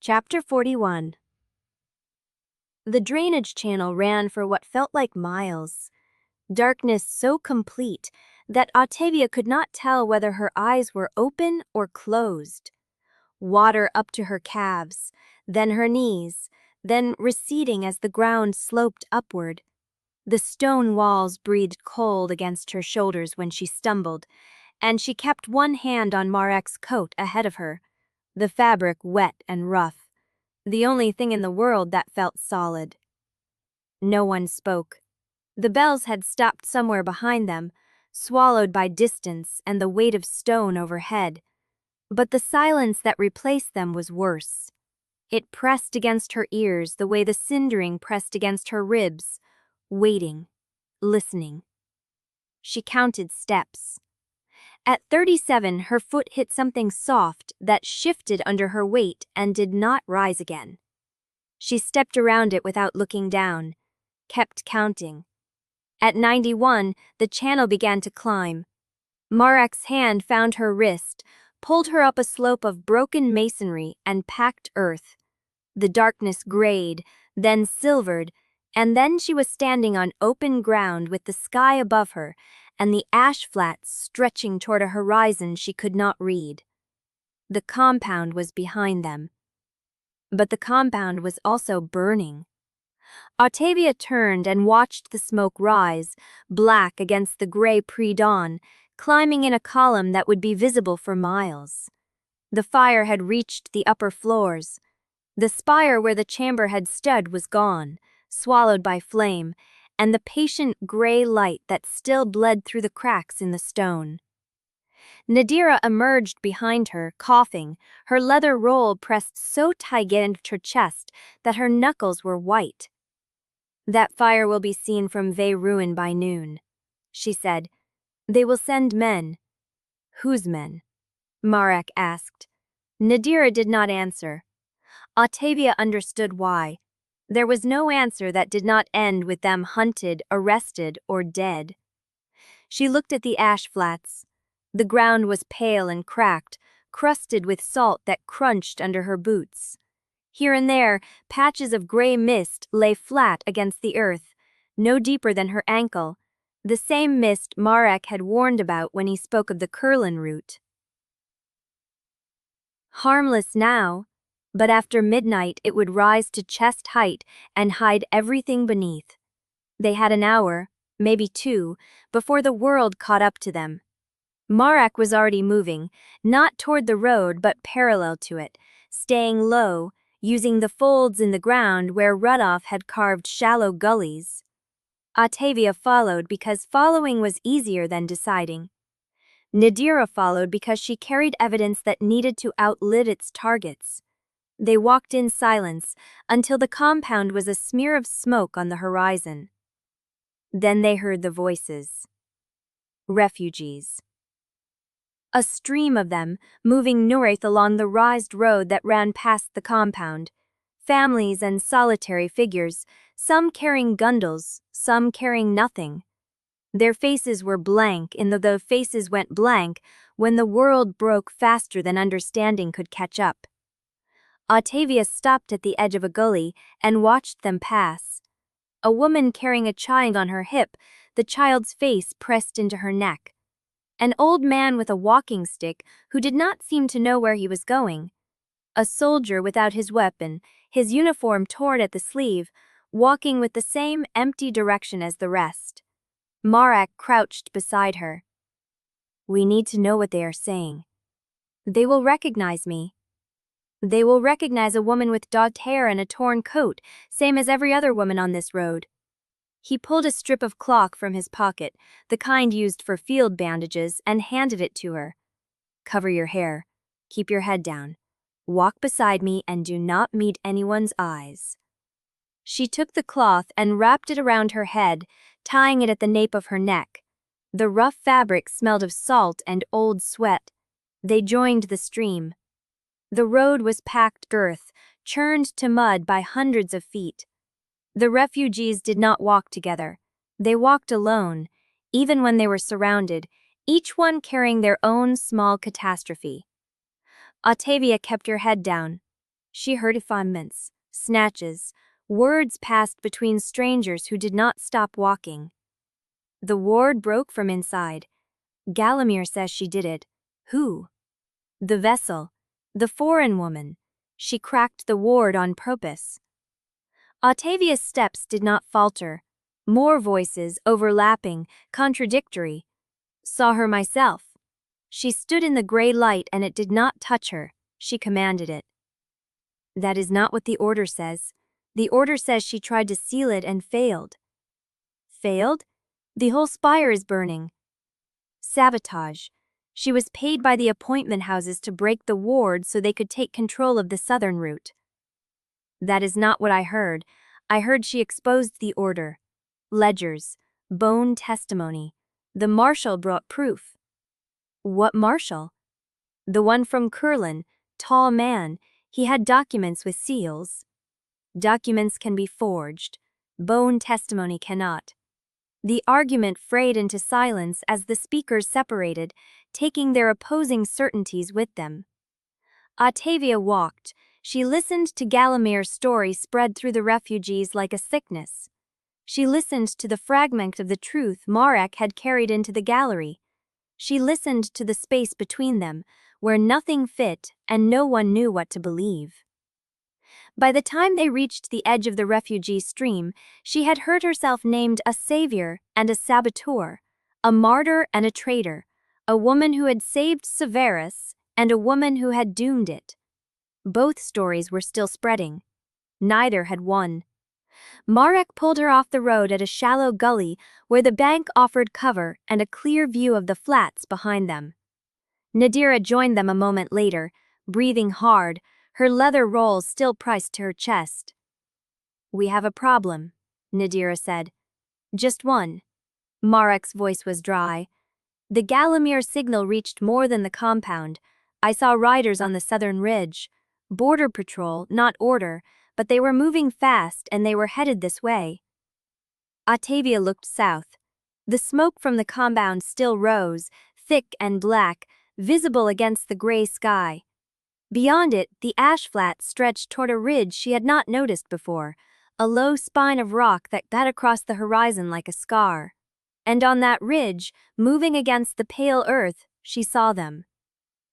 Chapter 41. The drainage channel ran for what felt like miles. Darkness so complete that Ottavia could not tell whether her eyes were open or closed. Water up to her calves, then her knees, then receding as the ground sloped upward. The stone walls breathed cold against her shoulders when she stumbled, and she kept one hand on Marek's coat ahead of her, the fabric wet and rough, the only thing in the world that felt solid. No one spoke. The bells had stopped somewhere behind them, swallowed by distance and the weight of stone overhead. But the silence that replaced them was worse. It pressed against her ears the way the cindering pressed against her ribs, waiting, listening. She counted steps. At 37, her foot hit something soft that shifted under her weight and did not rise again. She stepped around it without looking down, kept counting. At 91, the channel began to climb. Marek's hand found her wrist, pulled her up a slope of broken masonry and packed earth. The darkness grayed, then silvered, and then she was standing on open ground with the sky above her and the ash flats stretching toward a horizon she could not read. The compound was behind them. But the compound was also burning. Ottavia turned and watched the smoke rise, black against the gray pre-dawn, climbing in a column that would be visible for miles. The fire had reached the upper floors. The spire where the chamber had stood was gone, swallowed by flame, and the patient gray light that still bled through the cracks in the stone. Nadira emerged behind her, coughing, her leather roll pressed so tight against her chest that her knuckles were white. "That fire will be seen from Vale ruin by noon," she said. "They will send men." "Whose men?" Marek asked. Nadira did not answer. Ottavia understood why. There was no answer that did not end with them hunted, arrested, or dead. She looked at the ash flats. The ground was pale and cracked, crusted with salt that crunched under her boots. Here and there, patches of gray mist lay flat against the earth, no deeper than her ankle, the same mist Marek had warned about when he spoke of the Curlin route. Harmless now, but after midnight it would rise to chest height and hide everything beneath. They had an hour, maybe two, before the world caught up to them. Marek was already moving, not toward the road but parallel to it, staying low, using the folds in the ground where runoff had carved shallow gullies. Ottavia followed because following was easier than deciding. Nadira followed because she carried evidence that needed to outlive its targets. They walked in silence until the compound was a smear of smoke on the horizon. Then they heard the voices. Refugees. A stream of them, moving north along the raised road that ran past the compound. Families and solitary figures, some carrying gundles, some carrying nothing. Their faces were blank, and though faces went blank when the world broke faster than understanding could catch up. Ottavia stopped at the edge of a gully and watched them pass. A woman carrying a child on her hip, the child's face pressed into her neck. An old man with a walking stick who did not seem to know where he was going. A soldier without his weapon, his uniform torn at the sleeve, walking with the same empty direction as the rest. Marek crouched beside her. "We need to know what they are saying. They will recognize me. They will recognize a woman with dogged hair and a torn coat, same as every other woman on this road." He pulled a strip of cloth from his pocket, the kind used for field bandages, and handed it to her. "Cover your hair. Keep your head down. Walk beside me and do not meet anyone's eyes." She took the cloth and wrapped it around her head, tying it at the nape of her neck. The rough fabric smelled of salt and old sweat. They joined the stream. The road was packed earth, churned to mud by hundreds of feet. The refugees did not walk together. They walked alone, even when they were surrounded, each one carrying their own small catastrophe. Ottavia kept her head down. She heard effondments, snatches, words passed between strangers who did not stop walking. The ward broke from inside. Galamir says she did it. Who? The vessel. The foreign woman. She cracked the ward on purpose. Ottavia's steps did not falter. More voices, overlapping, contradictory. Saw her myself. She stood in the gray light and it did not touch her. She commanded it. That is not what the order says. The order says she tried to seal it and failed. Failed? The whole spire is burning. Sabotage. She was paid by the appointment houses to break the ward so they could take control of the southern route. That is not what I heard. I heard she exposed the order. Ledgers. Bone testimony. The Marshal brought proof. What Marshal? The one from Curlin. Tall man. He had documents with seals. Documents can be forged. Bone testimony cannot. The argument frayed into silence as the speakers separated, taking their opposing certainties with them. Ottavia walked. She listened to Galamir's story spread through the refugees like a sickness. She listened to the fragment of the truth Marek had carried into the gallery. She listened to the space between them, where nothing fit and no one knew what to believe. By the time they reached the edge of the refugee stream, she had heard herself named a savior and a saboteur, a martyr and a traitor, a woman who had saved Sevrast and a woman who had doomed it. Both stories were still spreading. Neither had won. Marek pulled her off the road at a shallow gully where the bank offered cover and a clear view of the flats behind them. Nadira joined them a moment later, breathing hard, her leather rolls still priced to her chest. We have a problem, Nadira said. Just one. Marek's voice was dry. The Galamir signal reached more than the compound. I saw riders on the southern ridge. Border patrol, not order, but they were moving fast and they were headed this way. Ottavia looked south. The smoke from the compound still rose, thick and black, visible against the gray sky. Beyond it, the ash flat stretched toward a ridge she had not noticed before, a low spine of rock that cut across the horizon like a scar. And on that ridge, moving against the pale earth, she saw them.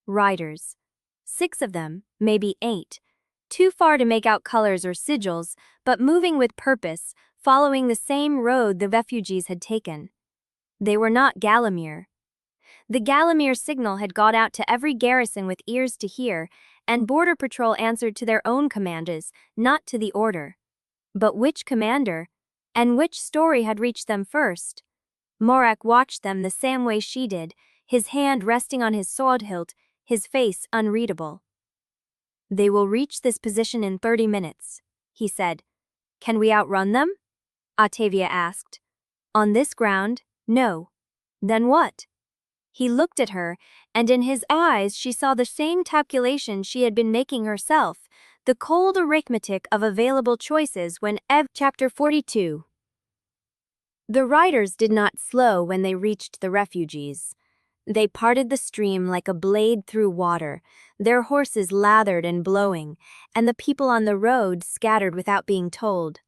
Riders. 6 of them, maybe 8. Too far to make out colors or sigils, but moving with purpose, following the same road the refugees had taken. They were not Galamir. The Galamir signal had got out to every garrison with ears to hear, and Border Patrol answered to their own commanders, not to the order. But which commander? And which story had reached them first? Marek watched them the same way she did, his hand resting on his sword hilt, his face unreadable. They will reach this position in 30 minutes, he said. Can we outrun them? Ottavia asked. On this ground, no. Then what? He looked at her, and in his eyes she saw the same calculation she had been making herself, the cold arithmetic of available choices when Chapter 42. The riders did not slow when they reached the refugees. They parted the stream like a blade through water, their horses lathered and blowing, and the people on the road scattered without being told.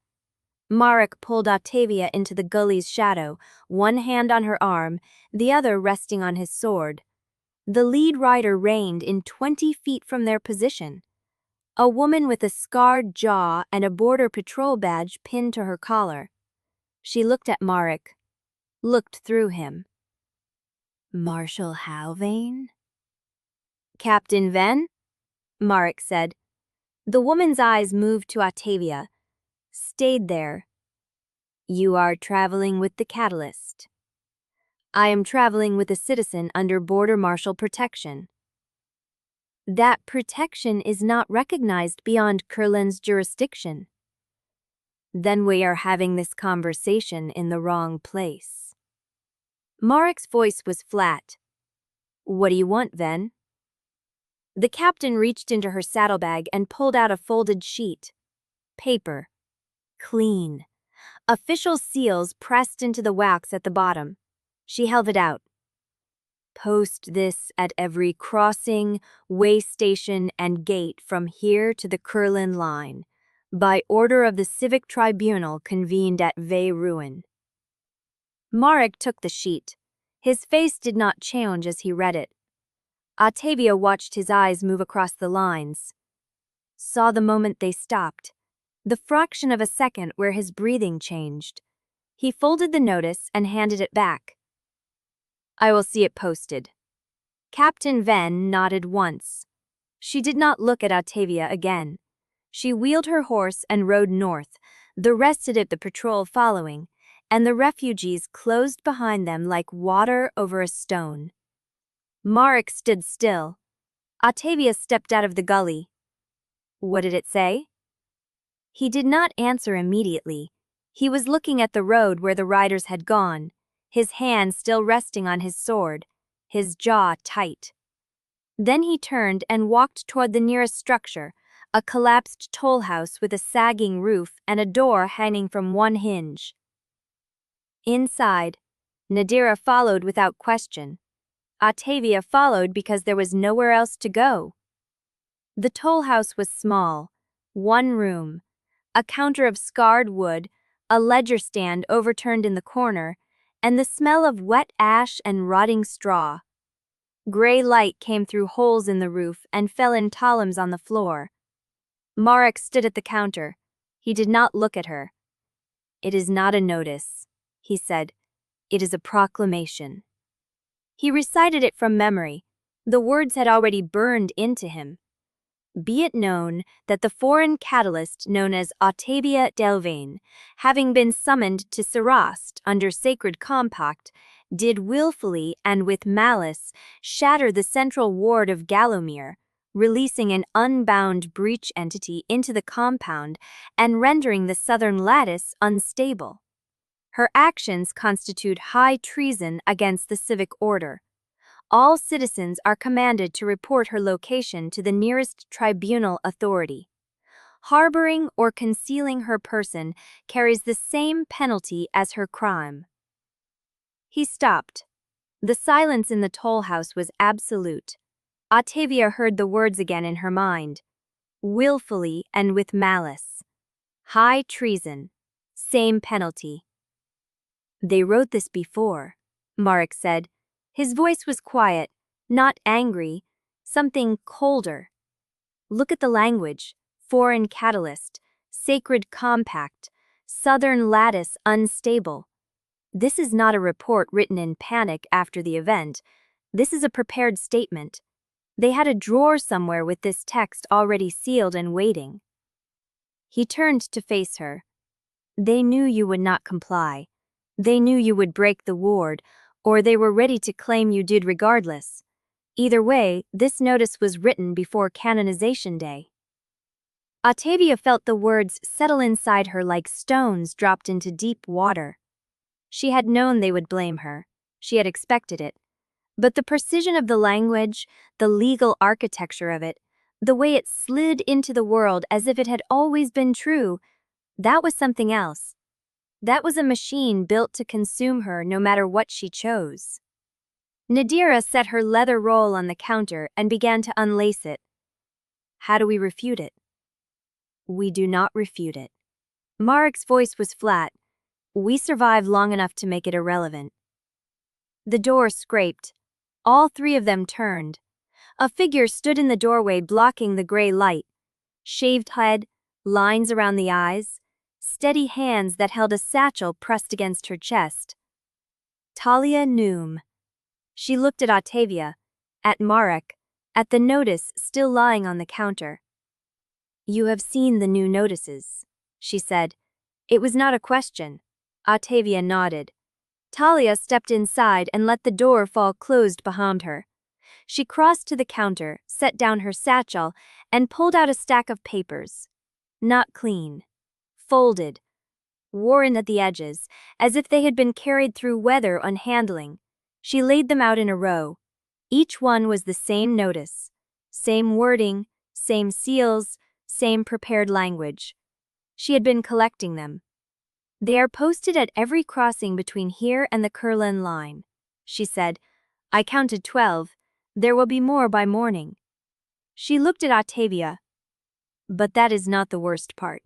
Marek pulled Ottavia into the gully's shadow, one hand on her arm, the other resting on his sword. The lead rider reined in 20 feet from their position. A woman with a scarred jaw and a border patrol badge pinned to her collar. She looked at Marek, looked through him. Marshal Yelvaine? Captain Ven? Marek said. The woman's eyes moved to Ottavia. Stayed there. You are traveling with the catalyst. I am traveling with a citizen under border marshal protection. That protection is not recognized beyond Curlin's jurisdiction. Then we are having this conversation in the wrong place. Marek's voice was flat. What do you want, Ven? The captain reached into her saddlebag and pulled out a folded sheet. Paper. Clean. Official seals pressed into the wax at the bottom. She held it out. Post this at every crossing, way station, and gate from here to the Curlin line, by order of the Civic Tribunal convened at Vale Ruin. Marek took the sheet. His face did not change as he read it. Ottavia watched his eyes move across the lines. Saw the moment they stopped. The fraction of a second where his breathing changed. He folded the notice and handed it back. I will see it posted. Captain Venn nodded once. She did not look at Ottavia again. She wheeled her horse and rode north, the rest of the patrol following, and the refugees closed behind them like water over a stone. Marek stood still. Ottavia stepped out of the gully. What did it say? He did not answer immediately. He was looking at the road where the riders had gone, his hand still resting on his sword, his jaw tight. Then he turned and walked toward the nearest structure, a collapsed toll house with a sagging roof and a door hanging from one hinge. Inside, Nadira followed without question. Ottavia followed because there was nowhere else to go. The toll house was small, one room, a counter of scarred wood, a ledger stand overturned in the corner, and the smell of wet ash and rotting straw. Gray light came through holes in the roof and fell in columns on the floor. Marek stood at the counter. He did not look at her. It is not a notice, he said. It is a proclamation. He recited it from memory. The words had already burned into him. Be it known that the foreign catalyst known as Ottavia Yelvaine, having been summoned to Sevrast under sacred compact, did willfully and with malice shatter the central ward of Gallowmere, releasing an unbound breach entity into the compound and rendering the southern lattice unstable. Her actions constitute high treason against the civic order. All citizens are commanded to report her location to the nearest tribunal authority. Harboring or concealing her person carries the same penalty as her crime. He stopped. The silence in the toll house was absolute. Ottavia heard the words again in her mind. Willfully and with malice. High treason. Same penalty. They wrote this before, Marek said. His voice was quiet, not angry, something colder. Look at the language. Foreign catalyst, sacred compact, southern lattice unstable. This is not a report written in panic after the event. This is a prepared statement. They had a drawer somewhere with this text already sealed and waiting. He turned to face her. They knew you would not comply. They knew you would break the ward, or they were ready to claim you did regardless. Either way, this notice was written before canonization day. Ottavia felt the words settle inside her like stones dropped into deep water. She had known they would blame her. She had expected it. But the precision of the language, the legal architecture of it, the way it slid into the world as if it had always been true, that was something else. That was a machine built to consume her no matter what she chose. Nadira set her leather roll on the counter and began to unlace it. How do we refute it? We do not refute it. Marek's voice was flat. We survived long enough to make it irrelevant. The door scraped. All three of them turned. A figure stood in the doorway blocking the gray light. Shaved head, lines around the eyes, steady hands that held a satchel pressed against her chest. Talia Noom. She looked at Ottavia, at Marek, at the notice still lying on the counter. You have seen the new notices, she said. It was not a question. Ottavia nodded. Talia stepped inside and let the door fall closed behind her. She crossed to the counter, set down her satchel, and pulled out a stack of papers. Not clean. Folded. Worn at the edges, as if they had been carried through weather on handling. She laid them out in a row. Each one was the same notice. Same wording, same seals, same prepared language. She had been collecting them. They are posted at every crossing between here and the Curlin line, she said. I counted 12. There will be more by morning. She looked at Ottavia. But that is not the worst part.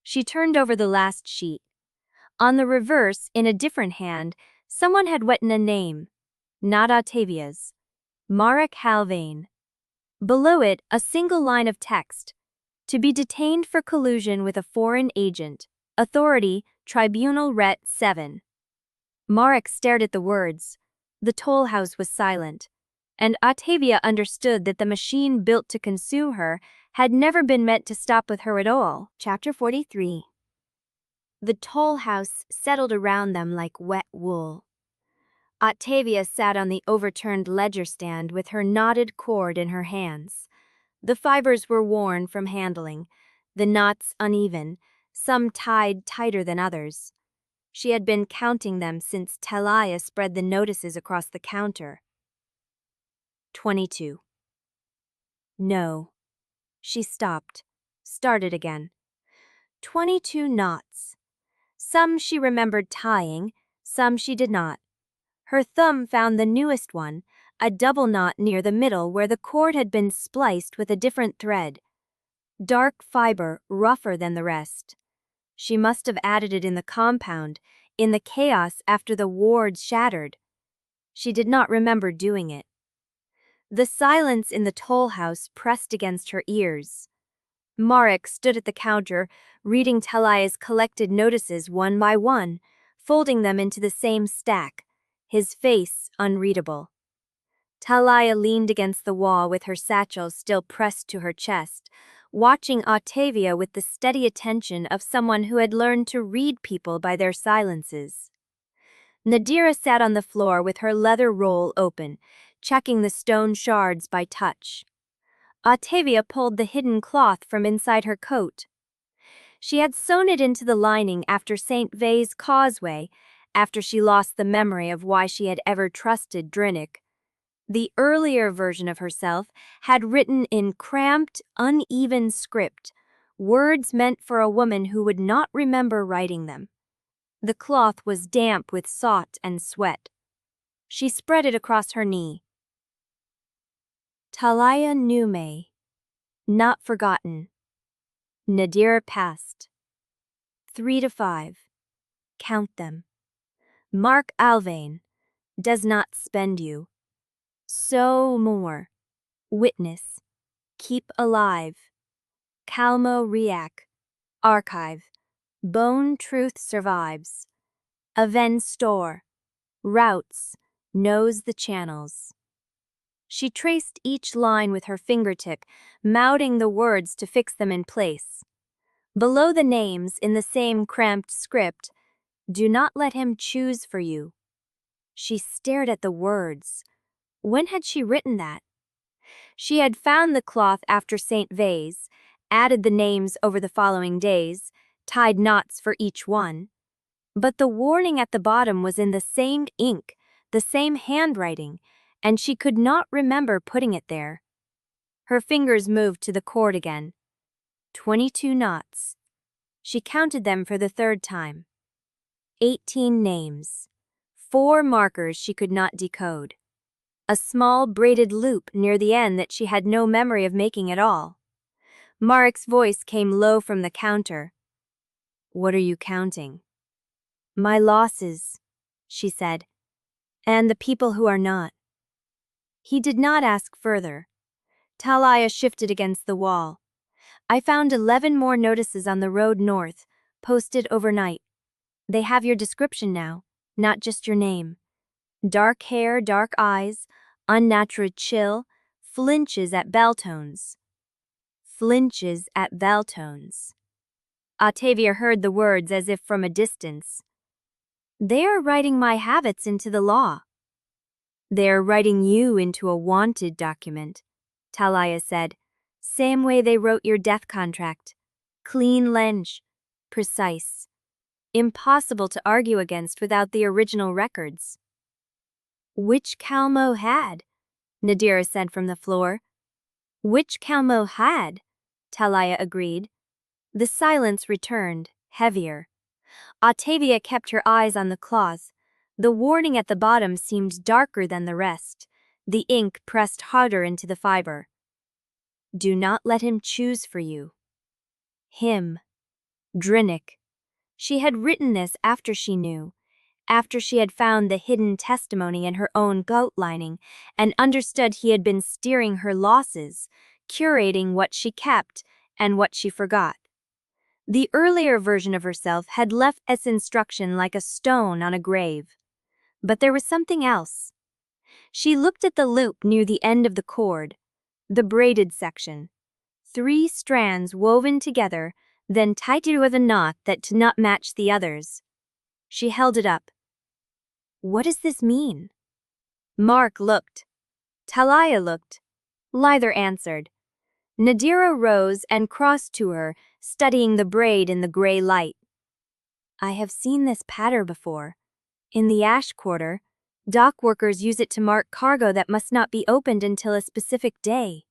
She turned over the last sheet. On the reverse, in a different hand, someone had written a name. Not Ottavia's. Marek Yelvaine. Below it, a single line of text. To be detained for collusion with a foreign agent. Authority, Tribunal Ret 7. Marek stared at the words. The toll house was silent. And Ottavia understood that the machine built to consume her had never been meant to stop with her at all. Chapter 43. The toll house settled around them like wet wool. Ottavia sat on the overturned ledger stand with her knotted cord in her hands. The fibers were worn from handling, the knots uneven, some tied tighter than others. She had been counting them since Talia spread the notices across the counter. 22. No. She stopped, started again. 22 knots. Some she remembered tying, some she did not. Her thumb found the newest one, a double knot near the middle where the cord had been spliced with a different thread. Dark fiber, rougher than the rest. She must have added it in the compound, in the chaos after the wards shattered. She did not remember doing it. The silence in the toll house pressed against her ears. Marek stood at the counter, reading Talia's collected notices one by one, folding them into the same stack, his face unreadable. Talia leaned against the wall with her satchel still pressed to her chest, watching Ottavia with the steady attention of someone who had learned to read people by their silences. Nadira sat on the floor with her leather roll open, checking the stone shards by touch. Ottavia pulled the hidden cloth from inside her coat. She had sewn it into the lining after St. Vay's causeway, after she lost the memory of why she had ever trusted Drinnick. The earlier version of herself had written in cramped, uneven script, words meant for a woman who would not remember writing them. The cloth was damp with soot and sweat. She spread it across her knee. Talia Nume. Not forgotten. Nadira passed. 3 to 5. Count them. Mark Yelvaine. Does not spend you. So more. Witness. Keep alive. Calmo Riak. Archive. Bone truth survives. Aven store. Routes. Knows the channels. She traced each line with her fingertip, mouthing the words to fix them in place. Below the names, in the same cramped script, do not let him choose for you. She stared at the words. When had she written that? She had found the cloth after St. Vay's, added the names over the following days, tied knots for each one. But the warning at the bottom was in the same ink, the same handwriting, and she could not remember putting it there. Her fingers moved to the cord again. 22 knots. She counted them for the third time. 18 names. 4 markers she could not decode. A small braided loop near the end that she had no memory of making at all. Marek's voice came low from the counter. What are you counting? My losses, she said, and the people who are not. He did not ask further. Talia shifted against the wall. I found 11 more notices on the road north, posted overnight. They have your description now, not just your name. Dark hair, dark eyes, unnatural chill, flinches at bell tones. Flinches at bell tones. Ottavia heard the words as if from a distance. They are writing my habits into the law. They are writing you into a wanted document, Talia said. Same way they wrote your death contract. Clean lenge. Precise. Impossible to argue against without the original records. Which Calmo had? Nadira said from the floor. Which Calmo had? Talia agreed. The silence returned, heavier. Ottavia kept her eyes on the cloth. The warning at the bottom seemed darker than the rest. The ink pressed harder into the fiber. Do not let him choose for you. Him. Drinnick. She had written this after she knew, after she had found the hidden testimony in her own goat lining and understood he had been steering her losses, curating what she kept and what she forgot. The earlier version of herself had left its instruction like a stone on a grave. But there was something else. She looked at the loop near the end of the cord, the braided section. 3 strands woven together, then tied with a knot that did not match the others. She held it up. What does this mean? Mark looked. Talia looked. Neither answered. Nadira rose and crossed to her, studying the braid in the gray light. I have seen this pattern before. In the ash quarter, dock workers use it to mark cargo that must not be opened until a specific day.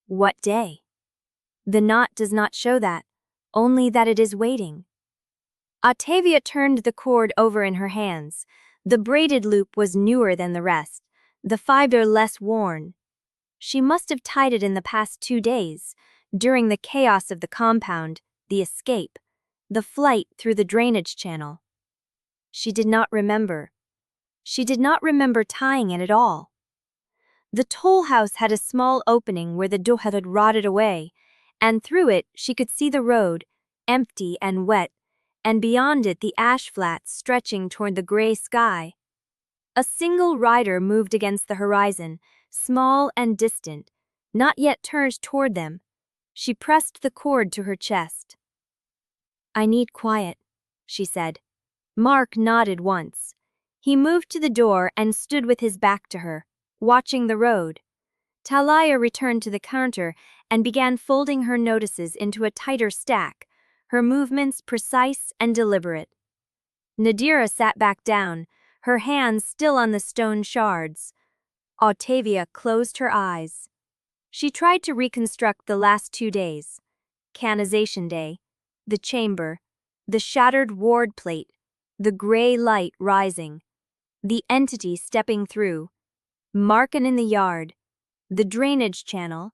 What day? The knot does not show that, only that it is waiting. Ottavia turned the cord over in her hands. The braided loop was newer than the rest, the fiber less worn. She must have tied it in the past 2 days, during the chaos of the compound, the escape, the flight through the drainage channel. She did not remember. She did not remember tying it at all. The toll house had a small opening where the door had rotted away, and through it she could see the road, empty and wet, and beyond it the ash flats stretching toward the gray sky. A single rider moved against the horizon, small and distant, not yet turned toward them. She pressed the cord to her chest. I need quiet, she said. Mark nodded once. He moved to the door and stood with his back to her, watching the road. Talia returned to the counter and began folding her notices into a tighter stack, her movements precise and deliberate. Nadira sat back down, her hands still on the stone shards. Ottavia closed her eyes. She tried to reconstruct the last 2 days. Canonization day, the chamber, the shattered ward plate, the gray light rising, the entity stepping through, Markin in the yard, the drainage channel,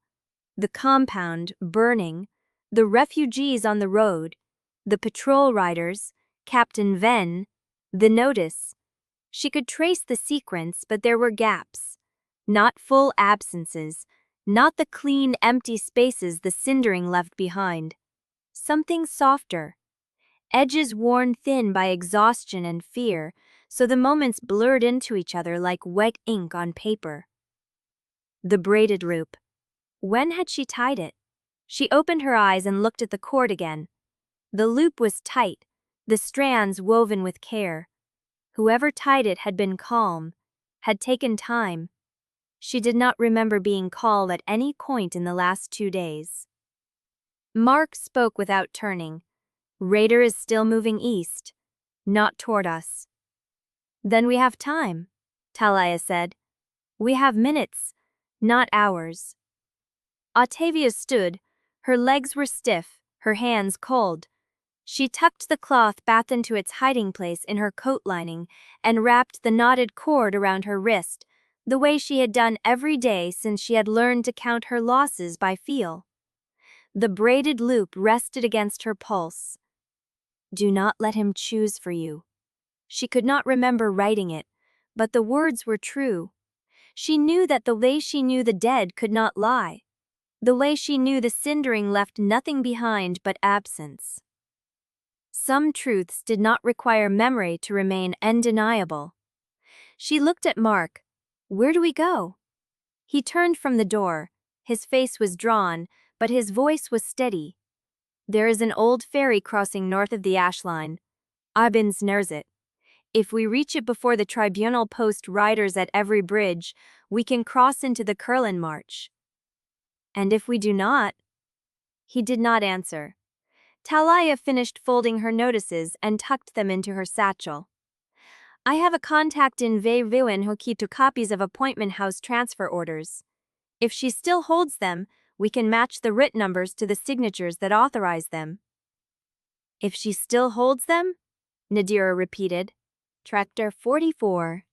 the compound burning, the refugees on the road, the patrol riders, Captain Venn, the notice. She could trace the sequence, but there were gaps. Not full absences, not the clean, empty spaces the Cindering left behind. Something softer. Edges worn thin by exhaustion and fear, so the moments blurred into each other like wet ink on paper. The braided loop. When had she tied it? She opened her eyes and looked at the cord again. The loop was tight, the strands woven with care. Whoever tied it had been calm, had taken time. She did not remember being calm at any point in the last 2 days. Mark spoke without turning. Raider is still moving east, not toward us. Then we have time, Talia said. We have minutes, not hours. Ottavia stood. Her legs were stiff, her hands cold. She tucked the cloth back into its hiding place in her coat lining and wrapped the knotted cord around her wrist, the way she had done every day since she had learned to count her losses by feel. The braided loop rested against her pulse. Do not let him choose for you. She could not remember writing it, but the words were true. She knew that the way she knew the dead could not lie. The way she knew the Cindering left nothing behind but absence. Some truths did not require memory to remain undeniable. She looked at Mark. Where do we go? He turned from the door. His face was drawn, but his voice was steady. There is an old ferry crossing north of the ash line. Abins knows it. If we reach it before the Tribunal post riders at every bridge, we can cross into the Curlin March. And if we do not? He did not answer. Talia finished folding her notices and tucked them into her satchel. I have a contact in Yelvaine who keeps copies of appointment house transfer orders. If she still holds them, we can match the writ numbers to the signatures that authorize them. If she still holds them? Nadira repeated. Tractor 44.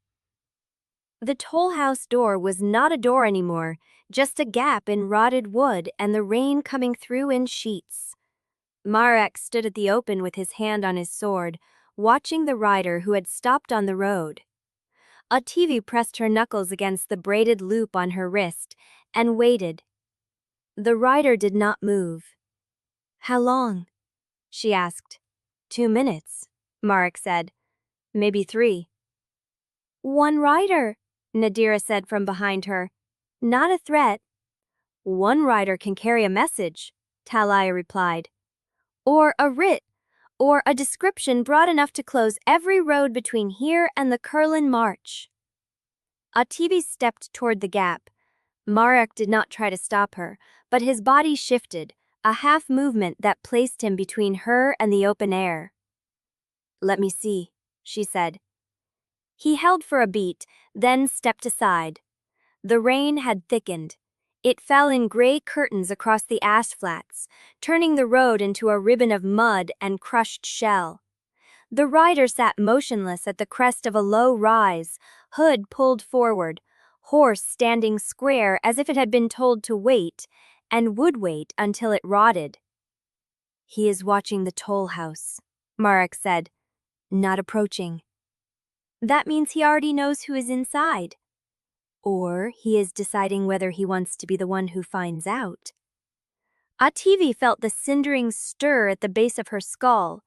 The toll house door was not a door anymore, just a gap in rotted wood and the rain coming through in sheets. Marek stood at the open with his hand on his sword, watching the rider who had stopped on the road. Ottavia pressed her knuckles against the braided loop on her wrist and waited. The rider did not move. "How long?" she asked. 2 minutes, Marek said. "Maybe 3. "One rider," Nadira said from behind her. "Not a threat." "One rider can carry a message," Talia replied. "Or a writ, or a description broad enough to close every road between here and the Curlin March." Ottavia stepped toward the gap. Marek did not try to stop her, but his body shifted, a half movement that placed him between her and the open air. "Let me see," she said. He held for a beat, then stepped aside. The rain had thickened. It fell in gray curtains across the ash flats, turning the road into a ribbon of mud and crushed shell. The rider sat motionless at the crest of a low rise, hood pulled forward, horse standing square as if it had been told to wait, and would wait until it rotted. "He is watching the toll house," Marek said, "not approaching." "That means he already knows who is inside. Or he is deciding whether he wants to be the one who finds out." Ottavia felt the cindering stir at the base of her skull,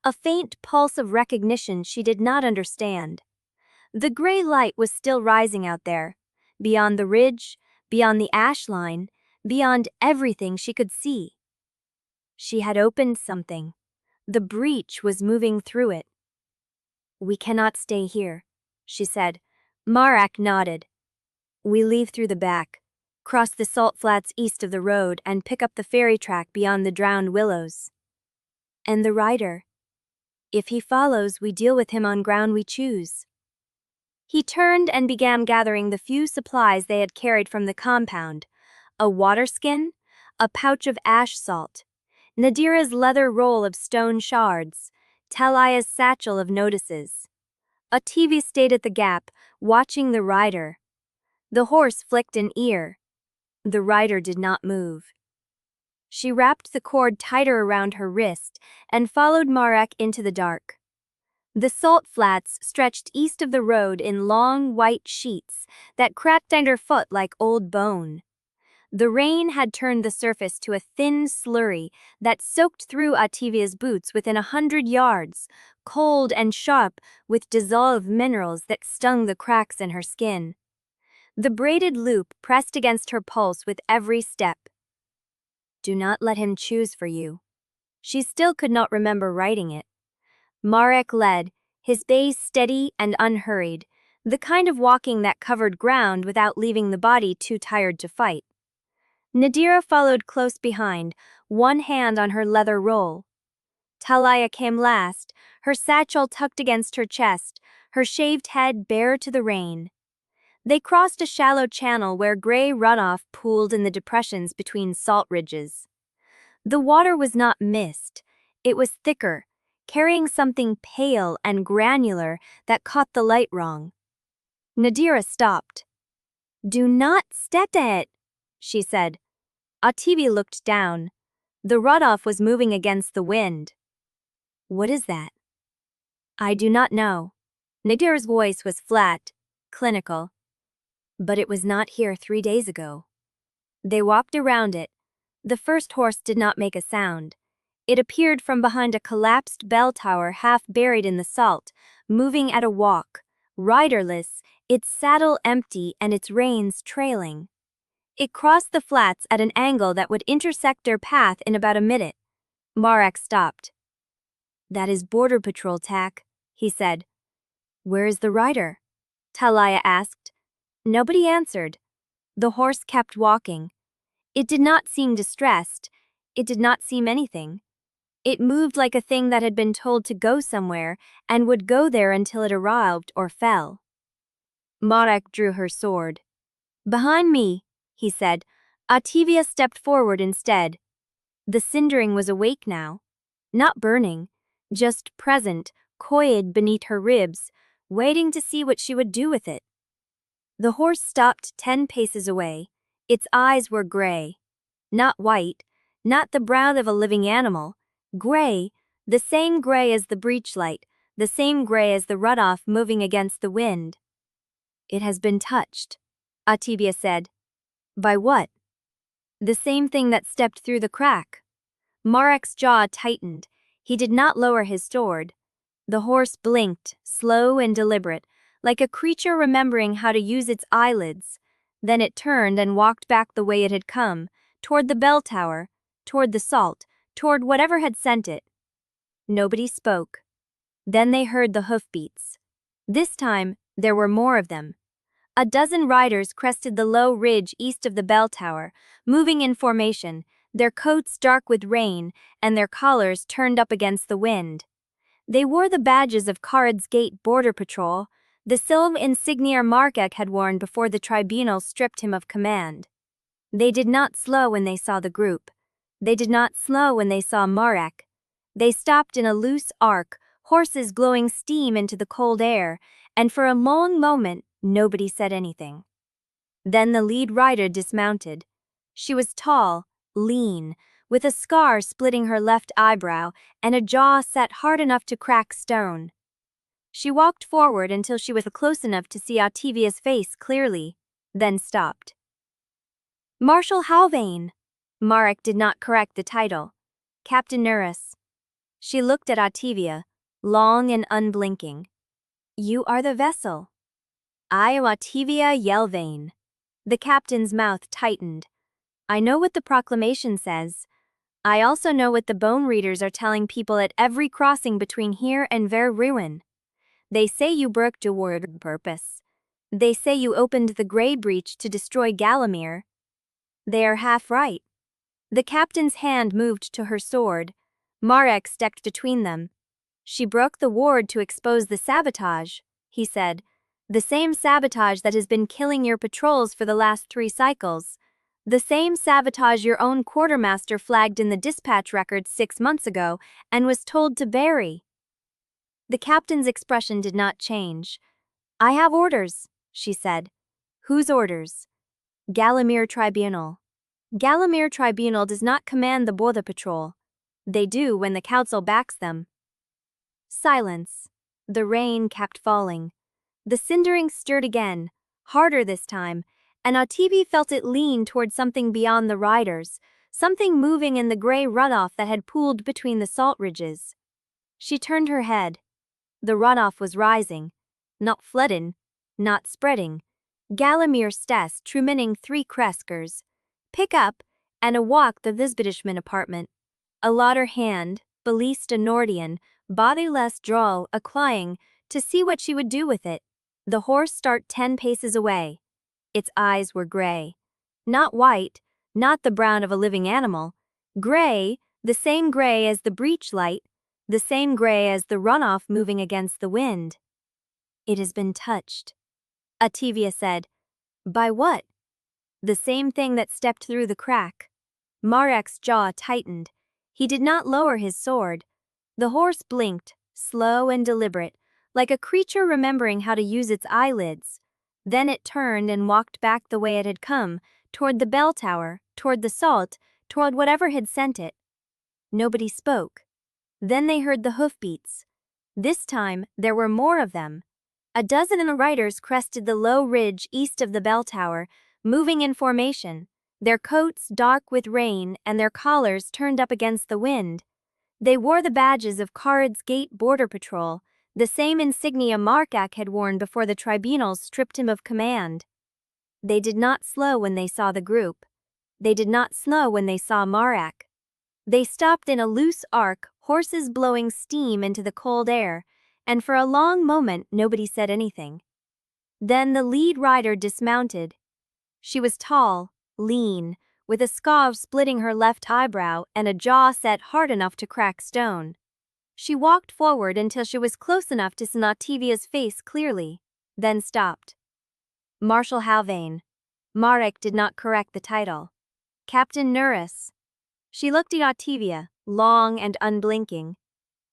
a faint pulse of recognition she did not understand. The gray light was still rising out there, beyond the ridge, beyond the ash line, beyond everything she could see. She had opened something. The breach was moving through it. "We cannot stay here," she said. Marek nodded. "We leave through the back, cross the salt flats east of the road and pick up the ferry track beyond the drowned willows." "And the rider?" "If he follows, we deal with him on ground we choose." He turned and began gathering the few supplies they had carried from the compound: a water skin, a pouch of ash salt, Nadira's leather roll of stone shards, Talia's satchel of notices. Ottavia stayed at the gap, watching the rider. The horse flicked an ear. The rider did not move. She wrapped the cord tighter around her wrist and followed Marek into the dark. The salt flats stretched east of the road in long white sheets that cracked underfoot like old bone. The rain had turned the surface to a thin slurry that soaked through Ottavia's boots within 100 yards, cold and sharp with dissolved minerals that stung the cracks in her skin. The braided loop pressed against her pulse with every step. "Do not let him choose for you." She still could not remember writing it. Marek led, his pace steady and unhurried, the kind of walking that covered ground without leaving the body too tired to fight. Nadira followed close behind, one hand on her leather roll. Talia came last, her satchel tucked against her chest, her shaved head bare to the rain. They crossed a shallow channel where gray runoff pooled in the depressions between salt ridges. The water was not mist, it was thicker, carrying something pale and granular that caught the light wrong. Nadira stopped. "Do not step it," she said. Ottavia looked down. The runoff was moving against the wind. "What is that?" "I do not know." Nadira's voice was flat, clinical. "But it was not here 3 days ago." They walked around it. The first horse did not make a sound. It appeared from behind a collapsed bell tower half buried in the salt, moving at a walk, riderless, its saddle empty and its reins trailing. It crossed the flats at an angle that would intersect their path in about a minute. Marek stopped. "That is Border Patrol tack," he said. "Where is the rider?" Talia asked. Nobody answered. The horse kept walking. It did not seem distressed. It did not seem anything. It moved like a thing that had been told to go somewhere and would go there until it arrived or fell. Marek drew her sword. "Behind me," he said. Ottavia stepped forward instead. The cindering was awake now. Not burning, just present, coiled beneath her ribs, waiting to see what she would do with it. The horse stopped 10 paces away. Its eyes were gray. Not white, not the brown of a living animal. Gray, the same gray as the breachlight, the same gray as the runoff moving against the wind. It has been touched, Ottavia said. By what? The same thing that stepped through the crack. Marek's jaw tightened. He did not lower his sword. The horse blinked, slow and deliberate, like a creature remembering how to use its eyelids. Then it turned and walked back the way it had come, toward the bell tower, toward the salt, toward whatever had sent it. Nobody spoke. Then they heard the hoofbeats. This time, there were more of them. A dozen riders crested the low ridge east of the bell tower, moving in formation, their coats dark with rain and their collars turned up against the wind. They wore the badges of Cascade Border Patrol, the silver insignia Marek had worn before the Tribunal stripped him of command. They did not slow when they saw the group. They did not slow when they saw Marek. They stopped in a loose arc, horses blowing steam into the cold air, and for a long moment, nobody said anything. Then the lead rider dismounted. She was tall, lean, with a scar splitting her left eyebrow and a jaw set hard enough to crack stone. She walked forward until she was close enough to see Ottavia's face clearly, then stopped. Marshal Yelvaine. Marek did not correct the title. Captain Nurse. She looked at Ottavia, long and unblinking. You are the vessel. I am Ottavia Yelvaine. The captain's mouth tightened. I know what the proclamation says. I also know what the bone readers are telling people at every crossing between here and Ver Ruin. They say you broke the word on purpose. They say you opened the Grey Breach to destroy Galamir. They are half right. The captain's hand moved to her sword. Marek stepped between them. She broke the ward to expose the sabotage, he said. The same sabotage that has been killing your patrols for the last 3 cycles. The same sabotage your own quartermaster flagged in the dispatch records 6 months ago and was told to bury. The captain's expression did not change. I have orders, she said. Whose orders? Galamir Tribunal. Galamir Tribunal does not command the Border Patrol. They do when the council backs them. Silence. The rain kept falling. The Cindering stirred again, harder this time, and Ottavia felt it lean toward something beyond the riders, something moving in the gray runoff that had pooled between the salt ridges. She turned her head. The runoff was rising, not flooding, not spreading. Galamir Stess trumaning 3 kreskers. Pick up, and a walk the Visbedishman apartment. A lauder hand, belist a Nordian, body less draw a clying, to see what she would do with it. The horse start 10 paces away. Its eyes were gray. Not white, not the brown of a living animal. Gray, the same gray as the breachlight, the same gray as the runoff moving against the wind. It has been touched, Ottavia said. By what? The same thing that stepped through the crack. Marek's jaw tightened. He did not lower his sword. The horse blinked, slow and deliberate, like a creature remembering how to use its eyelids. Then it turned and walked back the way it had come, toward the bell tower, toward the salt, toward whatever had sent it. Nobody spoke. Then they heard the hoofbeats. This time, there were more of them. A dozen riders crested the low ridge east of the bell tower, moving in formation, their coats dark with rain and their collars turned up against the wind. They wore the badges of Cascade Border Patrol, the same insignia Marek had worn before the Tribunal stripped him of command. They did not slow when they saw the group. They did not slow when they saw Marek. They stopped in a loose arc, horses blowing steam into the cold air, and for a long moment nobody said anything. Then the lead rider dismounted. She was tall, lean, with a scar splitting her left eyebrow and a jaw set hard enough to crack stone. She walked forward until she was close enough to see Ottavia's face clearly, then stopped. Marshal Yelvaine. Marek did not correct the title. Captain Nurse. She looked at Ottavia, long and unblinking.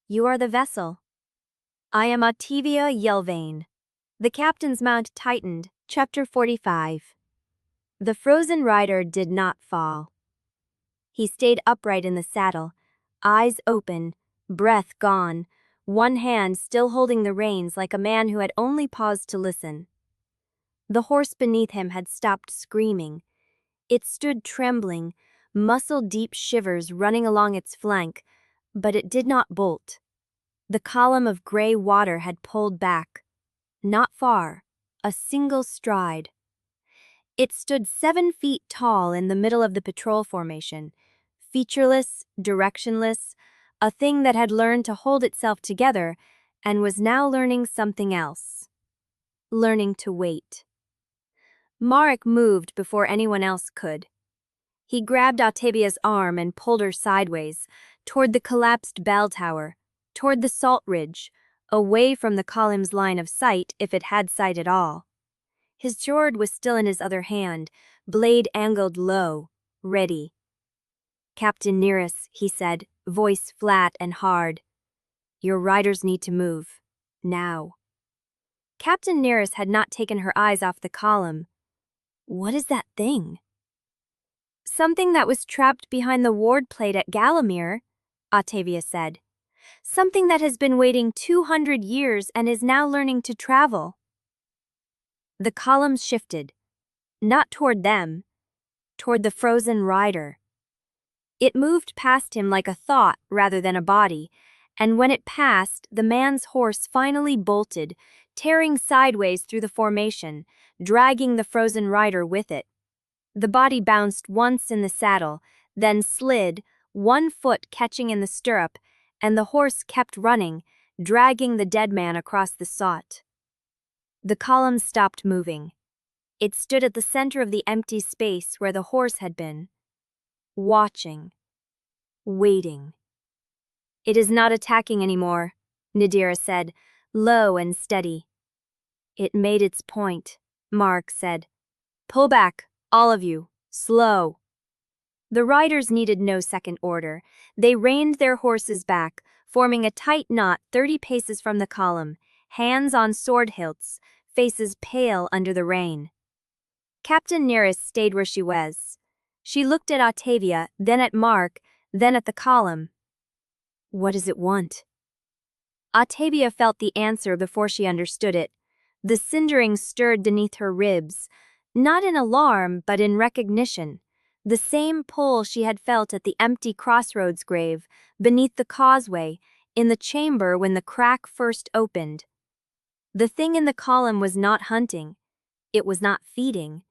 You are the vessel. I am Ottavia Yelvaine. The captain's mount tightened. Chapter 45. The frozen rider did not fall. He stayed upright in the saddle, eyes open, breath gone, one hand still holding the reins like a man who had only paused to listen. The horse beneath him had stopped screaming. It stood trembling, muscle-deep shivers running along its flank, but it did not bolt. The column of gray water had pulled back. Not far, a single stride. It stood 7 feet tall in the middle of the patrol formation, featureless, directionless, a thing that had learned to hold itself together and was now learning something else. Learning to wait. Marek moved before anyone else could. He grabbed Ottavia's arm and pulled her sideways, toward the collapsed bell tower, toward the salt ridge, away from the column's line of sight if it had sight at all. His sword was still in his other hand, blade angled low, ready. "Captain Nearest," he said, voice flat and hard. "Your riders need to move. Now." Captain Nearest had not taken her eyes off the column. "What is that thing?" "Something that was trapped behind the ward plate at Galamir," Ottavia said. "Something that has been waiting 200 years and is now learning to travel." The columns shifted, not toward them, toward the frozen rider. It moved past him like a thought rather than a body, and when it passed, the man's horse finally bolted, tearing sideways through the formation, dragging the frozen rider with it. The body bounced once in the saddle, then slid, one foot catching in the stirrup, and the horse kept running, dragging the dead man across the sot. The column stopped moving. It stood at the center of the empty space where the horse had been. Watching. Waiting. "It is not attacking anymore," Nadira said, low and steady. "It made its point," Mark said. "Pull back, all of you. Slow." The riders needed no second order. They reined their horses back, forming a tight knot 30 paces from the column, hands on sword hilts, faces pale under the rain. Captain Nearest stayed where she was. She looked at Ottavia, then at Mark, then at the column. "What does it want?" Ottavia felt the answer before she understood it. The cindering stirred beneath her ribs, not in alarm but in recognition. The same pull she had felt at the empty crossroads grave, beneath the causeway, in the chamber when the crack first opened. The thing in the column was not hunting. It was not feeding.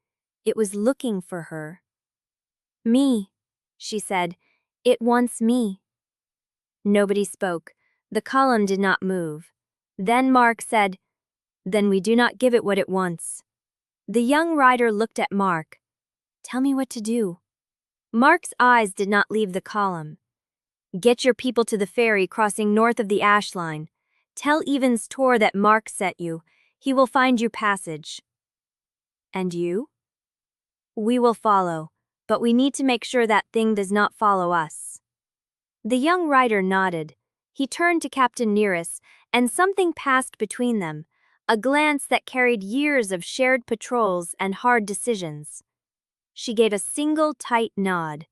It was looking for her. "Me," she said. "It wants me." Nobody spoke. The column did not move. Then Mark said, "Then we do not give it what it wants." The young rider looked at Mark. "Tell me what to do." Mark's eyes did not leave the column. "Get your people to the ferry crossing north of the ash line. Tell Evans Tor that Mark sent you. He will find you passage." "And you?" "We will follow, but we need to make sure that thing does not follow us." The young rider nodded. He turned to Captain Nearest, and something passed between them, a glance that carried years of shared patrols and hard decisions. She gave a single tight nod.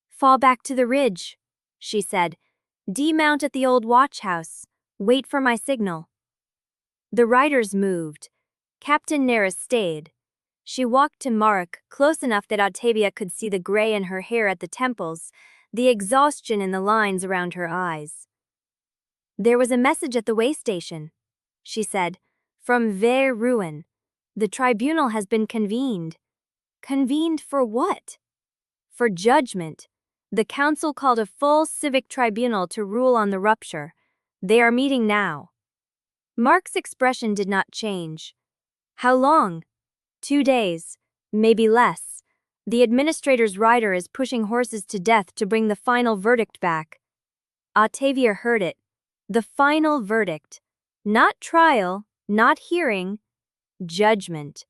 "Fall back to the ridge," she said. "Demount at the old watch house. Wait for my signal." The riders moved. Captain Nearest stayed. She walked to Mark, close enough that Ottavia could see the gray in her hair at the temples, the exhaustion in the lines around her eyes. "There was a message at the way station," she said, "from Vale Ruin. The tribunal has been convened." "Convened for what?" "For judgment. The council called a full civic tribunal to rule on the rupture. They are meeting now." Mark's expression did not change. "How long?" 2 days, maybe less. The administrator's rider is pushing horses to death to bring the final verdict back." Ottavia heard it. The final verdict. Not trial, not hearing. Judgment.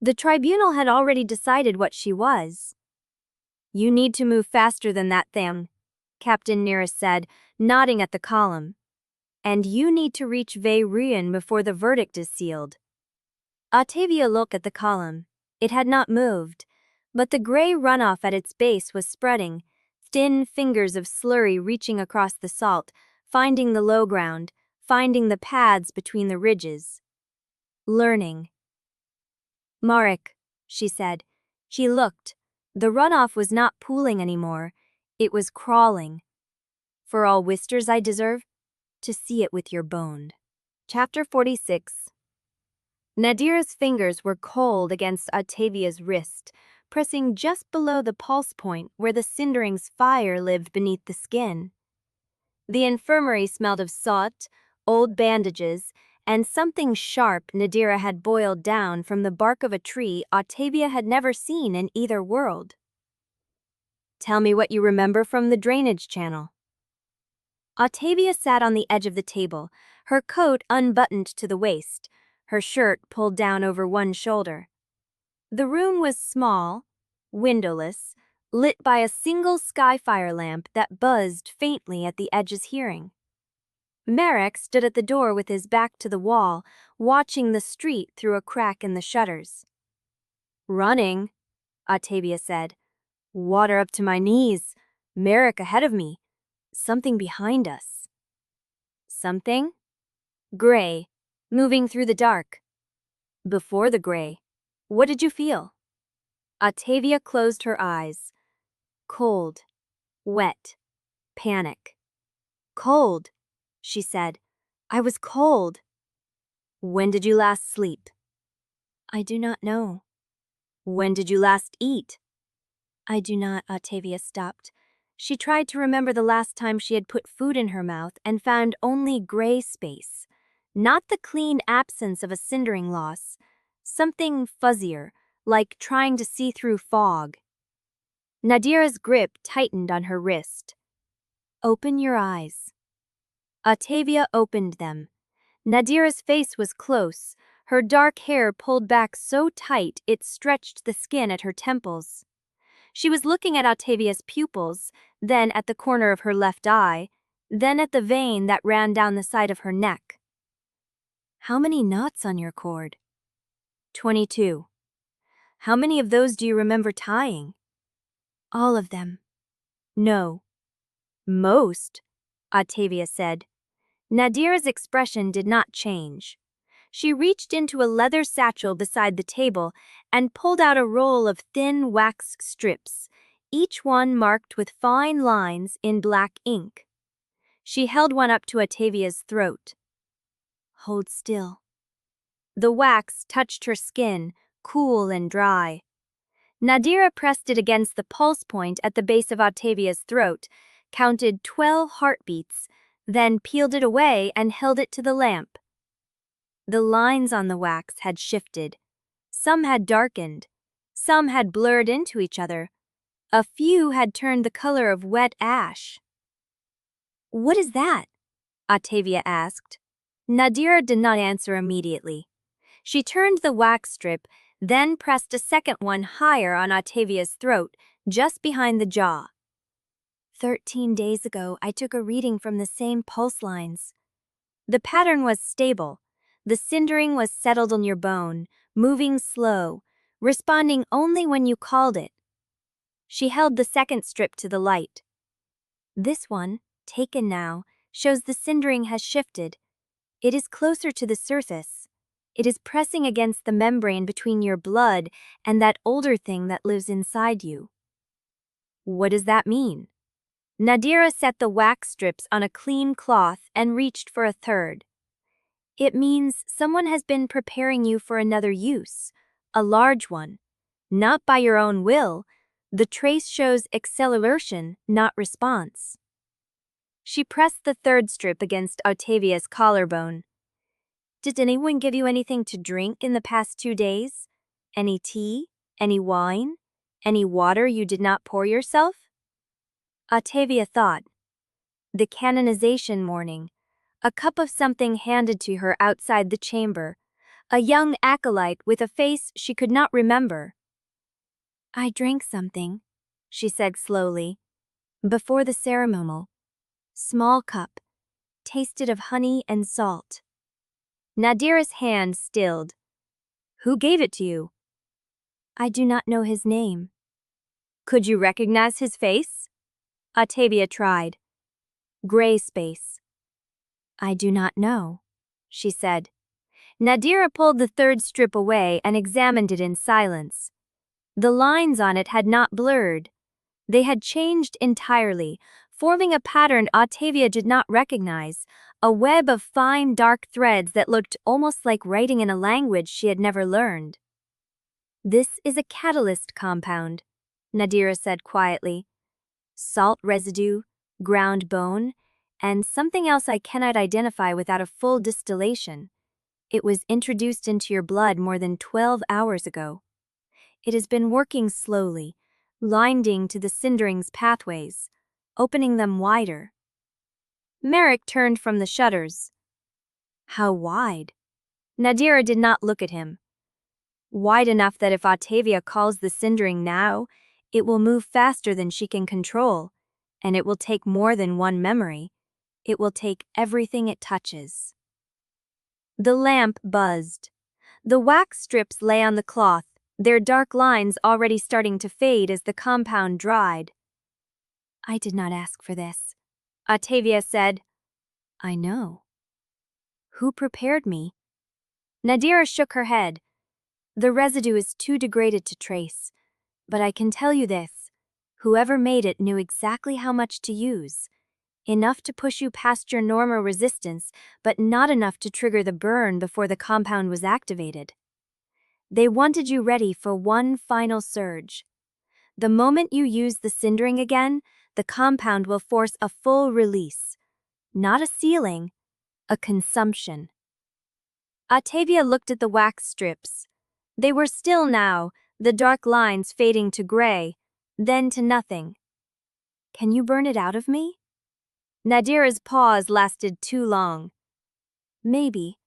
The tribunal had already decided what she was. "You need to move faster than that thing," Captain Nearest said, nodding at the column. and you need to reach Vale before the verdict is sealed. Ottavia looked at the column. It had not moved, but the gray runoff at its base was spreading, thin fingers of slurry reaching across the salt, finding the low ground, finding the paths between the ridges. Learning. Marek, she said. She looked. The runoff was not pooling anymore. It was crawling. For all wisters I deserve, to see it with your bone. Chapter 46. Nadira's fingers were cold against Ottavia's wrist, pressing just below the pulse point where the Cindering's fire lived beneath the skin. The infirmary smelled of salt, old bandages, and something sharp Nadira had boiled down from the bark of a tree Ottavia had never seen in either world. Tell me what you remember from the drainage channel. Ottavia sat on the edge of the table, her coat unbuttoned to the waist, her shirt pulled down over one shoulder. The room was small, windowless, lit by a single skyfire lamp that buzzed faintly at the edge's hearing. Marek stood at the door with his back to the wall, watching the street through a crack in the shutters. Running, Ottavia said. Water up to my knees. Marek ahead of me. Something behind us. Something? Gray, moving through the dark. Before the gray, what did you feel? Ottavia closed her eyes. Cold, wet, panic. Cold, she said. I was cold. When did you last sleep? I do not know. When did you last eat? I do not. Ottavia stopped. She tried to remember the last time she had put food in her mouth and found only gray space. Not the clean absence of a cindering loss. Something fuzzier, like trying to see through fog. Nadira's grip tightened on her wrist. Open your eyes. Ottavia opened them. Nadira's face was close, her dark hair pulled back so tight it stretched the skin at her temples. She was looking at Ottavia's pupils, then at the corner of her left eye, then at the vein that ran down the side of her neck. How many knots on your cord? 22. How many of those do you remember tying? All of them. No. Most, Ottavia said. Nadira's expression did not change. She reached into a leather satchel beside the table and pulled out a roll of thin wax strips, each one marked with fine lines in black ink. She held one up to Ottavia's throat. Hold still. The wax touched her skin, cool and dry. Nadira pressed it against the pulse point at the base of Ottavia's throat, counted 12 heartbeats, then peeled it away and held it to the lamp. The lines on the wax had shifted. Some had darkened. Some had blurred into each other. A few had turned the color of wet ash. What is that? Ottavia asked. Nadira did not answer immediately. She turned the wax strip, then pressed a second one higher on Ottavia's throat, just behind the jaw. 13 days ago, I took a reading from the same pulse lines. The pattern was stable. The cindering was settled on your bone, moving slow, responding only when you called it. She held the second strip to the light. This one, taken now, shows the cindering has shifted. It is closer to the surface. It is pressing against the membrane between your blood and that older thing that lives inside you. What does that mean? Nadira set the wax strips on a clean cloth and reached for a third. It means someone has been preparing you for another use, a large one. Not by your own will. The trace shows acceleration, not response. She pressed the third strip against Ottavia's collarbone. Did anyone give you anything to drink in the past 2 days? Any tea? Any wine? Any water you did not pour yourself? Ottavia thought. The canonization morning. A cup of something handed to her outside the chamber. A young acolyte with a face she could not remember. I drank something, she said slowly. Before the ceremonial. Small cup. tasted of honey and salt. Nadira's hand stilled. Who gave it to you? I do not know his name. Could you recognize his face? Ottavia tried. Gray space. I do not know, she said. Nadira pulled the third strip away and examined it in silence. The lines on it had not blurred. They had changed entirely, forming a pattern Ottavia did not recognize, a web of fine dark threads that looked almost like writing in a language she had never learned. This is a catalyst compound, Nadira said quietly. Salt residue, ground bone, and something else I cannot identify without a full distillation. It was introduced into your blood more than 12 hours ago. It has been working slowly, winding to the Cindering's pathways, opening them wider. Merrick turned from the shutters. How wide? Nadira did not look at him. Wide enough that if Ottavia calls the Cindering now, it will move faster than she can control, and it will take more than one memory. It will take everything it touches. The lamp buzzed. The wax strips lay on the cloth, their dark lines already starting to fade as the compound dried. I did not ask for this, Ottavia said. I know. Who prepared me? Nadira shook her head. The residue is too degraded to trace, but I can tell you this. Whoever made it knew exactly how much to use. Enough to push you past your normal resistance, but not enough to trigger the burn before the compound was activated. They wanted you ready for one final surge. The moment you use the Cindering again, the compound will force a full release. Not a sealing, a consumption. Ottavia looked at the wax strips. They were still now, the dark lines fading to gray, then to nothing. Can you burn it out of me? Nadira's pause lasted too long. Maybe.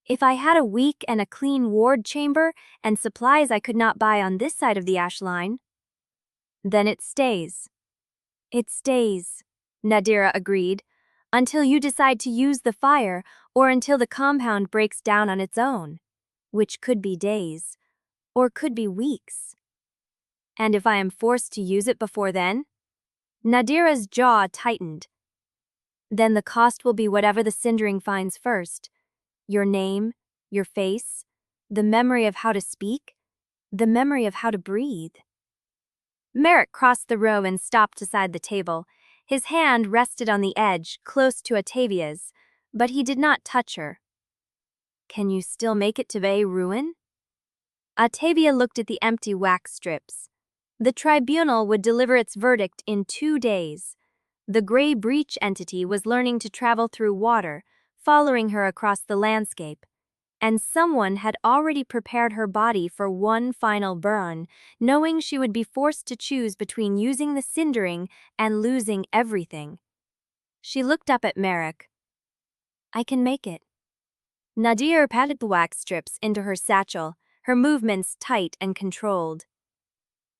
If I had a weak and a clean ward chamber and supplies I could not buy on this side of the ash line. Then it stays. It stays, Nadira agreed, until you decide to use the fire or until the compound breaks down on its own, which could be days, or could be weeks. And if I am forced to use it before then? Nadira's jaw tightened. Then the cost will be whatever the Cindering finds first. Your name, your face, the memory of how to speak, the memory of how to breathe. Merrick crossed the room and stopped beside the table. His hand rested on the edge, close to Ottavia's, but he did not touch her. Can you still make it to Vale ruin? Ottavia looked at the empty wax strips. The Tribunal would deliver its verdict in 2 days. The gray breach entity was learning to travel through water, following her across the landscape. And someone had already prepared her body for one final burn, knowing she would be forced to choose between using the Cindering and losing everything. She looked up at Merrick. I can make it. Nadira patted the wax strips into her satchel, her movements tight and controlled.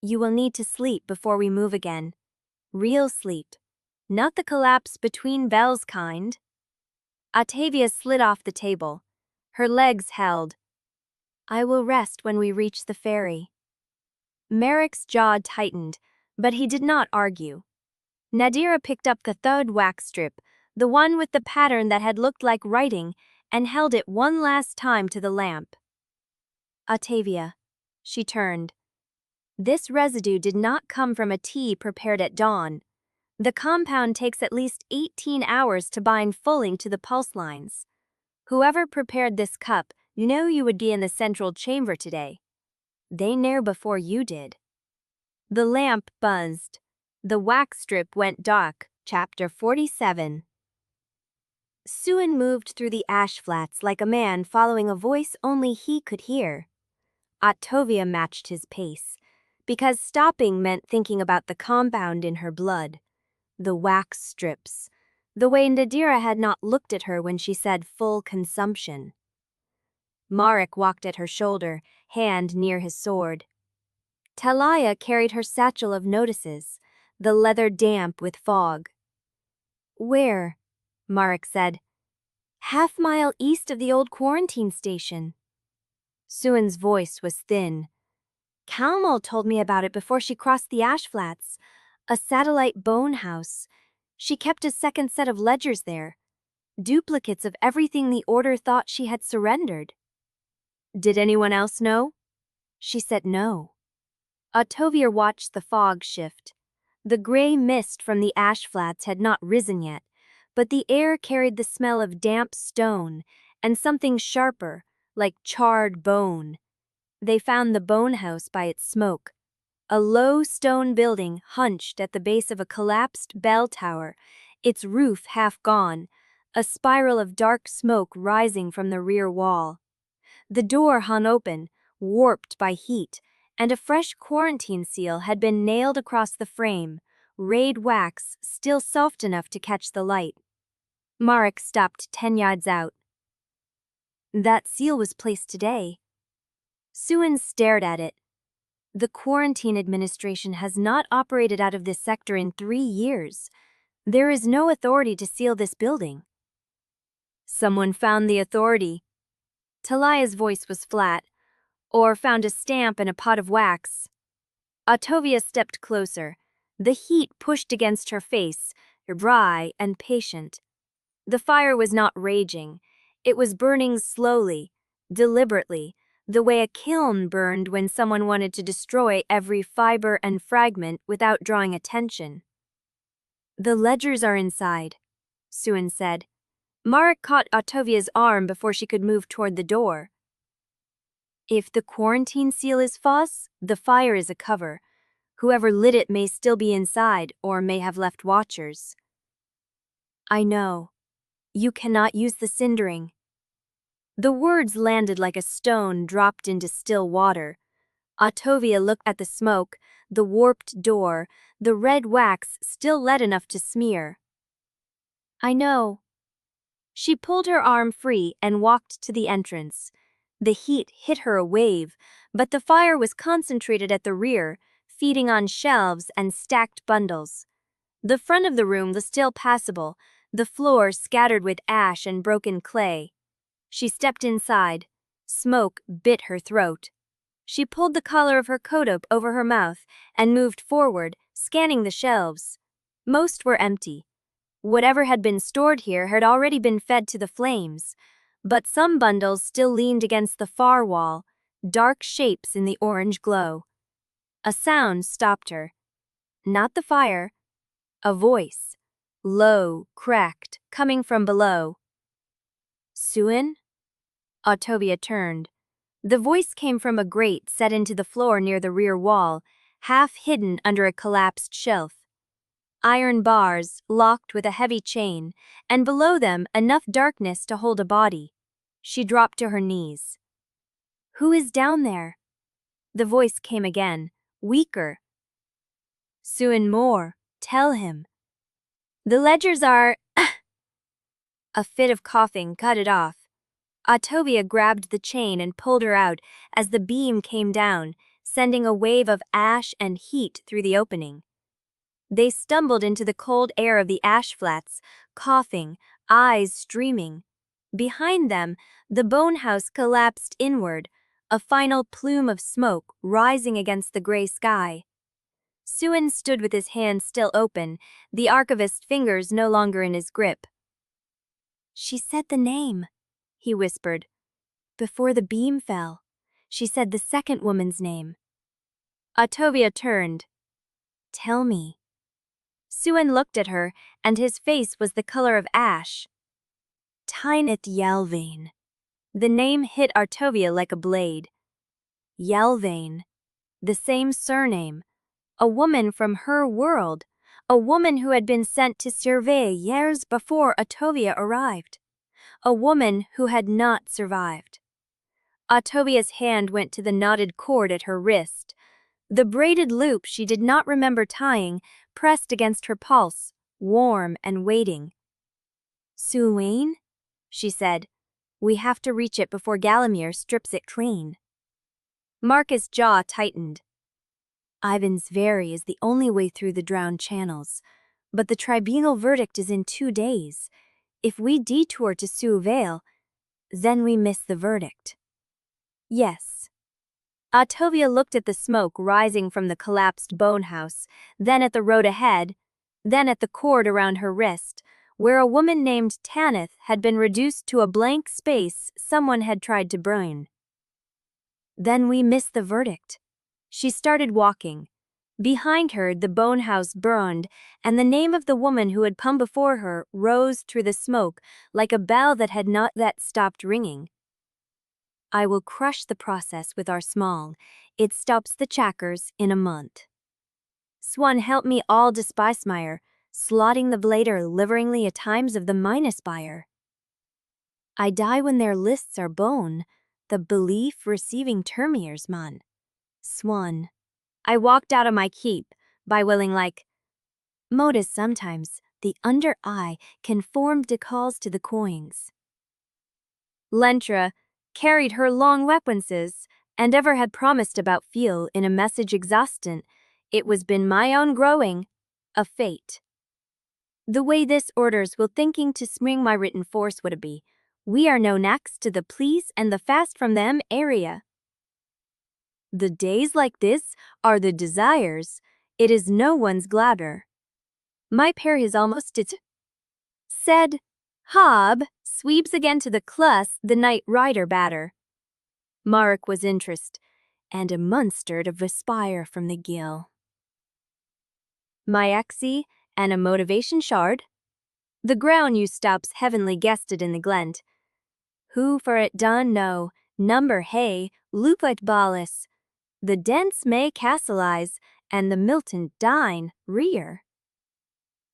You will need to sleep before we move again. Real sleep. Not the collapse between Vale's kind. Ottavia slid off the table. Her legs held. I will rest when we reach the ferry. Merrick's jaw tightened, but he did not argue. Nadira picked up the third wax strip, the one with the pattern that had looked like writing, and held it one last time to the lamp. Ottavia. She turned. This residue did not come from a tea prepared at dawn. The compound takes at least 18 hours to bind fully to the pulse lines. Whoever prepared this cup knew you would be in the central chamber today. They knew before you did. The lamp buzzed. The wax strip went dark. Chapter 47. Suin moved through the ash flats like a man following a voice only he could hear. Ottavia matched his pace, because stopping meant thinking about the compound in her blood. The wax strips, the way Nadira had not looked at her when she said full consumption. Marek walked at her shoulder, hand near his sword. Talia carried her satchel of notices, the leather damp with fog. Where? Marek said. half-mile east of the old quarantine station. Suan's voice was thin. Calmal told me about it before she crossed the ash flats. A satellite bone house. She kept a second set of ledgers there. Duplicates of everything the Order thought she had surrendered. Did anyone else know? She said no. Ottavia watched the fog shift. The gray mist from the ash flats had not risen yet, but the air carried the smell of damp stone and something sharper, like charred bone. They found the bone house by its smoke. A low stone building hunched at the base of a collapsed bell tower, its roof half gone, a spiral of dark smoke rising from the rear wall. The door hung open, warped by heat, and a fresh quarantine seal had been nailed across the frame, rayed wax still soft enough to catch the light. Marek stopped 10 yards out. That seal was placed today. Suan stared at it. The quarantine administration has not operated out of this sector in 3 years. There is no authority to seal this building. Someone found the authority. Talia's voice was flat. Or found a stamp in a pot of wax. Ottavia stepped closer. The heat pushed against her face, dry and patient. The fire was not raging. It was burning slowly, deliberately, the way a kiln burned when someone wanted to destroy every fiber and fragment without drawing attention. The ledgers are inside, Suan said. Marek caught Ottavia's arm before she could move toward the door. If the quarantine seal is false, the fire is a cover. Whoever lit it may still be inside or may have left watchers. I know. You cannot use the cindering. The words landed like a stone dropped into still water. Ottavia looked at the smoke, the warped door, the red wax still red enough to smear. I know. She pulled her arm free and walked to the entrance. The heat hit her a wave, but the fire was concentrated at the rear, feeding on shelves and stacked bundles. The front of the room was still passable, the floor scattered with ash and broken clay. She stepped inside. Smoke bit her throat. She pulled the collar of her coat up over her mouth and moved forward, scanning the shelves. Most were empty. Whatever had been stored here had already been fed to the flames, but some bundles still leaned against the far wall, dark shapes in the orange glow. A sound stopped her. Not the fire. A voice, low, cracked, coming from below. Suan? Ottavia turned. The voice came from a grate set into the floor near the rear wall, half hidden under a collapsed shelf. Iron bars, locked with a heavy chain, and below them enough darkness to hold a body. She dropped to her knees. Who is down there? The voice came again, weaker. Suan Moore, tell him. The ledgers are... A fit of coughing cut it off. Ottavia grabbed the chain and pulled her out as the beam came down, sending a wave of ash and heat through the opening. They stumbled into the cold air of the ash flats, coughing, eyes streaming. Behind them, the bone house collapsed inward, a final plume of smoke rising against the gray sky. Suan stood with his hand still open, the archivist's fingers no longer in his grip. She said the name, he whispered. Before the beam fell, she said the second woman's name. Ottavia turned. Tell me. Suan looked at her, and his face was the color of ash. Ottavia Yelvaine. The name hit Ottavia like a blade. Yelvaine. The same surname. A woman from her world. A woman who had been sent to Sere years before Ottavia arrived. A woman who had not survived. Ottavia's hand went to the knotted cord at her wrist. The braided loop she did not remember tying pressed against her pulse, warm and waiting. Suan? She said. We have to reach it before Galamir strips it clean. Marcus' jaw tightened. Ivan's Vary is the only way through the drowned channels, but the tribunal verdict is in 2 days. if we detour to Vale, then we miss the verdict. Yes. Ottavia looked at the smoke rising from the collapsed bone house, then at the road ahead, then at the cord around her wrist, where a woman named Tanith had been reduced to a blank space someone had tried to burn. Then we miss the verdict. She started walking. Behind her, the bone house burned, and the name of the woman who had come before her rose through the smoke like a bell that had not yet stopped ringing. I will crush the process with our small. It stops the chackers in a month. Swan help me all despismire, slotting the blader liveringly at times of the minus buyer. I die when their lists are bone, the belief receiving termiers man. Swan. I walked out of my keep, by willing like. Modus sometimes, the under eye can form decals to the coins. Lentra carried her long weaponses, and ever had promised about feel in a message exhaustant, it was been my own growing, a fate. The way this orders will thinking to spring my written force would it be, we are no next to the please and the fast from them area. The days like this are the desires, it is no one's gladder. My pair is almost it. Said, Hob, sweeps again to the clus the night rider batter. Mark was interest, and a monster to aspire from the gill. My exie, and a motivation shard. The ground you stops heavenly guested in the glent. Who for it done know, number hay, lupite ballis. The dense may castleize, and the Milton dine, rear.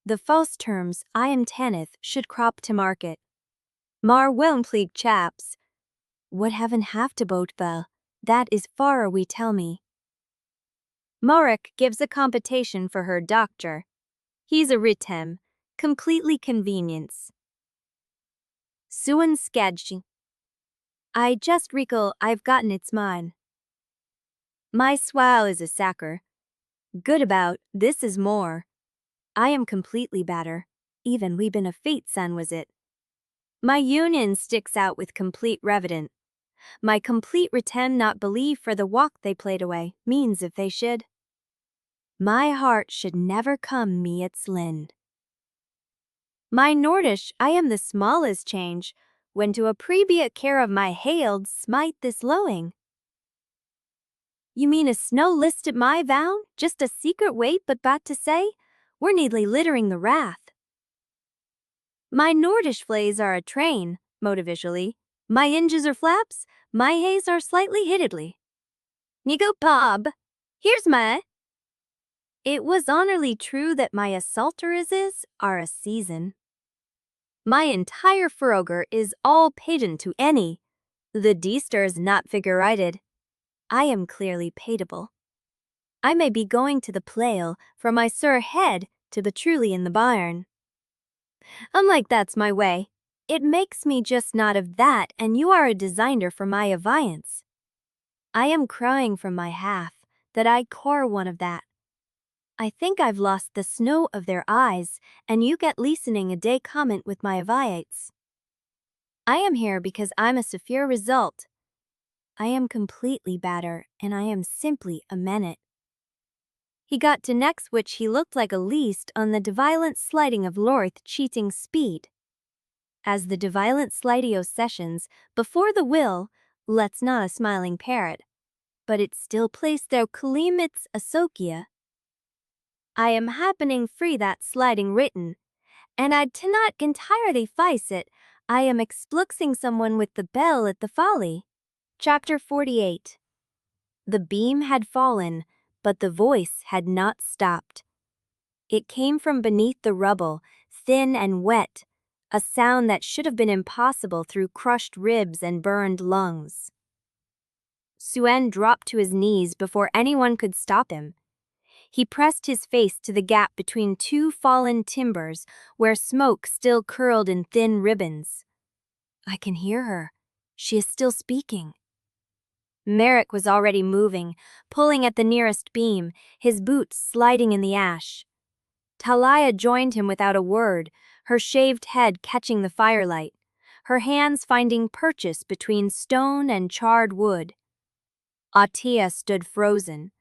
The false terms I am Tanith should crop to market. Mar whelm pleag chaps. What heaven have to boat bell, that is far we tell me. Morik gives a computation for her doctor. He's a ritem, completely convenience. Suan sketch. I just recall I've gotten its mine. My swal is a sacker. Good about, this is more. I am completely batter, even we been a fate son was it. My union sticks out with complete revident. My complete retem not believe for the walk they played away, means if they should. My heart should never come me its lin. My Nordish I am the smallest change, when to a previate care of my hailed smite this lowing. You mean a snow list at my vow, just a secret wait but bat to say, we're needly littering the wrath. My Nordish flays are a train, motivisually. My inges are flaps, my hays are slightly hittedly. Nigo Bob, here's my. It was honorly true that my assaulterizes are a season. My entire furroger is all patent to any. The D-star is not figurited. I am clearly paidable. I may be going to the plail from my sir head to the truly in the barn. I'm like that's my way. It makes me just not of that and you are a designer for my aviance. I am crying from my half that I core one of that. I think I've lost the snow of their eyes and you get listening a day comment with my aviates. I am here because I'm a severe result. I am completely batter and I am simply a minute. He got to next which he looked like a least on the violent sliding of Lorth cheating speed. As the violent slideo sessions, before the will, let's not a smiling parrot, but it still placed their Kalimits Asokia. I am happening free that sliding written, and I'd to not entirely face it, I am expluxing someone with the bell at the folly. Chapter 48. The beam had fallen, but the voice had not stopped. It came from beneath the rubble, thin and wet, a sound that should have been impossible through crushed ribs and burned lungs. Suen dropped to his knees before anyone could stop him. He pressed his face to the gap between two fallen timbers where smoke still curled in thin ribbons. I can hear her. She is still speaking. Merrick was already moving, pulling at the nearest beam, his boots sliding in the ash. Talia joined him without a word, her shaved head catching the firelight, her hands finding purchase between stone and charred wood. Ottavia stood frozen.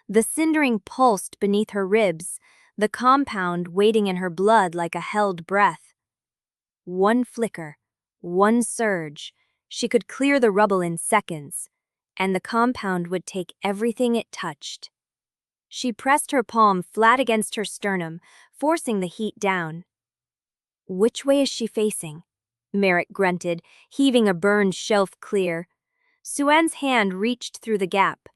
The cindering pulsed beneath her ribs, the compound waiting in her blood like a held breath. One flicker, one surge, she could clear the rubble in seconds, and the compound would take everything it touched. She pressed her palm flat against her sternum, forcing the heat down. "Which way is she facing?" Merrick grunted, heaving a burned shelf clear. Suen's hand reached through the gap.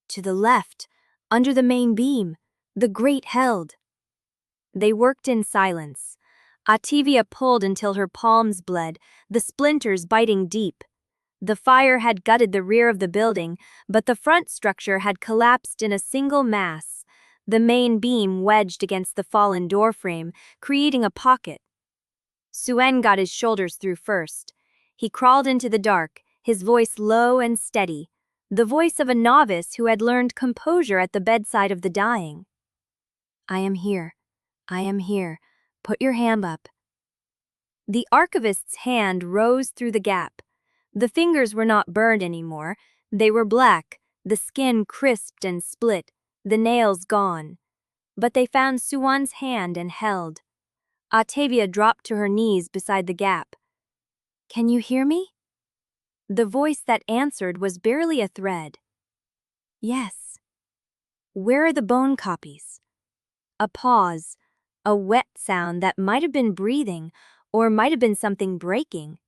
"To the left, under the main beam, the grate held." They worked in silence. Ottavia pulled until her palms bled, the splinters biting deep. The fire had gutted the rear of the building, but the front structure had collapsed in a single mass, the main beam wedged against the fallen doorframe, creating a pocket. Suen got his shoulders through first. He crawled into the dark, his voice low and steady, the voice of a novice who had learned composure at the bedside of the dying. "I am here. I am here. Put your hand up." The archivist's hand rose through the gap. The fingers were not burned anymore. They were black, the skin crisped and split, the nails gone. But they found Suen's hand and held. Ottavia dropped to her knees beside the gap. "Can you hear me?" The voice that answered was barely a thread. "Yes." "Where are the bone copies?" A pause, a wet sound that might have been breathing or might have been something breaking.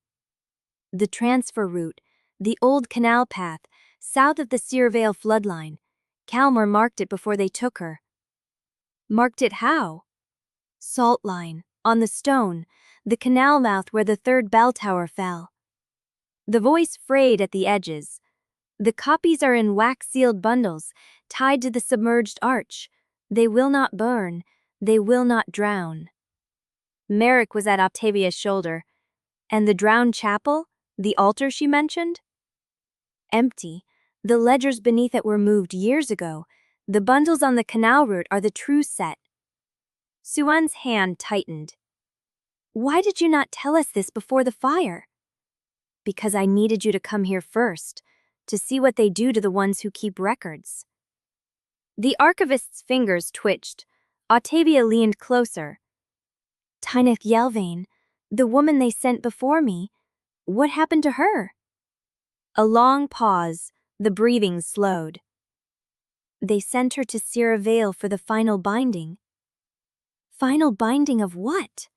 "The transfer route, the old canal path, south of the Sere Vale floodline. Calmar marked it before they took her." "Marked it how?" "Salt line, on the stone, the canal mouth where the third bell tower fell." The voice frayed at the edges. "The copies are in wax-sealed bundles, tied to the submerged arch. They will not burn, they will not drown." Merrick was at Ottavia's shoulder. "And the drowned chapel? The altar she mentioned?" "Empty. The ledgers beneath it were moved years ago. The bundles on the canal route are the true set." Suen's hand tightened. "Why did you not tell us this before the fire?" "Because I needed you to come here first, to see what they do to the ones who keep records." The archivist's fingers twitched. Ottavia leaned closer. "Triage Yelvaine, the woman they sent before me, what happened to her?" A long pause, the breathing slowed. "They sent her to Sere Vale for the final binding." "Final binding of what?"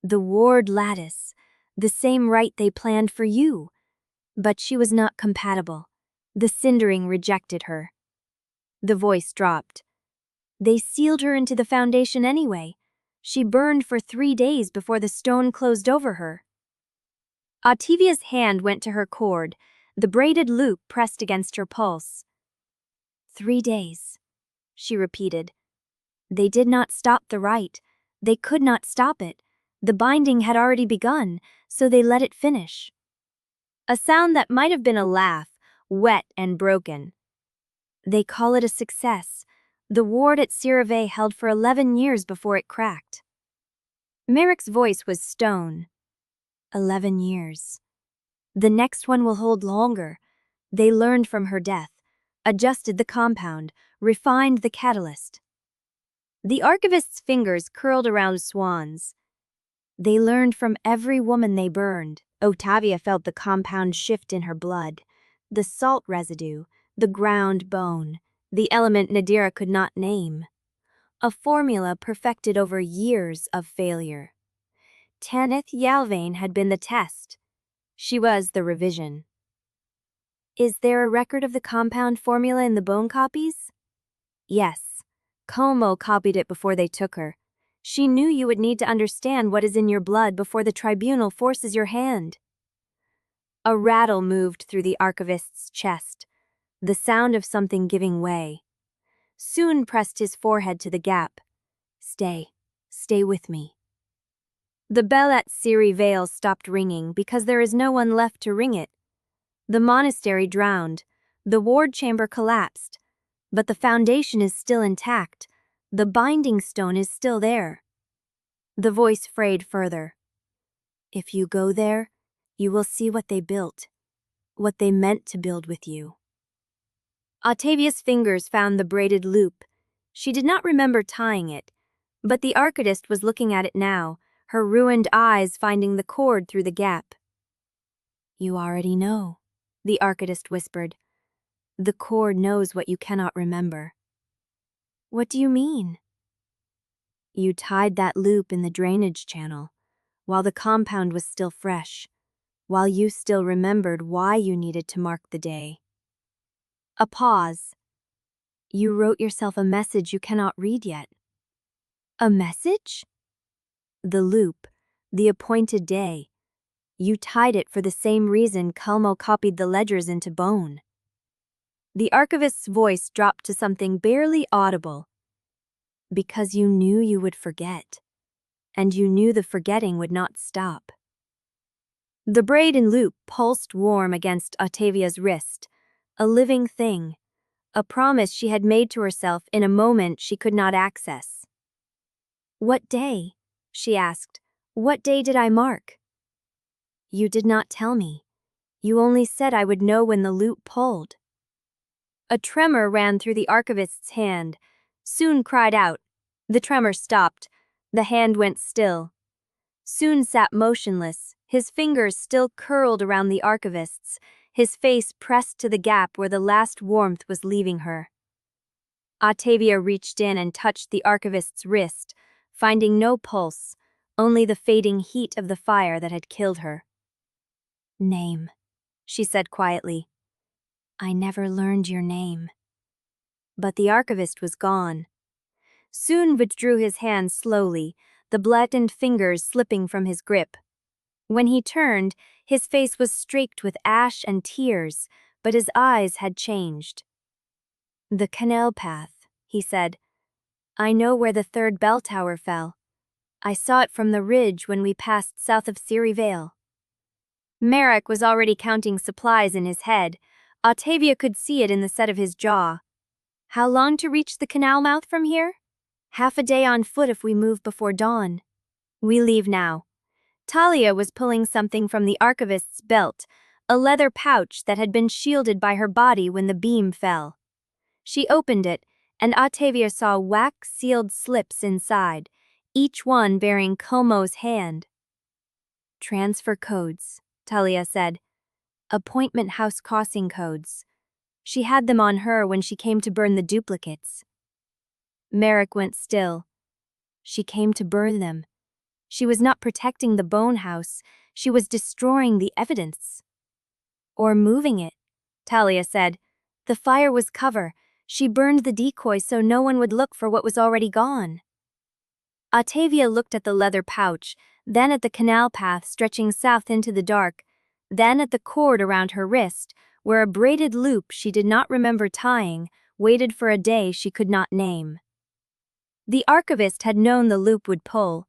"The ward lattice, the same rite they planned for you. But she was not compatible. The Cindering rejected her." The voice dropped. "They sealed her into the foundation anyway. She burned for 3 days before the stone closed over her." Ottavia's hand went to her cord, the braided loop pressed against her pulse. 3 days, she repeated. They did not stop the rite. They could not stop it. The binding had already begun, so they let it finish. A sound that might have been a laugh, wet and broken. "They call it a success. The ward at Sere Vale held for 11 years before it cracked." Merrick's voice was stone. 11 years. The next one will hold longer. They learned from her death, adjusted the compound, refined the catalyst. The archivist's fingers curled around Swan's. "They learned from every woman they burned." Ottavia felt the compound shift in her blood. The salt residue, the ground bone, the element Nadira could not name. A formula perfected over years of failure. Triage Yelvaine had been the test. She was the revision. "Is there a record of the compound formula in the bone copies?" "Yes. Como copied it before they took her. She knew you would need to understand what is in your blood before the Tribunal forces your hand." A rattle moved through the archivist's chest, the sound of something giving way. Soon pressed his forehead to the gap. Stay with me." The bell at Sere Vale stopped ringing because there is no one left to ring it. The monastery drowned, the ward chamber collapsed, but the foundation is still intact, the binding stone is still there. The voice frayed further. If you go there, you will see what they built, what they meant to build with you. Ottavia's fingers found the braided loop. She did not remember tying it, but the archivist was looking at it now, her ruined eyes finding the cord through the gap. You already know, the archivist whispered. The cord knows what you cannot remember. What do you mean? You tied that loop in the drainage channel, while the compound was still fresh, while you still remembered why you needed to mark the day. A pause. You wrote yourself a message you cannot read yet. A message? The loop, the appointed day. You tied it for the same reason Calmo copied the ledgers into bone. The archivist's voice dropped to something barely audible. Because you knew you would forget, and you knew the forgetting would not stop. The braid and loop pulsed warm against Ottavia's wrist, a living thing, a promise she had made to herself in a moment she could not access. What day? She asked. What day did I mark? You did not tell me. You only said I would know when the loop pulled. A tremor ran through the archivist's hand. Soon cried out. The tremor stopped. The hand went still. Soon sat motionless, his fingers still curled around the archivist's, his face pressed to the gap where the last warmth was leaving her. Ottavia reached in and touched the archivist's wrist, finding no pulse, only the fading heat of the fire that had killed her. Name, she said quietly. I never learned your name. But the archivist was gone. Soon withdrew his hand slowly, the blackened fingers slipping from his grip. When he turned, his face was streaked with ash and tears, but his eyes had changed. The canal path, he said. I know where the third bell tower fell. I saw it from the ridge when we passed south of Sere Vale. Merrick was already counting supplies in his head. Ottavia could see it in the set of his jaw. How long to reach the canal mouth from here? Half a day on foot if we move before dawn. We leave now. Talia was pulling something from the archivist's belt, a leather pouch that had been shielded by her body when the beam fell. She opened it, and Ottavia saw wax-sealed slips inside, each one bearing Como's hand. Transfer codes, Talia said. Appointment house crossing codes. She had them on her when she came to burn the duplicates. Merrick went still. She came to burn them. She was not protecting the bone house, she was destroying the evidence. Or moving it, Talia said. The fire was cover. She burned the decoy so no one would look for what was already gone. Ottavia looked at the leather pouch, then at the canal path stretching south into the dark, then at the cord around her wrist, where a braided loop she did not remember tying waited for a day she could not name. The archivist had known the loop would pull.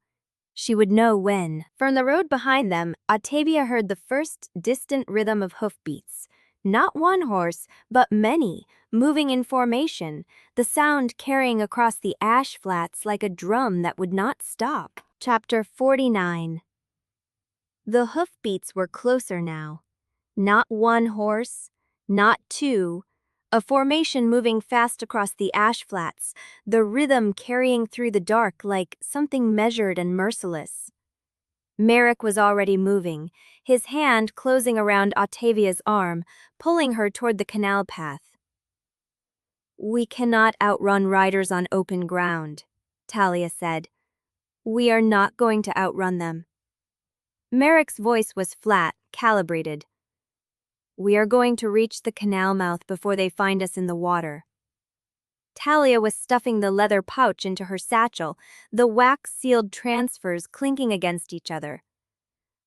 She would know when. From the road behind them, Ottavia heard the first distant rhythm of hoofbeats. Not one horse, but many, moving in formation, the sound carrying across the ash flats like a drum that would not stop. Chapter 49. The hoofbeats were closer now. Not one horse, not two, a formation moving fast across the ash flats, the rhythm carrying through the dark like something measured and merciless. Merrick was already moving, his hand closing around Ottavia's arm, pulling her toward the canal path. We cannot outrun riders on open ground, Talia said. We are not going to outrun them. Merrick's voice was flat, calibrated. We are going to reach the canal mouth before they find us in the water. Talia was stuffing the leather pouch into her satchel, the wax-sealed transfers clinking against each other.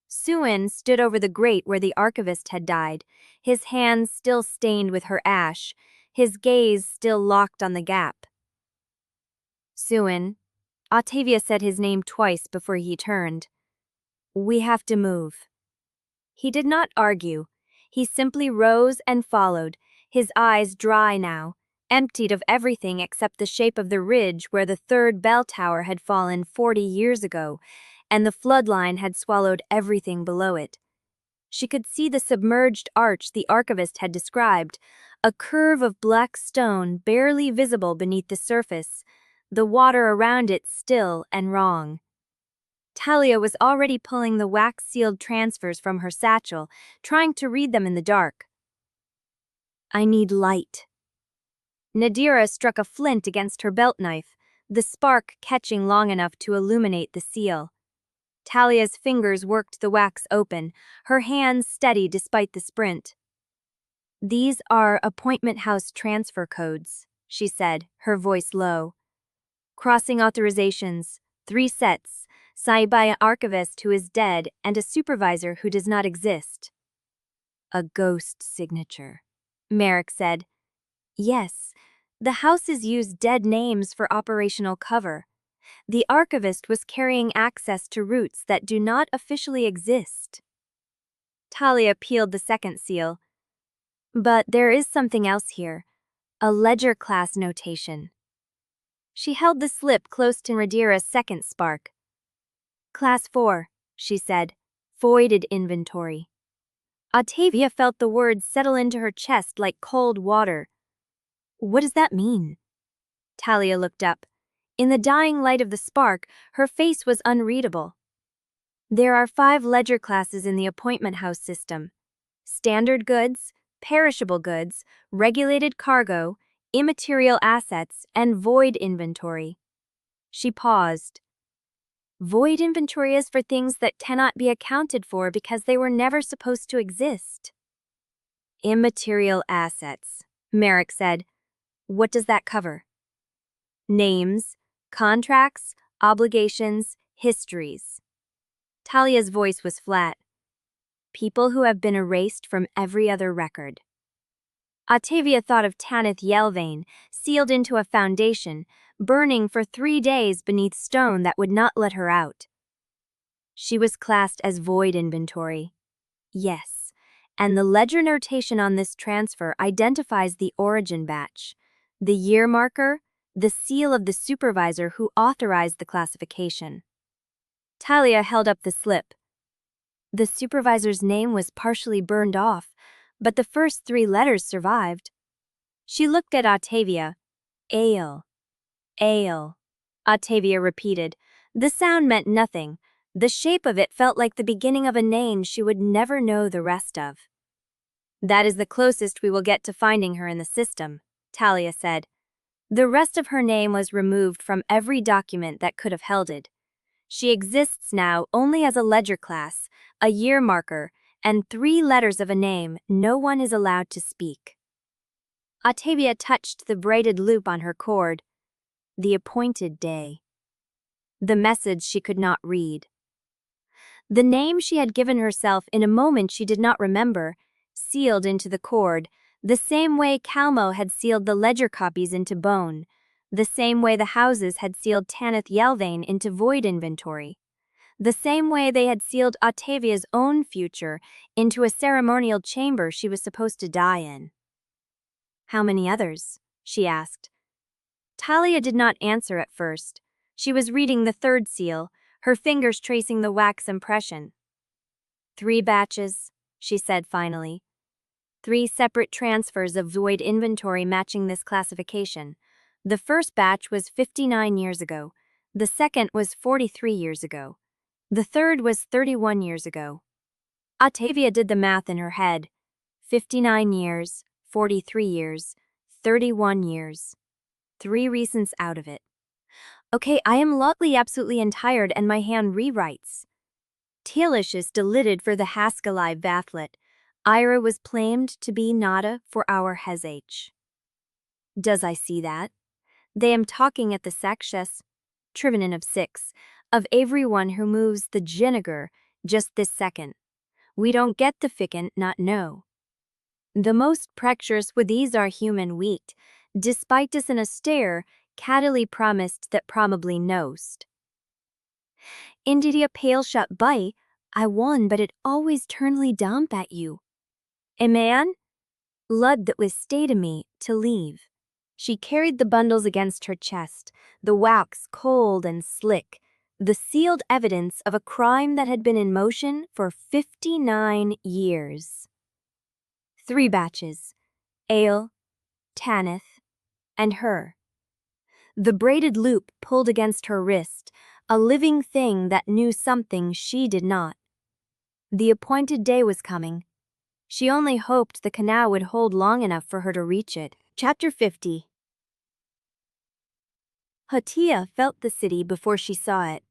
Suin stood over the grate where the archivist had died, his hands still stained with her ash, his gaze still locked on the gap. Suin, Ottavia said his name twice before he turned. We have to move. He did not argue. He simply rose and followed, his eyes dry now, emptied of everything except the shape of the ridge where the third bell tower had fallen 40 years ago, and the floodline had swallowed everything below it. She could see the submerged arch the archivist had described, a curve of black stone barely visible beneath the surface, the water around it still and wrong. Talia was already pulling the wax-sealed transfers from her satchel, trying to read them in the dark. I need light. Nadira struck a flint against her belt knife, the spark catching long enough to illuminate the seal. Talia's fingers worked the wax open, her hands steady despite the sprint. These are appointment house transfer codes, she said, her voice low. Crossing authorizations, 3 sets, signed by an archivist who is dead and a supervisor who does not exist. A ghost signature, Merrick said. Yes, the houses use dead names for operational cover. The archivist was carrying access to routes that do not officially exist. Talia peeled the second seal. But there is something else here, a ledger class notation. She held the slip close to Nadira's second spark. Class 4, she said, voided inventory. Ottavia felt the words settle into her chest like cold water. What does that mean? Talia looked up. In the dying light of the spark, her face was unreadable. There are 5 ledger classes in the appointment house system. Standard goods, perishable goods, regulated cargo, immaterial assets, and void inventory. She paused. Void inventory is for things that cannot be accounted for because they were never supposed to exist. Immaterial assets, Merrick said. What does that cover? Names, contracts, obligations, histories. Talia's voice was flat. People who have been erased from every other record. Ottavia thought of Ottavia Yelvaine, sealed into a foundation, burning for 3 days beneath stone that would not let her out. She was classed as void inventory. Yes, and the ledger notation on this transfer identifies the origin batch, the year marker, the seal of the supervisor who authorized the classification. Talia held up the slip. The supervisor's name was partially burned off, but the first 3 letters survived. She looked at Ottavia. Ale. Ale. Ottavia repeated. The sound meant nothing. The shape of it felt like the beginning of a name she would never know the rest of. That is the closest we will get to finding her in the system, Talia said. The rest of her name was removed from every document that could have held it. She exists now only as a ledger class, a year marker, and 3 letters of a name no one is allowed to speak. Ottavia touched the braided loop on her cord. The appointed day. The message she could not read. The name she had given herself in a moment she did not remember, sealed into the cord, the same way Calmo had sealed the ledger copies into bone, the same way the houses had sealed Ottavia Yelvaine into void inventory, the same way they had sealed Ottavia's own future into a ceremonial chamber she was supposed to die in. How many others? She asked. Talia did not answer at first. She was reading the 3rd seal, her fingers tracing the wax impression. 3 batches, she said finally. 3 separate transfers of void inventory matching this classification. The first batch was 59 years ago. The second was 43 years ago. The third was 31 years ago. Ottavia did the math in her head. 59 years, 43 years, 31 years. 3 recents out of it. Okay, I am absolutely tired and my hand rewrites. Tailish is delited for the Haskellai Vathlet. Ira was claimed to be nada for our Hezh. Does I see that? They am talking at the Sakshas, Tribunal of 6, of everyone who moves the Jiniger just this second. We don't get the ficken not know. The most precocious with these are human wheat, despite us in a stare, cattily promised that probably knowst. Indeed a pale shot by, I won but it always turnly dump at you. A man? Lud that was stay to me, to leave. She carried the bundles against her chest, the wax cold and slick, the sealed evidence of a crime that had been in motion for 59 years. 3 batches: Ale, Tanith, and her. The braided loop pulled against her wrist, a living thing that knew something she did not. The appointed day was coming. She only hoped the canal would hold long enough for her to reach it. Chapter 50. Ottavia felt the city before she saw it.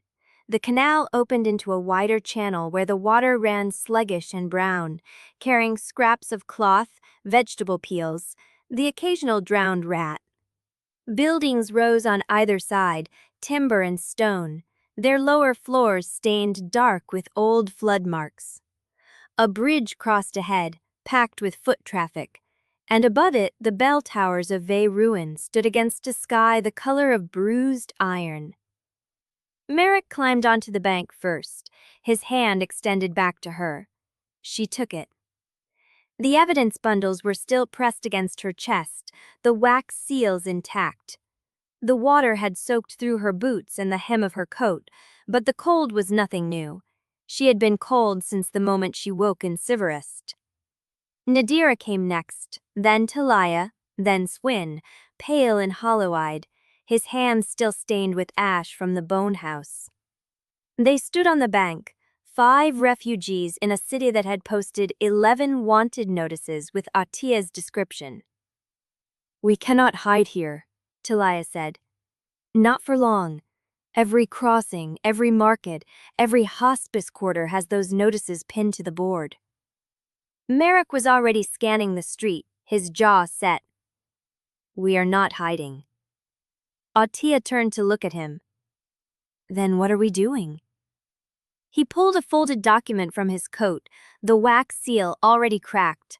The canal opened into a wider channel where the water ran sluggish and brown, carrying scraps of cloth, vegetable peels, the occasional drowned rat. Buildings rose on either side, timber and stone, their lower floors stained dark with old flood marks. A bridge crossed ahead, packed with foot traffic, and above it the bell towers of Vale ruin stood against a sky the color of bruised iron. Merrick climbed onto the bank first, his hand extended back to her. She took it. The evidence bundles were still pressed against her chest, the wax seals intact. The water had soaked through her boots and the hem of her coat, but the cold was nothing new. She had been cold since the moment she woke in Sevrast. Nadira came next, then Talia, then Swin, pale and hollow-eyed, his hands still stained with ash from the bone house. They stood on the bank, 5 refugees in a city that had posted 11 wanted notices with Ottavia's description. "We cannot hide here," Talia said. "Not for long. Every crossing, every market, every hospice quarter has those notices pinned to the board." Merrick was already scanning the street, his jaw set. "We are not hiding." Ottavia turned to look at him. "Then what are we doing?" He pulled a folded document from his coat, the wax seal already cracked.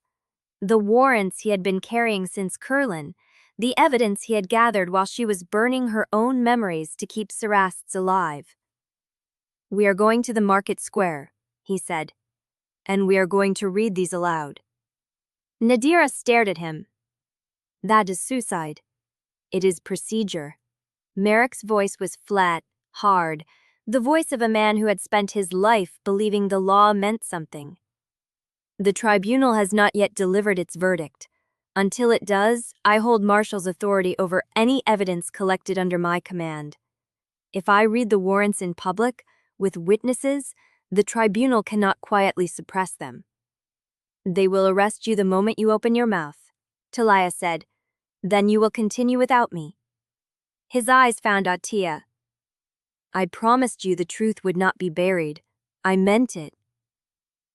The warrants he had been carrying since Curlin, the evidence he had gathered while she was burning her own memories to keep Sevrasts alive. "We are going to the market square," he said, "and we are going to read these aloud." Nadira stared at him. "That is suicide. It is procedure." Merrick's voice was flat, hard, the voice of a man who had spent his life believing the law meant something. "The tribunal has not yet delivered its verdict. Until it does, I hold Marshal's authority over any evidence collected under my command. If I read the warrants in public, with witnesses, the tribunal cannot quietly suppress them." "They will arrest you the moment you open your mouth," Talia said. "Then you will continue without me." His eyes found Ottavia. "I promised you the truth would not be buried. I meant it."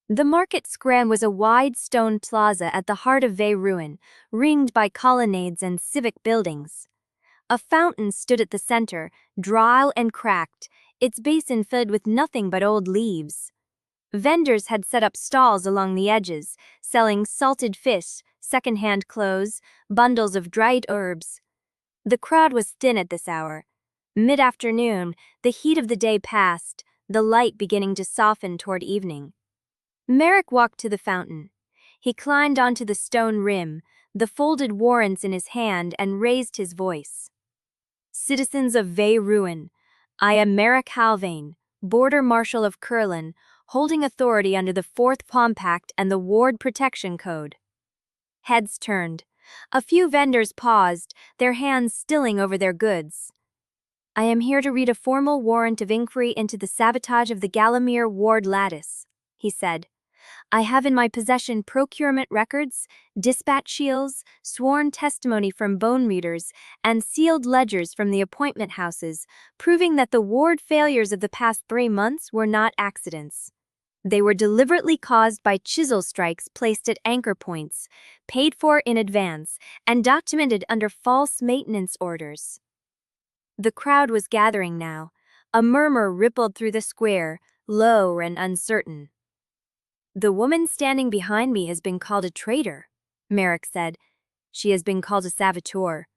The market square was a wide stone plaza at the heart of Vale ruin, ringed by colonnades and civic buildings. A fountain stood at the center, dry and cracked, its basin filled with nothing but old leaves. Vendors had set up stalls along the edges, selling salted fish, second-hand clothes, bundles of dried herbs. The crowd was thin at this hour. Mid-afternoon, the heat of the day passed, the light beginning to soften toward evening. Merrick walked to the fountain. He climbed onto the stone rim, the folded warrants in his hand, and raised his voice. "Citizens of Vale ruin, I am Merrick Yelvaine, Border Marshal of Curlin, holding authority under the 4th Compact and the Ward Protection Code." Heads turned. A few vendors paused, their hands stilling over their goods. "I am here to read a formal warrant of inquiry into the sabotage of the Gallimere Ward lattice," he said. "I have in my possession procurement records, dispatch shields, sworn testimony from bone readers, and sealed ledgers from the appointment houses, proving that the ward failures of the past 3 months were not accidents. They were deliberately caused by chisel strikes placed at anchor points, paid for in advance, and documented under false maintenance orders." The crowd was gathering now. A murmur rippled through the square, low and uncertain. "The woman standing behind me has been called a traitor," Merrick said. "She has been called a saboteur.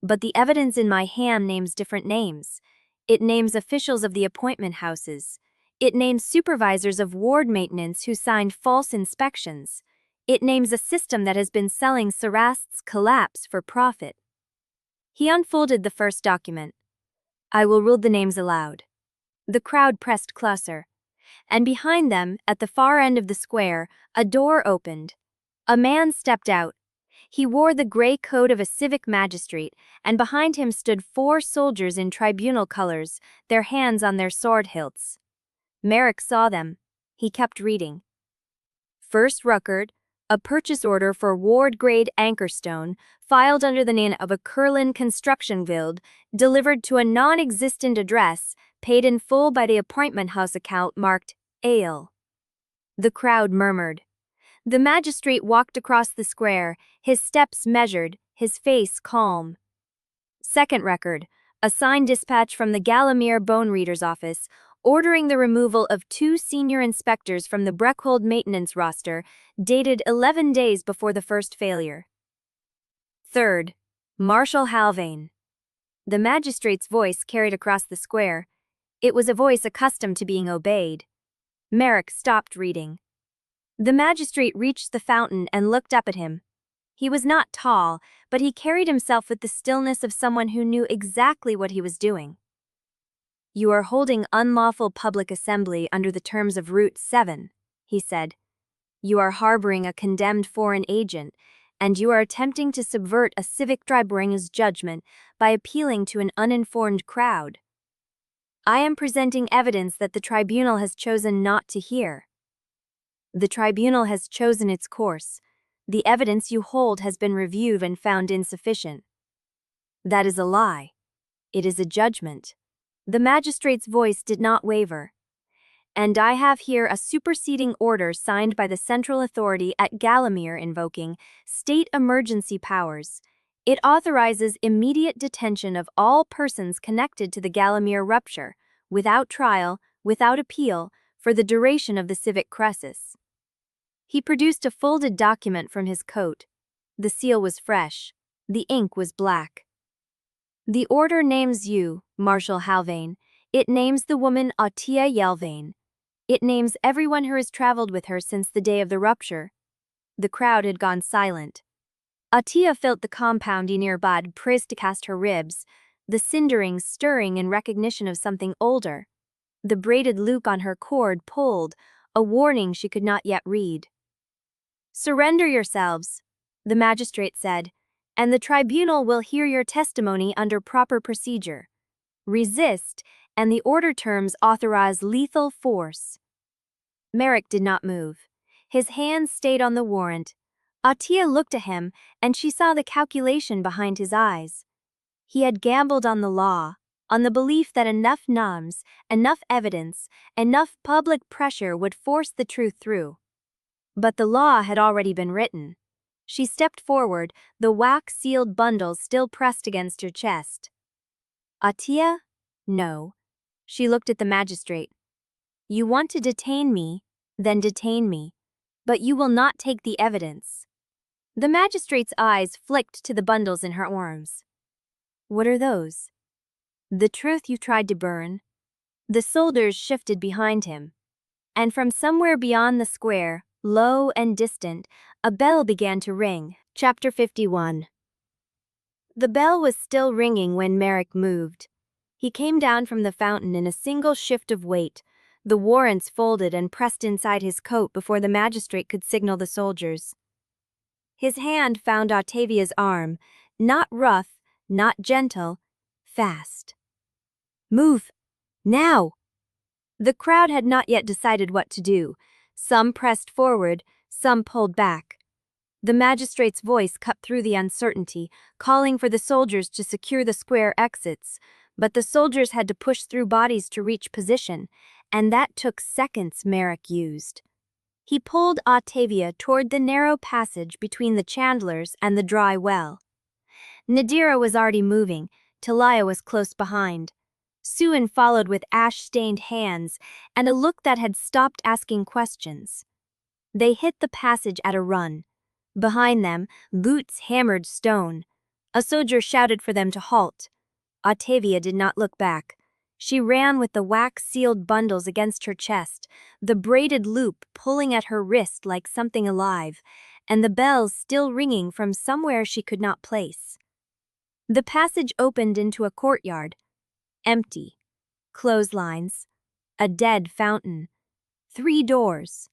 But the evidence in my hand names different names. It names officials of the appointment houses. It names supervisors of ward maintenance who signed false inspections. It names a system that has been selling Sevrast's collapse for profit." He unfolded the first document. I will read the names aloud. The crowd pressed closer, and behind them, at the far end of the square, a door opened. A man stepped out. He wore the gray coat of a civic magistrate, and behind him stood 4 soldiers in tribunal colors, their hands on their sword hilts. Merrick saw them. He kept reading. First record, a purchase order for Ward-grade anchorstone, filed under the name of a Curlin construction guild, delivered to a non-existent address, paid in full by the appointment house account marked Ale. The crowd murmured. The magistrate walked across the square, his steps measured, his face calm. Second record, a signed dispatch from the Galamere Bone Reader's office, ordering the removal of 2 senior inspectors from the Breckhold maintenance roster, dated 11 days before the first failure. Third, Marshal Yelvaine. The magistrate's voice carried across the square. It was a voice accustomed to being obeyed. Merrick stopped reading. The magistrate reached the fountain and looked up at him. He was not tall, but he carried himself with the stillness of someone who knew exactly what he was doing. You are holding unlawful public assembly under the terms of Route 7, he said. You are harboring a condemned foreign agent, and you are attempting to subvert a civic tribunal's judgment by appealing to an uninformed crowd. I am presenting evidence that the tribunal has chosen not to hear. The tribunal has chosen its course. The evidence you hold has been reviewed and found insufficient. That is a lie. It is a judgment. The magistrate's voice did not waver. And I have here a superseding order signed by the central authority at Galamere invoking state emergency powers. It authorizes immediate detention of all persons connected to the Galamere rupture, without trial, without appeal, for the duration of the civic crisis. He produced a folded document from his coat. The seal was fresh. The ink was black. The order names you, Marshal Yelvaine. It names the woman Ottavia Yelvaine. It names everyone who has traveled with her since the day of the rupture. The crowd had gone silent. Ottavia felt the compound nearby pressed to cast her ribs, the cindering stirring in recognition of something older. The braided loop on her cord pulled, a warning she could not yet read. Surrender yourselves, the magistrate said, and the tribunal will hear your testimony under proper procedure. Resist, and the order terms authorize lethal force. Merrick did not move. His hands stayed on the warrant. Ottavia looked at him, and she saw the calculation behind his eyes. He had gambled on the law, on the belief that enough numbs, enough evidence, enough public pressure would force the truth through. But the law had already been written. She stepped forward, the wax-sealed bundles still pressed against her chest. Ottavia? No. She looked at the magistrate. You want to detain me, then detain me. But you will not take the evidence. The magistrate's eyes flicked to the bundles in her arms. What are those? The truth you tried to burn. The soldiers shifted behind him. And from somewhere beyond the square, low and distant, a bell began to ring. Chapter 51. The bell was still ringing when Merrick moved. He came down from the fountain in a single shift of weight, the warrants folded and pressed inside his coat before the magistrate could signal the soldiers. His hand found Ottavia's arm, not rough, not gentle, fast. Move! Now! The crowd had not yet decided what to do. Some pressed forward, some pulled back. The magistrate's voice cut through the uncertainty, calling for the soldiers to secure the square exits, but the soldiers had to push through bodies to reach position, and that took seconds. Merrick used. He pulled Ottavia toward the narrow passage between the chandlers and the dry well. Nadira was already moving. Talia was close behind. Suan followed with ash-stained hands and a look that had stopped asking questions. They hit the passage at a run. Behind them, boots hammered stone. A soldier shouted for them to halt. Ottavia did not look back. She ran with the wax-sealed bundles against her chest, the braided loop pulling at her wrist like something alive, and the bells still ringing from somewhere she could not place. The passage opened into a courtyard. Empty. Clotheslines. A dead fountain. 3 doors.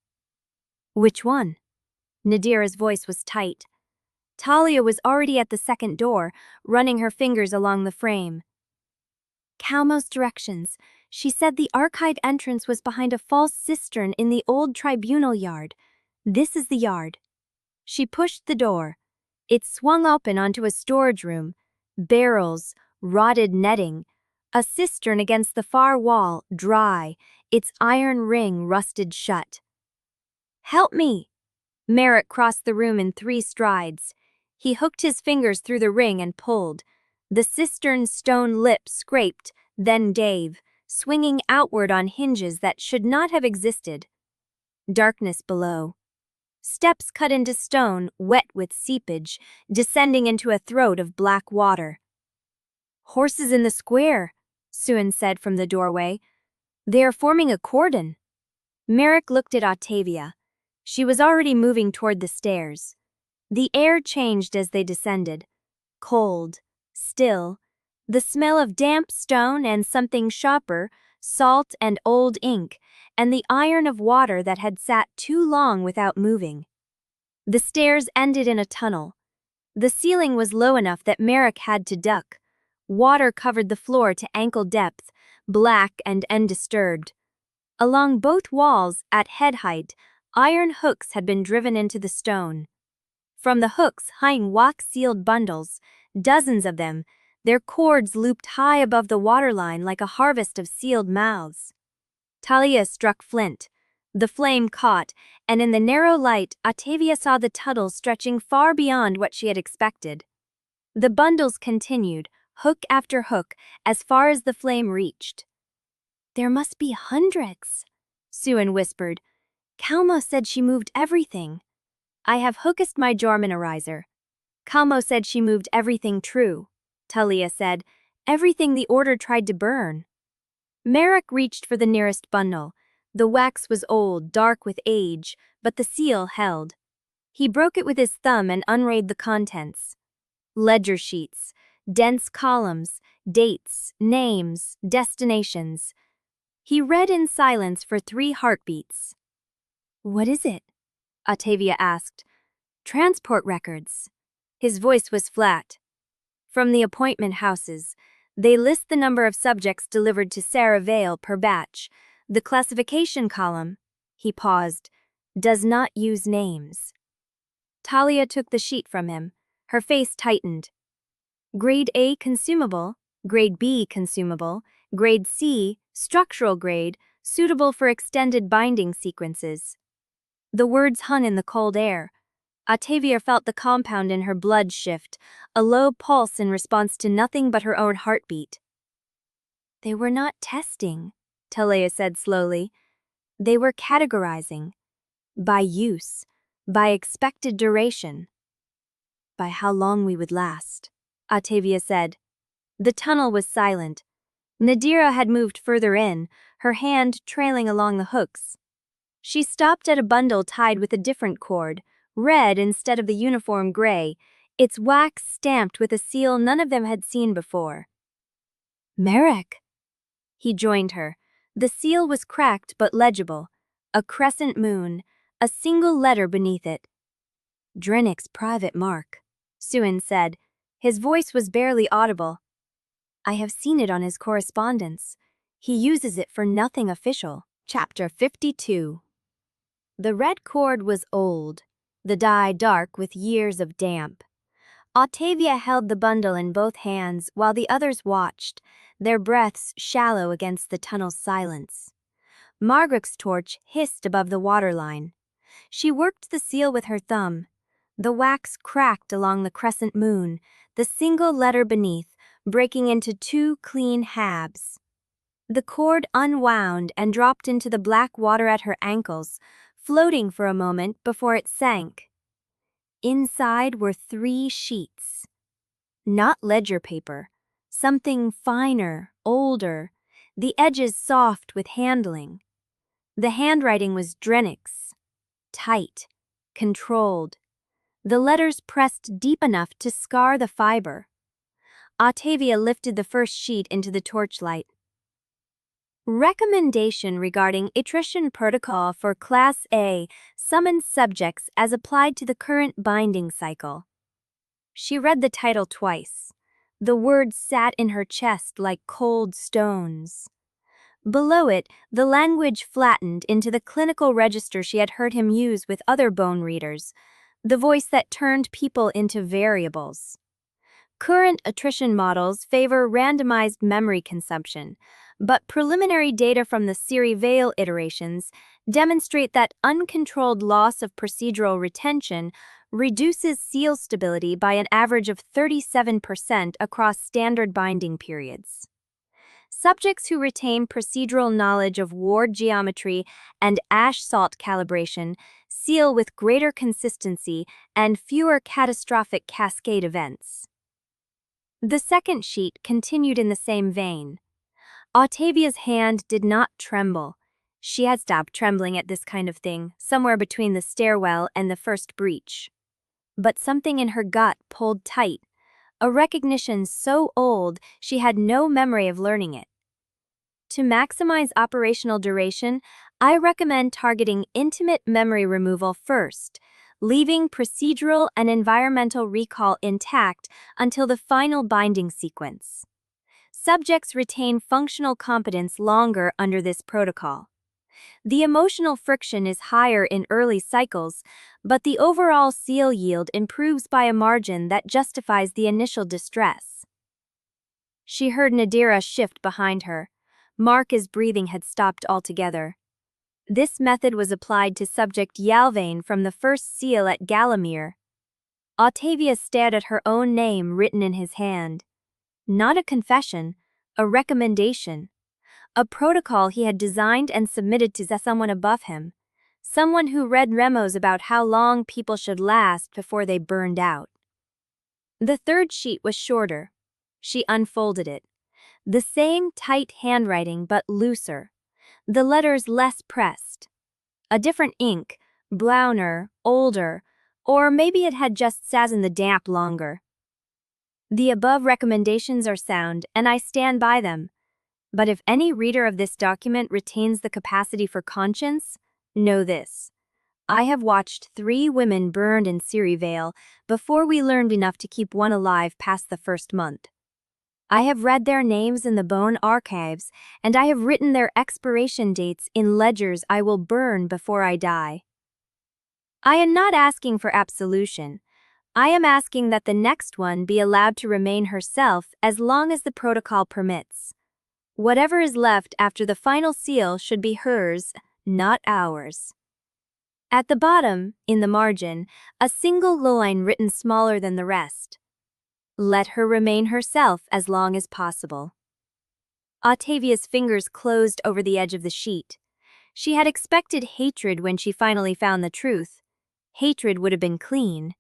Which one? Nadira's voice was tight. Talia was already at the second door, running her fingers along the frame. Calmo's directions. She said the archive entrance was behind a false cistern in the old tribunal yard. This is the yard. She pushed the door. It swung open onto a storage room. Barrels, rotted netting. A cistern against the far wall, dry, its iron ring rusted shut. "Help me!" Merrick crossed the room in 3 strides. He hooked his fingers through the ring and pulled. The cistern's stone lip scraped, then gave, swinging outward on hinges that should not have existed. Darkness below. Steps cut into stone, wet with seepage, descending into a throat of black water. "Horses in the square," Suan said from the doorway. "They are forming a cordon." Merrick looked at Ottavia. She was already moving toward the stairs. The air changed as they descended. Cold, still, the smell of damp stone and something sharper, salt and old ink, and the iron of water that had sat too long without moving. The stairs ended in a tunnel. The ceiling was low enough that Merrick had to duck. Water covered the floor to ankle depth, black and undisturbed. Along both walls, at head height, iron hooks had been driven into the stone. From the hooks hung wax-sealed bundles, dozens of them, their cords looped high above the waterline like a harvest of sealed mouths. Talia struck flint. The flame caught, and in the narrow light, Ottavia saw the tunnel stretching far beyond what she had expected. The bundles continued, hook after hook, as far as the flame reached. "There must be hundreds," Suan whispered. "Calmo said she moved everything." "I have hookest my Jormanarizer." "Calmo said she moved everything true," Talia said. "Everything the Order tried to burn." Merrick reached for the nearest bundle. The wax was old, dark with age, but the seal held. He broke it with his thumb and unrayed the contents. Ledger sheets, dense columns, dates, names, destinations. He read in silence for 3 heartbeats. "What is it?" Ottavia asked. "Transport records." His voice was flat. "From the appointment houses. They list the number of subjects delivered to Sere Vale per batch. The classification column," he paused, "does not use names." Talia took the sheet from him. Her face tightened. "Grade A consumable, Grade B consumable, Grade C, structural grade, suitable for extended binding sequences." The words hung in the cold air. Ottavia felt the compound in her blood shift, a low pulse in response to nothing but her own heartbeat. "They were not testing," Talia said slowly. "They were categorizing. By use, by expected duration. By how long we would last," Ottavia said. The tunnel was silent. Nadira had moved further in, her hand trailing along the hooks. She stopped at a bundle tied with a different cord, red instead of the uniform gray, its wax stamped with a seal none of them had seen before. "Merrick!" He joined her. The seal was cracked but legible. A crescent moon, a single letter beneath it. "Drennick's private mark," Suan said. His voice was barely audible. "I have seen it on his correspondence. He uses it for nothing official." Chapter 52. The red cord was old, the dye dark with years of damp. Ottavia held the bundle in both hands while the others watched, their breaths shallow against the tunnel's silence. Margaret's torch hissed above the waterline. She worked the seal with her thumb. The wax cracked along the crescent moon, the single letter beneath breaking into 2 clean halves. The cord unwound and dropped into the black water at her ankles, floating for a moment before it sank. Inside were 3 sheets. Not ledger paper, something finer, older, the edges soft with handling. The handwriting was Drennick's, tight, controlled. The letters pressed deep enough to scar the fiber. Ottavia lifted the first sheet into the torchlight. Recommendation regarding attrition protocol for Class A summons subjects as applied to the current binding cycle. She read the title twice. The words sat in her chest like cold stones. Below it, the language flattened into the clinical register she had heard him use with other bone readers, the voice that turned people into variables. Current attrition models favor randomized memory consumption, but preliminary data from the Sere Vale iterations demonstrate that uncontrolled loss of procedural retention reduces seal stability by an average of 37% across standard binding periods. Subjects who retain procedural knowledge of ward geometry and ash salt calibration seal with greater consistency and fewer catastrophic cascade events. The second sheet continued in the same vein. Ottavia's hand did not tremble. She had stopped trembling at this kind of thing, somewhere between the stairwell and the first breach. But something in her gut pulled tight, a recognition so old she had no memory of learning it. To maximize operational duration, I recommend targeting intimate memory removal first, leaving procedural and environmental recall intact until the final binding sequence. Subjects retain functional competence longer under this protocol. The emotional friction is higher in early cycles, but the overall seal yield improves by a margin that justifies the initial distress. She heard Nadira shift behind her. Mark's breathing had stopped altogether. This method was applied to subject Yelvaine from the first seal at Galamir. Ottavia stared at her own name written in his hand. Not a confession, a recommendation. A protocol he had designed and submitted to someone above him. Someone who read memos about how long people should last before they burned out. The third sheet was shorter. She unfolded it. The same tight handwriting but looser. The letters less pressed. A different ink, browner, older, or maybe it had just sat in the damp longer. The above recommendations are sound, and I stand by them. But if any reader of this document retains the capacity for conscience, know this. I have watched 3 women burned in Sere Vale before we learned enough to keep one alive past the first month. I have read their names in the bone archives, and I have written their expiration dates in ledgers I will burn before I die. I am not asking for absolution. I am asking that the next one be allowed to remain herself as long as the protocol permits. Whatever is left after the final seal should be hers, not ours. At the bottom, in the margin, a single line written smaller than the rest. Let her remain herself as long as possible. Ottavia's fingers closed over the edge of the sheet. She had expected hatred when she finally found the truth. Hatred would have been clean.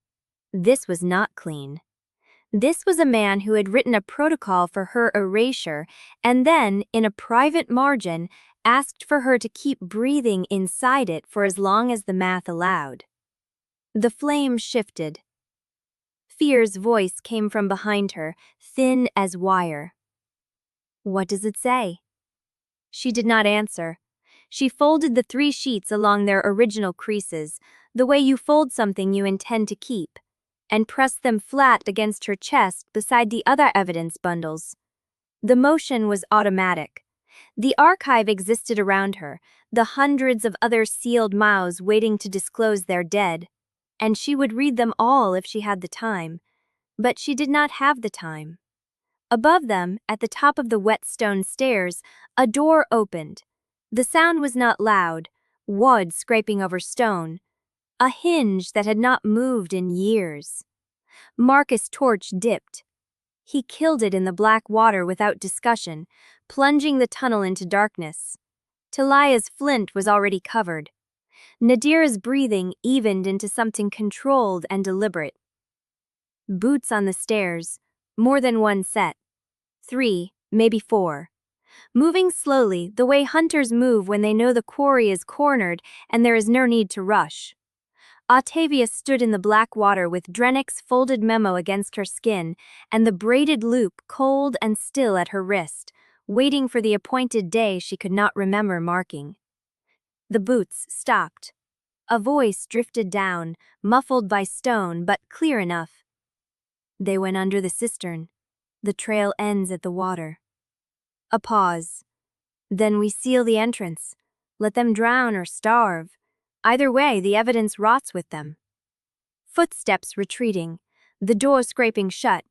This was not clean. This was a man who had written a protocol for her erasure and then, in a private margin, asked for her to keep breathing inside it for as long as the math allowed. The flame shifted. Fear's voice came from behind her, thin as wire. What does it say? She did not answer. She folded the 3 sheets along their original creases, the way you fold something you intend to keep, and pressed them flat against her chest beside the other evidence bundles. The motion was automatic. The archive existed around her, the hundreds of other sealed mouths waiting to disclose their dead. And she would read them all if she had the time. But she did not have the time. Above them, at the top of the wet stone stairs, a door opened. The sound was not loud, wood scraping over stone, a hinge that had not moved in years. Marcus' torch dipped. He killed it in the black water without discussion, plunging the tunnel into darkness. Talia's flint was already covered. Nadira's breathing evened into something controlled and deliberate. Boots on the stairs, more than one set. 3, maybe 4. Moving slowly, the way hunters move when they know the quarry is cornered and there is no need to rush. Ottavia stood in the black water with Drennick's folded memo against her skin and the braided loop cold and still at her wrist, waiting for the appointed day she could not remember marking. The boots stopped. A voice drifted down, muffled by stone but clear enough. They went under the cistern. The trail ends at the water. A pause. Then we seal the entrance. Let them drown or starve. Either way, the evidence rots with them. Footsteps retreating, the door scraping shut,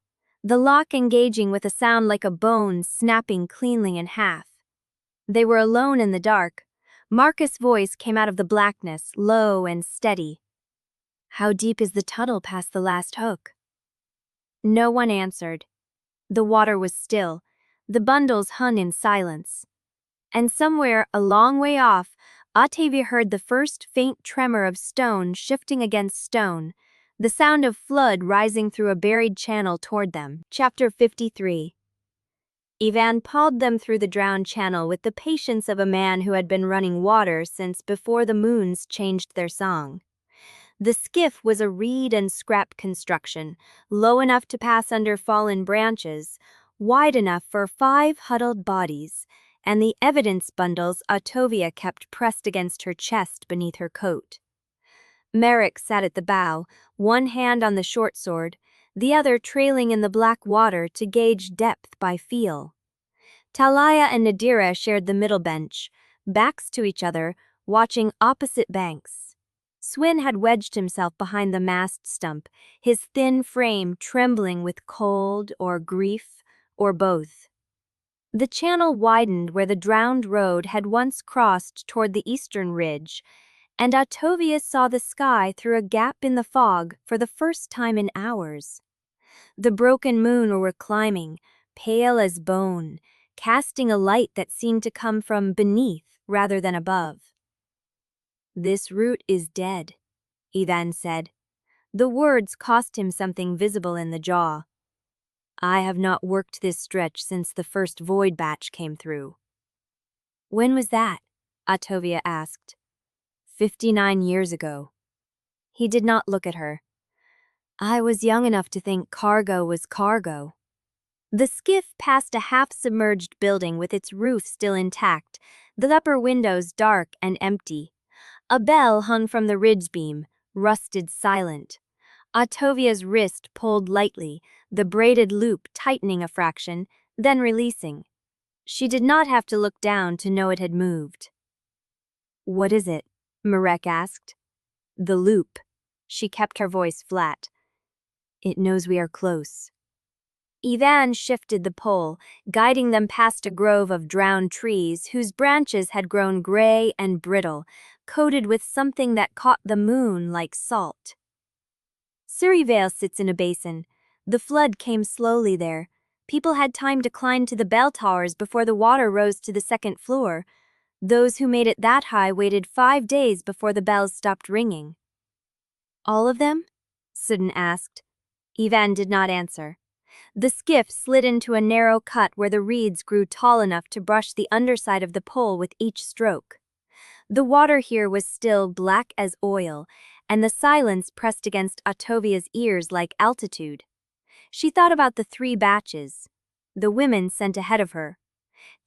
the lock engaging with a sound like a bone snapping cleanly in half. They were alone in the dark. Marcus' voice came out of the blackness, low and steady. "How deep is the tunnel past the last hook?" No one answered. The water was still. The bundles hung in silence. And somewhere, a long way off, Ottavia heard the first faint tremor of stone shifting against stone, the sound of flood rising through a buried channel toward them. Chapter 53. Ivan pawed them through the drowned channel with the patience of a man who had been running water since before the moons changed their song. The skiff was a reed and scrap construction, low enough to pass under fallen branches, wide enough for 5 huddled bodies, and the evidence bundles Ottavia kept pressed against her chest beneath her coat. Merrick sat at the bow, one hand on the short sword, the other trailing in the black water to gauge depth by feel. Talia and Nadira shared the middle bench, backs to each other, watching opposite banks. Swin had wedged himself behind the mast stump, his thin frame trembling with cold or grief or both. The channel widened where the drowned road had once crossed toward the eastern ridge, and Ottavia saw the sky through a gap in the fog for the first time in hours. The broken moon were climbing, pale as bone, casting a light that seemed to come from beneath rather than above. "This route is dead," Ivan said. The words cost him something visible in the jaw. "I have not worked this stretch since the first void batch came through." "When was that?" Ottavia asked. 59 years ago." He did not look at her. "I was young enough to think cargo was cargo." The skiff passed a half-submerged building with its roof still intact, the upper windows dark and empty. A bell hung from the ridge beam, rusted silent. Ottavia's wrist pulled lightly, the braided loop tightening a fraction, then releasing. She did not have to look down to know it had moved. "What is it?" Marek asked. "The loop." She kept her voice flat. "It knows we are close." Ivan shifted the pole, guiding them past a grove of drowned trees whose branches had grown gray and brittle, coated with something that caught the moon like salt. Vale sits in a basin. The flood came slowly there. People had time to climb to the bell towers before the water rose to the second floor. Those who made it that high waited 5 days before the bells stopped ringing. "All of them?" Sudden asked. Ivan did not answer. The skiff slid into a narrow cut where the reeds grew tall enough to brush the underside of the pole with each stroke. The water here was still black as oil, and the silence pressed against Ottavia's ears like altitude. She thought about the 3 batches, the women sent ahead of her.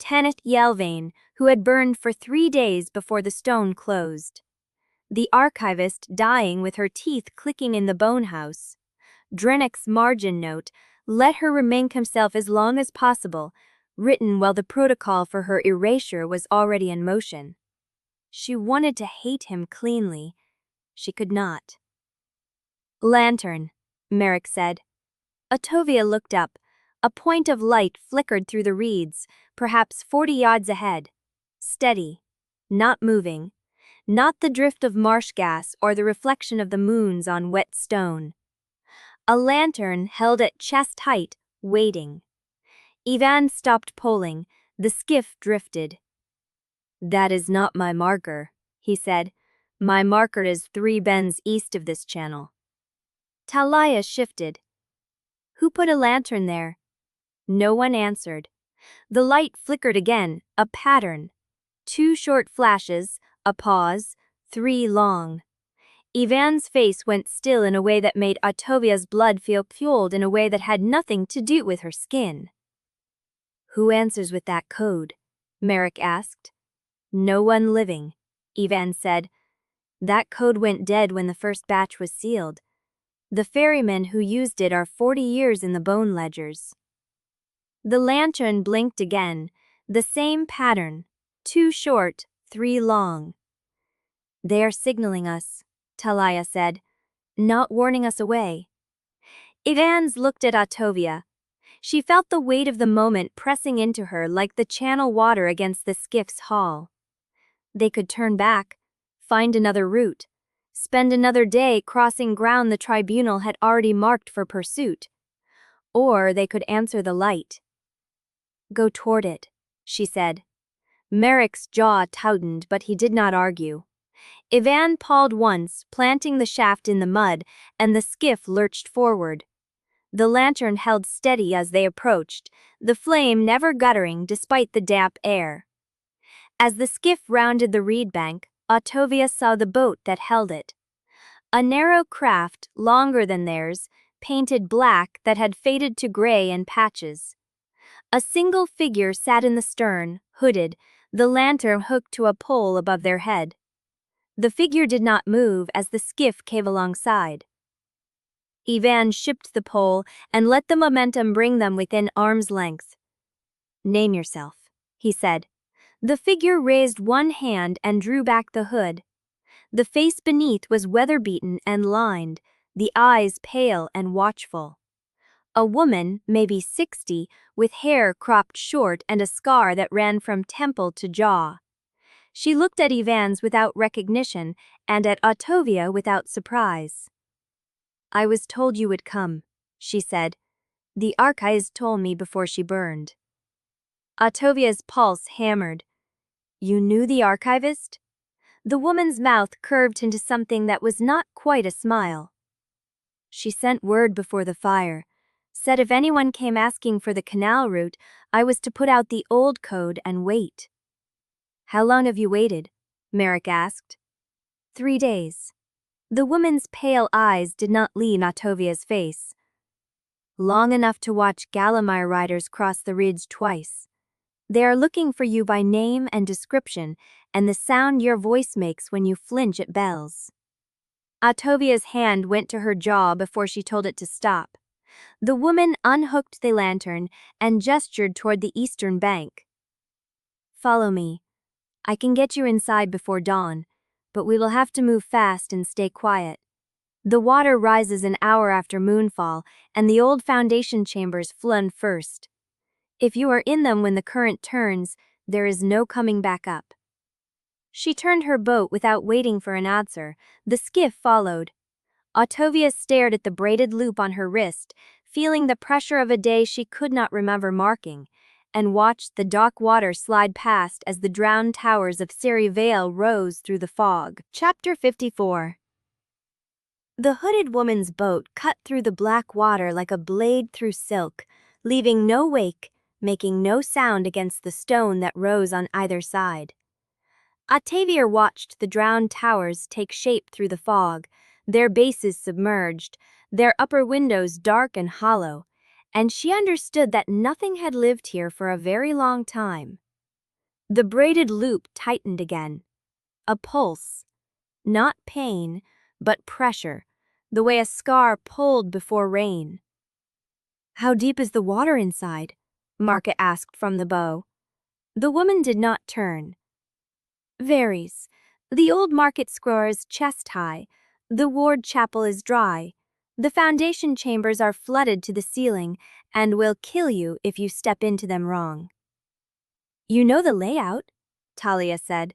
Ottavia Yelvaine, who had burned for 3 days before the stone closed. The archivist dying with her teeth clicking in the bone house. Drennick's margin note, "Let her remain himself as long as possible," written while the protocol for her erasure was already in motion. She wanted to hate him cleanly. She could not. "Lantern," Merrick said. Ottavia looked up. A point of light flickered through the reeds, perhaps 40 yards ahead. Steady. Not moving. Not the drift of marsh gas or the reflection of the moons on wet stone. A lantern held at chest height, waiting. Ivan stopped poling. The skiff drifted. "That is not my marker," he said. "My marker is 3 bends east of this channel." Talia shifted. "Who put a lantern there?" No one answered. The light flickered again, a pattern. 2 short flashes, a pause, 3 long. Yvaine's face went still in a way that made Ottavia's blood feel cold in a way that had nothing to do with her skin. "Who answers with that code?" Merrick asked. "No one living," Yvaine said. "That code went dead when the first batch was sealed. The ferrymen who used it are 40 years in the bone ledgers." The lantern blinked again, the same pattern, 2 short, 3 long. "They are signaling us," Talia said, "not warning us away." Yvaine looked at Ottavia. She felt the weight of the moment pressing into her like the channel water against the skiff's hull. They could turn back, find another route, spend another day crossing ground the Tribunal had already marked for pursuit. Or they could answer the light. "Go toward it," she said. Merrick's jaw tightened, but he did not argue. Yvaine paused once, planting the shaft in the mud, and the skiff lurched forward. The lantern held steady as they approached, the flame never guttering despite the damp air. As the skiff rounded the reed bank, Ottavia saw the boat that held it. A narrow craft, longer than theirs, painted black that had faded to gray in patches. A single figure sat in the stern, hooded, the lantern hooked to a pole above their head. The figure did not move as the skiff came alongside. Yvaine shipped the pole and let the momentum bring them within arm's length. "Name yourself," he said. The figure raised one hand and drew back the hood. The face beneath was weather-beaten and lined, the eyes pale and watchful. A woman, maybe 60, with hair cropped short and a scar that ran from temple to jaw. She looked at Yvaine without recognition and at Ottavia without surprise. "I was told you would come," she said. "The archives told me before she burned." Ottavia's pulse hammered. "You knew the archivist?" The woman's mouth curved into something that was not quite a smile. "She sent word before the fire. Said if anyone came asking for the canal route, I was to put out the old code and wait." "How long have you waited?" Merrick asked. 3 days. The woman's pale eyes did not leave Ottavia's face. "Long enough to watch Gallimire riders cross the ridge twice. They are looking for you by name and description, and the sound your voice makes when you flinch at bells." Ottavia's hand went to her jaw before she told it to stop. The woman unhooked the lantern and gestured toward the eastern bank. "Follow me. I can get you inside before dawn, but we will have to move fast and stay quiet. The water rises an hour after moonfall, and the old foundation chambers flood first. If you are in them when the current turns, there is no coming back up." She turned her boat without waiting for an answer. The skiff followed. Ottavia stared at the braided loop on her wrist, feeling the pressure of a day she could not remember marking, and watched the dark water slide past as the drowned towers of Sere Vale rose through the fog. Chapter 54. The hooded woman's boat cut through the black water like a blade through silk, leaving no wake, making no sound against the stone that rose on either side. Ottavia watched the drowned towers take shape through the fog, their bases submerged, their upper windows dark and hollow, and she understood that nothing had lived here for a very long time. The braided loop tightened again. A pulse. Not pain, but pressure, the way a scar pulled before rain. "How deep is the water inside?" Market asked from the bow. The woman did not turn. "Varies. The old market square is chest-high. The ward chapel is dry. The foundation chambers are flooded to the ceiling and will kill you if you step into them wrong." "You know the layout," Talia said.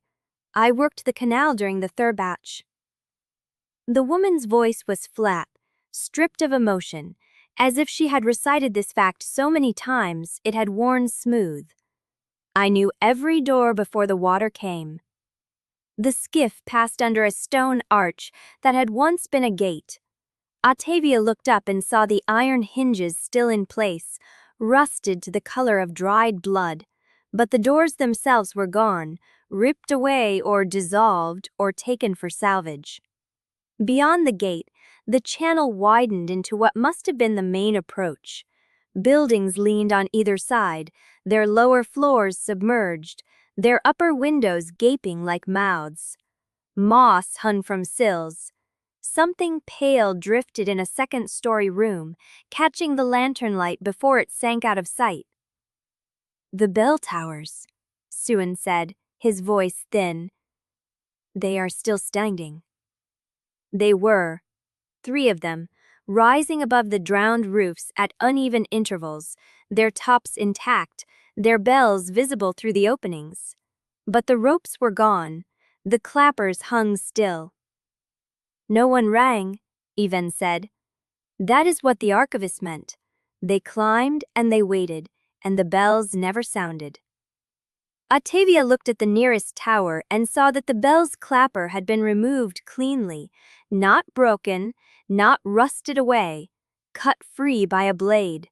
"I worked the canal during the third batch." The woman's voice was flat, stripped of emotion, as if she had recited this fact so many times it had worn smooth. "I knew every door before the water came." The skiff passed under a stone arch that had once been a gate. Ottavia looked up and saw the iron hinges still in place, rusted to the color of dried blood, but the doors themselves were gone, ripped away or dissolved or taken for salvage. Beyond the gate, the channel widened into what must have been the main approach. Buildings leaned on either side, their lower floors submerged, their upper windows gaping like mouths. Moss hung from sills. Something pale drifted in a second-story room, catching the lantern light before it sank out of sight. "The bell towers," Suin said, his voice thin. "They are still standing." They were, 3 of them, rising above the drowned roofs at uneven intervals, their tops intact, their bells visible through the openings. But the ropes were gone, the clappers hung still. "No one rang," Yvaine said. That is what the archivist meant. They climbed and they waited, and the bells never sounded. Ottavia looked at the nearest tower and saw that the bell's clapper had been removed cleanly, not broken, not rusted away, cut free by a blade.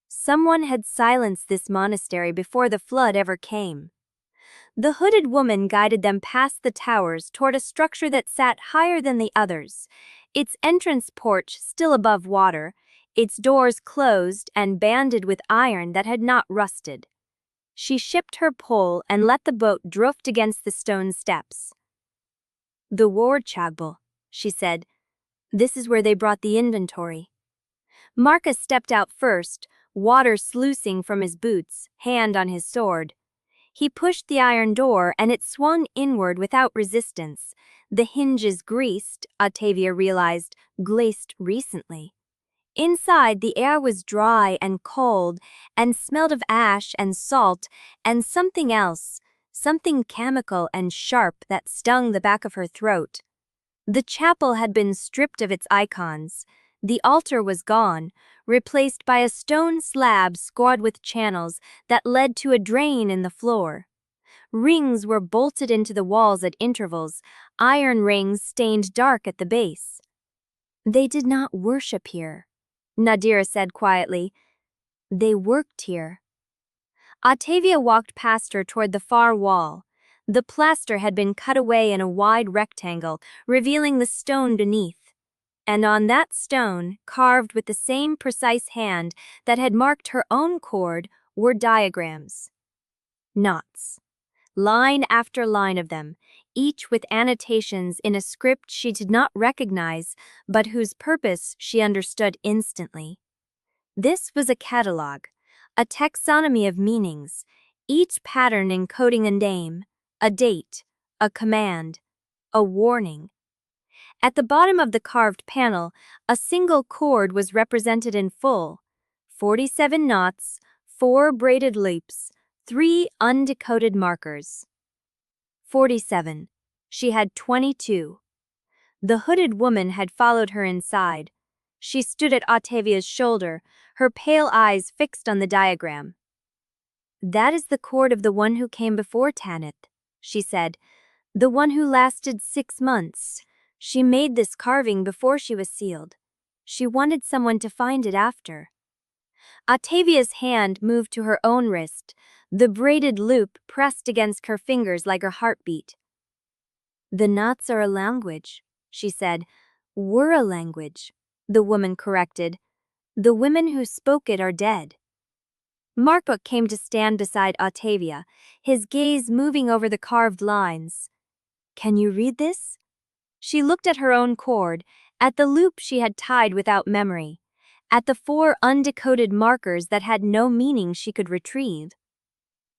Someone had silenced this monastery before the flood ever came. The hooded woman guided them past the towers toward a structure that sat higher than the others, its entrance porch still above water, its doors closed and banded with iron that had not rusted. She shipped her pole and let the boat drift against the stone steps. "The Wardchagbel," she said. "This is where they brought the inventory." Marcus stepped out first, water sluicing from his boots, hand on his sword. He pushed the iron door and it swung inward without resistance. The hinges greased, Ottavia realized, glazed recently. Inside, the air was dry and cold and smelled of ash and salt and something else, something chemical and sharp that stung the back of her throat. The chapel had been stripped of its icons. The altar was gone, replaced by a stone slab scored with channels that led to a drain in the floor. Rings were bolted into the walls at intervals, iron rings stained dark at the base. "They did not worship here," Nadira said quietly. "They worked here." Ottavia walked past her toward the far wall. The plaster had been cut away in a wide rectangle, revealing the stone beneath. And on that stone, carved with the same precise hand that had marked her own cord, were diagrams. Knots. Line after line of them, each with annotations in a script she did not recognize, but whose purpose she understood instantly. This was a catalog, a taxonomy of meanings, each pattern encoding a name, a date, a command, a warning. At the bottom of the carved panel, a single cord was represented in full. 47 knots, 4 braided loops, 3 undecoded markers. 47. She had 22. The hooded woman had followed her inside. She stood at Ottavia's shoulder, her pale eyes fixed on the diagram. "That is the cord of the one who came before Tanith," she said. "The one who lasted 6 months. She made this carving before she was sealed. She wanted someone to find it after." Ottavia's hand moved to her own wrist, the braided loop pressed against her fingers like her heartbeat. "The knots are a language," she said. "Were a language," the woman corrected. "The women who spoke it are dead." Marshal came to stand beside Ottavia, his gaze moving over the carved lines. "Can you read this?" She looked at her own cord, at the loop she had tied without memory, at the 4 undecoded markers that had no meaning she could retrieve.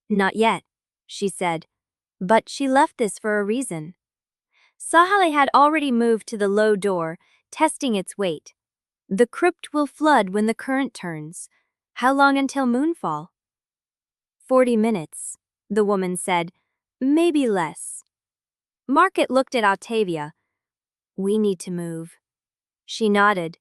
"Not yet," she said, "but she left this for a reason." Sahale had already moved to the low door, testing its weight. "The crypt will flood when the current turns. How long until moonfall?" 40 minutes, the woman said. "Maybe less." Market looked at Ottavia. "We need to move." She nodded,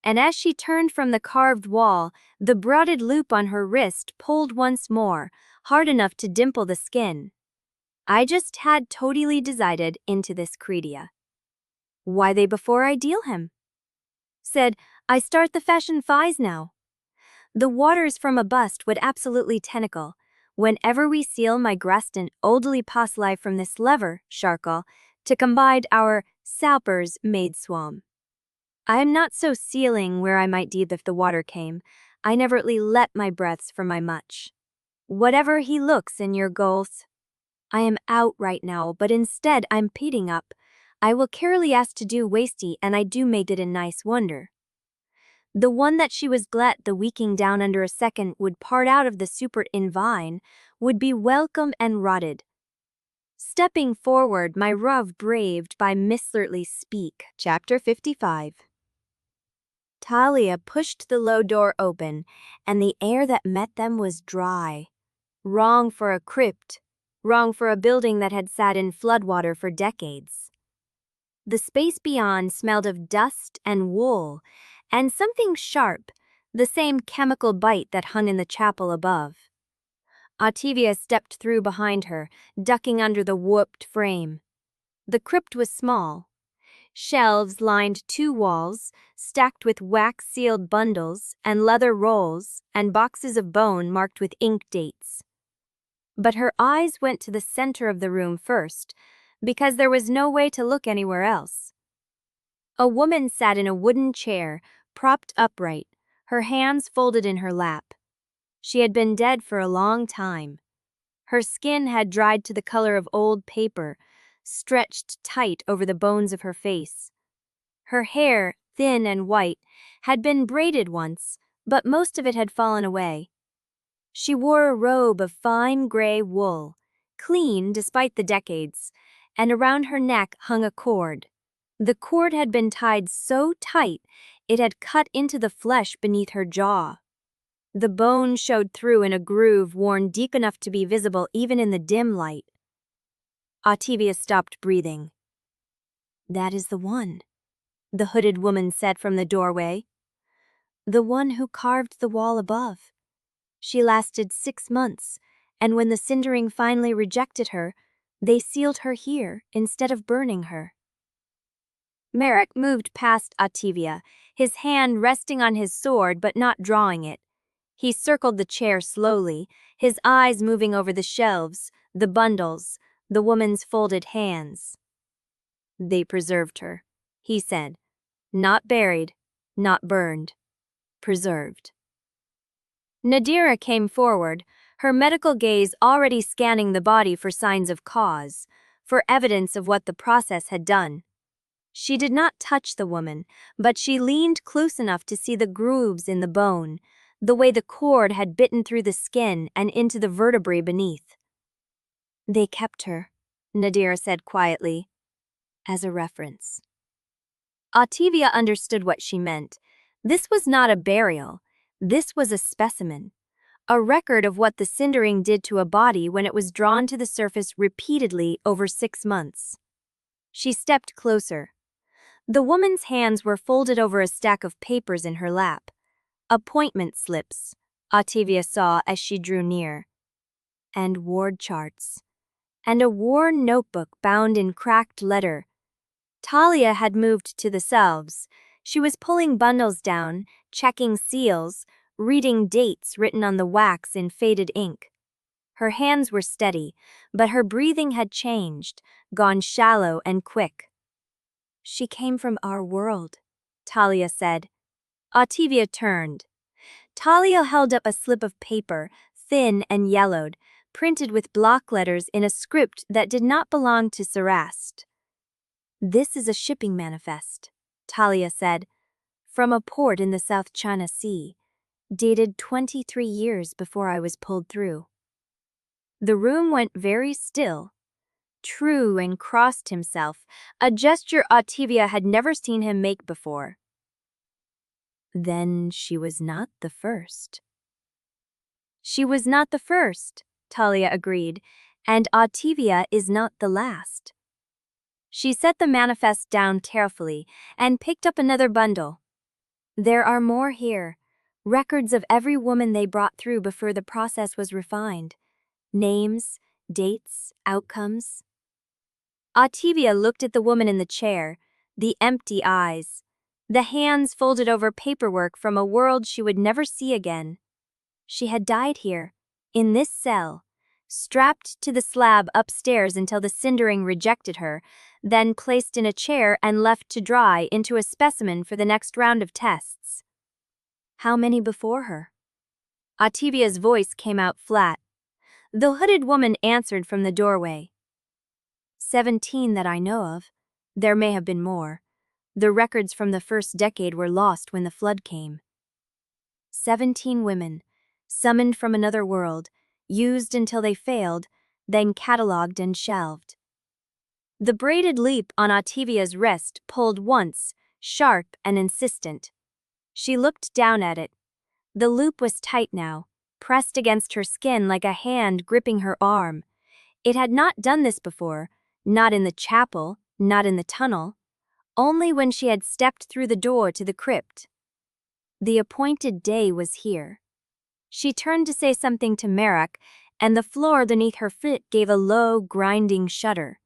and as she turned from the carved wall, the braided loop on her wrist pulled once more, hard enough to dimple the skin. "I just had totally decided into this Credia." "Why they before I deal him?" Said, "I start the fashion fies now." "The waters from a bust would absolutely tentacle. Whenever we seal my Graston oldly pass life from this lever, Sharkle, to combine our Sappers made swam. I am not so sealing where I might deep if the water came. I nevertly let my breaths from my much. Whatever he looks in your goals. I am out right now, but instead I'm peating up. I will carefully ask to do wasty, and I do made it a nice wonder. The one that she was glad the weaking down under a second would part out of the super in vine, would be welcome and rotted. Stepping forward, my rove braved by mislertly speak. Chapter 55. Talia pushed the low door open, and the air that met them was dry. Wrong for a crypt, wrong for a building that had sat in floodwater for decades. The space beyond smelled of dust and wool, and something sharp, the same chemical bite that hung in the chapel above. Ottavia stepped through behind her, ducking under the warped frame. The crypt was small. Shelves lined 2 walls, stacked with wax-sealed bundles and leather rolls and boxes of bone marked with ink dates. But her eyes went to the center of the room first, because there was no way to look anywhere else. A woman sat in a wooden chair, propped upright, her hands folded in her lap. She had been dead for a long time. Her skin had dried to the color of old paper, stretched tight over the bones of her face. Her hair, thin and white, had been braided once, but most of it had fallen away. She wore a robe of fine gray wool, clean despite the decades, and around her neck hung a cord. The cord had been tied so tight it had cut into the flesh beneath her jaw. The bone showed through in a groove worn deep enough to be visible even in the dim light. Ottavia stopped breathing. "That is the one," the hooded woman said from the doorway. "The one who carved the wall above. She lasted 6 months, and when the Cindering finally rejected her, they sealed her here instead of burning her." Merrick moved past Ottavia, his hand resting on his sword but not drawing it. He circled the chair slowly, his eyes moving over the shelves, the bundles, the woman's folded hands. "They preserved her," he said. "Not buried, not burned. Preserved." Nadira came forward, her medical gaze already scanning the body for signs of cause, for evidence of what the process had done. She did not touch the woman, but she leaned close enough to see the grooves in the bone, the way the cord had bitten through the skin and into the vertebrae beneath. "They kept her," Nadira said quietly, "as a reference." Ottavia understood what she meant. This was not a burial. This was a specimen. A record of what the Cindering did to a body when it was drawn to the surface repeatedly over 6 months. She stepped closer. The woman's hands were folded over a stack of papers in her lap. Appointment slips, Ottavia saw as she drew near. And ward charts. And a worn notebook bound in cracked letter. Talia had moved to the shelves. She was pulling bundles down, checking seals, reading dates written on the wax in faded ink. Her hands were steady, but her breathing had changed, gone shallow and quick. "She came from our world," Talia said. Ottavia turned. Talia held up a slip of paper, thin and yellowed, printed with block letters in a script that did not belong to Sevrast. "This is a shipping manifest," Talia said, "from a port in the South China Sea, dated 23 years before I was pulled through." The room went very still. True and crossed himself, a gesture Ottavia had never seen him make before. "Then she was not the first." "She was not the first," Talia agreed, "and Ottavia is not the last." She set the manifest down carefully and picked up another bundle. "There are more here, records of every woman they brought through before the process was refined. Names, dates, outcomes." Ottavia looked at the woman in the chair, the empty eyes, the hands folded over paperwork from a world she would never see again. She had died here, in this cell, strapped to the slab upstairs until the Cindering rejected her, then placed in a chair and left to dry into a specimen for the next round of tests. How many before her? Ottavia's voice came out flat. The hooded woman answered from the doorway. 17 that I know of. There may have been more. The records from the first decade were lost when the flood came. 17 women, summoned from another world, used until they failed, then catalogued and shelved. The braided loop on Ottavia's wrist pulled once, sharp and insistent. She looked down at it. The loop was tight now, pressed against her skin like a hand gripping her arm. It had not done this before, not in the chapel, not in the tunnel, only when she had stepped through the door to the crypt. The appointed day was here. She turned to say something to Merrick, and the floor beneath her foot gave a low, grinding shudder.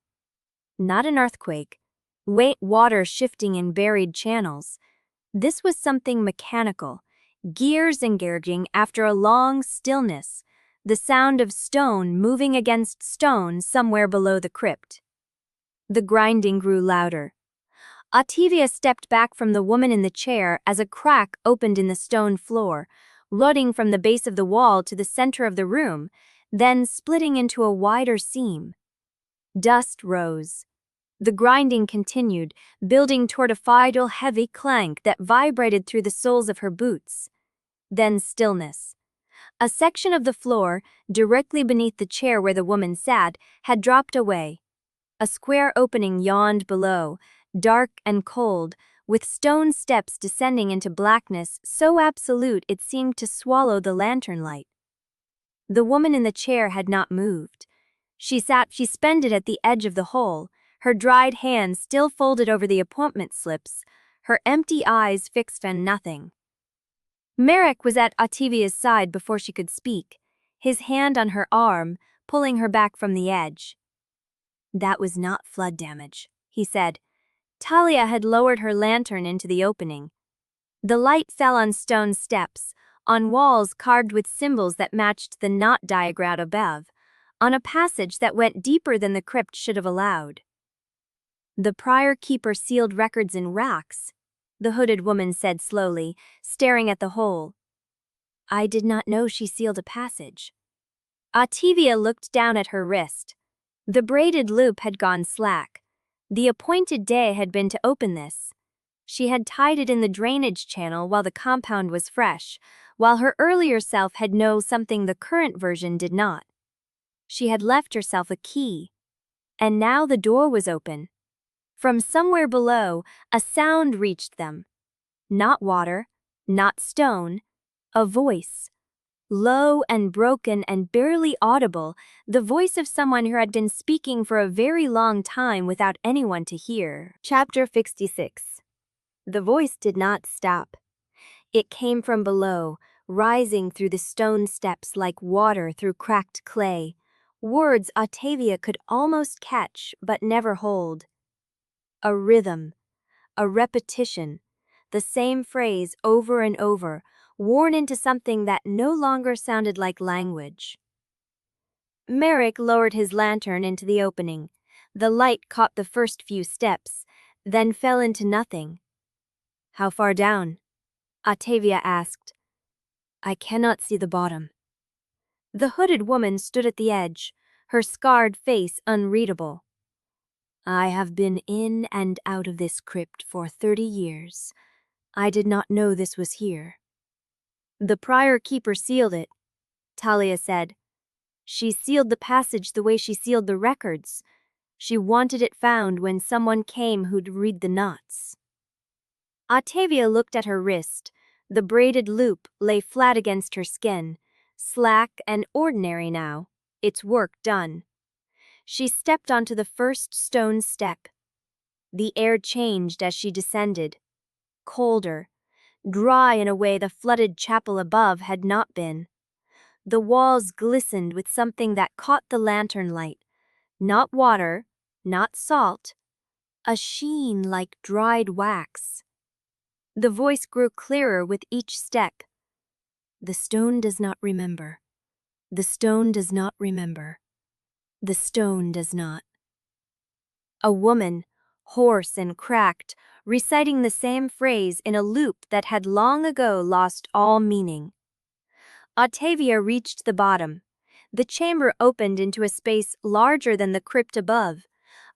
Not an earthquake, water shifting in buried channels. This was something mechanical, gears engaging after a long stillness, the sound of stone moving against stone somewhere below the crypt. The grinding grew louder. Ottavia stepped back from the woman in the chair as a crack opened in the stone floor, running from the base of the wall to the center of the room, then splitting into a wider seam. Dust rose. The grinding continued, building toward a final heavy clank that vibrated through the soles of her boots. Then stillness. A section of the floor, directly beneath the chair where the woman sat, had dropped away. A square opening yawned below, dark and cold, with stone steps descending into blackness so absolute it seemed to swallow the lantern light. The woman in the chair had not moved. She sat suspended at the edge of the hole, her dried hands still folded over the appointment slips, her empty eyes fixed on nothing. Merrick was at Ottavia's side before she could speak, his hand on her arm, pulling her back from the edge. That was not flood damage, he said. Talia had lowered her lantern into the opening. The light fell on stone steps, on walls carved with symbols that matched the knot diagram above, on a passage that went deeper than the crypt should have allowed. The prior keeper sealed records in racks, the hooded woman said slowly, staring at the hole. I did not know she sealed a passage. Ottavia looked down at her wrist. The braided loop had gone slack. The appointed day had been to open this. She had tied it in the drainage channel while the compound was fresh, while her earlier self had known something the current version did not. She had left herself a key. And now the door was open. From somewhere below, a sound reached them. Not water, not stone, a voice. Low and broken and barely audible, the voice of someone who had been speaking for a very long time without anyone to hear. Chapter 66. The voice did not stop. It came from below, rising through the stone steps like water through cracked clay. Words Ottavia could almost catch but never hold. A rhythm, a repetition, the same phrase over and over, worn into something that no longer sounded like language. Merrick lowered his lantern into the opening. The light caught the first few steps, then fell into nothing. How far down? Ottavia asked. I cannot see the bottom. The hooded woman stood at the edge, her scarred face unreadable. I have been in and out of this crypt for 30 years. I did not know this was here. The prior keeper sealed it, Talia said. She sealed the passage the way she sealed the records. She wanted it found when someone came who'd read the knots. Ottavia looked at her wrist. The braided loop lay flat against her skin, slack and ordinary now, its work done. She stepped onto the first stone step. The air changed as she descended. Colder, dry in a way the flooded chapel above had not been. The walls glistened with something that caught the lantern light. Not water, not salt. A sheen like dried wax. The voice grew clearer with each step. The stone does not remember. The stone does not remember. The stone does not. A woman, hoarse and cracked, reciting the same phrase in a loop that had long ago lost all meaning. Ottavia reached the bottom. The chamber opened into a space larger than the crypt above,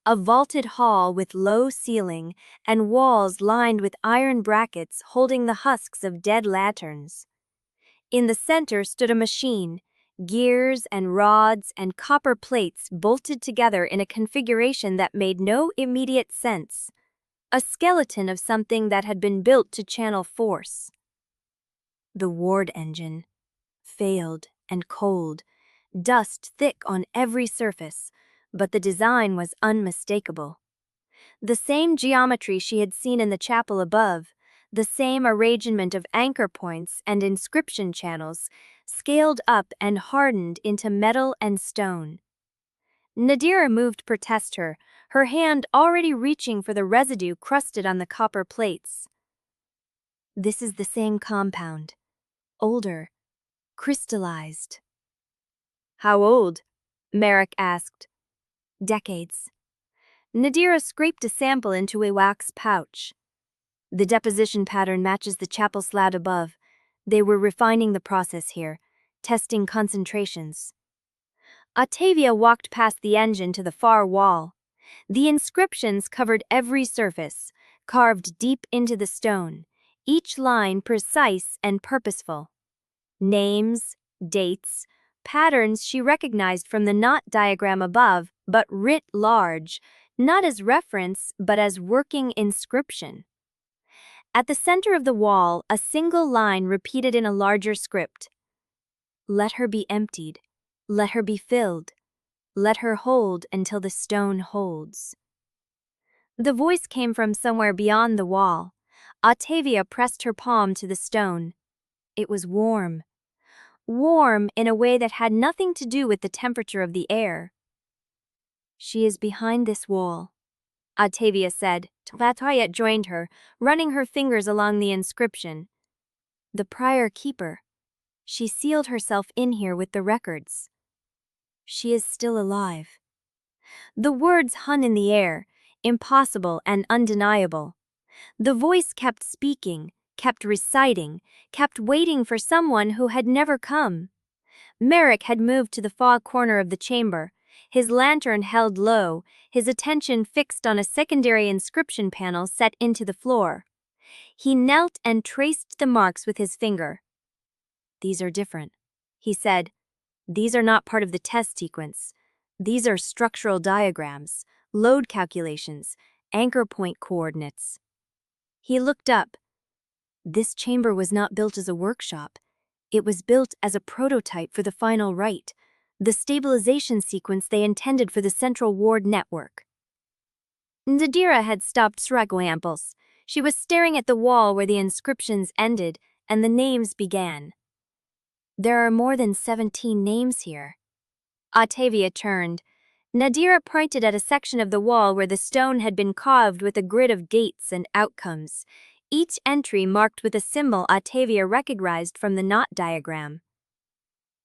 a vaulted hall with low ceiling and walls lined with iron brackets holding the husks of dead lanterns. In the center stood a machine, gears and rods and copper plates bolted together in a configuration that made no immediate sense. A skeleton of something that had been built to channel force. The ward engine. Failed and cold, dust thick on every surface, but the design was unmistakable. The same geometry she had seen in the chapel above, the same arrangement of anchor points and inscription channels, scaled up and hardened into metal and stone. Nadira moved past her, her hand already reaching for the residue crusted on the copper plates. This is the same compound. Older. Crystallized. How old? Merrick asked. Decades. Nadira scraped a sample into a wax pouch. The deposition pattern matches the chapel slab above. They were refining the process here, testing concentrations. Ottavia walked past the engine to the far wall. The inscriptions covered every surface, carved deep into the stone, each line precise and purposeful. Names, dates, patterns she recognized from the knot diagram above, but writ large, not as reference but as working inscription. At the center of the wall, a single line repeated in a larger script. Let her be emptied. Let her be filled. Let her hold until the stone holds. The voice came from somewhere beyond the wall. Ottavia pressed her palm to the stone. It was warm. Warm in a way that had nothing to do with the temperature of the air. She is behind this wall, Ottavia said. Riot joined her, running her fingers along the inscription. The prior keeper. She sealed herself in here with the records. She is still alive. The words hung in the air, impossible and undeniable. The voice kept speaking, kept reciting, kept waiting for someone who had never come. Merrick had moved to the far corner of the chamber, his lantern held low, his attention fixed on a secondary inscription panel set into the floor. He knelt and traced the marks with his finger. These are different, he said. These are not part of the test sequence. These are structural diagrams, load calculations, anchor point coordinates. He looked up. This chamber was not built as a workshop. It was built as a prototype for the final rite, the stabilization sequence they intended for the central ward network. Nadira had stopped Sregoamples. She was staring at the wall where the inscriptions ended and the names began. There are more than 17 names here. Ottavia turned. Nadira pointed at a section of the wall where the stone had been carved with a grid of gates and outcomes, each entry marked with a symbol Ottavia recognized from the knot diagram.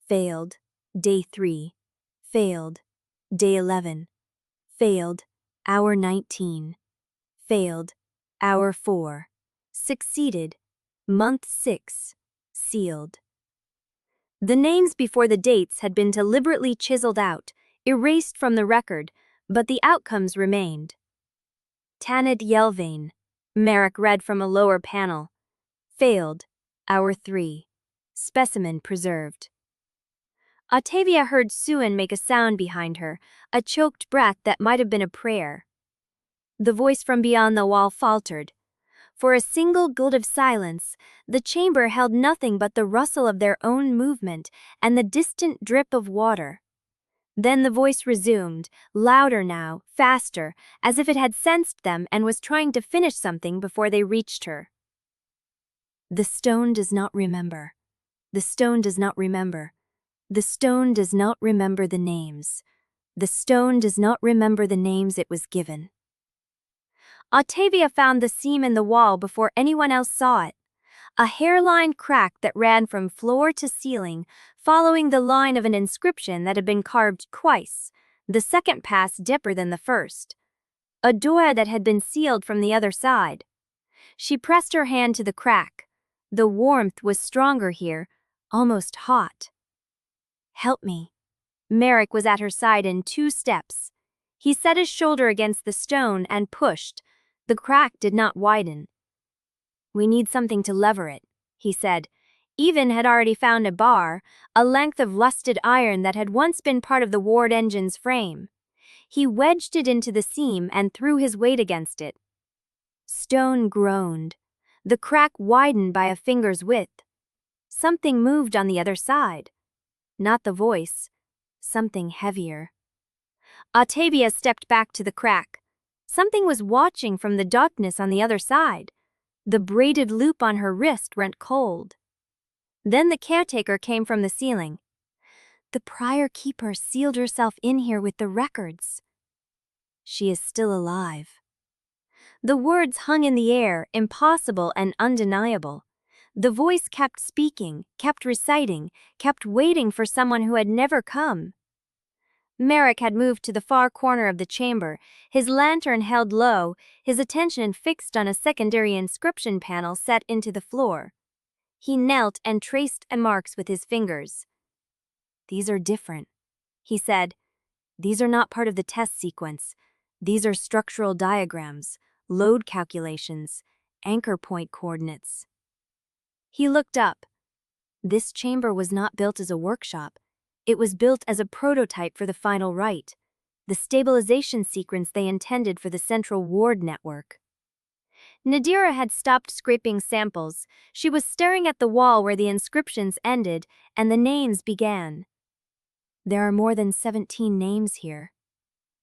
Failed. Day 3. Failed. Day 11. Failed. Hour 19. Failed. Hour 4. Succeeded. Month 6. Sealed. The names before the dates had been deliberately chiseled out, erased from the record, but the outcomes remained. Ottavia Yelvaine, Merrick read from a lower panel. Failed. Hour 3. Specimen preserved. Ottavia heard Suan make a sound behind her, a choked breath that might have been a prayer. The voice from beyond the wall faltered. For a single gulp of silence, the chamber held nothing but the rustle of their own movement and the distant drip of water. Then the voice resumed, louder now, faster, as if it had sensed them and was trying to finish something before they reached her. The stone does not remember. The stone does not remember. The stone does not remember the names. The stone does not remember the names it was given. Ottavia found the seam in the wall before anyone else saw it. a hairline crack that ran from floor to ceiling, following the line of an inscription that had been carved twice, the second pass deeper than the first. A door that had been sealed from the other side. She pressed her hand to the crack. The warmth was stronger here, almost hot. "Help me." Merrick was at her side in 2 steps. He set his shoulder against the stone and pushed. The crack did not widen. "We need something to lever it," he said. Even had already found a bar, a length of lusted iron that had once been part of the Ward engine's frame. He wedged it into the seam and threw his weight against it. Stone groaned. The crack widened by a finger's width. Something moved on the other side. Not the voice. Something heavier. Ottavia stepped back to the crack. Something was watching from the darkness on the other side. The braided loop on her wrist went cold. Then the caretaker came from the ceiling. "The prior keeper sealed herself in here with the records. She is still alive." The words hung in the air, impossible and undeniable. The voice kept speaking, kept reciting, kept waiting for someone who had never come. Merrick had moved to the far corner of the chamber, his lantern held low, his attention fixed on a secondary inscription panel set into the floor. He knelt and traced marks with his fingers. "These are different," he said. "These are not part of the test sequence. These are structural diagrams, load calculations, anchor point coordinates." He looked up. This chamber was not built as a workshop. It was built as a prototype for the final rite, the stabilization sequence they intended for the central ward network. Nadira had stopped scraping samples. She was staring at the wall where the inscriptions ended and the names began. "There are more than 17 names here."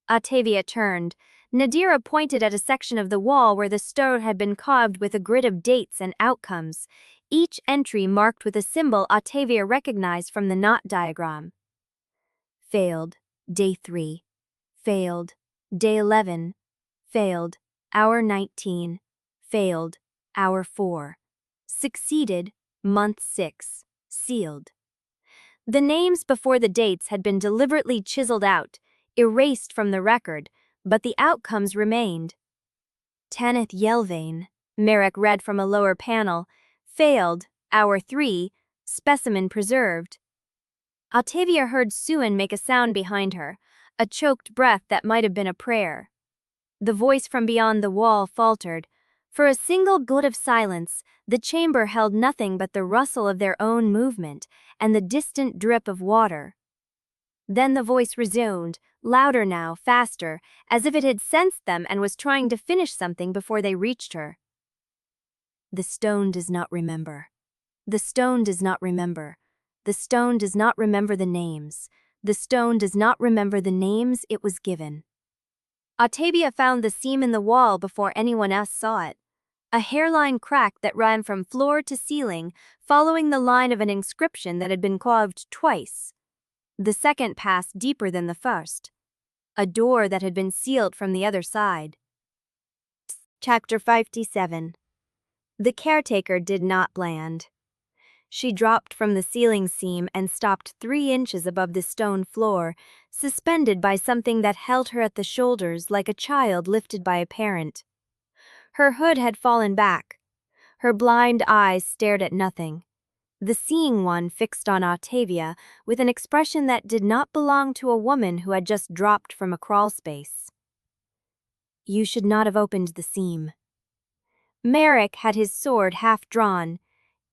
Ottavia turned. Nadira pointed at a section of the wall where the stone had been carved with a grid of dates and outcomes, each entry marked with a symbol Ottavia recognized from the knot diagram. Failed, day 3. Failed, day 11. Failed, hour 19. Failed, hour 4. Succeeded, month 6. Sealed. The names before the dates had been deliberately chiseled out, erased from the record, but the outcomes remained. Ottavia Yelvaine, Merrick read from a lower panel. Failed, hour 3, specimen preserved. Ottavia heard Suan make a sound behind her, a choked breath that might have been a prayer. The voice from beyond the wall faltered. For a single glint of silence, the chamber held nothing but the rustle of their own movement and the distant drip of water. Then the voice resumed, louder now, faster, as if it had sensed them and was trying to finish something before they reached her. "The stone does not remember. The stone does not remember. The stone does not remember the names. The stone does not remember the names it was given." Ottavia found the seam in the wall before anyone else saw it. A hairline crack that ran from floor to ceiling, following the line of an inscription that had been carved twice. The second pass deeper than the first. A door that had been sealed from the other side. Chapter 57. The caretaker did not land. She dropped from the ceiling seam and stopped 3 inches above the stone floor, suspended by something that held her at the shoulders like a child lifted by a parent. Her hood had fallen back. Her blind eyes stared at nothing. The seeing one fixed on Ottavia with an expression that did not belong to a woman who had just dropped from a crawlspace. "You should not have opened the seam." Merrick had his sword half drawn.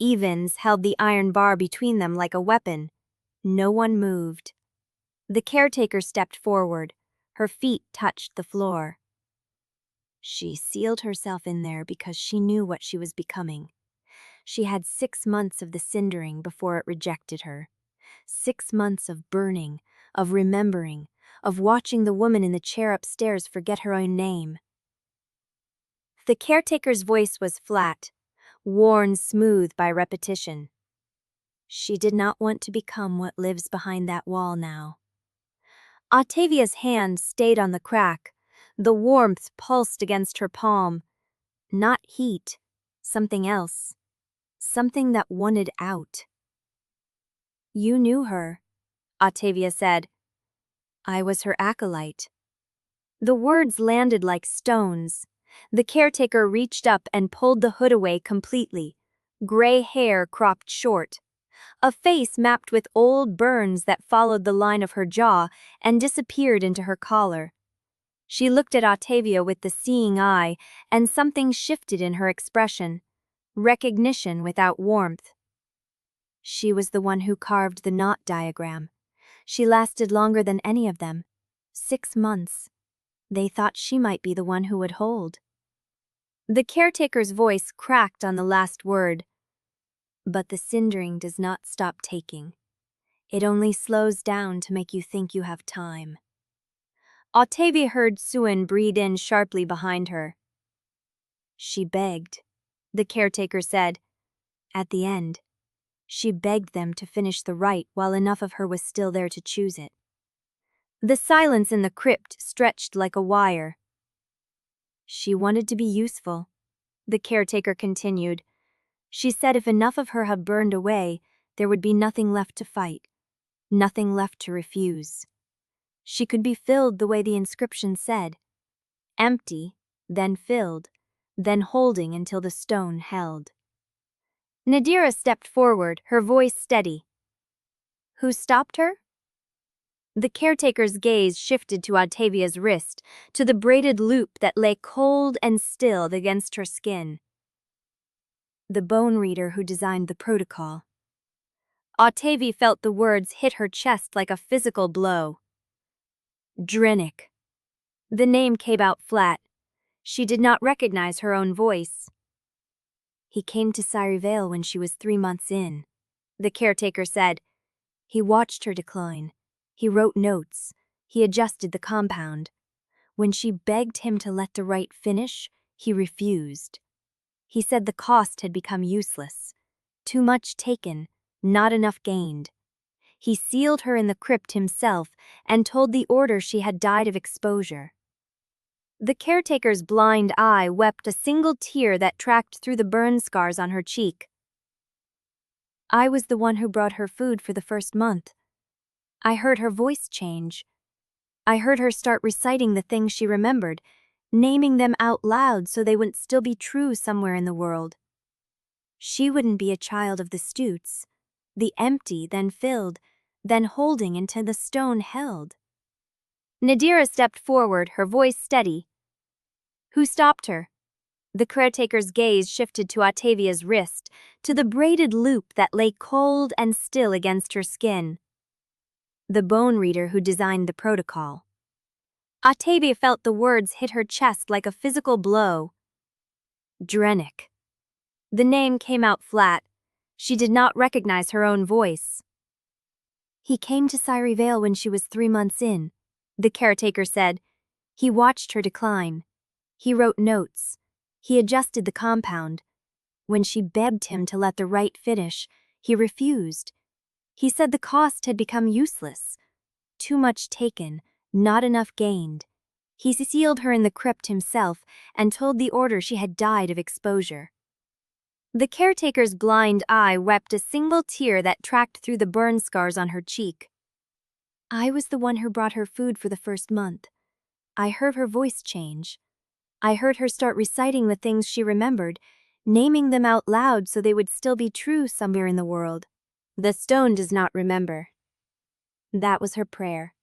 Evans held the iron bar between them like a weapon. No one moved. The caretaker stepped forward. Her feet touched the floor. She sealed herself in there because she knew what she was becoming. She had 6 months of the Cindering before it rejected her. 6 months of burning, of remembering, of watching the woman in the chair upstairs forget her own name. The caretaker's voice was flat, worn smooth by repetition. She did not want to become what lives behind that wall now. Ottavia's hand stayed on the crack. The warmth pulsed against her palm. Not heat, something else. something that wanted out. "You knew her," Ottavia said. "I was her acolyte." The words landed like stones. The caretaker reached up and pulled the hood away completely. Gray hair cropped short. A face mapped with old burns that followed the line of her jaw and disappeared into her collar. She looked at Ottavia with the seeing eye, and something shifted in her expression. Recognition without warmth. She was the one who carved the knot diagram. She lasted longer than any of them. 6 months. They thought she might be the one who would hold. The caretaker's voice cracked on the last word. But the cindering does not stop taking. It only slows down to make you think you have time. Ottavia heard Suan breathe in sharply behind her. She begged, the caretaker said. At the end, she begged them to finish the rite while enough of her was still there to choose it. The silence in the crypt stretched like a wire. She wanted to be useful, the caretaker continued. She said if enough of her had burned away, there would be nothing left to fight, nothing left to refuse. She could be filled the way the inscription said. Empty, then filled, then holding until the stone held. Nadira stepped forward, her voice steady. Who stopped her? The caretaker's gaze shifted to Ottavia's wrist, to the braided loop that lay cold and still against her skin. The bone reader who designed the protocol. Ottavia felt the words hit her chest like a physical blow. Drennick. The name came out flat. She did not recognize her own voice. He came to Sere Vale when she was 3 months in, the caretaker said. He watched her decline. He wrote notes. He adjusted the compound. When she begged him to let the rite finish, he refused. He said the cost had become useless. Too much taken, not enough gained. He sealed her in the crypt himself and told the order she had died of exposure. The caretaker's blind eye wept a single tear that tracked through the burn scars on her cheek. I was the one who brought her food for the first month. I heard her voice change. I heard her start reciting the things she remembered, naming them out loud so they wouldn't still be true somewhere in the world. She wouldn't be a child of the Stutes, the empty, then filled, then holding until the stone held. Nadira stepped forward, her voice steady. Who stopped her? The caretaker's gaze shifted to Ottavia's wrist, to the braided loop that lay cold and still against her skin. The bone reader who designed the protocol. Ottavia felt the words hit her chest like a physical blow. Drennick. The name came out flat. She did not recognize her own voice. He came to Sere Vale when she was 3 months in, the caretaker said. He watched her decline. He wrote notes. He adjusted the compound. When she begged him to let the rite finish, he refused. He said the cost had become useless. Too much taken, not enough gained. He sealed her in the crypt himself and told the order she had died of exposure. The caretaker's blind eye wept a single tear that tracked through the burn scars on her cheek. I was the one who brought her food for the first month. I heard her voice change. I heard her start reciting the things she remembered, naming them out loud so they would still be true somewhere in the world. The stone does not remember. That was her prayer.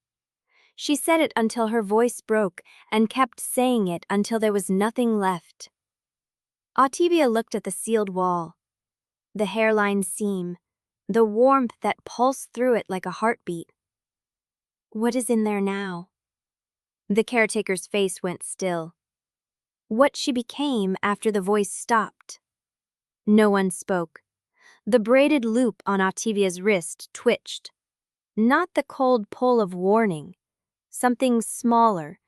She said it until her voice broke and kept saying it until there was nothing left. Ottavia looked at the sealed wall. The hairline seam, the warmth that pulsed through it like a heartbeat. What is in there now? The caretaker's face went still. What she became after the voice stopped. No one spoke. The braided loop on Ottavia's wrist twitched. Not the cold pull of warning. Something smaller.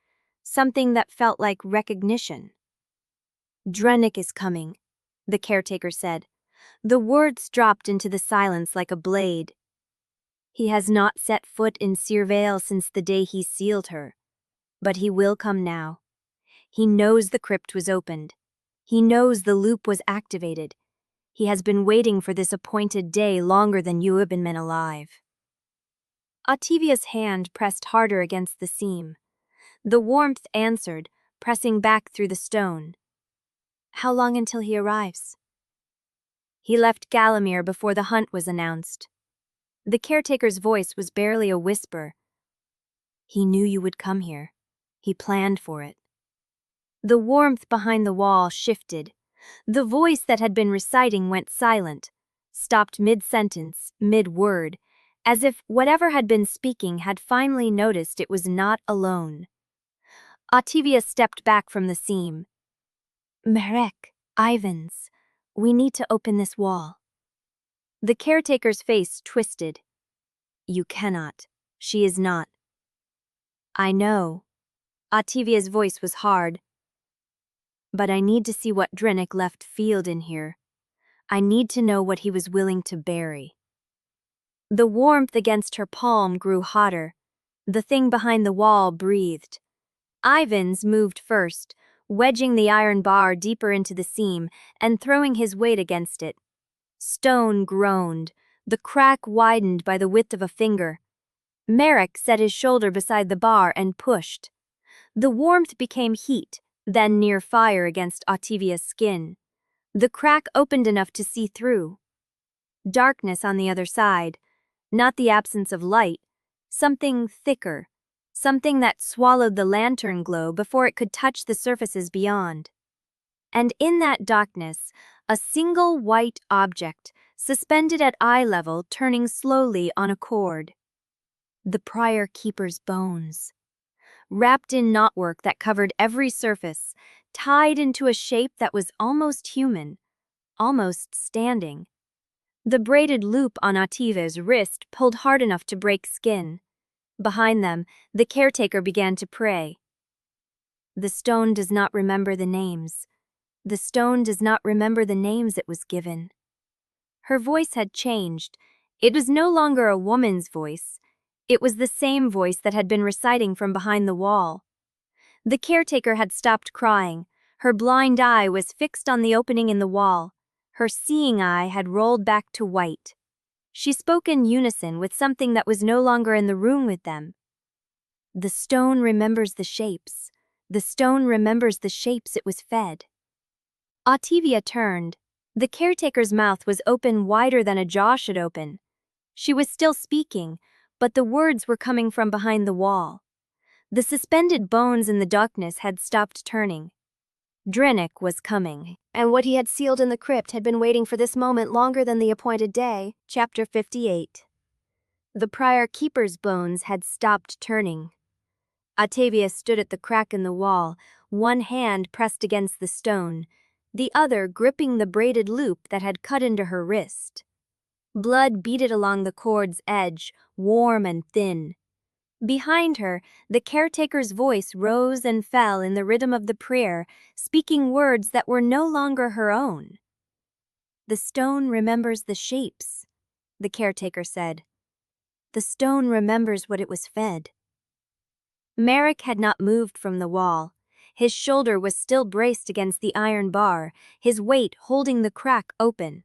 Something that felt like recognition. Drennick is coming, the caretaker said. The words dropped into the silence like a blade. He has not set foot in Sere Vale since the day he sealed her. But he will come now. He knows the crypt was opened. He knows the loop was activated. He has been waiting for this appointed day longer than you have been alive. Ottavia's hand pressed harder against the seam. The warmth answered, pressing back through the stone. How long until he arrives? He left Galamir before the hunt was announced. The caretaker's voice was barely a whisper. He knew you would come here. He planned for it. The warmth behind the wall shifted. The voice that had been reciting went silent, stopped mid-sentence, mid-word, as if whatever had been speaking had finally noticed it was not alone. Ottavia stepped back from the seam. Marek, Ivans, we need to open this wall. The caretaker's face twisted. You cannot. She is not. I know. Ottavia's voice was hard. But I need to see what Drennick left field in here. I need to know what he was willing to bury. The warmth against her palm grew hotter. The thing behind the wall breathed. Ivans moved first, wedging the iron bar deeper into the seam and throwing his weight against it. Stone groaned. The crack widened by the width of a finger. Marek set his shoulder beside the bar and pushed. The warmth became heat, then near fire against Ottavia's skin. The crack opened enough to see through. Darkness on the other side, not the absence of light, something thicker, something that swallowed the lantern glow before it could touch the surfaces beyond. And in that darkness, a single white object, suspended at eye level, turning slowly on a cord. The prior keeper's bones. Wrapped in knotwork that covered every surface, tied into a shape that was almost human, almost standing. The braided loop on Ottavia's wrist pulled hard enough to break skin. Behind them, the caretaker began to pray. The stone does not remember the names. The stone does not remember the names it was given. Her voice had changed. It was no longer a woman's voice. It was the same voice that had been reciting from behind the wall. The caretaker had stopped crying. Her blind eye was fixed on the opening in the wall. Her seeing eye had rolled back to white. She spoke in unison with something that was no longer in the room with them. The stone remembers the shapes. The stone remembers the shapes it was fed. Ottavia turned. The caretaker's mouth was open wider than a jaw should open. She was still speaking, but the words were coming from behind the wall. The suspended bones in the darkness had stopped turning. Drennick was coming, and what he had sealed in the crypt had been waiting for this moment longer than the appointed day. Chapter 58. The prior keeper's bones had stopped turning. Ottavia stood at the crack in the wall, one hand pressed against the stone, the other gripping the braided loop that had cut into her wrist. Blood beaded along the cord's edge, warm and thin. Behind her, the caretaker's voice rose and fell in the rhythm of the prayer, speaking words that were no longer her own. The stone remembers the shapes, the caretaker said. The stone remembers what it was fed. Marek had not moved from the wall. His shoulder was still braced against the iron bar, his weight holding the crack open.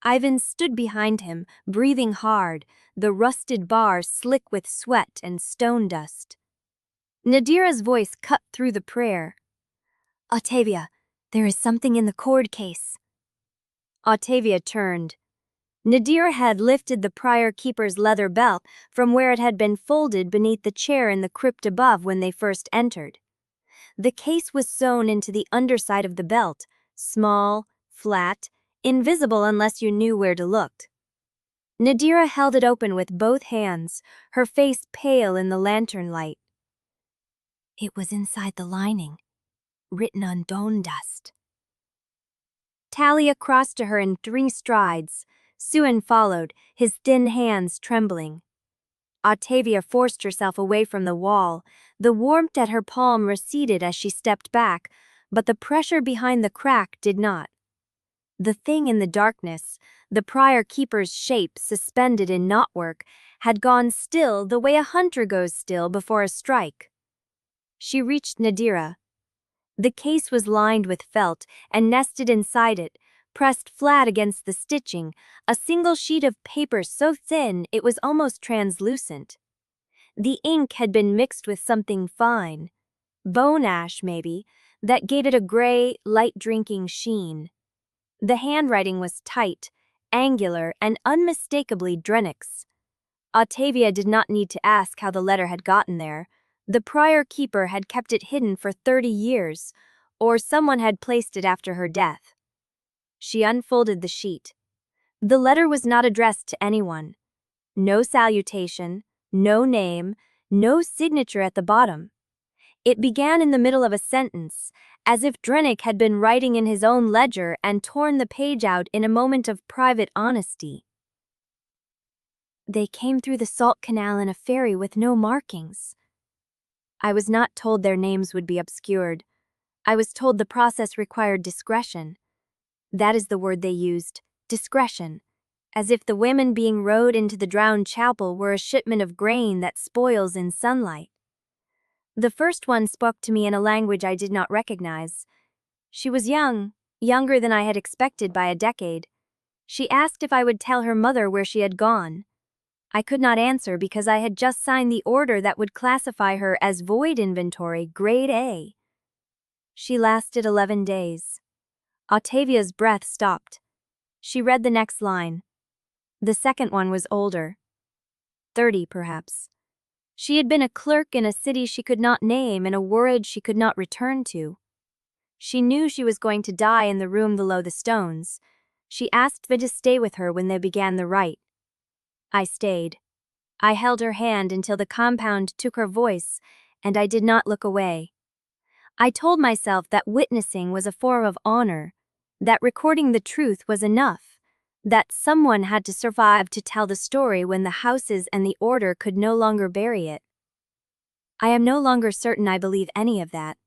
Ivan stood behind him, breathing hard, the rusted bar slick with sweat and stone dust. Nadira's voice cut through the prayer. Ottavia, there is something in the cord case. Ottavia turned. Nadira had lifted the prior keeper's leather belt from where it had been folded beneath the chair in the crypt above when they first entered. The case was sewn into the underside of the belt, small, flat, invisible unless you knew where to look. Nadira held it open with both hands, her face pale in the lantern light. It was inside the lining, written on bone dust. Talia crossed to her in 3 strides. Suin followed, his thin hands trembling. Ottavia forced herself away from the wall. The warmth at her palm receded as she stepped back, but the pressure behind the crack did not. The thing in the darkness, the prior keeper's shape suspended in knotwork, had gone still the way a hunter goes still before a strike. She reached Nadira. The case was lined with felt and nested inside it, pressed flat against the stitching, a single sheet of paper so thin it was almost translucent. The ink had been mixed with something fine, bone ash maybe, that gave it a gray, light-drinking sheen. The handwriting was tight, angular, and unmistakably Drennick's. Ottavia did not need to ask how the letter had gotten there. The prior keeper had kept it hidden for 30 years, or someone had placed it after her death. She unfolded the sheet. The letter was not addressed to anyone. No salutation, no name, no signature at the bottom. It began in the middle of a sentence, as if Drennick had been writing in his own ledger and torn the page out in a moment of private honesty. They came through the Salt Canal in a ferry with no markings. I was not told their names would be obscured. I was told the process required discretion. That is the word they used, discretion, as if the women being rowed into the drowned chapel were a shipment of grain that spoils in sunlight. The first one spoke to me in a language I did not recognize. She was young, younger than I had expected by a decade. She asked if I would tell her mother where she had gone. I could not answer because I had just signed the order that would classify her as void inventory grade A. She lasted 11 days. Ottavia's breath stopped. She read the next line. The second one was older. 30, perhaps. She had been a clerk in a city she could not name and a world she could not return to. She knew she was going to die in the room below the stones. She asked me to stay with her when they began the rite. I stayed. I held her hand until the compound took her voice, and I did not look away. I told myself that witnessing was a form of honor, that recording the truth was enough, that someone had to survive to tell the story when the houses and the order could no longer bury it. I am no longer certain I believe any of that.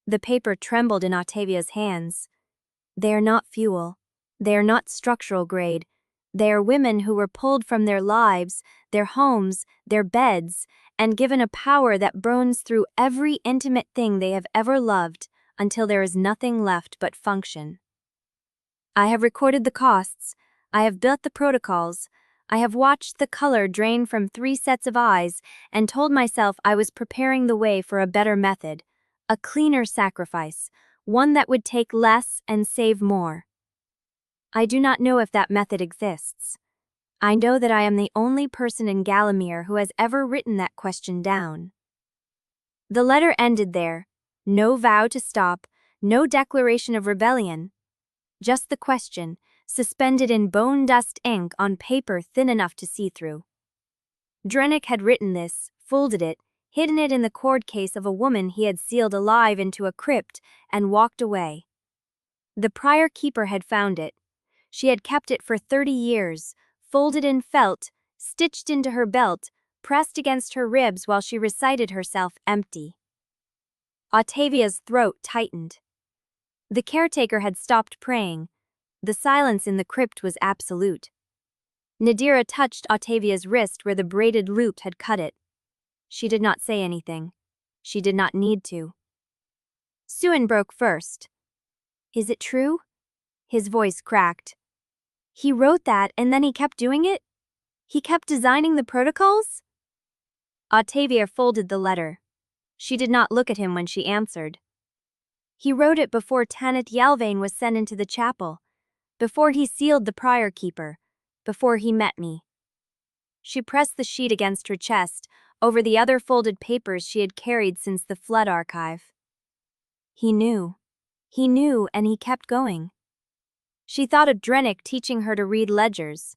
The paper trembled in Ottavia's hands. They are not fuel. They are not structural grade. They are women who were pulled from their lives, their homes, their beds, and given a power that burns through every intimate thing they have ever loved until there is nothing left but function. I have recorded the costs. I have built the protocols. I have watched the color drain from 3 sets of eyes and told myself I was preparing the way for a better method, a cleaner sacrifice, one that would take less and save more. I do not know if that method exists. I know that I am the only person in Galamir who has ever written that question down. The letter ended there. No vow to stop, no declaration of rebellion. Just the question, suspended in bone-dust ink on paper thin enough to see through. Drennick had written this, folded it, hidden it in the cord case of a woman he had sealed alive into a crypt, and walked away. The prior keeper had found it. She had kept it for 30 years, folded in felt, stitched into her belt, pressed against her ribs while she recited herself empty. Ottavia's throat tightened. The caretaker had stopped praying. The silence in the crypt was absolute. Nadira touched Ottavia's wrist where the braided loop had cut it. She did not say anything. She did not need to. Suin broke first. Is it true? His voice cracked. He wrote that and then he kept doing it? He kept designing the protocols? Ottavia folded the letter. She did not look at him when she answered. He wrote it before Ottavia Yelvaine was sent into the chapel, before he sealed the prior keeper, before he met me. She pressed the sheet against her chest, over the other folded papers she had carried since the flood archive. He knew. He knew, and he kept going. She thought of Drennick teaching her to read ledgers.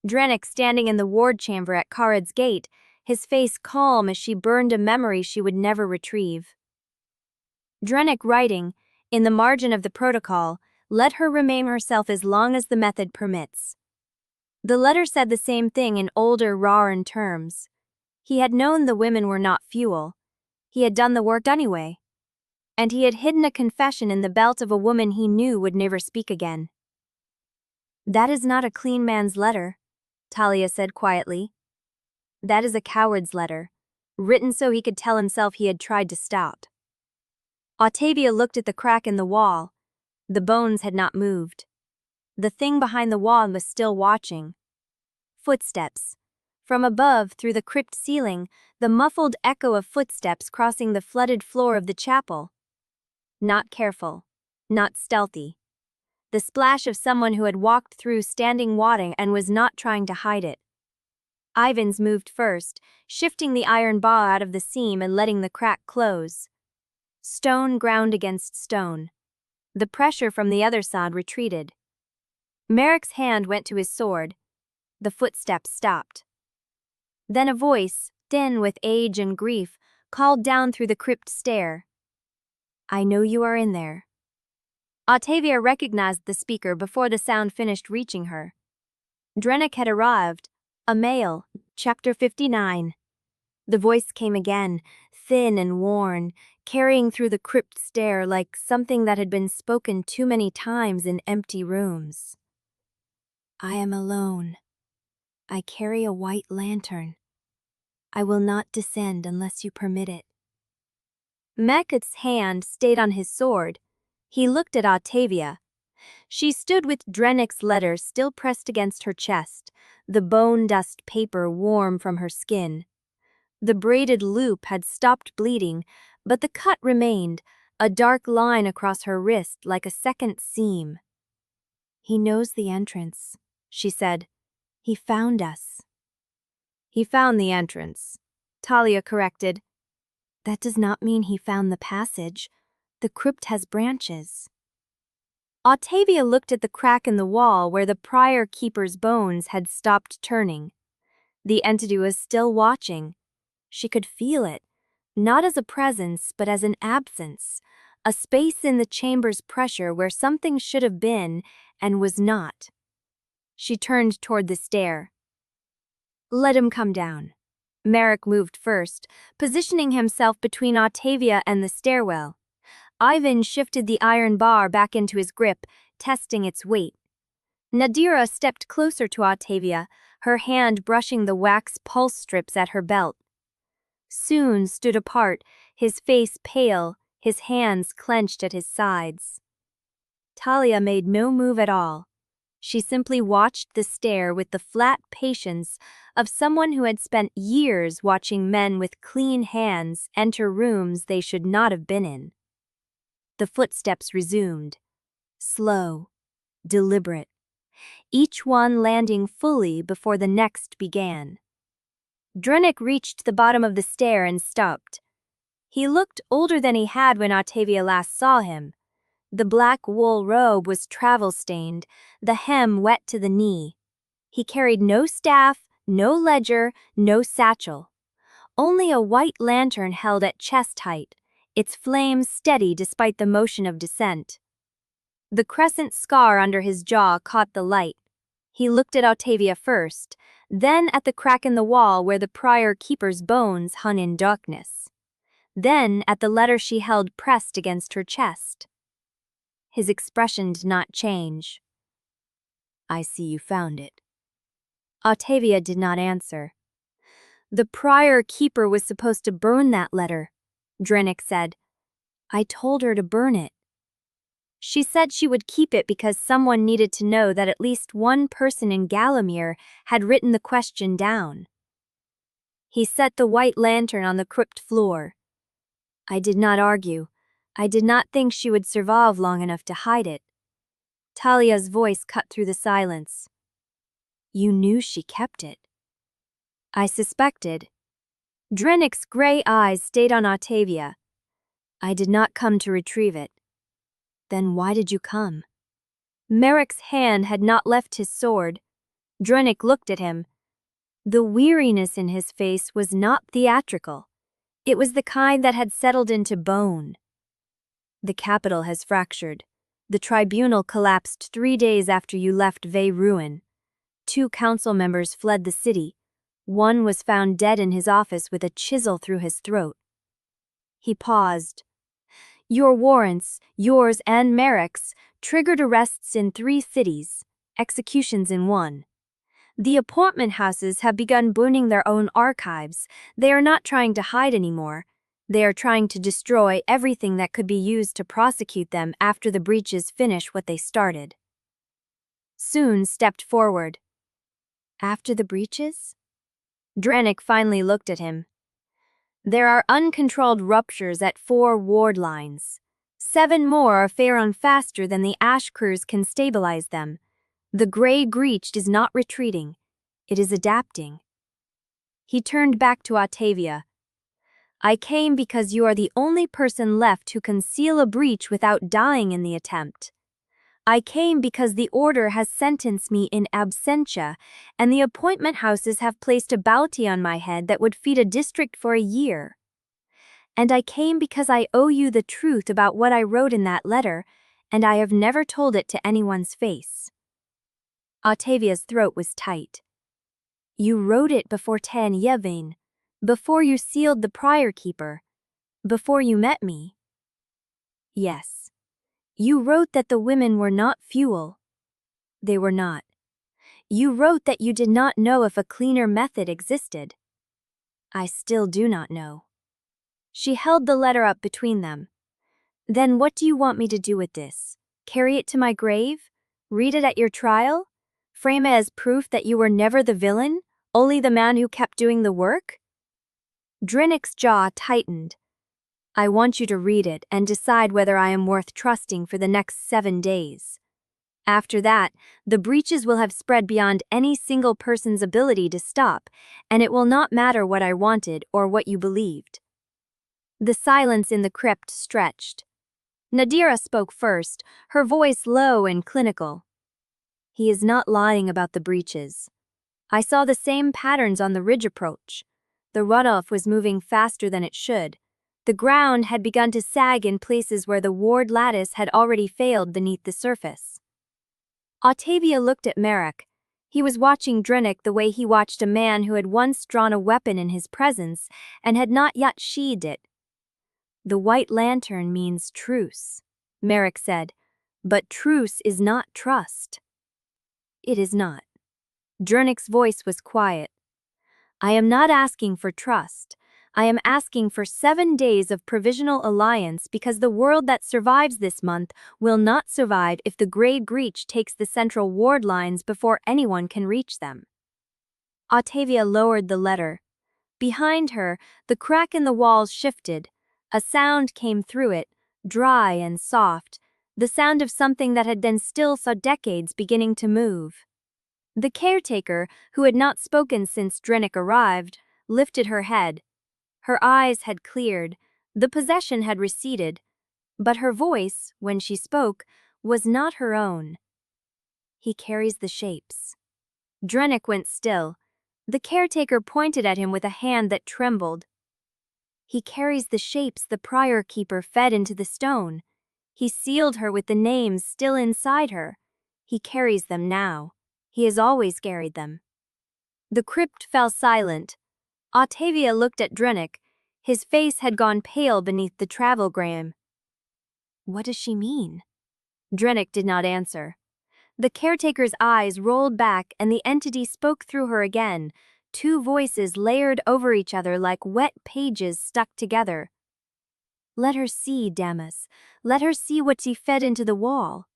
Drennick standing in the ward chamber at Carad's gate, his face calm as she burned a memory she would never retrieve. Drennick writing, in the margin of the protocol, let her remain herself as long as the method permits. The letter said the same thing in older, rawer terms. He had known the women were not fuel. He had done the work anyway. And he had hidden a confession in the belt of a woman he knew would never speak again. That is not a clean man's letter, Talia said quietly. That is a coward's letter, written so he could tell himself he had tried to stop. Ottavia looked at the crack in the wall. The bones had not moved. The thing behind the wall was still watching. Footsteps. From above, through the crypt ceiling, the muffled echo of footsteps crossing the flooded floor of the chapel. Not careful. Not stealthy. The splash of someone who had walked through standing water and was not trying to hide it. Ivans moved first, shifting the iron bar out of the seam and letting the crack close. Stone ground against stone. The pressure from the other side retreated. Merrick's hand went to his sword. The footsteps stopped. Then a voice, thin with age and grief, called down through the crypt stair. "I know you are in there." Ottavia recognized the speaker before the sound finished reaching her. Drennick had arrived. A male. Chapter 59. The voice came again, thin and worn, carrying through the crypt stair like something that had been spoken too many times in empty rooms. "I am alone. I carry a white lantern. I will not descend unless you permit it." Meket's hand stayed on his sword. He looked at Ottavia. She stood with Drennick's letter still pressed against her chest, the bone dust paper warm from her skin. The braided loop had stopped bleeding, but the cut remained, a dark line across her wrist like a second seam. "He knows the entrance," she said. "He found us." "He found the entrance," Talia corrected. "That does not mean he found the passage. The crypt has branches." Ottavia looked at the crack in the wall where the prior keeper's bones had stopped turning. The entity was still watching. She could feel it, not as a presence but as an absence, a space in the chamber's pressure where something should have been and was not. She turned toward the stair. "Let him come down." Merrick moved first, positioning himself between Ottavia and the stairwell. Ivan shifted the iron bar back into his grip, testing its weight. Nadira stepped closer to Ottavia, her hand brushing the wax pulse strips at her belt. Soon stood apart, his face pale, his hands clenched at his sides. Talia made no move at all. She simply watched the stair with the flat patience of someone who had spent years watching men with clean hands enter rooms they should not have been in. The footsteps resumed. Slow, deliberate, each one landing fully before the next began. Drennick reached the bottom of the stair and stopped. He looked older than he had when Ottavia last saw him. The black wool robe was travel-stained, the hem wet to the knee. He carried no staff, no ledger, no satchel. Only a white lantern held at chest height, its flames steady despite the motion of descent. The crescent scar under his jaw caught the light. He looked at Ottavia first, then at the crack in the wall where the prior keeper's bones hung in darkness. Then at the letter she held pressed against her chest. His expression did not change. "I see you found it." Ottavia did not answer. "The prior keeper was supposed to burn that letter," Drennick said. "I told her to burn it. She said she would keep it because someone needed to know that at least one person in Galamir had written the question down." He set the white lantern on the crypt floor. "I did not argue. I did not think she would survive long enough to hide it." Talia's voice cut through the silence. "You knew she kept it." "I suspected." Drennick's gray eyes stayed on Ottavia. "I did not come to retrieve it." "Then why did you come?" Merrick's hand had not left his sword. Drennick looked at him. The weariness in his face was not theatrical. It was the kind that had settled into bone. "The capital has fractured. The Tribunal collapsed 3 days after you left Vale ruin. 2 council members fled the city. One was found dead in his office with a chisel through his throat." He paused. "Your warrants, yours and Merrick's, triggered arrests in 3 cities, executions in 1. The appointment houses have begun burning their own archives. They are not trying to hide anymore. They are trying to destroy everything that could be used to prosecute them after the breaches finish what they started." soon stepped forward. After the breaches? Dranik finally looked at him. There are uncontrolled ruptures at 4 ward lines. 7 more are faring faster than the ash crews can stabilize them. The Grey Breach is not retreating. It is adapting. He turned back to Ottavia. I came because you are the only person left who can seal a breach without dying in the attempt. I came because the Order has sentenced me in absentia, and the appointment houses have placed a bounty on my head that would feed a district for a year. And I came because I owe you the truth about what I wrote in that letter, and I have never told it to anyone's face. Ottavia's throat was tight. You wrote it before Ottavia Yelvaine, before you sealed the Prior Keeper, before you met me. Yes. You wrote that the women were not fuel. They were not. You wrote that you did not know if a cleaner method existed. I still do not know. She held the letter up between them. Then what do you want me to do with this? Carry it to my grave? Read it at your trial? Frame it as proof that you were never the villain, only the man who kept doing the work? Drinnick's jaw tightened. I want you to read it and decide whether I am worth trusting for the next 7 days. After that, the breaches will have spread beyond any single person's ability to stop, and it will not matter what I wanted or what you believed. The silence in the crypt stretched. Nadira spoke first, her voice low and clinical. He is not lying about the breaches. I saw the same patterns on the ridge approach. The runoff was moving faster than it should. The ground had begun to sag in places where the ward lattice had already failed beneath the surface. Ottavia looked at Merrick. He was watching Drinnick the way he watched a man who had once drawn a weapon in his presence and had not yet sheathed it. The white lantern means truce, Merrick said, but truce is not trust. It is not. Drinnick's voice was quiet. I am not asking for trust. I am asking for 7 days of provisional alliance because the world that survives this month will not survive if the Grey Breach takes the central ward lines before anyone can reach them. Ottavia lowered the letter. Behind her, the crack in the walls shifted. A sound came through it, dry and soft, the sound of something that had been still for decades beginning to move. The caretaker, who had not spoken since Drinnick arrived, lifted her head. Her eyes had cleared, the possession had receded, but her voice, when she spoke, was not her own. He carries the shapes. Drinnick went still. The caretaker pointed at him with a hand that trembled. He carries the shapes the Prior Keeper fed into the stone. He sealed her with the names still inside her. He carries them now. He has always carried them. The crypt fell silent. Ottavia looked at Drinnick. His face had gone pale beneath the travelgram. What does she mean? Drinnick did not answer. The caretaker's eyes rolled back and the entity spoke through her again, 2 voices layered over each other like wet pages stuck together. Let her see, Damas. Let her see what she fed into the wall.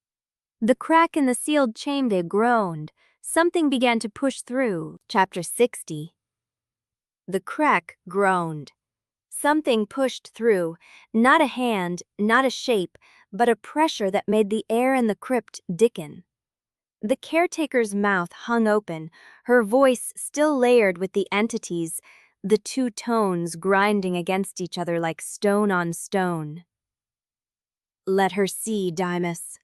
The crack in the sealed chamber groaned. Something began to push through. Chapter 60. The crack groaned. Something pushed through, not a hand, not a shape, but a pressure that made the air in the crypt dicken. The caretaker's mouth hung open, her voice still layered with the entities, the 2 tones grinding against each other like stone on stone. Let her see, Damas.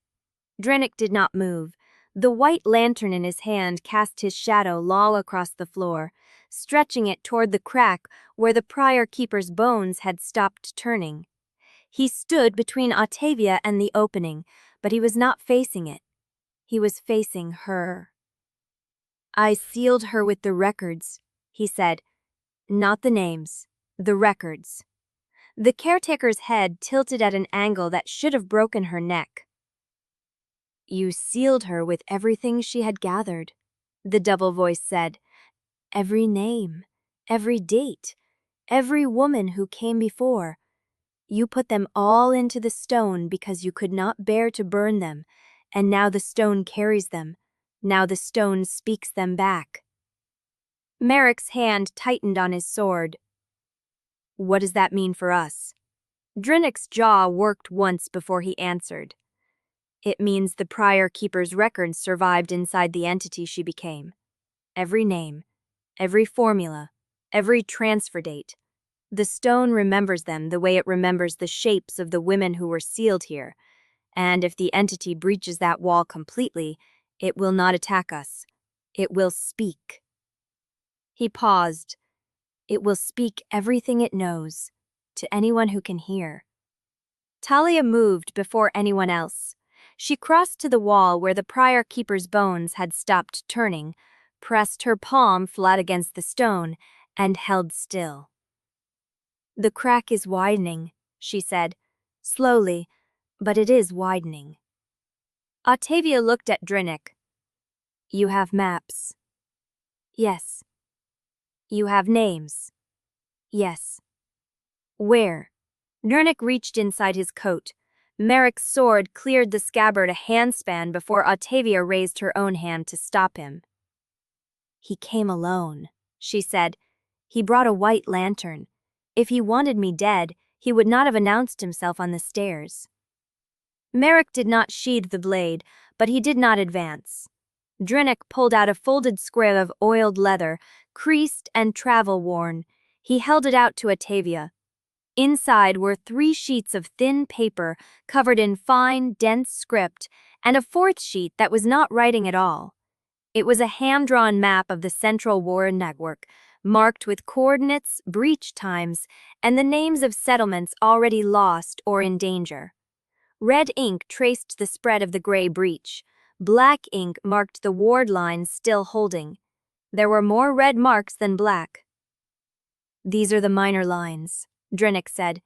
Drinnick did not move. The white lantern in his hand cast his shadow low across the floor, stretching it toward the crack where the Prior Keeper's bones had stopped turning. He stood between Ottavia and the opening, but he was not facing it. He was facing her. I sealed her with the records, he said. Not the names, the records. The caretaker's head tilted at an angle that should have broken her neck. You sealed her with everything she had gathered, the double voice said. Every name, every date, every woman who came before. You put them all into the stone because you could not bear to burn them, and now the stone carries them. Now the stone speaks them back. Merrick's hand tightened on his sword. What does that mean for us? Drinnick's jaw worked once before he answered. It means the prior keeper's records survived inside the entity she became. Every name, every formula, every transfer date. The stone remembers them the way it remembers the shapes of the women who were sealed here, and if the entity breaches that wall completely, it will not attack us. It will speak. He paused. It will speak everything it knows, to anyone who can hear. Talia moved before anyone else. She crossed to the wall where the prior keeper's bones had stopped turning, pressed her palm flat against the stone, and held still. The crack is widening, she said, slowly, but it is widening. Ottavia looked at Drinnick. You have maps. Yes. You have names. Yes. Where? Drinnick reached inside his coat. Merrick's sword cleared the scabbard a handspan before Ottavia raised her own hand to stop him. He came alone, she said. He brought a white lantern. If he wanted me dead, he would not have announced himself on the stairs. Merrick did not sheathe the blade, but he did not advance. Drinnick pulled out a folded square of oiled leather, creased and travel-worn. He held it out to Ottavia. Inside were 3 sheets of thin paper covered in fine, dense script, and a 4th sheet that was not writing at all. It was a hand-drawn map of the Central Warrant network, marked with coordinates, breach times, and the names of settlements already lost or in danger. Red ink traced the spread of the gray breach. Black ink marked the ward lines still holding. There were more red marks than black. These are the minor lines, Drinnick said,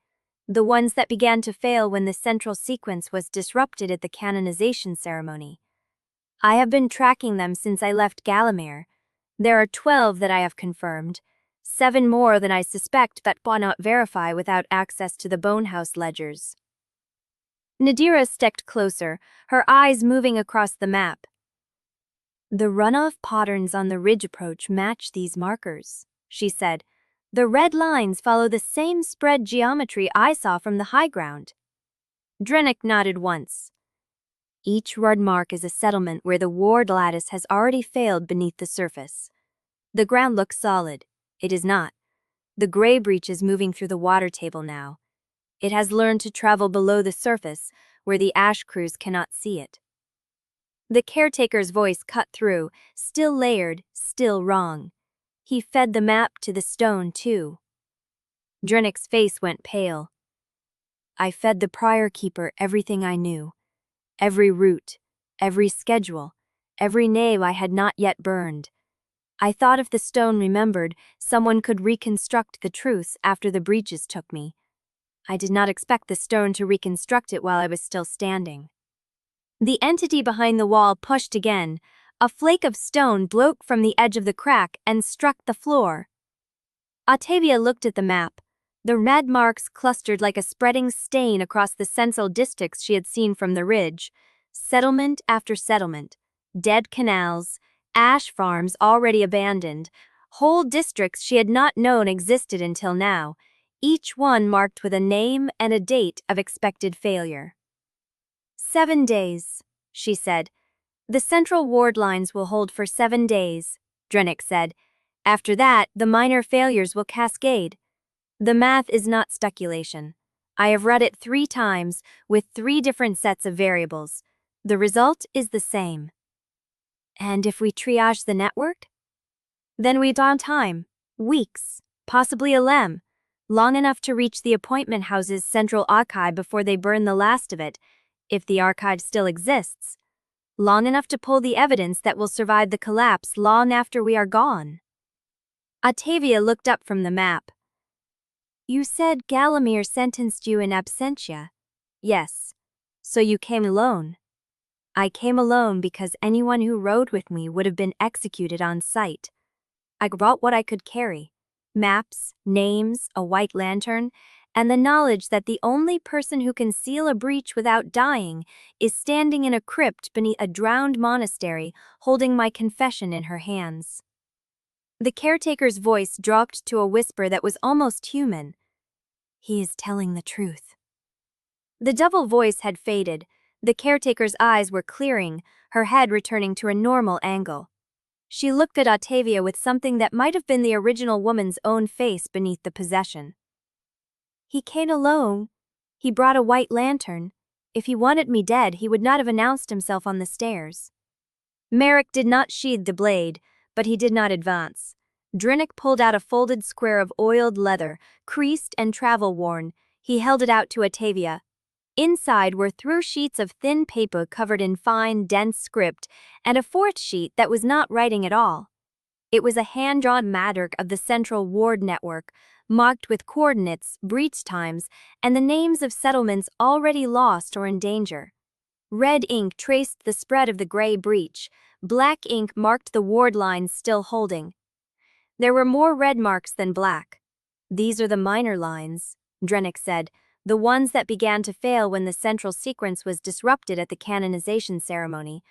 the ones that began to fail when the central sequence was disrupted at the canonization ceremony. I have been tracking them since I left Galamere. There are 12 that I have confirmed, 7 more than I suspect but cannot verify without access to the Bonehouse ledgers. Nadira stepped closer, her eyes moving across the map. The runoff patterns on the ridge approach match these markers, she said. The red lines follow the same spread geometry I saw from the high ground. Drinnick nodded once. Each red mark is a settlement where the ward lattice has already failed beneath the surface. The ground looks solid. It is not. The gray breach is moving through the water table now. It has learned to travel below the surface, where the ash crews cannot see it. The caretaker's voice cut through, still layered, still wrong. He fed the map to the stone, too. Drinnick's face went pale. I fed the prior keeper everything I knew. Every route, every schedule, every name I had not yet burned. I thought if the stone remembered, someone could reconstruct the truth after the breaches took me. I did not expect the stone to reconstruct it while I was still standing. The entity behind the wall pushed again. A flake of stone broke from the edge of the crack and struck the floor. Ottavia looked at the map. The red marks clustered like a spreading stain across the central districts she had seen from the ridge. Settlement after settlement. Dead canals, ash farms already abandoned, whole districts she had not known existed until now, each one marked with a name and a date of expected failure. 7 days, she said. The central ward lines will hold for 7 days, Drinnick said. After that, the minor failures will cascade. The math is not speculation. I have read it 3 times, with 3 different sets of variables. The result is the same. And if we triage the network? Then we'd on time. Weeks, possibly a lem. Long enough to reach the appointment house's central archive before they burn the last of it, if the archive still exists. Long enough to pull the evidence that will survive the collapse long after we are gone. Ottavia looked up from the map. You said Galamere sentenced you in absentia. Yes. So you came alone. I came alone because anyone who rode with me would have been executed on sight. I brought what I could carry. Maps, names, a white lantern, and the knowledge that the only person who can seal a breach without dying is standing in a crypt beneath a drowned monastery, holding my confession in her hands. The caretaker's voice dropped to a whisper that was almost human. He is telling the truth. The double voice had faded. The caretaker's eyes were clearing, her head returning to a normal angle. She looked at Ottavia with something that might have been the original woman's own face beneath the possession. He came alone. He brought a white lantern. If he wanted me dead, he would not have announced himself on the stairs. Merrick did not sheathe the blade, but he did not advance. Drinnick pulled out a folded square of oiled leather, creased and travel-worn. He held it out to Ottavia. Inside were 3 sheets of thin paper covered in fine, dense script, and a 4th sheet that was not writing at all. It was a hand-drawn matrix of the Central Ward Network, marked with coordinates, breach times, and the names of settlements already lost or in danger. Red ink traced the spread of the gray breach. Black ink marked the ward lines still holding. There were more red marks than black. These are the minor lines, Drennick said, the ones that began to fail when the central sequence was disrupted at the canonization ceremony.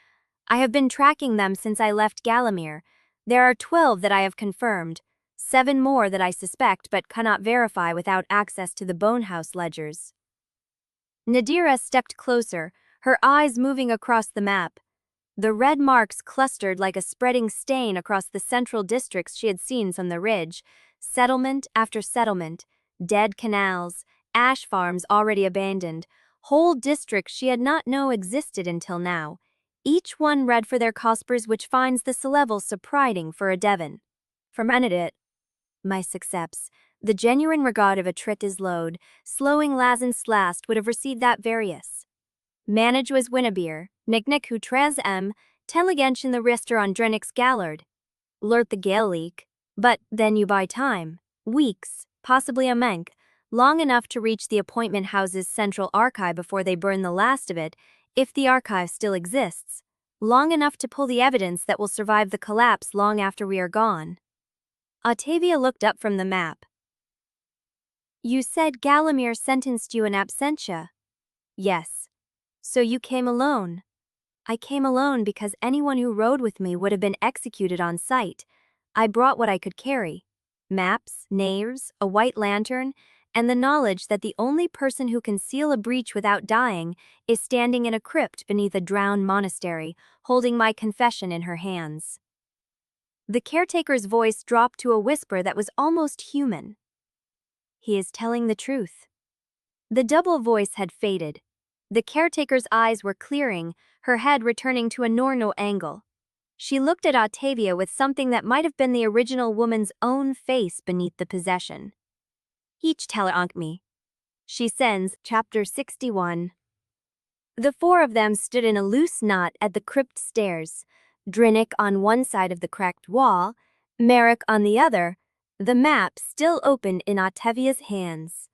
I have been tracking them since I left Galamir. There are 12 that I have confirmed, 7 more that I suspect but cannot verify without access to the Bonehouse ledgers. Nadira stepped closer, her eyes moving across the map. The red marks clustered like a spreading stain across the central districts she had seen from the ridge, settlement after settlement, dead canals, ash farms already abandoned, whole districts she had not known existed until now, each one red for their cospers, which finds the level surprising for a Devon. Fermented it. My success, the genuine regard of a trit is load, slowing Lazen Slast would have received that various. Manage was Winnebeer, Nicknick who tres Teligentian the Rister on Drennick's Gallard. Lurt the Gale leak, but then you buy time, weeks, possibly a month, long enough to reach the appointment house's central archive before they burn the last of it, if the archive still exists, long enough to pull the evidence that will survive the collapse long after we are gone. Ottavia looked up from the map. You said Galamir sentenced you in absentia. Yes. So you came alone. I came alone because anyone who rode with me would have been executed on sight. I brought what I could carry. Maps, names, a white lantern, and the knowledge that the only person who can seal a breach without dying is standing in a crypt beneath a drowned monastery, holding my confession in her hands. The caretaker's voice dropped to a whisper that was almost human. He is telling the truth. The double voice had faded. The caretaker's eyes were clearing, her head returning to a normal angle. She looked at Ottavia with something that might have been the original woman's own face beneath the possession. Each teller on me. She sends, Chapter 61. The 4 of them stood in a loose knot at the crypt stairs, Drinnick on one side of the cracked wall, Merrick on the other, the map still open in Ottavia's hands.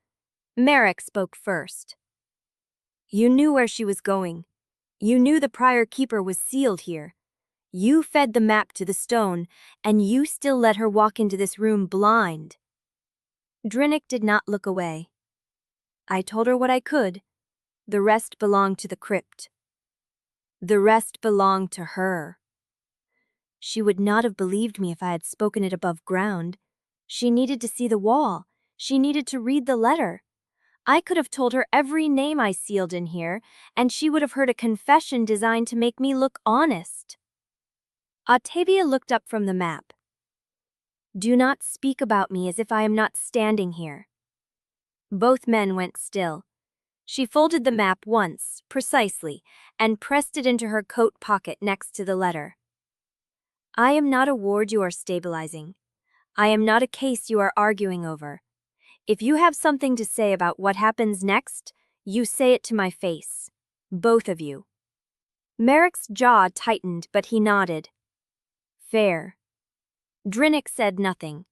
Merrick spoke first. You knew where she was going. You knew the prior keeper was sealed here. You fed the map to the stone, and you still let her walk into this room blind. Drinnick did not look away. I told her what I could. The rest belonged to the crypt. The rest belonged to her. She would not have believed me if I had spoken it above ground. She needed to see the wall. She needed to read the letter. I could have told her every name I sealed in here, and she would have heard a confession designed to make me look honest. Ottavia looked up from the map. Do not speak about me as if I am not standing here. Both men went still. She folded the map once, precisely, and pressed it into her coat pocket next to the letter. I am not a ward you are stabilizing. I am not a case you are arguing over. If you have something to say about what happens next, you say it to my face. Both of you. Merrick's jaw tightened, but he nodded. Fair. Drinnick said nothing.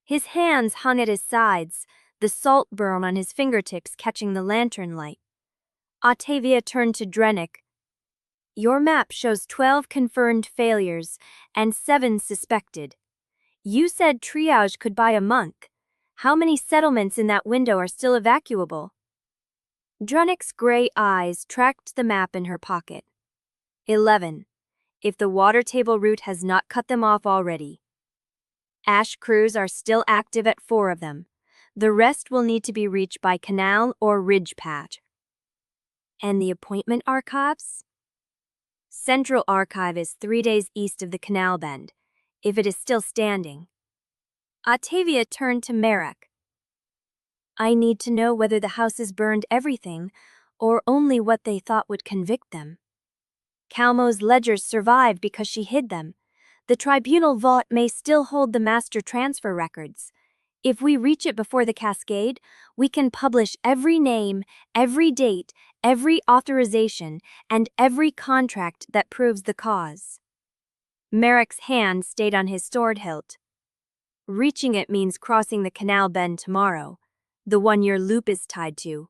His hands hung at his sides, the salt burn on his fingertips catching the lantern light. Ottavia turned to Drinnick. Your map shows 12 confirmed failures and 7 suspected. You said Triage could buy a monk. How many settlements in that window are still evacuable? Drunnick's gray eyes tracked the map in her pocket. 11. If the water table route has not cut them off already. Ash crews are still active at 4 of them. The rest will need to be reached by canal or ridge path. And the appointment archives? Central Archive is 3 days east of the canal bend, if it is still standing. Ottavia turned to Merrick. I need to know whether the houses burned everything, or only what they thought would convict them. Calmo's ledgers survived because she hid them. The Tribunal vault may still hold the master transfer records. If we reach it before the Cascade, we can publish every name, every date, every authorization, and every contract that proves the cause. Merrick's hand stayed on his sword hilt. Reaching it means crossing the canal bend tomorrow, the one your loop is tied to.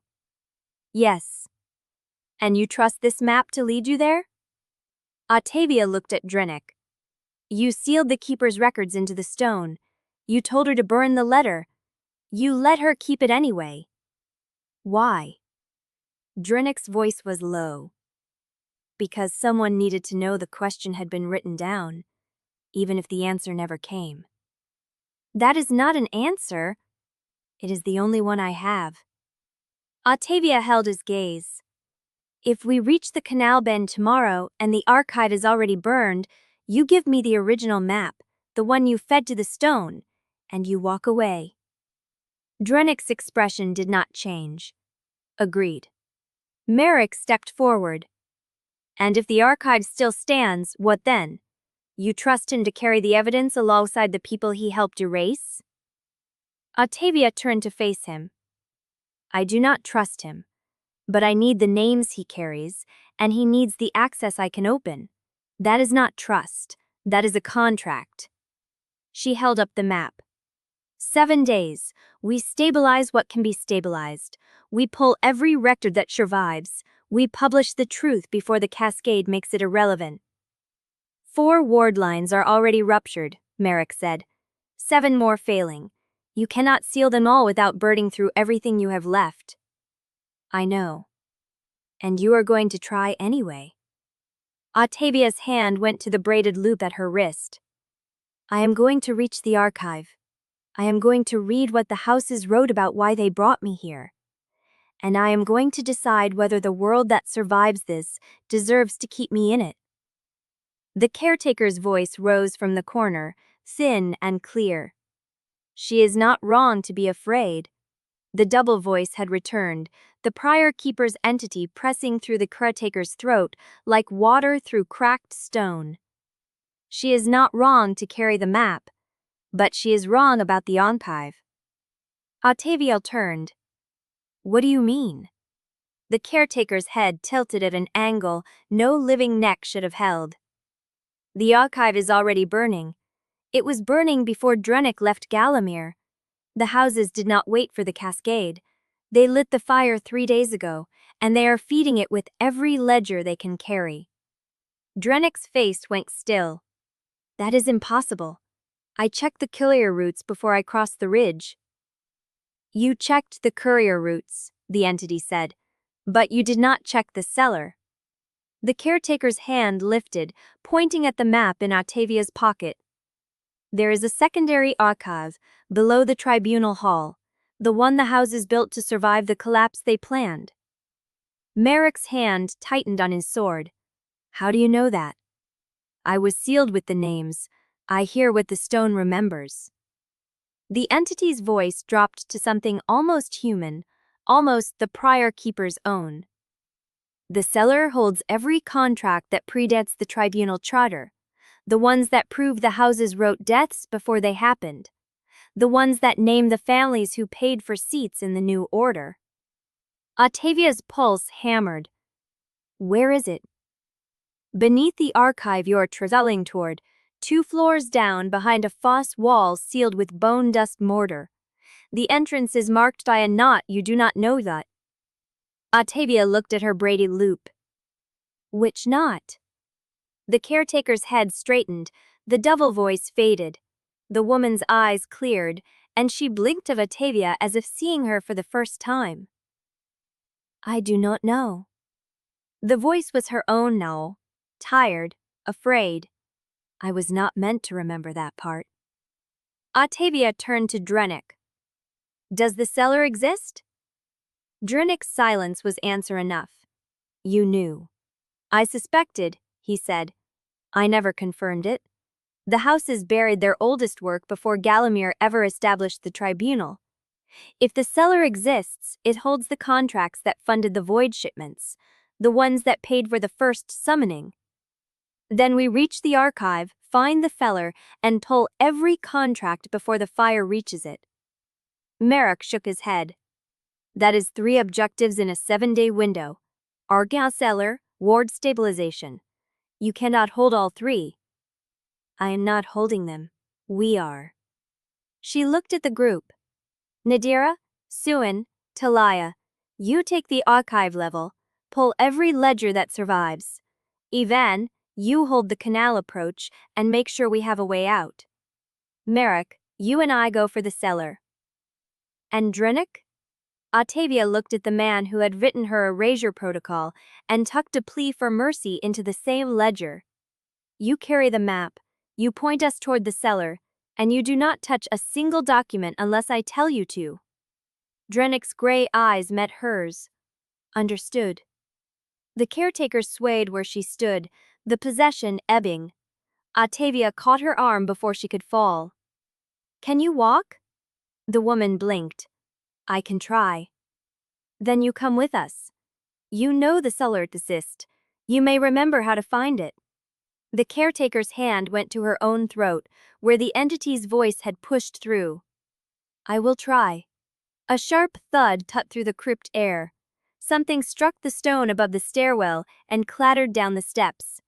Yes. And you trust this map to lead you there? Ottavia looked at Drunick. You sealed the keeper's records into the stone. You told her to burn the letter. You let her keep it anyway. Why? Drunick's voice was low. Because someone needed to know the question had been written down, even if the answer never came. That is not an answer. It is the only one I have. Ottavia held his gaze. If we reach the canal bend tomorrow and the archive is already burned, you give me the original map, the one you fed to the stone, and you walk away. Drunick's expression did not change. Agreed. Merrick stepped forward. And if the archive still stands, what then? You trust him to carry the evidence alongside the people he helped erase? Ottavia turned to face him. I do not trust him, but I need the names he carries, and he needs the access I can open. That is not trust, that is a contract. She held up the map. 7 days, we stabilize what can be stabilized. We pull every record that survives. We publish the truth before the Cascade makes it irrelevant. 4 ward lines are already ruptured, Merrick said. 7 more failing. You cannot seal them all without burning through everything you have left. I know. And you are going to try anyway. Ottavia's hand went to the braided loop at her wrist. I am going to reach the archive. I am going to read what the houses wrote about why they brought me here. And I am going to decide whether the world that survives this deserves to keep me in it. The caretaker's voice rose from the corner, thin and clear. She is not wrong to be afraid. The double voice had returned, the prior keeper's entity pressing through the caretaker's throat like water through cracked stone. She is not wrong to carry the map, but she is wrong about the archive. Ottavia turned. What do you mean? The caretaker's head tilted at an angle no living neck should have held. The archive is already burning. It was burning before Drunick left Galamir. The houses did not wait for the Cascade. They lit the fire 3 days ago, and they are feeding it with every ledger they can carry. Drunick's face went still. That is impossible. I checked the courier routes before I crossed the ridge. You checked the courier routes, the entity said, but you did not check the cellar. The caretaker's hand lifted, pointing at the map in Ottavia's pocket. There is a secondary archive below the Tribunal hall, the one the houses built to survive the collapse they planned. Merrick's hand tightened on his sword. How do you know that? I was sealed with the names. I hear what the stone remembers. The entity's voice dropped to something almost human, almost the prior keeper's own. The cellar holds every contract that predates the Tribunal charter, the ones that prove the houses wrote deaths before they happened, the ones that name the families who paid for seats in the new order. Ottavia's pulse hammered. Where is it? Beneath the archive you're traveling toward, 2 floors down behind a fosse wall sealed with bone dust mortar. The entrance is marked by a knot. You do not know that. Ottavia looked at her braided loop. Which knot? The caretaker's head straightened, the double voice faded. The woman's eyes cleared, and she blinked of Ottavia as if seeing her for the first time. "I do not know." The voice was her own now, tired, afraid. I was not meant to remember that part. Ottavia turned to Drennick. "Does the cellar exist?" Drennick's silence was answer enough. "You knew." "I suspected," he said. "I never confirmed it. The houses buried their oldest work before Galamir ever established the Tribunal. If the cellar exists, it holds the contracts that funded the void shipments, the ones that paid for the first summoning. Then we reach the archive, find the cellar, and pull every contract before the fire reaches it." Merrick shook his head. "That is 3 objectives in a 7-day window. Argyle cellar, ward stabilization. You cannot hold all 3. "I am not holding them. We are." She looked at the group. "Nadira, Suin, Talia, you take the archive level, pull every ledger that survives. Ivan, you hold the canal approach and make sure we have a way out. Merrick, you and I go for the cellar." "And Drennick?" Ottavia looked at the man who had written her erasure protocol and tucked a plea for mercy into the same ledger. "You carry the map, you point us toward the cellar, and you do not touch a single document unless I tell you to." Drennick's gray eyes met hers. "Understood." The caretaker swayed where she stood, the possession ebbing. Ottavia caught her arm before she could fall. "Can you walk?" The woman blinked. "I can try." "Then you come with us. You know the cellar exists. You may remember how to find it." The caretaker's hand went to her own throat, where the entity's voice had pushed through. "I will try." A sharp thud cut through the crypt air. Something struck the stone above the stairwell and clattered down the steps.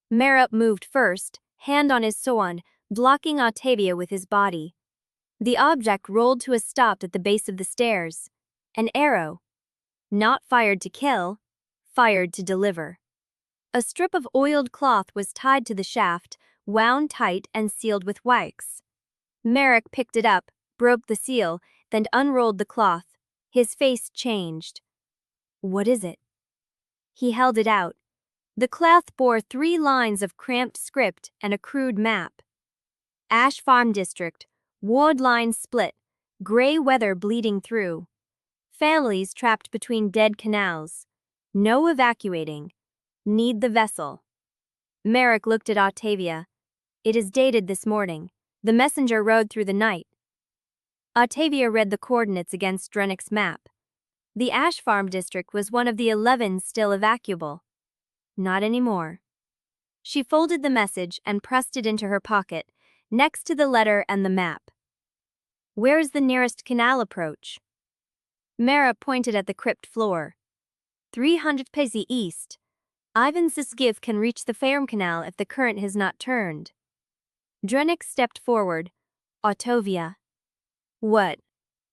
Merritt moved first, hand on his sword, blocking Ottavia with his body. The object rolled to a stop at the base of the stairs. An arrow. Not fired to kill, fired to deliver. A strip of oiled cloth was tied to the shaft, wound tight and sealed with wax. Merrick picked it up, broke the seal, then unrolled the cloth. His face changed. "What is it?" He held it out. The cloth bore 3 lines of cramped script and a crude map. "Ash Farm District, ward lines split, gray weather bleeding through. Families trapped between dead canals. No evacuating. Need the vessel." Merrick looked at Ottavia. "It is dated this morning. The messenger rode through the night." Ottavia read the coordinates against Drennick's map. The Ash Farm District was one of the 11 still evacuable. Not anymore. She folded the message and pressed it into her pocket, next to the letter and the map. "Where is the nearest canal approach?" Mara pointed at the crypt floor. 300 paces east. Ivan's skiff can reach the Farm Canal if the current has not turned. Drennick stepped forward. "Ottavia." "What?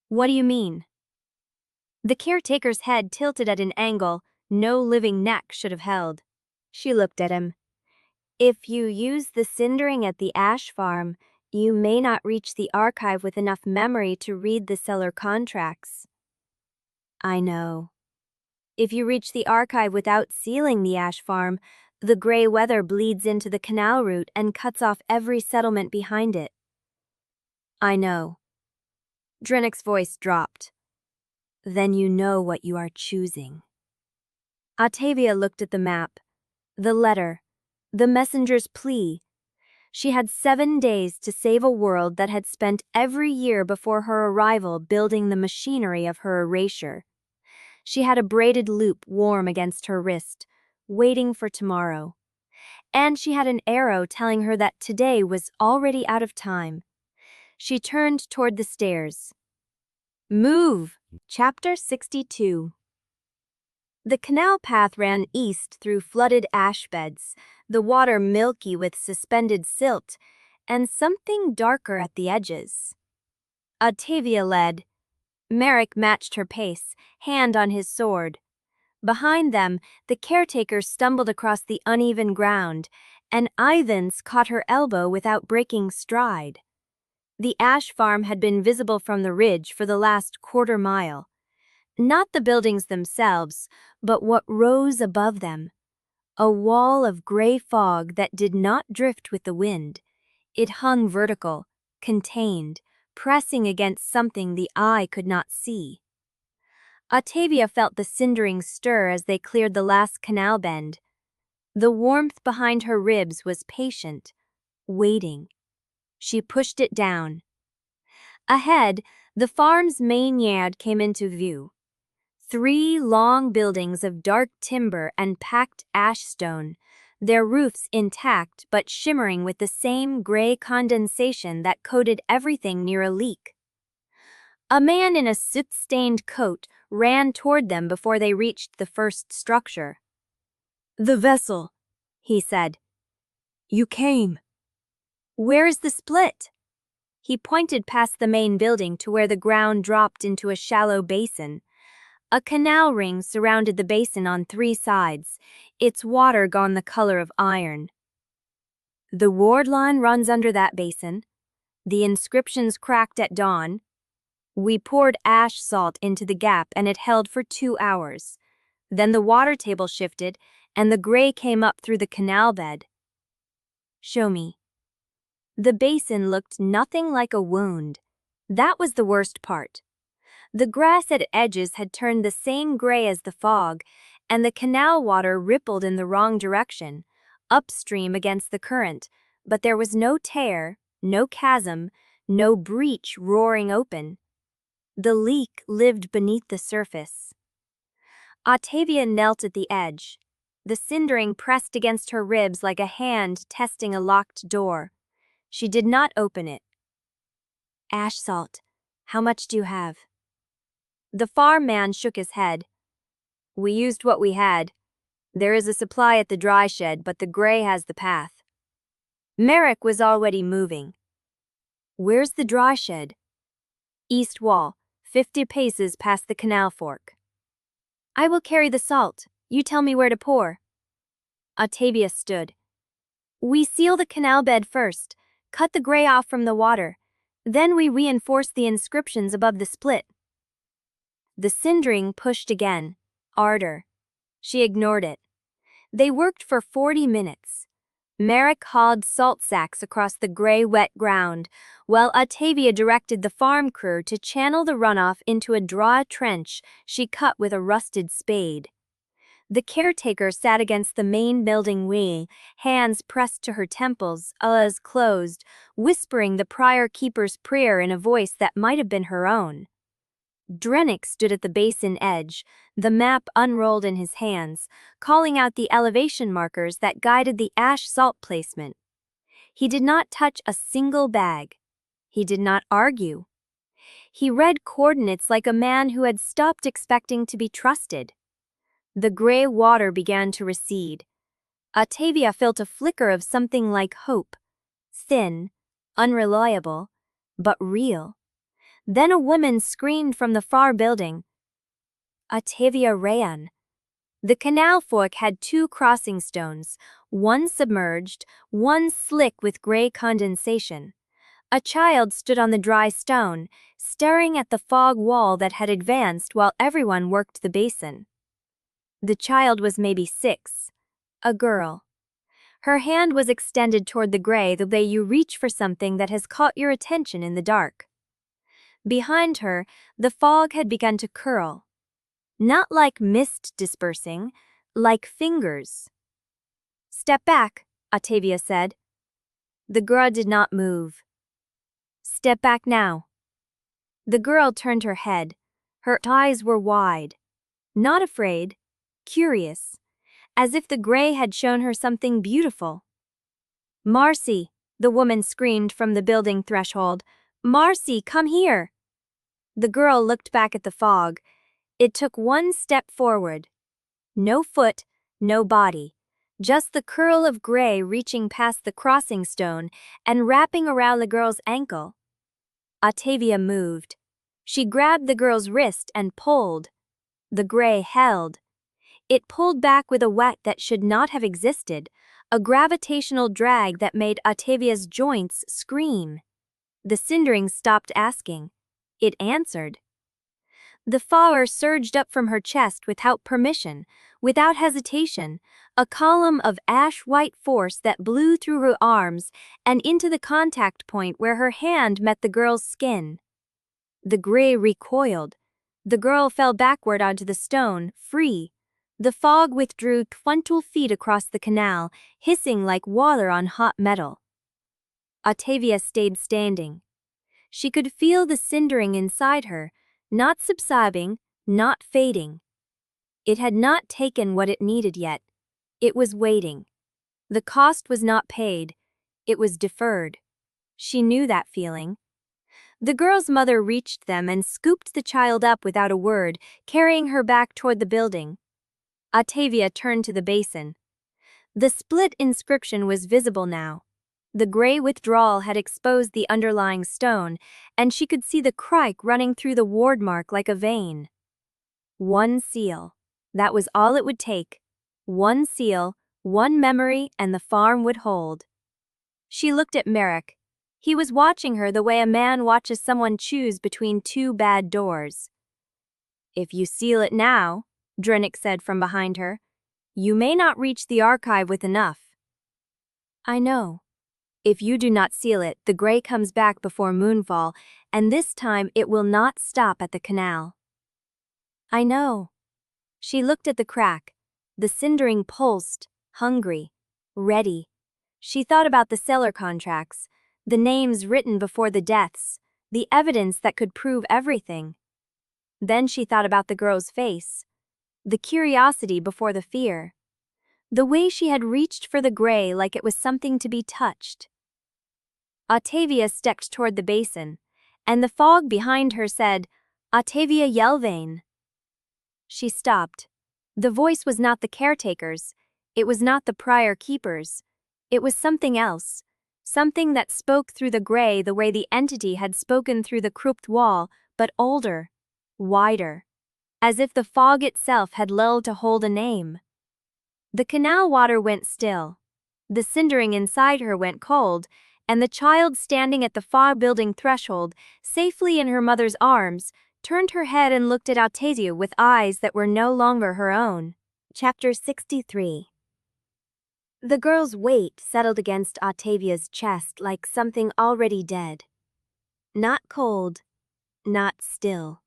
What do you mean?" The caretaker's head tilted at an angle no living neck should have held. She looked at him. "If you use the Cindering at the Ash Farm, you may not reach the archive with enough memory to read the cellar contracts." "I know. If you reach the archive without sealing the Ash Farm, the gray weather bleeds into the canal route and cuts off every settlement behind it." "I know." Drennick's voice dropped. "Then you know what you are choosing." Ottavia looked at the map, the letter, the messenger's plea. She had 7 days to save a world that had spent every year before her arrival building the machinery of her erasure. She had a braided loop warm against her wrist, waiting for tomorrow. And she had an arrow telling her that today was already out of time. She turned toward the stairs. Move! Chapter 62. The canal path ran east through flooded ash beds, the water milky with suspended silt, and something darker at the edges. Ottavia led. Merrick matched her pace, hand on his sword. Behind them, the caretaker stumbled across the uneven ground, and Ivans caught her elbow without breaking stride. The ash farm had been visible from the ridge for the last quarter mile. Not the buildings themselves, but what rose above them. A wall of gray fog that did not drift with the wind. It hung vertical, contained, pressing against something the eye could not see. Ottavia felt the cindering stir as they cleared the last canal bend. The warmth behind her ribs was patient, waiting. She pushed it down. Ahead, the farm's main yard came into view. 3 long buildings of dark timber and packed ash stone, their roofs intact but shimmering with the same gray condensation that coated everything near a leak. A man in a soot-stained coat ran toward them before they reached the first structure. "The vessel," he said. "You came." "Where is the split?" He pointed past the main building to where the ground dropped into a shallow basin. A canal ring surrounded the basin on 3 sides, its water gone the color of iron. "The ward line runs under that basin. The inscriptions cracked at dawn. We poured ash salt into the gap and it held for 2 hours. Then the water table shifted and the gray came up through the canal bed." "Show me." The basin looked nothing like a wound. That was the worst part. The grass at edges had turned the same gray as the fog, and the canal water rippled in the wrong direction, upstream against the current, but there was no tear, no chasm, no breach roaring open. The leak lived beneath the surface. Ottavia knelt at the edge. The cindering pressed against her ribs like a hand testing a locked door. She did not open it. "Ash salt. How much do you have?" The farm man shook his head. "We used what we had. There is a supply at the dry shed, but the gray has the path." Merrick was already moving. "Where's the dry shed?" "East wall, 50 paces past the canal fork." "I will carry the salt. You tell me where to pour." Ottavia stood. "We seal the canal bed first, cut the gray off from the water. Then we reinforce the inscriptions above the split." The cindering pushed again. Ardor. She ignored it. They worked for 40 minutes. Merrick hauled salt sacks across the gray, wet ground, while Ottavia directed the farm crew to channel the runoff into a dry trench she cut with a rusted spade. The caretaker sat against the main building wing, hands pressed to her temples, eyes closed, whispering the prior keeper's prayer in a voice that might have been her own. Drennick stood at the basin edge, the map unrolled in his hands, calling out the elevation markers that guided the ash salt placement. He did not touch a single bag. He did not argue. He read coordinates like a man who had stopped expecting to be trusted. The gray water began to recede. Ottavia felt a flicker of something like hope. Thin, unreliable, but real. Then a woman screamed from the far building. Ottavia ran. The canal fork had 2 crossing stones, one submerged, one slick with gray condensation. A child stood on the dry stone, staring at the fog wall that had advanced while everyone worked the basin. The child was maybe 6, a girl. Her hand was extended toward the gray the way you reach for something that has caught your attention in the dark. Behind her, the fog had begun to curl. Not like mist dispersing, like fingers. "Step back," Ottavia said. The girl did not move. "Step back now." The girl turned her head. Her eyes were wide. Not afraid, curious, as if the gray had shown her something beautiful. "Marcy," the woman screamed from the building threshold. "Marcy, come here." The girl looked back at the fog. It took 1 step forward. No foot, no body. Just the curl of gray reaching past the crossing stone and wrapping around the girl's ankle. Ottavia moved. She grabbed the girl's wrist and pulled. The gray held. It pulled back with a weight that should not have existed, a gravitational drag that made Ottavia's joints scream. The Cindering stopped asking. It answered. The fire surged up from her chest without permission, without hesitation, a column of ash-white force that blew through her arms and into the contact point where her hand met the girl's skin. The Grate recoiled. The girl fell backward onto the stone, free. The fog withdrew 20 feet across the canal, hissing like water on hot metal. Ottavia stayed standing. She could feel the cindering inside her, not subsiding, not fading. It had not taken what it needed yet. It was waiting. The cost was not paid. It was deferred. She knew that feeling. The girl's mother reached them and scooped the child up without a word, carrying her back toward the building. Ottavia turned to the basin. The split inscription was visible now. The gray withdrawal had exposed the underlying stone, and she could see the crike running through the ward mark like a vein. One seal. That was all it would take. One seal, one memory, and the farm would hold. She looked at Merrick. He was watching her the way a man watches someone choose between two bad doors. "If you seal it now," Drennick said from behind her, "you may not reach the archive with enough." "I know. If you do not seal it, the gray comes back before moonfall, and this time it will not stop at the canal." "I know." She looked at the crack. The Cindering pulsed, hungry, ready. She thought about the seller contracts, the names written before the deaths, the evidence that could prove everything. Then she thought about the girl's face, the curiosity before the fear, the way she had reached for the gray like it was something to be touched. Ottavia stepped toward the basin, and the fog behind her said, "Ottavia Yelvaine." She stopped. The voice was not the caretaker's. It was not the prior keeper's. It was something else. Something that spoke through the gray the way the entity had spoken through the crypt wall, but older, wider, as if the fog itself had lulled to hold a name. The canal water went still. The Cindering inside her went cold, and the child standing at the far building threshold, safely in her mother's arms, turned her head and looked at Ottavia with eyes that were no longer her own. Chapter 63. The girl's weight settled against Ottavia's chest like something already dead. Not cold, not still.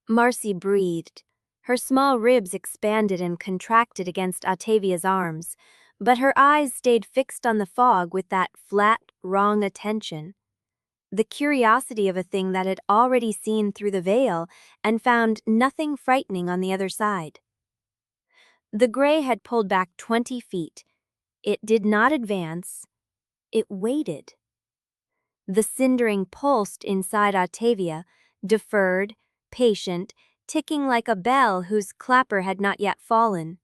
Marcy breathed. Her small ribs expanded and contracted against Ottavia's arms, but her eyes stayed fixed on the fog with that flat, wrong attention. The curiosity of a thing that had already seen through the veil and found nothing frightening on the other side. The gray had pulled back 20 feet. It did not advance. It waited. The Cindering pulsed inside Ottavia, deferred, patient, ticking like a bell whose clapper had not yet fallen.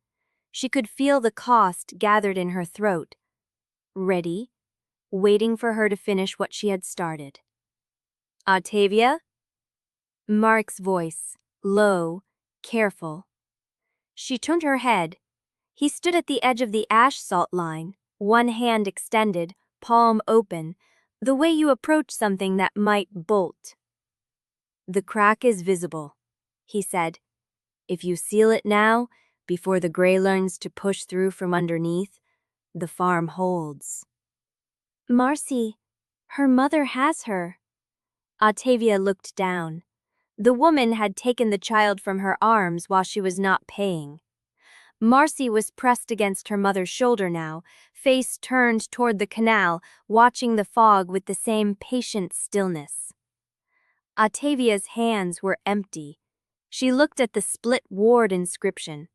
She could feel the cost gathered in her throat. Ready, waiting for her to finish what she had started. "Ottavia?" Mark's voice, low, careful. She turned her head. He stood at the edge of the ash salt line, one hand extended, palm open, the way you approach something that might bolt. "The crack is visible," he said. "If you seal it now, before the gray learns to push through from underneath, the farm holds." "Marcy, her mother has her." Ottavia looked down. The woman had taken the child from her arms while she was not paying. Marcy was pressed against her mother's shoulder now, face turned toward the canal, watching the fog with the same patient stillness. Ottavia's hands were empty. She looked at the split ward inscription.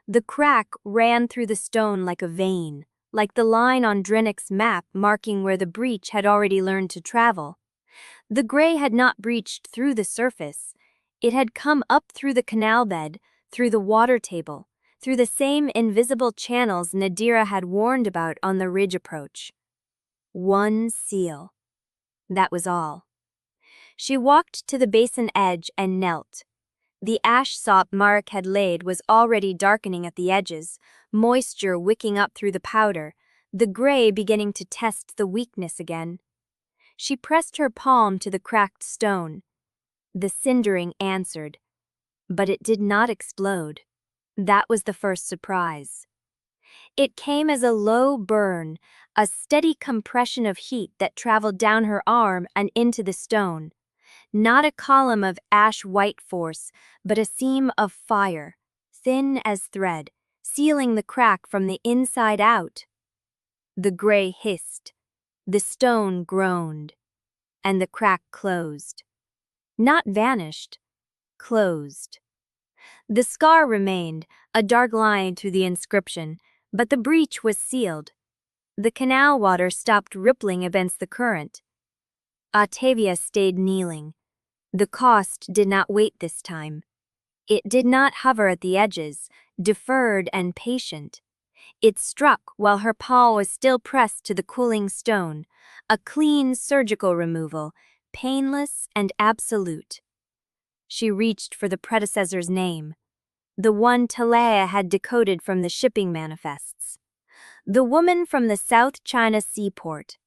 The crack ran through the stone like a vein, like the line on Drennick's map marking where the breach had already learned to travel. The gray had not breached through the surface. It had come up through the canal bed, through the water table, through the same invisible channels Nadira had warned about on the ridge approach. One seal. That was all. She walked to the basin edge and knelt. The ash sop Mark had laid was already darkening at the edges, moisture wicking up through the powder, the gray beginning to test the weakness again. She pressed her palm to the cracked stone. The cindering answered, but it did not explode. That was the first surprise. It came as a low burn, a steady compression of heat that traveled down her arm and into the stone. Not a column of ash-white force, but a seam of fire, thin as thread, sealing the crack from the inside out. The gray hissed, the stone groaned, and the crack closed. Not vanished, closed. The scar remained, a dark line through the inscription, but the breach was sealed. The canal water stopped rippling against the current. Ottavia stayed kneeling. The cost did not wait this time. It did not hover at the edges, deferred and patient. It struck while her paw was still pressed to the cooling stone, a clean surgical removal, painless and absolute. She reached for the predecessor's name, the one Talaya had decoded from the shipping manifests. The woman from the South China seaport.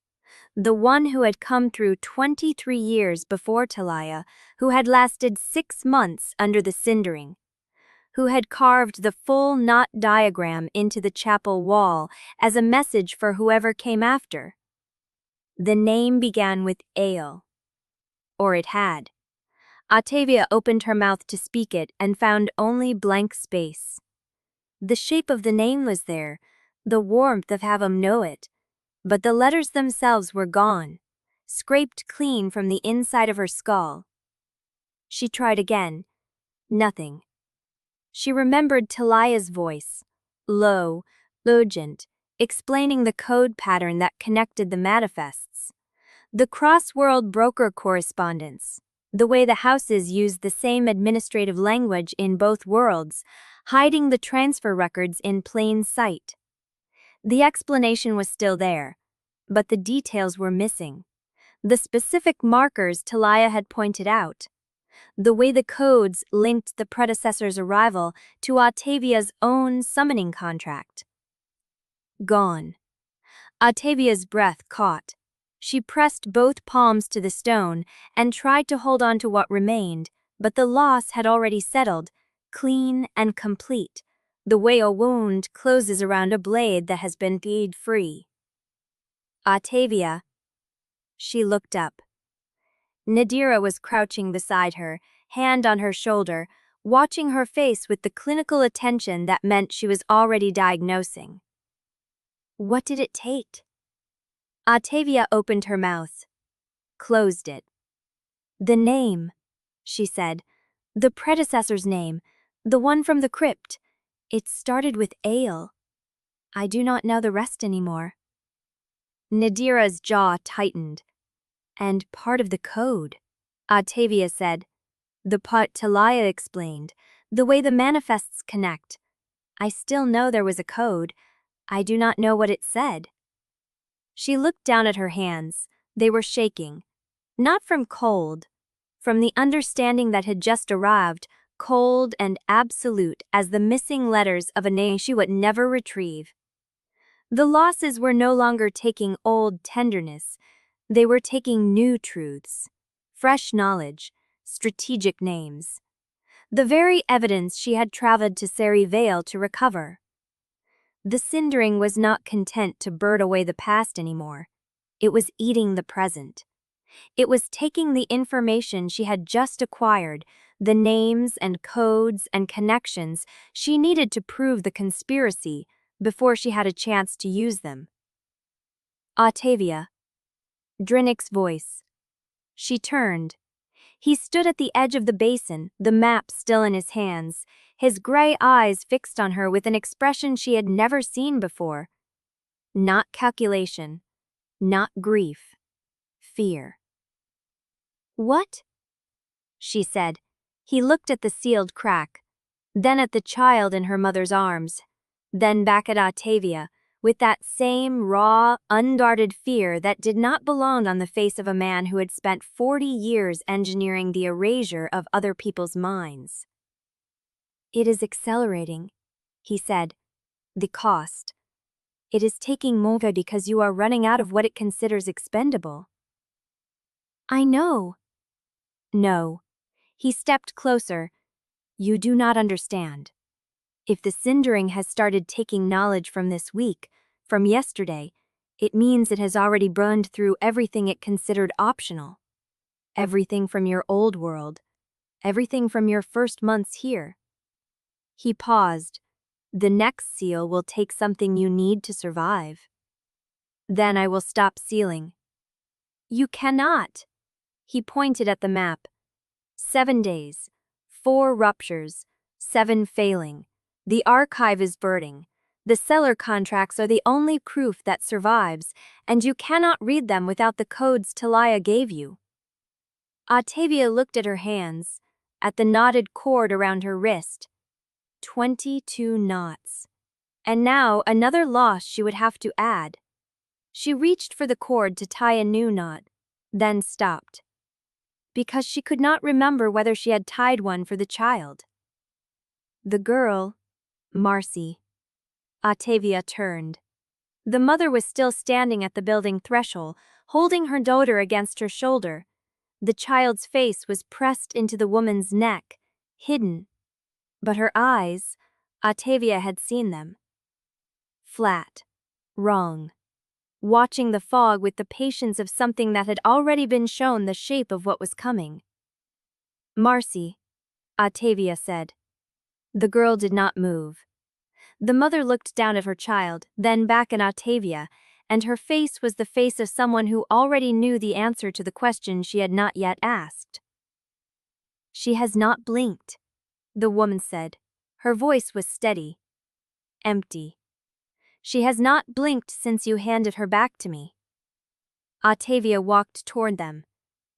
The one who had come through 23 years before Talaya, who had lasted 6 months under the Cindering, who had carved the full knot diagram into the chapel wall as a message for whoever came after. The name began with Ale. Or it had. Ottavia opened her mouth to speak it and found only blank space. The shape of the name was there, the warmth of have 'em know it, but the letters themselves were gone, scraped clean from the inside of her skull. She tried again. Nothing. She remembered Talaya's voice, low, urgent, explaining the code pattern that connected the manifests. The cross-world broker correspondence, the way the houses used the same administrative language in both worlds, hiding the transfer records in plain sight. The explanation was still there, but the details were missing. The specific markers Talaya had pointed out. The way the codes linked the predecessor's arrival to Ottavia's own summoning contract. Gone. Ottavia's breath caught. She pressed both palms to the stone and tried to hold on to what remained, but the loss had already settled, clean and complete, the way a wound closes around a blade that has been feed free. Ottavia. She looked up. Nadira was crouching beside her, hand on her shoulder, watching her face with the clinical attention that meant she was already diagnosing. What did it take? Ottavia opened her mouth, closed it. The name, she said. The predecessor's name, the one from the crypt. It started with Ale. I do not know the rest anymore. Nadira's jaw tightened. And part of the code, Ottavia said. The part Talaya explained, the way the manifests connect. I still know there was a code. I do not know what it said. She looked down at her hands. They were shaking. Not from cold, from the understanding that had just arrived, cold and absolute as the missing letters of a name she would never retrieve. The losses were no longer taking old tenderness. They were taking new truths, fresh knowledge, strategic names. The very evidence she had traveled to Sere Vale to recover. The Cindering was not content to bird away the past anymore. It was eating the present. It was taking the information she had just acquired, the names and codes and connections she needed to prove the conspiracy before she had a chance to use them. Ottavia. Drinnick's voice. She turned. He stood at the edge of the basin, the map still in his hands, his gray eyes fixed on her with an expression she had never seen before. Not calculation, not grief, fear. What? She said. He looked at the sealed crack, then at the child in her mother's arms, then back at Ottavia, with that same raw, unguarded fear that did not belong on the face of a man who had spent 40 years engineering the erasure of other people's minds. It is accelerating, he said. The cost. It is taking more because you are running out of what it considers expendable. I know. No. He stepped closer. You do not understand. If the Cindering has started taking knowledge from this week, from yesterday, it means it has already burned through everything it considered optional. Everything from your old world. Everything from your first months here. He paused. The next seal will take something you need to survive. Then I will stop sealing. You cannot. He pointed at the map. 7 days. 4 ruptures. 7 failing. The archive is burning. The seller contracts are the only proof that survives, and you cannot read them without the codes Talia gave you. Ottavia looked at her hands, at the knotted cord around her wrist. 22 knots. And now another loss she would have to add. She reached for the cord to tie a new knot, then stopped. Because she could not remember whether she had tied one for the child. The girl, Marcy. Ottavia turned. The mother was still standing at the building threshold, holding her daughter against her shoulder. The child's face was pressed into the woman's neck, hidden. But her eyes, Ottavia had seen them. Flat. Wrong. Watching the fog with the patience of something that had already been shown the shape of what was coming. Marcy, Ottavia said. The girl did not move. The mother looked down at her child, then back at Ottavia, and her face was the face of someone who already knew the answer to the question she had not yet asked. She has not blinked, the woman said. Her voice was steady. Empty. She has not blinked since you handed her back to me. Ottavia walked toward them.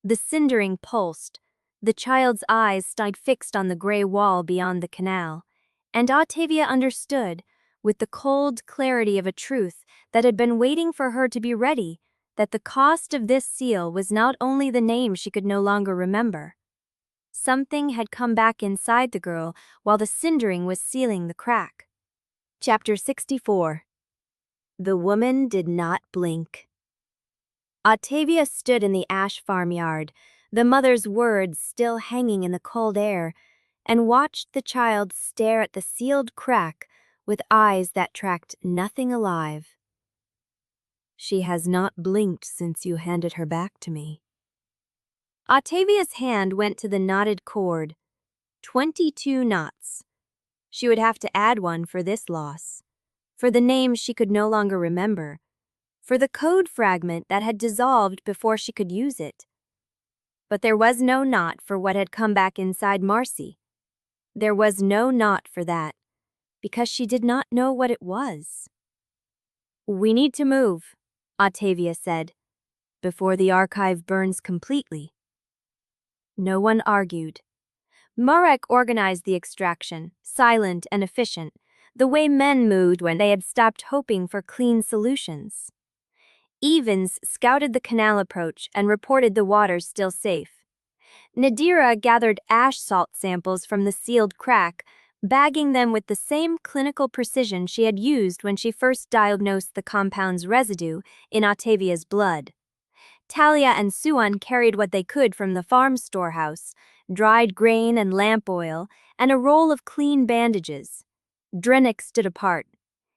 The Cindering pulsed. The child's eyes stayed fixed on the gray wall beyond the canal, and Ottavia understood, with the cold clarity of a truth that had been waiting for her to be ready, that the cost of this seal was not only the name she could no longer remember. Something had come back inside the girl while the Cindering was sealing the crack. Chapter 64. The woman did not blink. Ottavia stood in the ash farmyard, the mother's words still hanging in the cold air, and watched the child stare at the sealed crack with eyes that tracked nothing alive. She has not blinked since you handed her back to me. Ottavia's hand went to the knotted cord. 22 knots. She would have to add one for this loss. For the name she could no longer remember. For the code fragment that had dissolved before she could use it. But there was no knot for what had come back inside Marcy. There was no knot for that, because she did not know what it was. We need to move, Ottavia said, before the archive burns completely. No one argued. Marek organized the extraction, silent and efficient, the way men moved when they had stopped hoping for clean solutions. Evans scouted the canal approach and reported the waters still safe. Nadira gathered ash salt samples from the sealed crack, bagging them with the same clinical precision she had used when she first diagnosed the compound's residue in Ottavia's blood. Talia and Suan carried what they could from the farm storehouse, dried grain and lamp oil, and a roll of clean bandages. Drennick stood apart.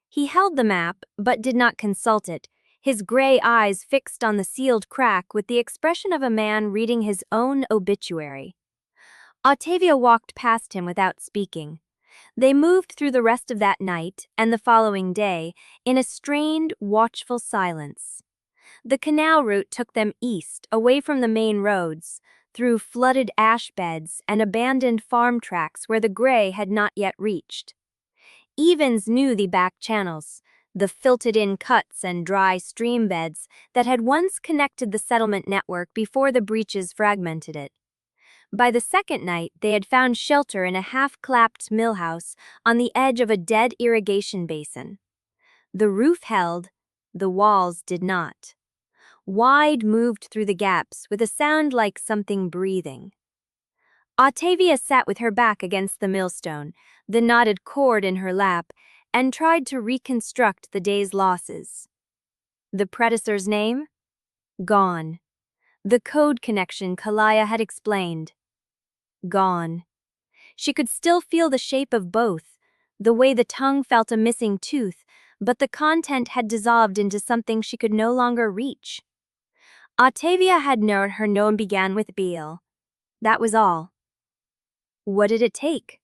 He held the map, but did not consult it, his gray eyes fixed on the sealed crack with the expression of a man reading his own obituary. Ottavia walked past him without speaking. They moved through the rest of that night and the following day in a strained, watchful silence. The canal route took them east, away from the main roads, through flooded ash beds and abandoned farm tracks where the gray had not yet reached. Evans knew the back channels, the filtered-in cuts and dry stream beds that had once connected the settlement network before the breaches fragmented it. By the second night, they had found shelter in a half-clapped mill house on the edge of a dead irrigation basin. The roof held, the walls did not. Wide moved through the gaps with a sound like something breathing. Ottavia sat with her back against the millstone, the knotted cord in her lap, and tried to reconstruct the day's losses. The predecessor's name? Gone. The code connection Kalaya had explained. Gone. She could still feel the shape of both, the way the tongue felt a missing tooth, but the content had dissolved into something she could no longer reach. Ottavia had known her name began with Beal. That was all. What did it take?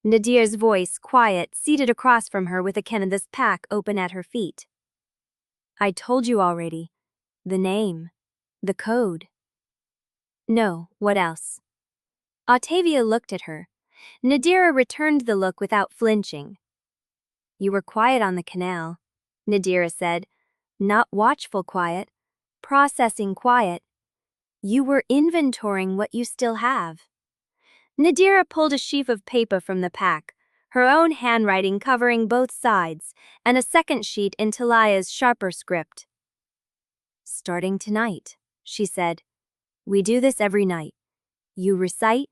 Nadira's voice, quiet, seated across from her with a cannabis pack open at her feet. I told you already. The name. The code. No, what else? Ottavia looked at her. Nadira returned the look without flinching. You were quiet on the canal, Nadira said. Not watchful quiet. Processing quiet. You were inventorying what you still have. Nadira pulled a sheaf of paper from the pack, her own handwriting covering both sides, and a second sheet in Talaya's sharper script. Starting tonight, she said. We do this every night. You recite,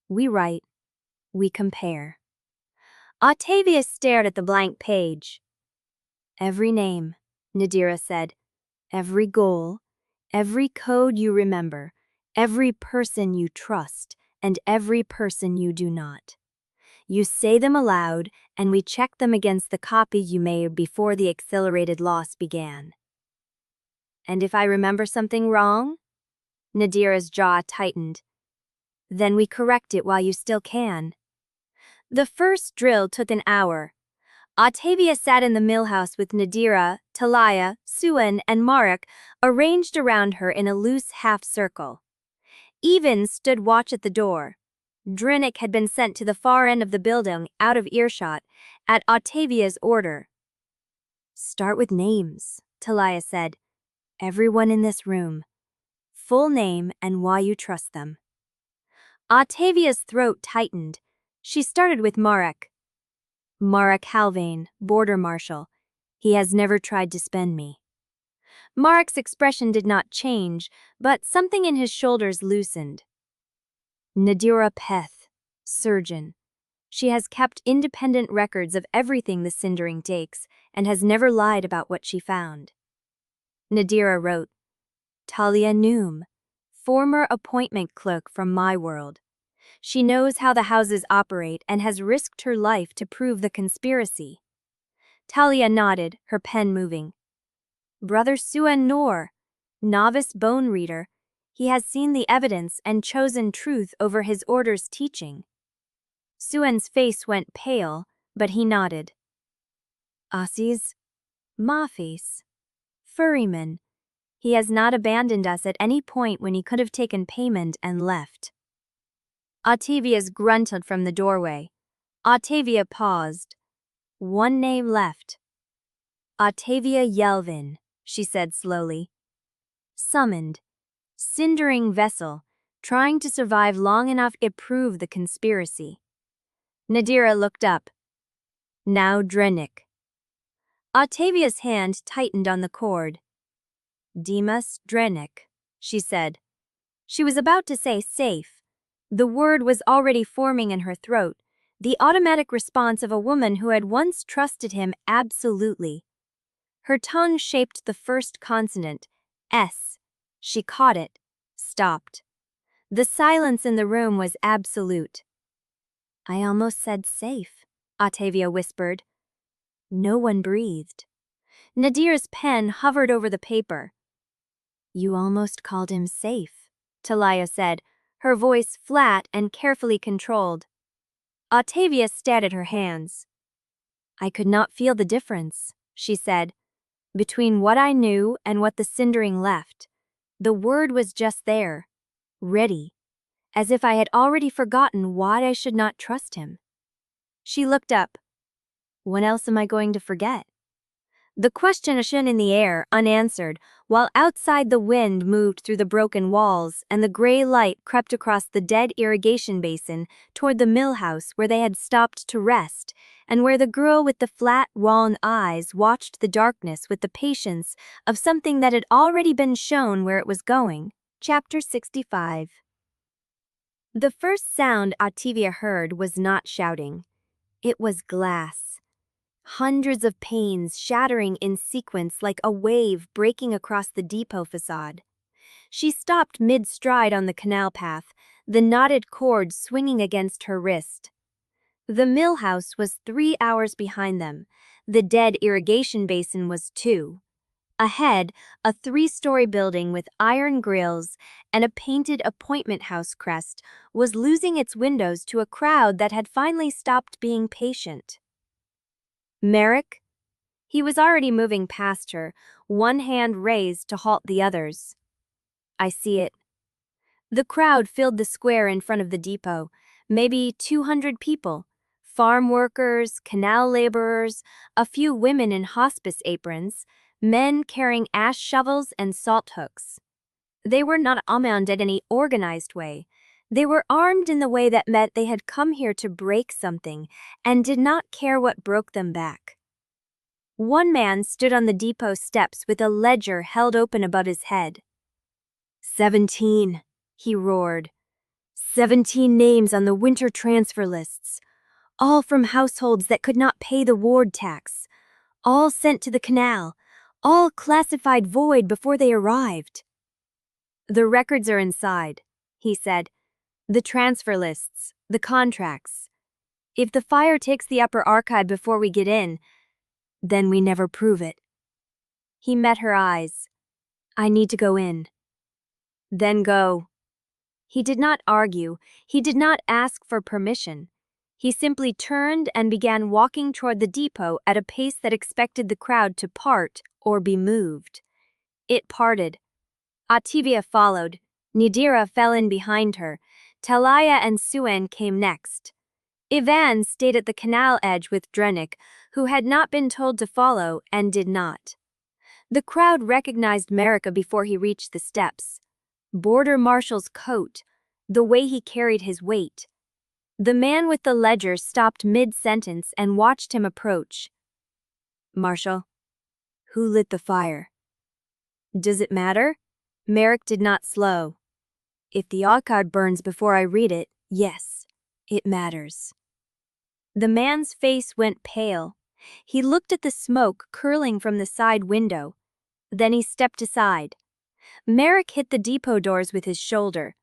we write, we compare. Ottavia stared at the blank page. Every name, Nadira said. Every goal, every code you remember, every person you trust, and every person you do not. You say them aloud, and we check them against the copy you made before the accelerated loss began. And if I remember something wrong? Nadira's jaw tightened. Then we correct it while you still can. The first drill took an hour. Ottavia sat in the millhouse with Nadira, Talaya, Suan, and Marek arranged around her in a loose half-circle. Even stood watch at the door. Drinnick had been sent to the far end of the building, out of earshot, at Ottavia's order. Start with names, Talaya said. Everyone in this room. Full name and why you trust them. Ottavia's throat tightened. She started with Marek. Marek Yelvaine, Border Marshal. He has never tried to spend me. Marek's expression did not change, but something in his shoulders loosened. Nadira Peth, Surgeon. She has kept independent records of everything the Cindering takes and has never lied about what she found. Nadira wrote, Talia Noom, former appointment clerk from my world. She knows how the houses operate and has risked her life to prove the conspiracy. Talia nodded, her pen moving. Brother Suan Noor, novice bone reader, he has seen the evidence and chosen truth over his order's teaching. Suan's face went pale, but he nodded. Aussies, ma face, Furryman. He has not abandoned us at any point when he could have taken payment and left. Ottavia's grunted from the doorway. Ottavia paused. One name left. Ottavia Yelvaine, she said slowly. Summoned. Cindering vessel, trying to survive long enough to prove the conspiracy. Nadira looked up. Now Drennick. Ottavia's hand tightened on the cord. Demas Drennick, she said. She was about to say safe. The word was already forming in her throat, the automatic response of a woman who had once trusted him absolutely. Her tongue shaped the first consonant, S. She caught it, stopped. The silence in the room was absolute. I almost said safe, Ottavia whispered. No one breathed. Nadira's pen hovered over the paper. You almost called him safe, Talaya said, her voice flat and carefully controlled. Ottavia stared at her hands. I could not feel the difference, she said, between what I knew and what the Cindering left. The word was just there, ready, as if I had already forgotten why I should not trust him. She looked up. What else am I going to forget? The question shone in the air, unanswered, while outside the wind moved through the broken walls and the gray light crept across the dead irrigation basin toward the mill house where they had stopped to rest, and where the girl with the flat, wan eyes watched the darkness with the patience of something that had already been shown where it was going. Chapter 65. The first sound Ottavia heard was not shouting. It was glass. Hundreds of panes shattering in sequence like a wave breaking across the depot facade. She stopped mid-stride on the canal path, the knotted cord swinging against her wrist. The mill house was 3 hours behind them. The dead irrigation basin was 2. Ahead, a 3-story building with iron grills and a painted appointment house crest was losing its windows to a crowd that had finally stopped being patient. Merrick? He was already moving past her, one hand raised to halt the others. I see it. The crowd filled the square in front of the depot, maybe 200 people. Farm workers, canal laborers, a few women in hospice aprons, men carrying ash shovels and salt hooks. They were not armed in any organized way. They were armed in the way that meant they had come here to break something and did not care what broke them back. One man stood on the depot steps with a ledger held open above his head. 17, he roared. 17 names on the winter transfer lists, all from households that could not pay the ward tax, all sent to the canal, all classified void before they arrived. The records are inside, he said. The transfer lists, the contracts. If the fire takes the upper archive before we get in, then we never prove it. He met her eyes. I need to go in. Then go. He did not argue. He did not ask for permission. He simply turned and began walking toward the depot at a pace that expected the crowd to part or be moved. It parted. Ottavia followed. Nadira fell in behind her. Talia and Suen came next. Ivan stayed at the canal edge with Drenik, who had not been told to follow and did not. The crowd recognized Marika before he reached the steps. Border Marshal's coat, the way he carried his weight. The man with the ledger stopped mid-sentence and watched him approach. Marshal, who lit the fire? Does it matter? Merrick did not slow. If the archive burns before I read it, yes, it matters. The man's face went pale. He looked at the smoke curling from the side window. Then he stepped aside. Merrick hit the depot doors with his shoulder.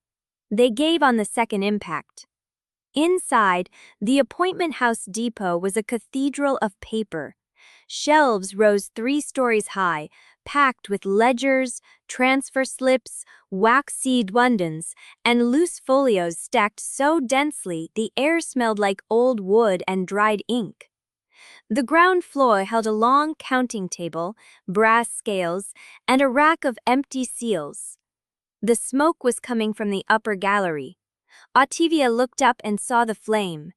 They gave on the second impact. Inside, the appointment house depot was a cathedral of paper. Shelves rose 3 stories high, packed with ledgers, transfer slips, wax-seed bundles, and loose folios stacked so densely the air smelled like old wood and dried ink. The ground floor held a long counting table, brass scales, and a rack of empty seals. The smoke was coming from the upper gallery. Ottavia looked up and saw the flame.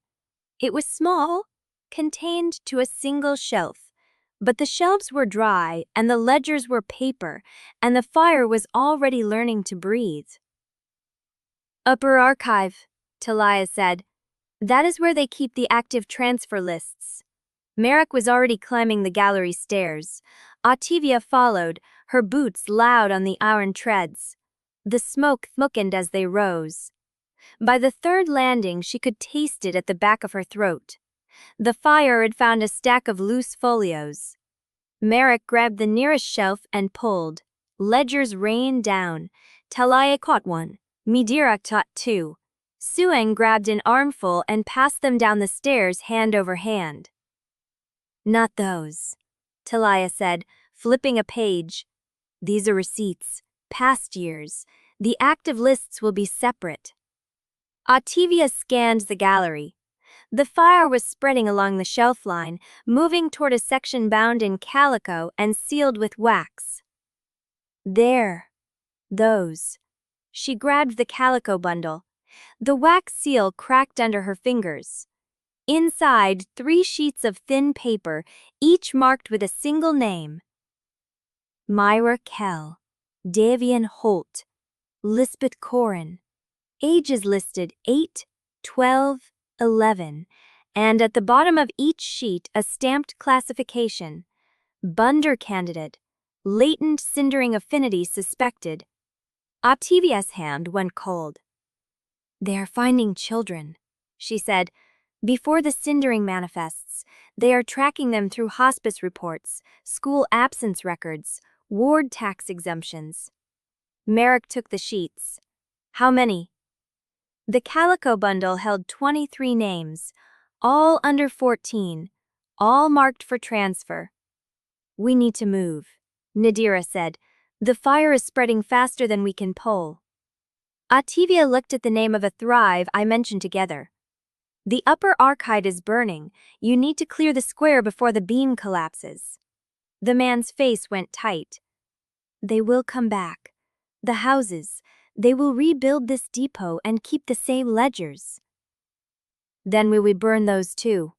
It was small, contained to a single shelf. But the shelves were dry, and the ledgers were paper, and the fire was already learning to breathe. Upper archive, Talia said. That is where they keep the active transfer lists. Merrick was already climbing the gallery stairs. Ottavia followed, her boots loud on the iron treads. The smoke thickened as they rose. By the third landing, she could taste it at the back of her throat. The fire had found a stack of loose folios. Merrick grabbed the nearest shelf and pulled. Ledgers rained down. Talia caught one. Nadira caught 2. Suen grabbed an armful and passed them down the stairs hand over hand. Not those, Talia said, flipping a page. These are receipts, past years. The active lists will be separate. Ottavia scanned the gallery. The fire was spreading along the shelf line, moving toward a section bound in calico and sealed with wax. There. Those. She grabbed the calico bundle. The wax seal cracked under her fingers. Inside, 3 sheets of thin paper, each marked with a single name. Myra Kell, Davian Holt, Lisbeth Corin. Ages listed 8, 12, 11, and at the bottom of each sheet a stamped classification. Bunder candidate, latent cindering affinity suspected. Ottavia's hand went cold. They are finding children, she said. Before the cindering manifests, they are tracking them through hospice reports, school absence records, ward tax exemptions. Merrick took the sheets. How many? The calico bundle held 23 names, all under 14, all marked for transfer. We need to move, Nadira said. The fire is spreading faster than we can pull. Ottavia looked at the name of a thrive I mentioned together. The upper archive is burning. You need to clear the square before the beam collapses. The man's face went tight. They will come back. The houses. They will rebuild this depot and keep the same ledgers. Then we will burn those too.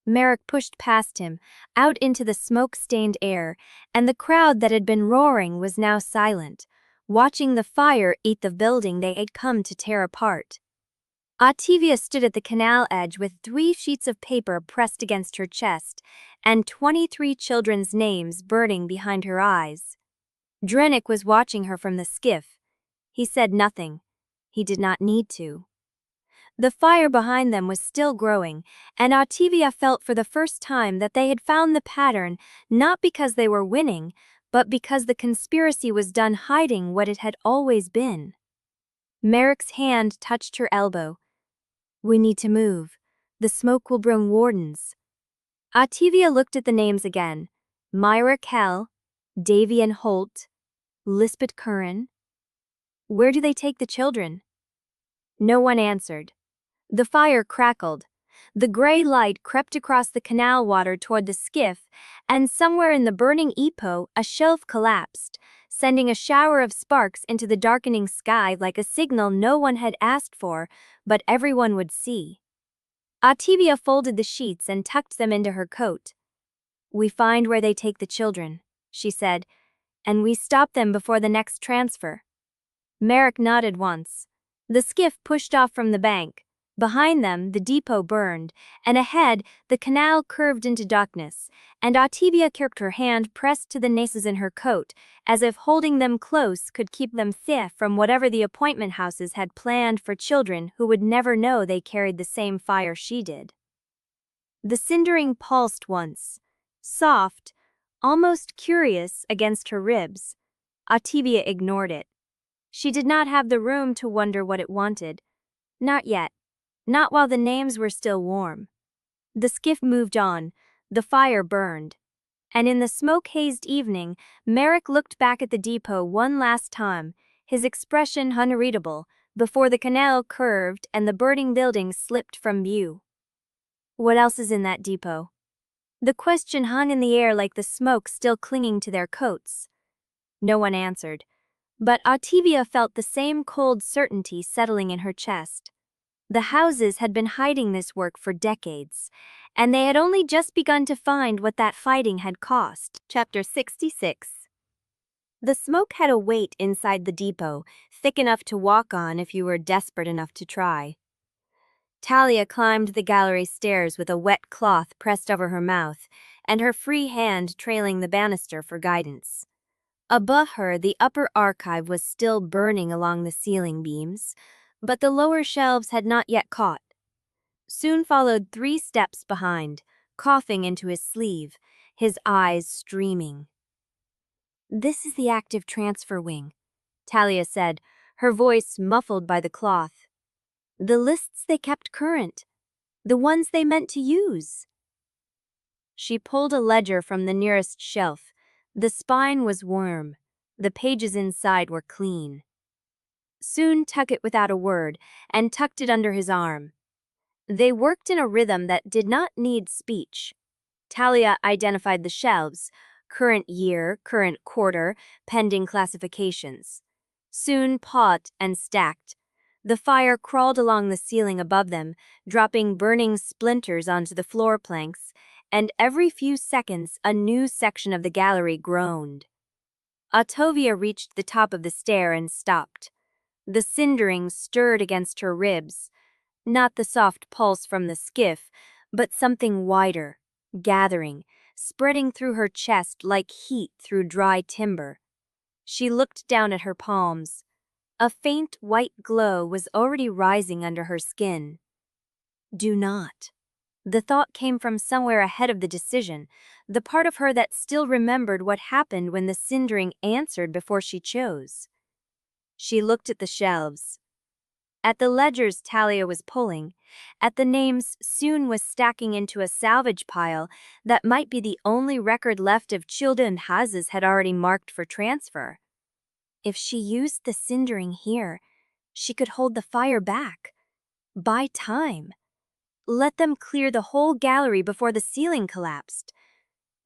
Merrick pushed past him, out into the smoke-stained air, and the crowd that had been roaring was now silent, watching the fire eat the building they had come to tear apart. Ottavia stood at the canal edge with 3 sheets of paper pressed against her chest and 23 children's names burning behind her eyes. Drennick was watching her from the skiff. He said nothing. He did not need to. The fire behind them was still growing, and Ottavia felt for the first time that they had found the pattern not because they were winning, but because the conspiracy was done hiding what it had always been. Merrick's hand touched her elbow. We need to move. The smoke will bring wardens. Ottavia looked at the names again. Myra Kell, Davian Holt, Lisbeth Curran. Where do they take the children? No one answered. The fire crackled. The gray light crept across the canal water toward the skiff, and somewhere in the burning depot, a shelf collapsed, sending a shower of sparks into the darkening sky like a signal no one had asked for, but everyone would see. Ottavia folded the sheets and tucked them into her coat. We find where they take the children, she said, and we stop them before the next transfer. Merrick nodded once. The skiff pushed off from the bank. Behind them, the depot burned, and ahead, the canal curved into darkness, and Ottavia kept her hand pressed to the naces in her coat, as if holding them close could keep them safe from whatever the appointment houses had planned for children who would never know they carried the same fire she did. The cindering pulsed once, soft, almost curious against her ribs. Ottavia ignored it. She did not have the room to wonder what it wanted. Not yet. Not while the names were still warm. The skiff moved on, the fire burned. And in the smoke-hazed evening, Merrick looked back at the depot one last time, his expression unreadable, before the canal curved and the burning buildings slipped from view. What else is in that depot? The question hung in the air like the smoke still clinging to their coats. No one answered, but Ottavia felt the same cold certainty settling in her chest. The houses had been hiding this work for decades, and they had only just begun to find what that fighting had cost. Chapter 66. The smoke had a weight inside the depot, thick enough to walk on if you were desperate enough to try. Talia climbed the gallery stairs with a wet cloth pressed over her mouth, and her free hand trailing the banister for guidance. Above her, the upper archive was still burning along the ceiling beams, but the lower shelves had not yet caught. Soon followed 3 steps behind, coughing into his sleeve, his eyes streaming. This is the active transfer wing, Talia said, her voice muffled by the cloth. The lists they kept current, the ones they meant to use. She pulled a ledger from the nearest shelf. The spine was warm. The pages inside were clean. Soon took it without a word and tucked it under his arm. They worked in a rhythm that did not need speech. Talia identified the shelves, current year, current quarter, pending classifications. Soon paused and stacked. The fire crawled along the ceiling above them, dropping burning splinters onto the floor planks, and every few seconds a new section of the gallery groaned. Ottavia reached the top of the stair and stopped. The cindering stirred against her ribs, not the soft pulse from the skiff, but something wider, gathering, spreading through her chest like heat through dry timber. She looked down at her palms. A faint white glow was already rising under her skin. Do not. The thought came from somewhere ahead of the decision, the part of her that still remembered what happened when the cindering answered before she chose. She looked at the shelves. At the ledgers Talia was pulling, at the names soon was stacking into a salvage pile that might be the only record left of children Hazes had already marked for transfer. If she used the Cindering here, she could hold the fire back. Buy time. Let them clear the whole gallery before the ceiling collapsed.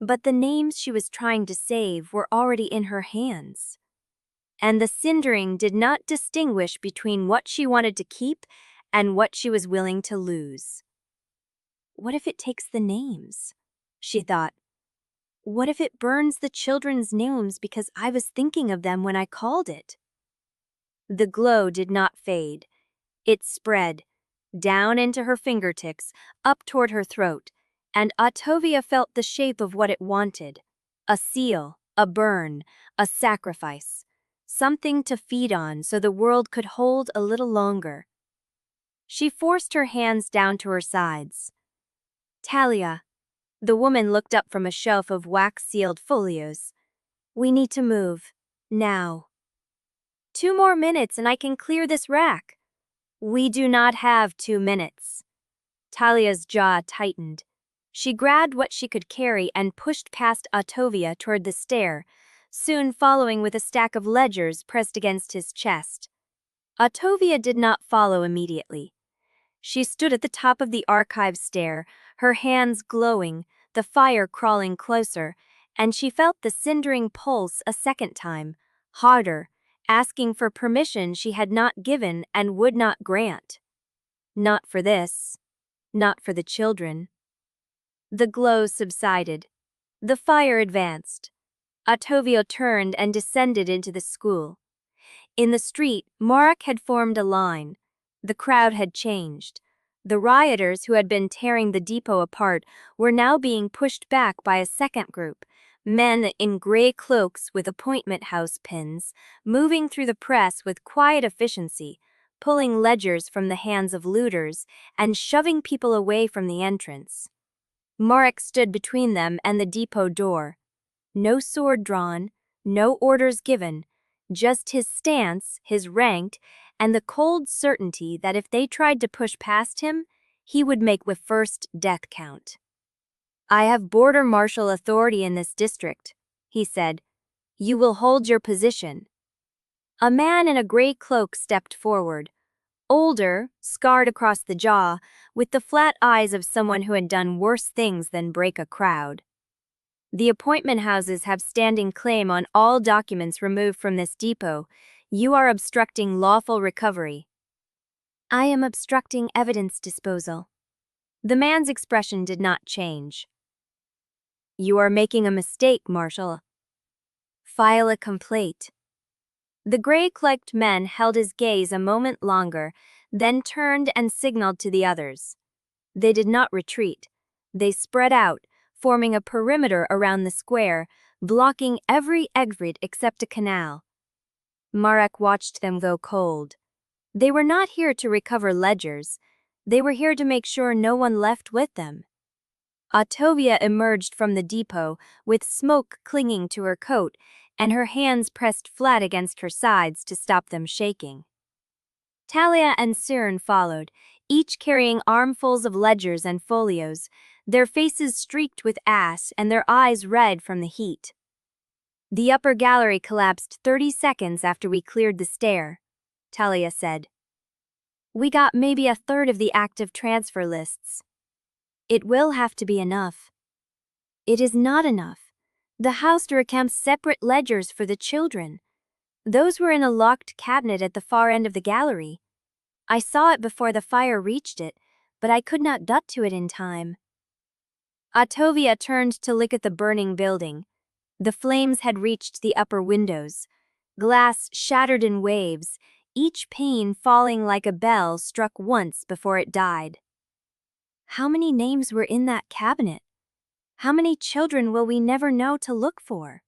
But the names she was trying to save were already in her hands. And the Cindering did not distinguish between what she wanted to keep and what she was willing to lose. What if it takes the names? She thought. What if it burns the children's names because I was thinking of them when I called it? The glow did not fade. It spread, down into her fingertips, up toward her throat, and Ottavia felt the shape of what it wanted. A seal, a burn, a sacrifice. Something to feed on so the world could hold a little longer. She forced her hands down to her sides. Talia. The woman looked up from a shelf of wax-sealed folios. We need to move. Now. 2 more minutes and I can clear this rack. We do not have 2 minutes. Talia's jaw tightened. She grabbed what she could carry and pushed past Ottavia toward the stair, soon following with a stack of ledgers pressed against his chest. Ottavia did not follow immediately. She stood at the top of the archive stair, her hands glowing, the fire crawling closer, and she felt the Cindering pulse a second time, harder, asking for permission she had not given and would not grant. Not for this. Not for the children. The glow subsided. The fire advanced. Ottavia turned and descended into the school. In the street, Marek had formed a line. The crowd had changed. The rioters who had been tearing the depot apart were now being pushed back by a second group, men in gray cloaks with appointment house pins, moving through the press with quiet efficiency, pulling ledgers from the hands of looters and shoving people away from the entrance. Marek stood between them and the depot door. No sword drawn, no orders given, just his stance, his rank, and the cold certainty that if they tried to push past him, he would make the first death count. I have border marshal authority in this district, he said. You will hold your position. A man in a gray cloak stepped forward. Older, scarred across the jaw, with the flat eyes of someone who had done worse things than break a crowd. The appointment houses have standing claim on all documents removed from this depot. You are obstructing lawful recovery. I am obstructing evidence disposal. The man's expression did not change. You are making a mistake, Marshal. File a complaint. The gray-cloaked man held his gaze a moment longer, then turned and signaled to the others. They did not retreat. They spread out, forming a perimeter around the square, blocking every exit except a canal. Marek watched them go cold. They were not here to recover ledgers. They were here to make sure no one left with them. Ottavia emerged from the depot with smoke clinging to her coat and her hands pressed flat against her sides to stop them shaking. Talia and Sere followed, each carrying armfuls of ledgers and folios, their faces streaked with ash and their eyes red from the heat. The upper gallery collapsed 30 seconds after we cleared the stair, Talia said. We got maybe a third of the active transfer lists. It will have to be enough. It is not enough. The house kept separate ledgers for the children. Those were in a locked cabinet at the far end of the gallery. I saw it before the fire reached it, but I could not get to it in time. Ottavia turned to look at the burning building. The flames had reached the upper windows. Glass shattered in waves, each pane falling like a bell struck once before it died. How many names were in that cabinet? How many children will we never know to look for?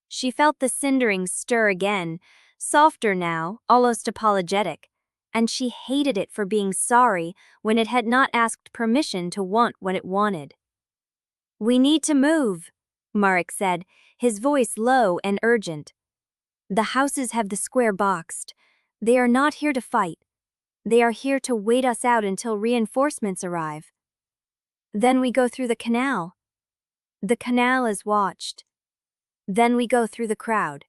She felt the Cindering stir again, softer now, almost apologetic, and she hated it for being sorry when it had not asked permission to want what it wanted. We need to move, Marek said, his voice low and urgent. The houses have the square boxed. They are not here to fight. They are here to wait us out until reinforcements arrive. Then we go through the canal. The canal is watched. Then we go through the crowd.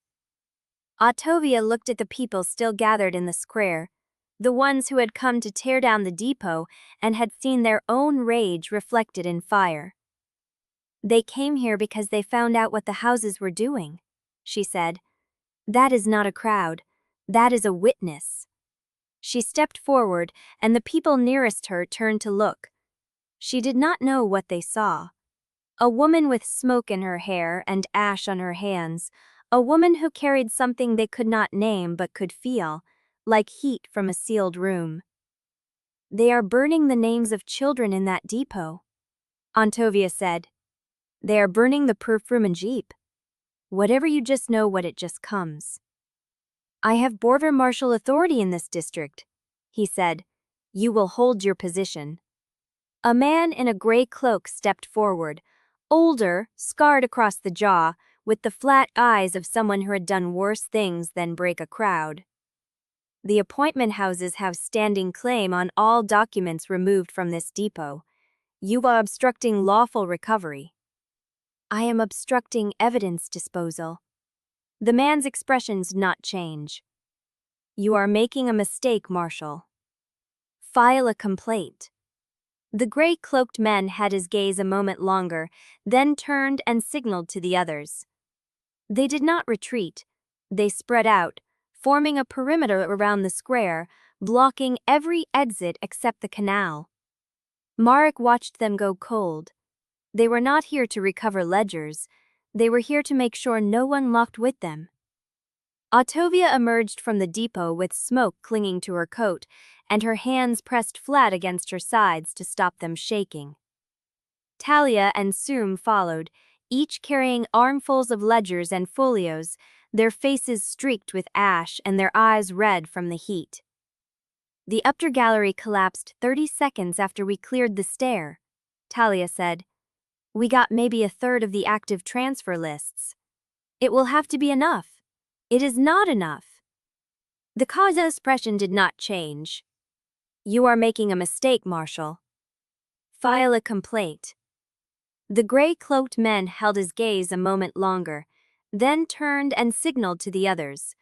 Ottavia looked at the people still gathered in the square, the ones who had come to tear down the depot and had seen their own rage reflected in fire. They came here because they found out what the houses were doing, she said. That is not a crowd. That is a witness. She stepped forward, and the people nearest her turned to look. She did not know what they saw. A woman with smoke in her hair and ash on her hands, a woman who carried something they could not name but could feel, like heat from a sealed room. They are burning the names of children in that depot, Ottavia said. They are burning the perfume and jeep. Whatever you just know what it just comes. I have border marshal authority in this district, he said. You will hold your position. A man in a gray cloak stepped forward, older, scarred across the jaw, with the flat eyes of someone who had done worse things than break a crowd. The appointment houses have standing claim on all documents removed from this depot. You are obstructing lawful recovery. I am obstructing evidence disposal. The man's expressions did not change. You are making a mistake, Marshal. File a complaint. The gray-cloaked man had his gaze a moment longer, then turned and signaled to the others. They did not retreat. They spread out, forming a perimeter around the square, blocking every exit except the canal. Marek watched them go cold. They were not here to recover ledgers. They were here to make sure no one locked with them. Ottavia emerged from the depot with smoke clinging to her coat, and her hands pressed flat against her sides to stop them shaking. Talia and Sum followed, each carrying armfuls of ledgers and folios, their faces streaked with ash and their eyes red from the heat. The upper gallery collapsed 30 seconds after we cleared the stair, Talia said. We got maybe a third of the active transfer lists. It will have to be enough. It is not enough. The cause expression did not change. You are making a mistake, Marshal. File a complaint. The gray-cloaked man held his gaze a moment longer, then turned and signaled to the others.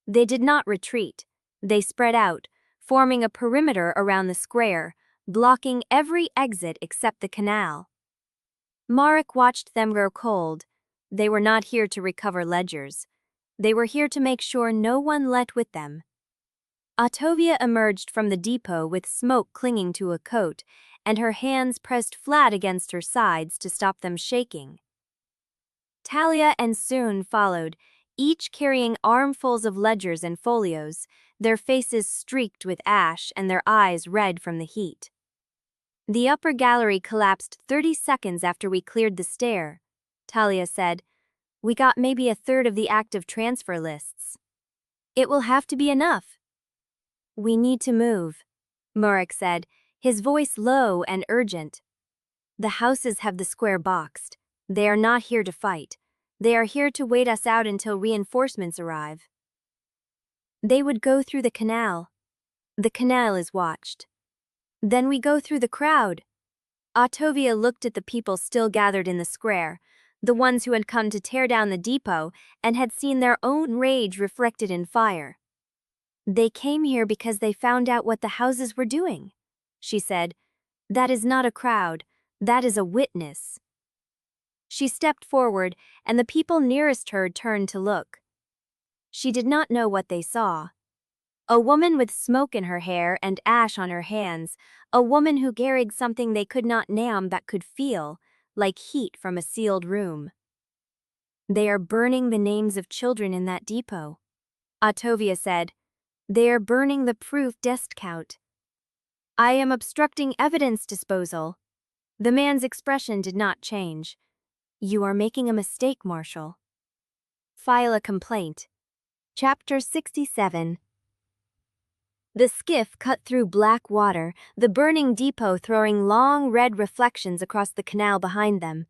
They did not retreat. They spread out, forming a perimeter around the square, blocking every exit except the canal. Marek watched them grow cold. They were not here to recover ledgers. They were here to make sure no one left with them. Ottavia emerged from the depot with smoke clinging to a coat, and her hands pressed flat against her sides to stop them shaking. Talia and Sum followed, each carrying armfuls of ledgers and folios, their faces streaked with ash and their eyes red from the heat. The upper gallery collapsed 30 seconds after we cleared the stair, Talia said. We got maybe a third of the active transfer lists. It will have to be enough. We need to move, Marek said, his voice low and urgent. The houses have the square boxed. They are not here to fight. They are here to wait us out until reinforcements arrive. They would go through the canal. The canal is watched. Then we go through the crowd. Ottavia looked at the people still gathered in the square, the ones who had come to tear down the depot and had seen their own rage reflected in fire. They came here because they found out what the houses were doing, she said. That is not a crowd. That is a witness. She stepped forward, and the people nearest her turned to look. She did not know what they saw. A woman with smoke in her hair and ash on her hands, a woman who carried something they could not name but could feel, like heat from a sealed room. They are burning the names of children in that depot, Ottavia said. They are burning the proof discount. I am obstructing evidence disposal. The man's expression did not change. You are making a mistake, Marshal. File a complaint. Chapter 67. The skiff cut through black water, the burning depot throwing long red reflections across the canal behind them.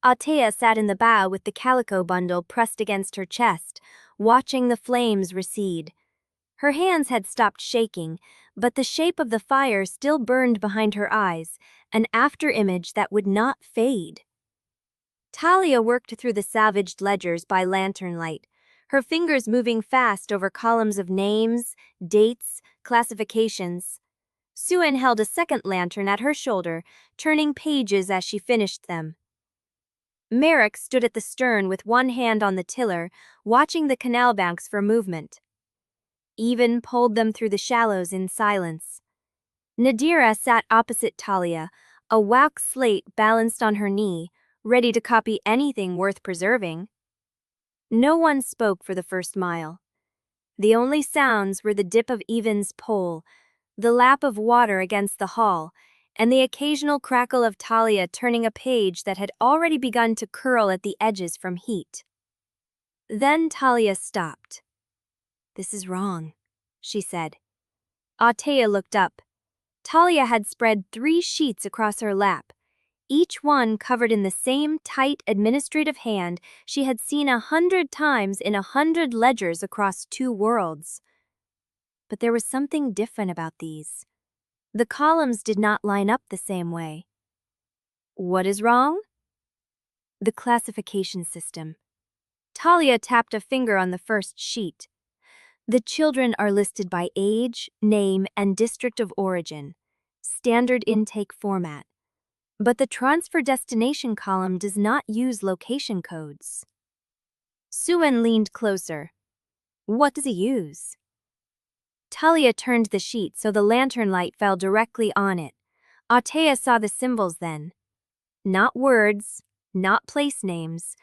Ottavia sat in the bow with the calico bundle pressed against her chest, watching the flames recede. Her hands had stopped shaking, but the shape of the fire still burned behind her eyes, an after-image that would not fade. Talia worked through the salvaged ledgers by lantern light, her fingers moving fast over columns of names, dates, classifications. Suen held a second lantern at her shoulder, turning pages as she finished them. Merrick stood at the stern with one hand on the tiller, watching the canal banks for movement. Even pulled them through the shallows in silence. Nadira sat opposite Talia, a wax slate balanced on her knee, ready to copy anything worth preserving. No one spoke for the first mile. The only sounds were the dip of Evan's pole, the lap of water against the hull, and the occasional crackle of Talia turning a page that had already begun to curl at the edges from heat. Then Talia stopped. "This is wrong," she said. Ottavia looked up. Talia had spread 3 sheets across her lap, each one covered in the same tight administrative hand she had seen 100 times in 100 ledgers across 2 worlds. But there was something different about these. The columns did not line up the same way. What is wrong? The classification system. Talia tapped a finger on the first sheet. The children are listed by age, name, and district of origin. Standard intake format. But the transfer destination column does not use location codes. Suen leaned closer. What does it use? Talia turned the sheet so the lantern light fell directly on it. Ottavia saw the symbols then. Not words, not place names.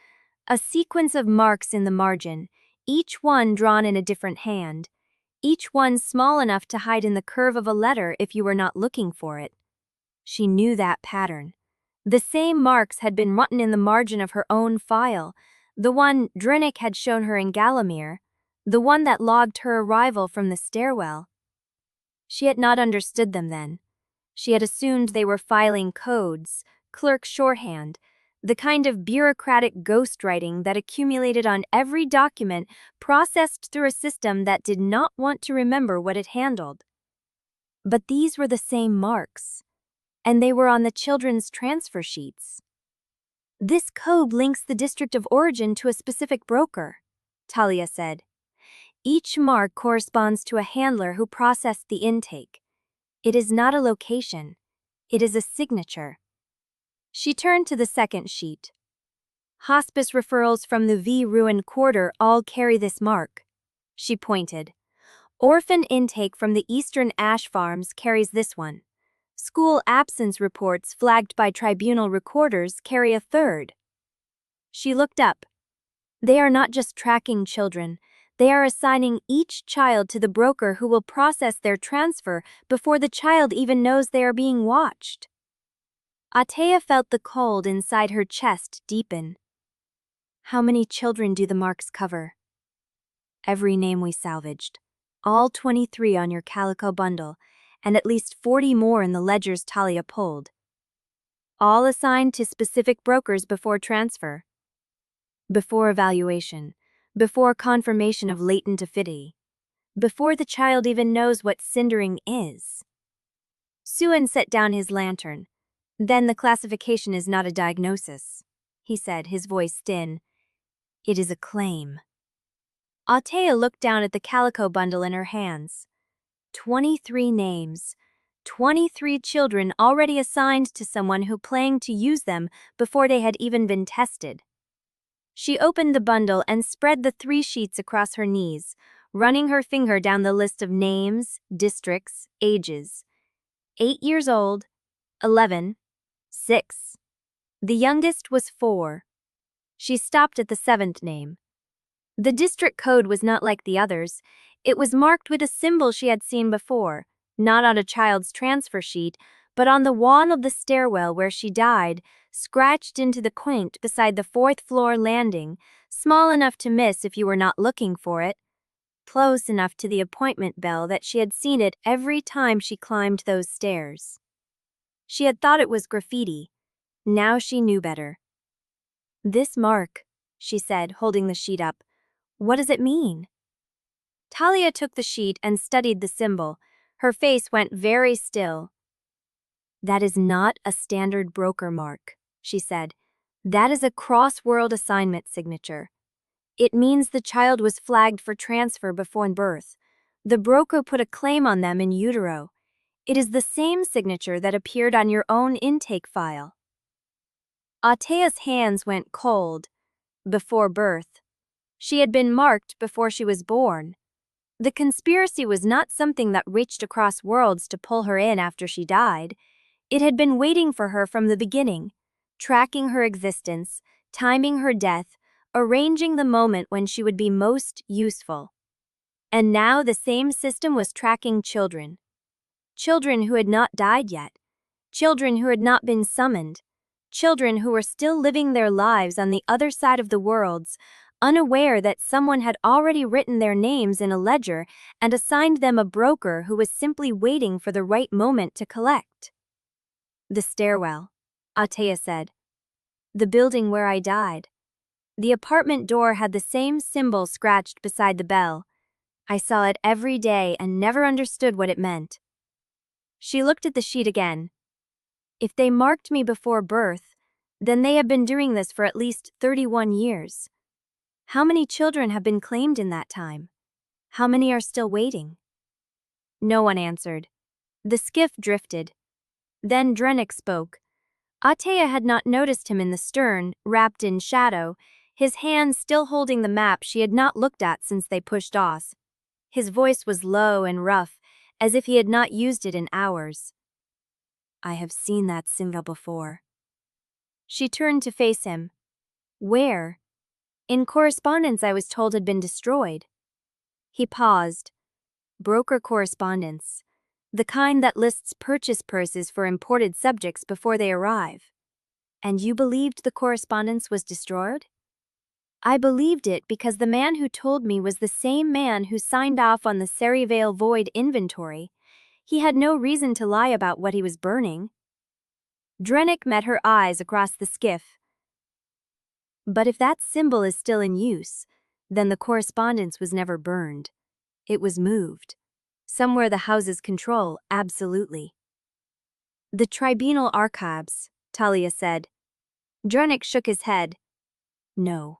A sequence of marks in the margin, each one drawn in a different hand. Each one small enough to hide in the curve of a letter if you were not looking for it. She knew that pattern. The same marks had been written in the margin of her own file, the one Drinnick had shown her in Galamir, the one that logged her arrival from the stairwell. She had not understood them then. She had assumed they were filing codes, clerk shorthand, the kind of bureaucratic ghostwriting that accumulated on every document processed through a system that did not want to remember what it handled. But these were the same marks, and they were on the children's transfer sheets. This code links the district of origin to a specific broker, Talia said. Each mark corresponds to a handler who processed the intake. It is not a location. It is a signature. She turned to the second sheet. Hospice referrals from the V Ruin Quarter all carry this mark. She pointed. Orphan intake from the Eastern Ash Farms carries this one. School absence reports flagged by Tribunal recorders carry a third. She looked up. They are not just tracking children. They are assigning each child to the broker who will process their transfer before the child even knows they are being watched. Ottavia felt the cold inside her chest deepen. How many children do the marks cover? Every name we salvaged. All 23 on your calico bundle, and at least 40 more in the ledgers Talia pulled. All assigned to specific brokers before transfer. Before evaluation. Before confirmation of latent affinity. Before the child even knows what Cindering is. Suen set down his lantern. Then the classification is not a diagnosis, he said, his voice thin. It is a claim. Ottavia looked down at the calico bundle in her hands. 23 names. 23 children already assigned to someone who planned to use them before they had even been tested. She opened the bundle and spread the 3 sheets across her knees, running her finger down the list of names, districts, ages. 8 years old, 11, 6. The youngest was 4. She stopped at the 7th name. The district code was not like the others. It was marked with a symbol she had seen before, not on a child's transfer sheet, but on the wall of the stairwell where she died, scratched into the quaint beside the 4th floor landing, small enough to miss if you were not looking for it, close enough to the appointment bell that she had seen it every time she climbed those stairs. She had thought it was graffiti. Now she knew better. This mark, she said, holding the sheet up. What does it mean? Talia took the sheet and studied the symbol. Her face went very still. That is not a standard broker mark, she said. That is a cross-world assignment signature. It means the child was flagged for transfer before birth. The broker put a claim on them in utero. It is the same signature that appeared on your own intake file. Atea's hands went cold. Before birth. She had been marked before she was born. The conspiracy was not something that reached across worlds to pull her in after she died. It had been waiting for her from the beginning, tracking her existence, timing her death, arranging the moment when she would be most useful. And now the same system was tracking children. Children who had not died yet. Children who had not been summoned. Children who were still living their lives on the other side of the worlds, unaware that someone had already written their names in a ledger and assigned them a broker who was simply waiting for the right moment to collect. The stairwell, Atea said. The building where I died. The apartment door had the same symbol scratched beside the bell. I saw it every day and never understood what it meant. She looked at the sheet again. If they marked me before birth, then they have been doing this for at least 31 years. How many children have been claimed in that time? How many are still waiting? No one answered. The skiff drifted. Then Drennick spoke. Atea had not noticed him in the stern, wrapped in shadow, his hand still holding the map she had not looked at since they pushed off. His voice was low and rough, as if he had not used it in hours. I have seen that symbol before. She turned to face him. Where? In correspondence I was told had been destroyed. He paused. Broker correspondence. The kind that lists purchase purses for imported subjects before they arrive. And you believed the correspondence was destroyed? I believed it because the man who told me was the same man who signed off on the Sere Vale Void inventory. He had no reason to lie about what he was burning. Drennick met her eyes across the skiff. But if that symbol is still in use, then the correspondence was never burned. It was moved. Somewhere the houses control, absolutely. The Tribunal archives, Talia said. Drennick shook his head. No.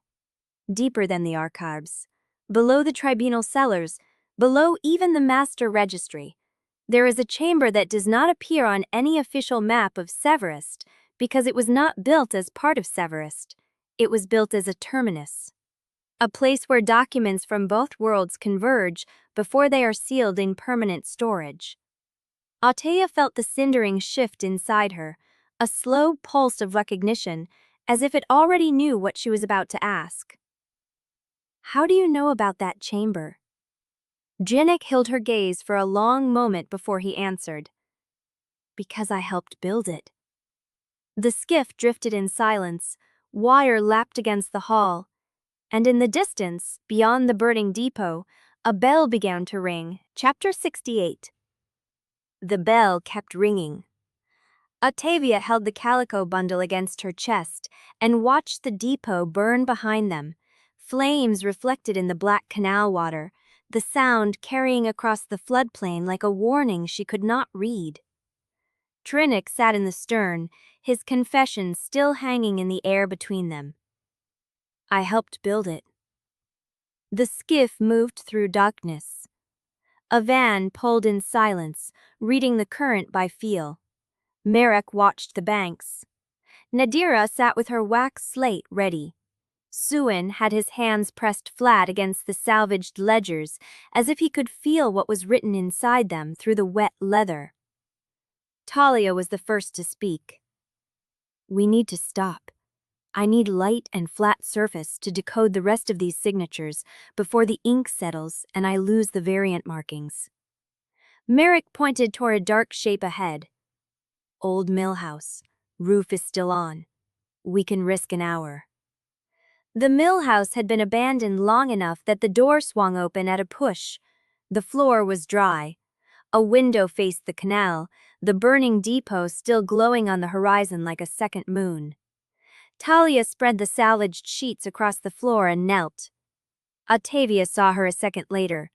Deeper than the archives. Below the Tribunal cellars, below even the Master Registry. There is a chamber that does not appear on any official map of Sevrast because it was not built as part of Sevrast. It was built as a terminus. A place where documents from both worlds converge before they are sealed in permanent storage. Atea felt the cindering shift inside her, a slow pulse of recognition, as if it already knew what she was about to ask. How do you know about that chamber? Drennick held her gaze for a long moment before he answered. Because I helped build it. The skiff drifted in silence, wire lapped against the hull, and in the distance, beyond the burning depot, a bell began to ring. Chapter 68. The bell kept ringing. Ottavia held the calico bundle against her chest and watched the depot burn behind them, flames reflected in the black canal water, the sound carrying across the floodplain like a warning she could not read. Drennick sat in the stern, his confession still hanging in the air between them. I helped build it. The skiff moved through darkness. A van pulled in silence, reading the current by feel. Merrick watched the banks. Nadira sat with her wax slate ready. Suin had his hands pressed flat against the salvaged ledgers, as if he could feel what was written inside them through the wet leather. Talia was the first to speak. We need to stop. I need light and flat surface to decode the rest of these signatures before the ink settles and I lose the variant markings. Merrick pointed toward a dark shape ahead. Old mill house. Roof is still on. We can risk an hour. The mill house had been abandoned long enough that the door swung open at a push. The floor was dry. A window faced the canal, the burning depot still glowing on the horizon like a second moon. Talia spread the salvaged sheets across the floor and knelt. Ottavia saw her a second later.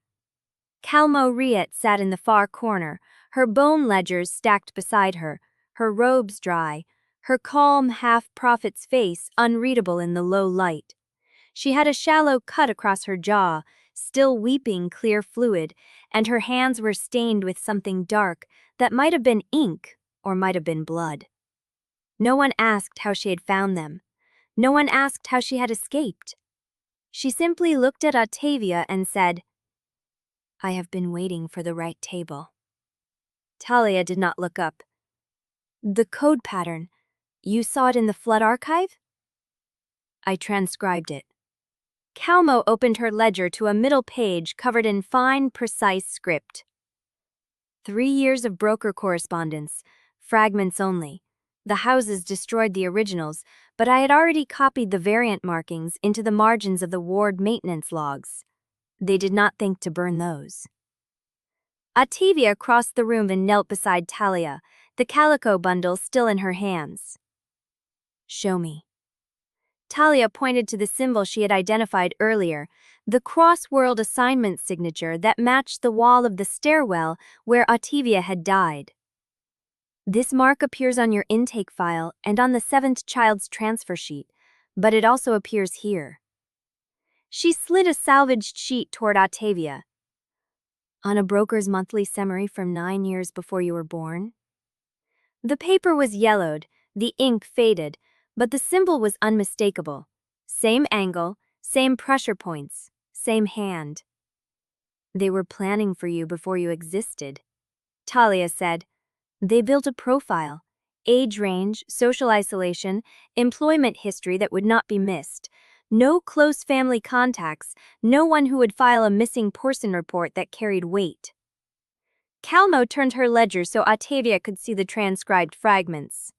Calmo Riot sat in the far corner, her bone ledgers stacked beside her, her robes dry, her calm half-prophet's face unreadable in the low light. She had a shallow cut across her jaw, still weeping clear fluid, and her hands were stained with something dark that might have been ink or might have been blood. No one asked how she had found them. No one asked how she had escaped. She simply looked at Ottavia and said, "I have been waiting for the right table." Talia did not look up. "The code pattern, you saw it in the Flood archive?" "I transcribed it." Calmo opened her ledger to a middle page covered in fine, precise script. 3 years of broker correspondence, fragments only. The houses destroyed the originals, but I had already copied the variant markings into the margins of the ward maintenance logs. They did not think to burn those. Ottavia crossed the room and knelt beside Talia, the calico bundle still in her hands. "Show me." Talia pointed to the symbol she had identified earlier, the cross-world assignment signature that matched the wall of the stairwell where Ottavia had died. "This mark appears on your intake file and on the 7th child's transfer sheet, but it also appears here." She slid a salvaged sheet toward Ottavia. "On a broker's monthly summary from 9 years before you were born?" The paper was yellowed, the ink faded, but the symbol was unmistakable. Same angle, same pressure points, same hand. "They were planning for you before you existed," Talia said. "They built a profile, age range, social isolation, employment history that would not be missed. No close family contacts, no one who would file a missing person report that carried weight." Calmo turned her ledger so Ottavia could see the transcribed fragments.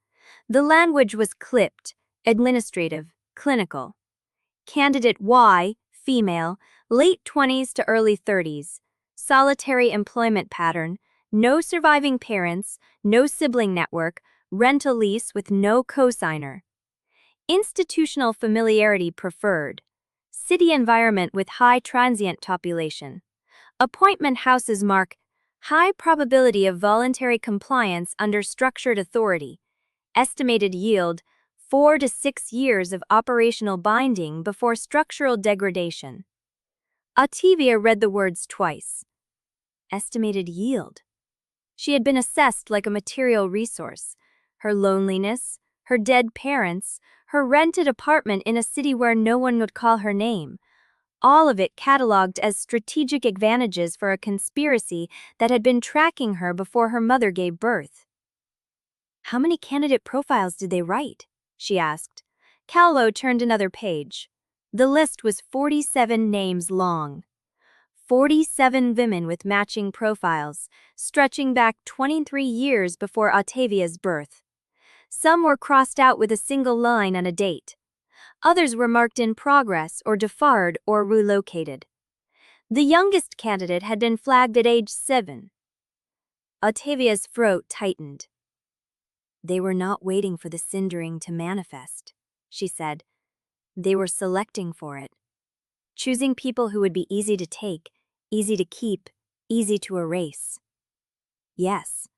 The language was clipped, administrative, clinical. Candidate Y, female, late 20s to early 30s. Solitary employment pattern, no surviving parents, no sibling network, rental lease with no cosigner. Institutional familiarity preferred. City environment with high transient population. Appointment houses mark high probability of voluntary compliance under structured authority. Estimated yield 4 to 6 years of operational binding before structural degradation. Ottavia read the words twice. Estimated yield. She had been assessed like a material resource. Her loneliness, her dead parents, her rented apartment in a city where no one would call her name. All of it catalogued as strategic advantages for a conspiracy that had been tracking her before her mother gave birth. "How many candidate profiles did they write?" she asked. Calmo turned another page. The list was 47 names long. 47 women with matching profiles, stretching back 23 years before Ottavia's birth. Some were crossed out with a single line and a date. Others were marked in progress or deferred or relocated. The youngest candidate had been flagged at age 7. Ottavia's throat tightened. "They were not waiting for the Cindering to manifest," she said. "They were selecting for it. Choosing people who would be easy to take, easy to keep, easy to erase." "Yes.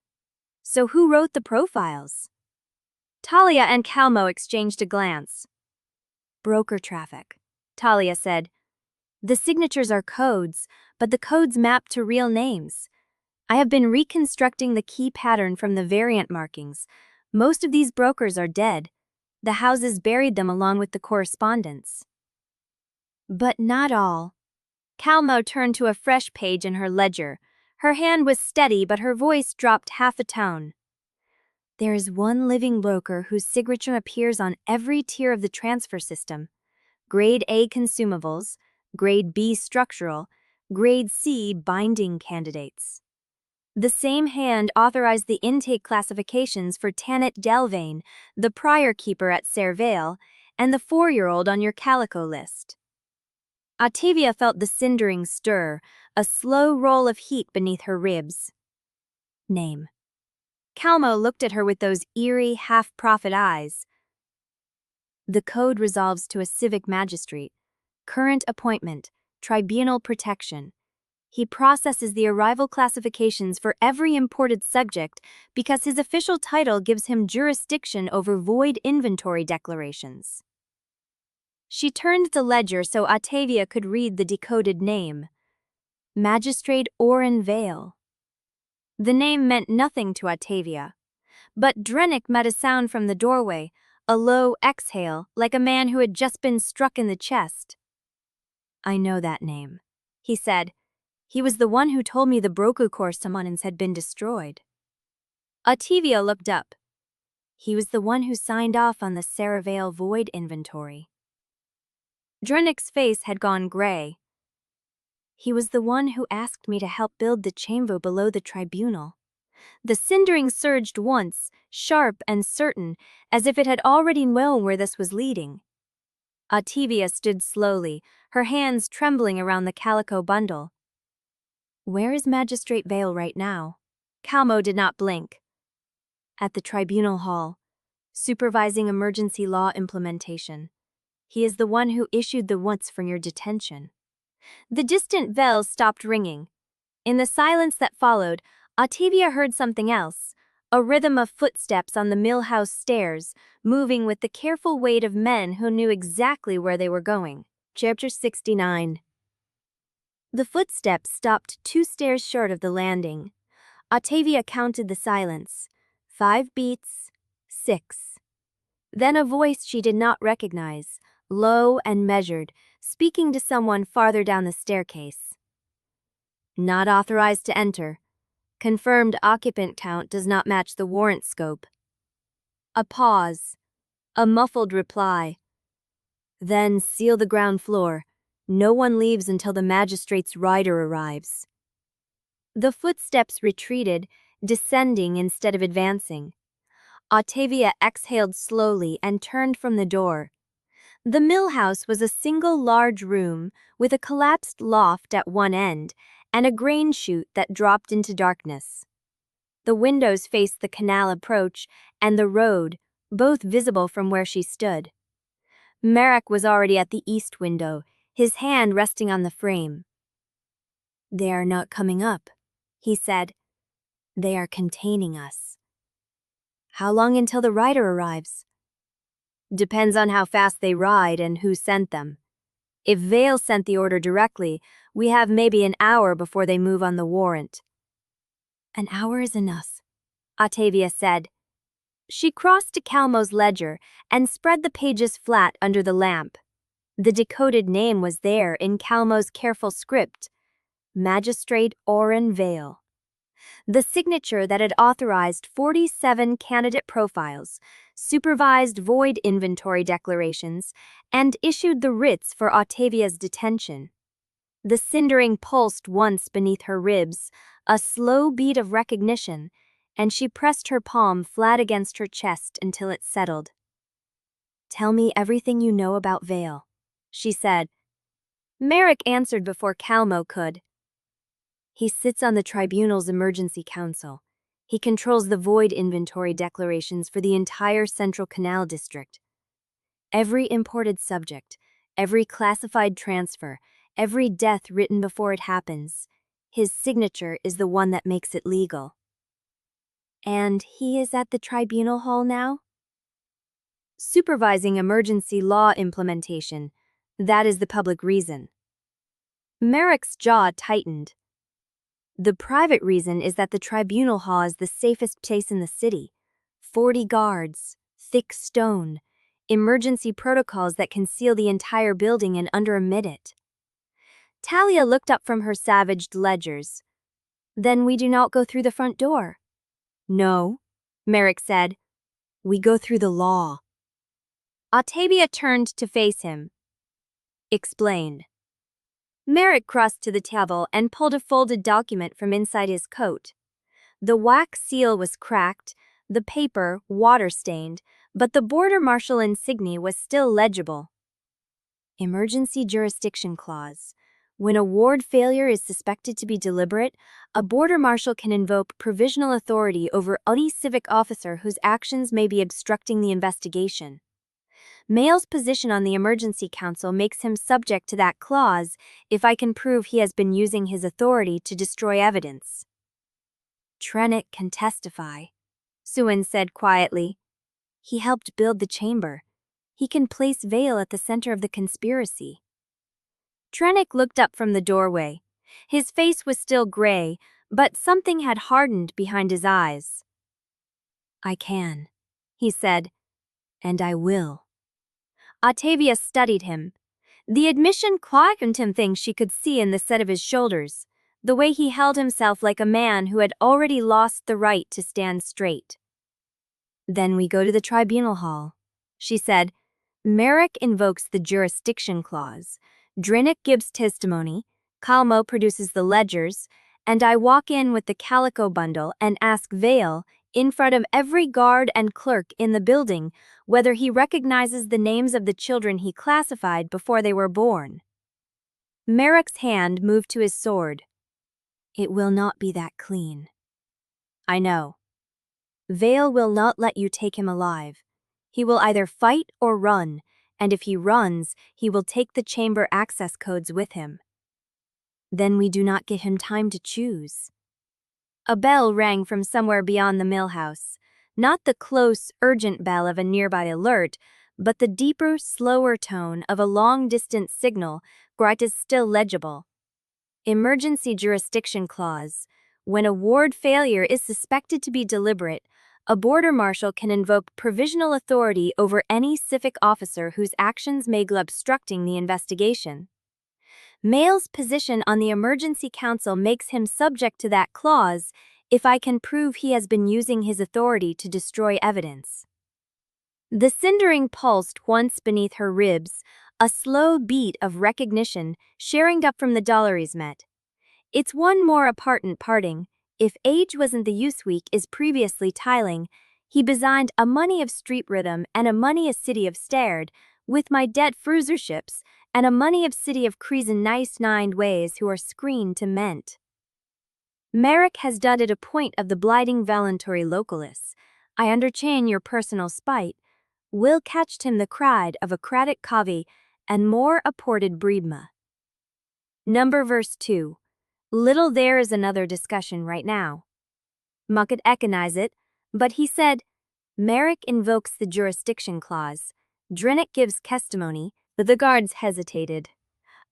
So who wrote the profiles?" Talia and Calmo exchanged a glance. "Broker traffic," Talia said. "The signatures are codes, but the codes map to real names. I have been reconstructing the key pattern from the variant markings. Most of these brokers are dead. The houses buried them along with the correspondence." "But not all." Calmo turned to a fresh page in her ledger. Her hand was steady, but her voice dropped half a tone. "There is one living broker whose signature appears on every tier of the transfer system. Grade A consumables, Grade B structural, Grade C binding candidates. The same hand authorized the intake classifications for Ottavia Yelvaine, the prior keeper at Vale, and the 4-year-old on your calico list." Ottavia felt the cindering stir, a slow roll of heat beneath her ribs. "Name." Calmo looked at her with those eerie, half-prophet eyes. The code resolves to a civic magistrate. Current appointment, Tribunal protection. He processes the arrival classifications for every imported subject because his official title gives him jurisdiction over void inventory declarations. She turned the ledger so Ottavia could read the decoded name. Magistrate Oren Vale. The name meant nothing to Ottavia, but Drennick met a sound from the doorway, a low exhale like a man who had just been struck in the chest. "I know that name," he said. "He was the one who told me the Brokucore summons had been destroyed." Ottavia looked up. He was the one who signed off on the Sere Vale void inventory. Drennick's face had gone gray. He was the one who asked me to help build the chamber below the Tribunal. The Cindering surged once, sharp and certain, as if it had already known where this was leading. Ottavia stood slowly, her hands trembling around the calico bundle. "Where is Magistrate Vale right now?" Calmo did not blink. "At the Tribunal Hall, supervising emergency law implementation. He is the one who issued the warrants for your detention." The distant bells stopped ringing. In the silence that followed, Ottavia heard something else, a rhythm of footsteps on the millhouse stairs, moving with the careful weight of men who knew exactly where they were going. Chapter 69. The footsteps stopped 2 stairs short of the landing. Ottavia counted the silence. 5 beats, 6. Then a voice she did not recognize, low and measured, speaking to someone farther down the staircase. "Not authorized to enter. Confirmed occupant count does not match the warrant scope." A pause. A muffled reply. "Then seal the ground floor. No one leaves until the magistrate's rider arrives." The footsteps retreated, descending instead of advancing. Ottavia exhaled slowly and turned from the door. The millhouse was a single large room with a collapsed loft at one end and a grain chute that dropped into darkness. The windows faced the canal approach and the road, both visible from where she stood. Merrick was already at the east window, his hand resting on the frame. "They are not coming up," he said. "They are containing us." "How long until the rider arrives?" "Depends on how fast they ride and who sent them. If Vale sent the order directly, we have maybe an hour before they move on the warrant." "An hour is enough," Ottavia said. She crossed to Calmo's ledger and spread the pages flat under the lamp. The decoded name was there in Calmo's careful script. Magistrate Oren Vale. The signature that had authorized 47 candidate profiles, supervised void inventory declarations, and issued the writs for Ottavia's detention. The Cindering pulsed once beneath her ribs, a slow beat of recognition, and she pressed her palm flat against her chest until it settled. "Tell me everything you know about Vale," she said. Merrick answered before Calmo could. "He sits on the Tribunal's Emergency Council. He controls the void inventory declarations for the entire Central Canal District. Every imported subject, every classified transfer, every death written before it happens, his signature is the one that makes it legal." "And he is at the Tribunal Hall now?" "Supervising emergency law implementation. That is the public reason." Merrick's jaw tightened. "The private reason is that the Tribunal Hall is the safest place in the city. 40 guards, thick stone, emergency protocols that can seal the entire building in under a minute." Talia looked up from her savaged ledgers. "Then we do not go through the front door?" "No," Merrick said. "We go through the law." Ottavia turned to face him. "Explain." Merrick crossed to the table and pulled a folded document from inside his coat. The wax seal was cracked, the paper water-stained, but the border marshal insignia was still legible. "Emergency Jurisdiction Clause. When a ward failure is suspected to be deliberate, a border marshal can invoke provisional authority over any civic officer whose actions may be obstructing the investigation." Mail's position on the Emergency Council makes him subject to that clause if I can prove he has been using his authority to destroy evidence. Trennick can testify, Suin said quietly. He helped build the chamber. He can place Vale at the center of the conspiracy. Trennick looked up from the doorway. His face was still gray, but something had hardened behind his eyes. I can, he said, and I will. Ottavia studied him. The admission quickened him things she could see in the set of his shoulders, the way he held himself like a man who had already lost the right to stand straight. Then we go to the Tribunal Hall, she said. Merrick invokes the jurisdiction clause. Drinnick gives testimony, Calmo produces the ledgers, and I walk in with the calico bundle and ask Vale, in front of every guard and clerk in the building, whether he recognizes the names of the children he classified before they were born. Merrick's hand moved to his sword. It will not be that clean. I know. Vale will not let you take him alive. He will either fight or run, and if he runs, he will take the chamber access codes with him. Then we do not give him time to choose. A bell rang from somewhere beyond the mill house, not the close, urgent bell of a nearby alert, but the deeper, slower tone of a long-distance signal. Grate is still legible. Emergency jurisdiction clause. When a ward failure is suspected to be deliberate, a border marshal can invoke provisional authority over any civic officer whose actions may be obstructing the investigation. Mail's position on the Emergency Council makes him subject to that clause if I can prove he has been using his authority to destroy evidence. The Cindering pulsed once beneath her ribs, a slow beat of recognition sharing up from the dollaries met. It's one more apartant parting. If age wasn't the use week is previously tiling, he designed a money of street rhythm and a money a city of stared, with my dead fruzerships, and a money of city of Creason nice nine ways who are screened to ment. Merrick has done it a point of the blighting voluntary localists. I underchain your personal spite. Will catched him the cried of a craddock covey, and more apported breedma. Number verse 2. Little there is another discussion right now. Muckett econize it, but he said, Merrick invokes the jurisdiction clause. Drinnick gives testimony. The guards hesitated.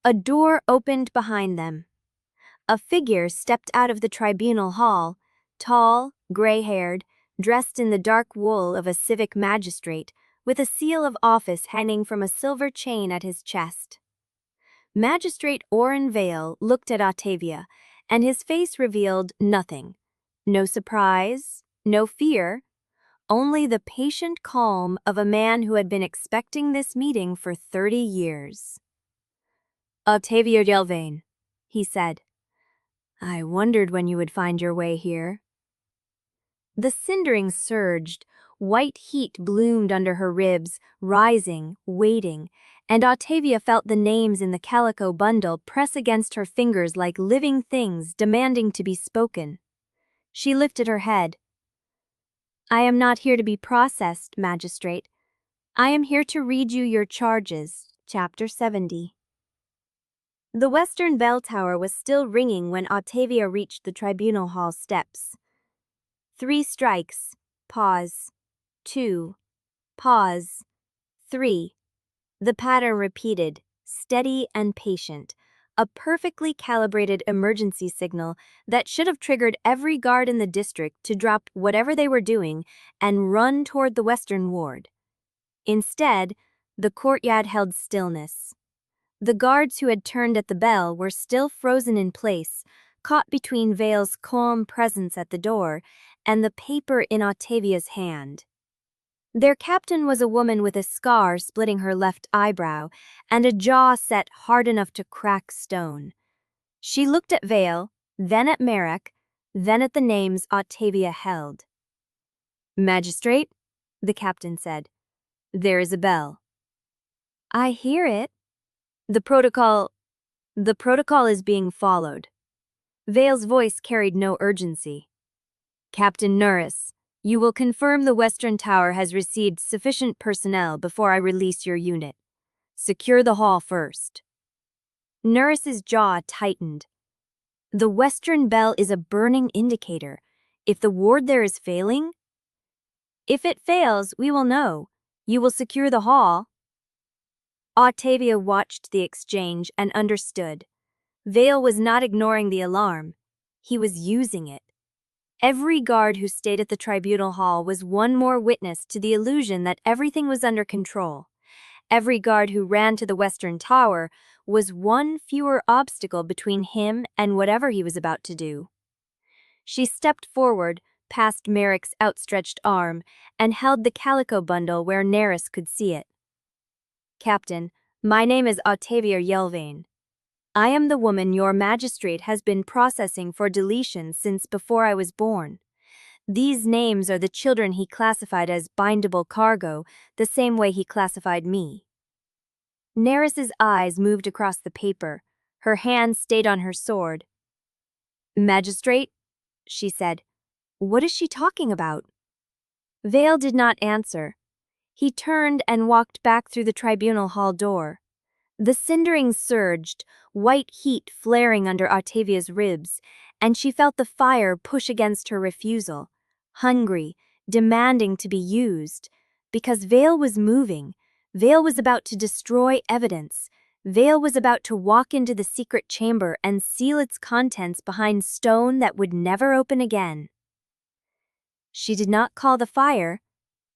A door opened behind them. A figure stepped out of the tribunal hall, tall, gray-haired, dressed in the dark wool of a civic magistrate, with a seal of office hanging from a silver chain at his chest. Magistrate Orrin Vale looked at Ottavia, and his face revealed nothing. No surprise, no fear, only the patient calm of a man who had been expecting this meeting for 30 years. Ottavia Yelvaine, he said. I wondered when you would find your way here. The cindering surged, white heat bloomed under her ribs, rising, waiting, and Ottavia felt the names in the calico bundle press against her fingers like living things demanding to be spoken. She lifted her head. I am not here to be processed, Magistrate. I am here to read you your charges, Chapter 70. The western bell tower was still ringing when Ottavia reached the tribunal hall steps. 3 strikes, pause. 2, pause. 3. The pattern repeated, steady and patient, a perfectly calibrated emergency signal that should have triggered every guard in the district to drop whatever they were doing and run toward the western ward. Instead, the courtyard held stillness. The guards who had turned at the bell were still frozen in place, caught between Vale's calm presence at the door and the paper in Ottavia's hand. Their captain was a woman with a scar splitting her left eyebrow and a jaw set hard enough to crack stone. She looked at Vale, then at Merrick, then at the names Ottavia held. Magistrate, the captain said, there is a bell. I hear it. The protocol is being followed. Vale's voice carried no urgency. Captain Norris, You will confirm the Western Tower has received sufficient personnel before I release your unit. Secure the hall first. Nurse's jaw tightened. The Western Bell is a burning indicator. If the ward there is failing? If it fails, we will know. You will secure the hall. Ottavia watched the exchange and understood. Vale was not ignoring the alarm. He was using it. Every guard who stayed at the Tribunal Hall was one more witness to the illusion that everything was under control. Every guard who ran to the Western Tower was one fewer obstacle between him and whatever he was about to do. She stepped forward, past Merrick's outstretched arm, and held the calico bundle where Neris could see it. Captain, my name is Ottavia Yelvaine. I am the woman your magistrate has been processing for deletion since before I was born. These names are the children he classified as bindable cargo, the same way he classified me. Neris's eyes moved across the paper. Her hand stayed on her sword. Magistrate, she said. What is she talking about? Vale did not answer. He turned and walked back through the Tribunal Hall door. The cindering surged, white heat flaring under Ottavia's ribs, and she felt the fire push against her refusal, hungry, demanding to be used. Because Vale was moving, Vale was about to destroy evidence. Vale was about to walk into the secret chamber and seal its contents behind stone that would never open again. She did not call the fire.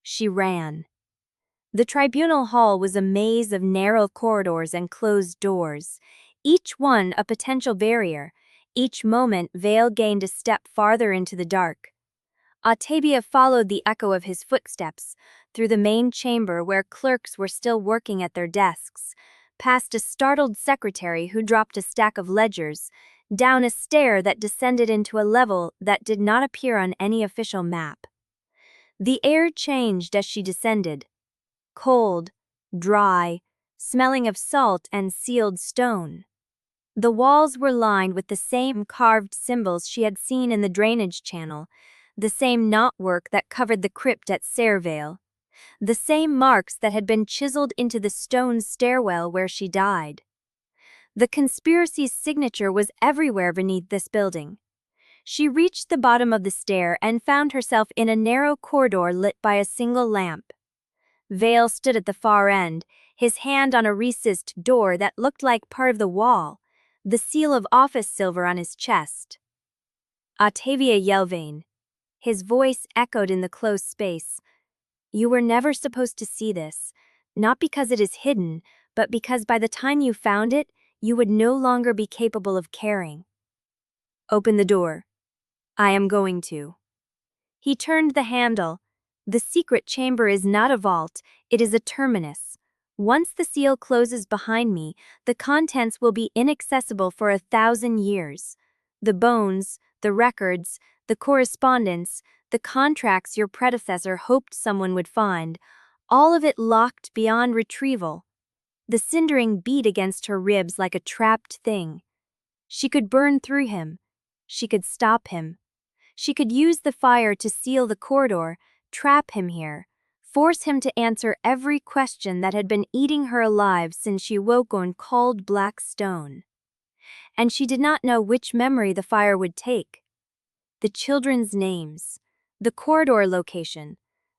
She ran. The Tribunal Hall was a maze of narrow corridors and closed doors, each one a potential barrier. Each moment Vale gained a step farther into the dark. Ottavia followed the echo of his footsteps, through the main chamber where clerks were still working at their desks, past a startled secretary who dropped a stack of ledgers, down a stair that descended into a level that did not appear on any official map. The air changed as she descended. Cold, dry, smelling of salt and sealed stone. The walls were lined with the same carved symbols she had seen in the drainage channel, the same knotwork that covered the crypt at Stairwell, the same marks that had been chiseled into the stone stairwell where she died. The conspiracy's signature was everywhere beneath this building. She reached the bottom of the stair and found herself in a narrow corridor lit by a single lamp. Vale stood at the far end, his hand on a recessed door that looked like part of the wall, the seal of office silver on his chest. Ottavia Yelvaine. His voice echoed in the closed space. You were never supposed to see this, not because it is hidden, but because by the time you found it, you would no longer be capable of caring. Open the door. I am going to. He turned the handle. The secret chamber is not a vault, it is a terminus. Once the seal closes behind me, the contents will be inaccessible for 1,000 years. The bones, the records, the correspondence, the contracts your predecessor hoped someone would find, all of it locked beyond retrieval. The cindering beat against her ribs like a trapped thing. She could burn through him. She could stop him. She could use the fire to seal the corridor, trap him here, force him to answer every question that had been eating her alive since she woke on cold black stone. And she did not know which memory the fire would take. The children's names, the corridor location,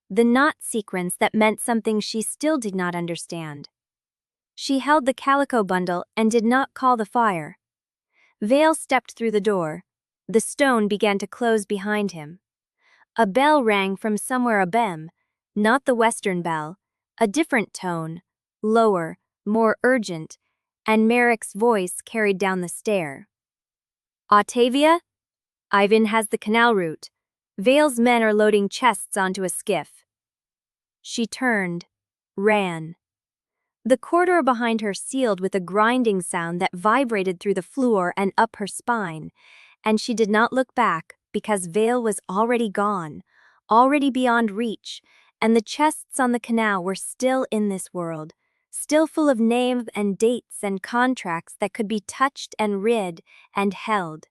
the knot sequence that meant something she still did not understand. She held the calico bundle and did not call the fire. Vale stepped through the door. The stone began to close behind him. A bell rang from somewhere abem, not the Western bell, a different tone, lower, more urgent, and Merrick's voice carried down the stair. Ottavia? Ivan has the canal route. Vale's men are loading chests onto a skiff. She turned, ran. The corridor behind her sealed with a grinding sound that vibrated through the floor and up her spine, and she did not look back because Vale was already gone, already beyond reach, and the chests on the canal were still in this world, still full of names and dates and contracts that could be touched and read and held.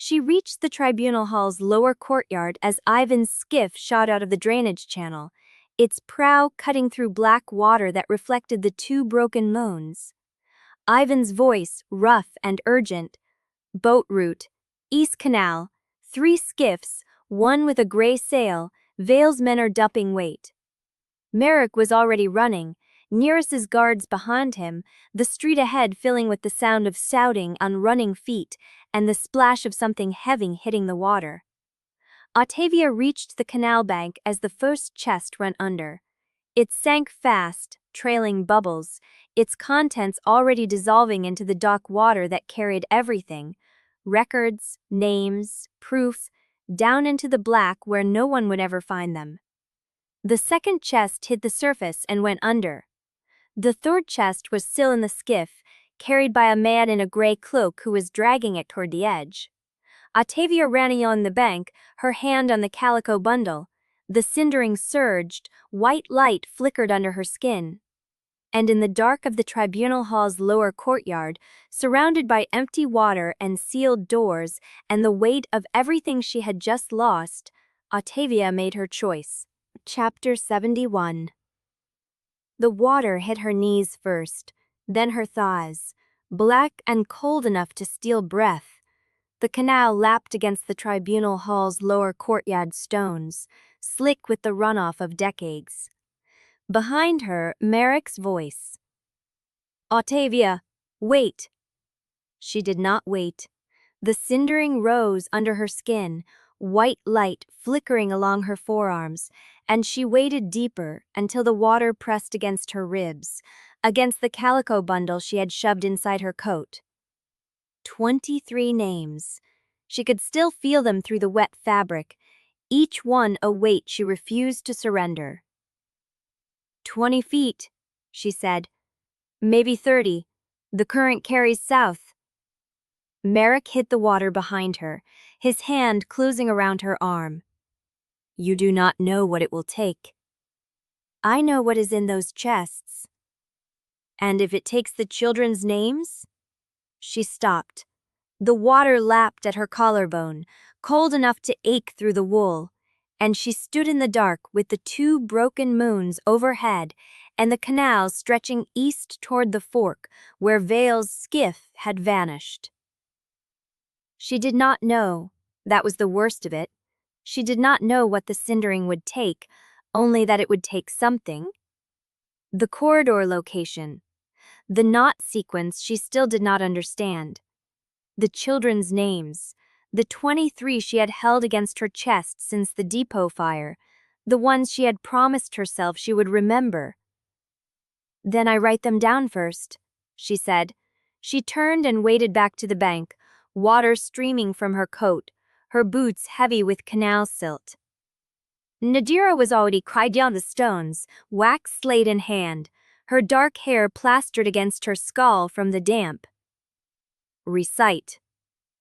She reached the Tribunal Hall's lower courtyard as Ivan's skiff shot out of the drainage channel, its prow cutting through black water that reflected the two broken moons. Ivan's voice, rough and urgent. Boat route, East Canal, 3 skiffs, 1 with a gray sail, Vale's men are dumping weight. Merrick was already running, Nearest's guards behind him, the street ahead filling with the sound of shouting on running feet and the splash of something heavy hitting the water. Ottavia reached the canal bank as the first chest went under. It sank fast, trailing bubbles, its contents already dissolving into the dark water that carried everything, records, names, proof, down into the black where no one would ever find them. The second chest hit the surface and went under. The third chest was still in the skiff, carried by a man in a gray cloak who was dragging it toward the edge. Ottavia ran along the bank, her hand on the calico bundle. The cindering surged, white light flickered under her skin. And in the dark of the Tribunal Hall's lower courtyard, surrounded by empty water and sealed doors and the weight of everything she had just lost, Ottavia made her choice. Chapter 71. The water hit her knees first, then her thighs, black and cold enough to steal breath. The canal lapped against the Tribunal Hall's lower courtyard stones, slick with the runoff of decades. Behind her, Merrick's voice. "Ottavia, wait!" She did not wait. The cindering rose under her skin, white light flickering along her forearms, and she waded deeper until the water pressed against her ribs, against the calico bundle she had shoved inside her coat. 23 names. She could still feel them through the wet fabric, each one a weight she refused to surrender. 20 feet, she said. Maybe 30. The current carries south. Merrick hit the water behind her, his hand closing around her arm. You do not know what it will take. I know what is in those chests. And if it takes the children's names? She stopped. The water lapped at her collarbone, cold enough to ache through the wool, and she stood in the dark with the 2 broken moons overhead and the canal stretching east toward the fork where Vale's skiff had vanished. She did not know, that was the worst of it. She did not know what the cindering would take, only that it would take something. The corridor location. The knot sequence she still did not understand. The children's names. The 23 she had held against her chest since the depot fire. The ones she had promised herself she would remember. Then I write them down first, she said. She turned and waded back to the bank, water streaming from her coat, her boots heavy with canal silt. Nadira was already cried down the stones, wax slate in hand, her dark hair plastered against her skull from the damp. Recite,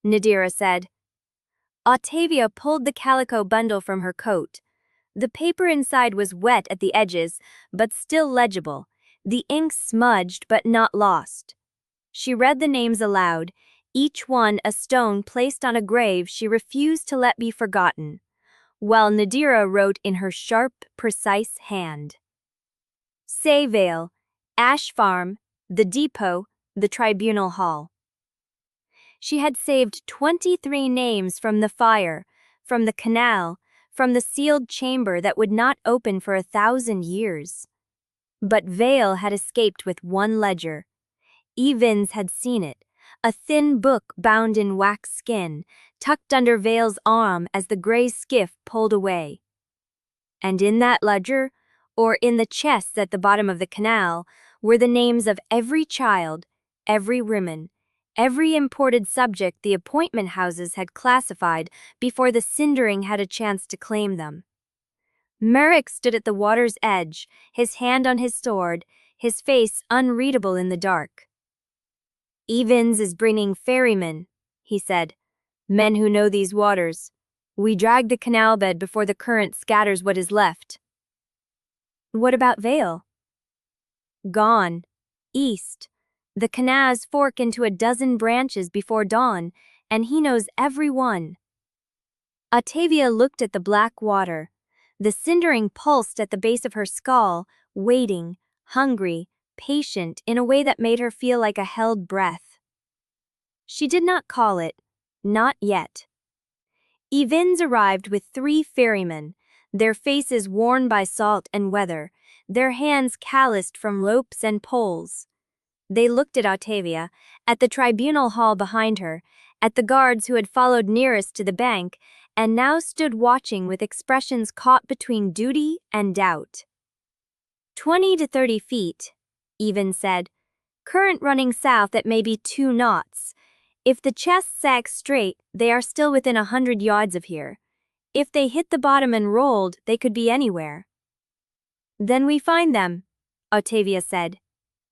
Nadira said. Ottavia pulled the calico bundle from her coat. The paper inside was wet at the edges, but still legible, the ink smudged but not lost. She read the names aloud, each one a stone placed on a grave she refused to let be forgotten, while Nadira wrote in her sharp, precise hand. Say Vale, Ash Farm, the depot, the Tribunal Hall. She had saved 23 names from the fire, from the canal, from the sealed chamber that would not open for 1,000 years. But Vale had escaped with 1 ledger. Evans had seen it, a thin book bound in wax skin, tucked under Vale's arm as the gray skiff pulled away. And in that ledger, or in the chests at the bottom of the canal, were the names of every child, every woman, every imported subject the appointment houses had classified before the cindering had a chance to claim them. Merrick stood at the water's edge, his hand on his sword, his face unreadable in the dark. Evans is bringing ferrymen, he said. Men who know these waters. We drag the canal bed before the current scatters what is left. What about Vale? Gone. East. The canals fork into a dozen branches before dawn, and he knows every one. Ottavia looked at the black water. The cindering pulsed at the base of her skull, waiting, hungry, patient in a way that made her feel like a held breath. She did not call it, not yet. Yelvaine arrived with 3 ferrymen, their faces worn by salt and weather, their hands calloused from ropes and poles. They looked at Ottavia, at the tribunal hall behind her, at the guards who had followed nearest to the bank, and now stood watching with expressions caught between duty and doubt. 20 to 30 feet, Yelvaine said. Current running south at maybe 2 knots. If the chest sags straight, they are still within 100 yards of here. If they hit the bottom and rolled, they could be anywhere. Then we find them, Ottavia said.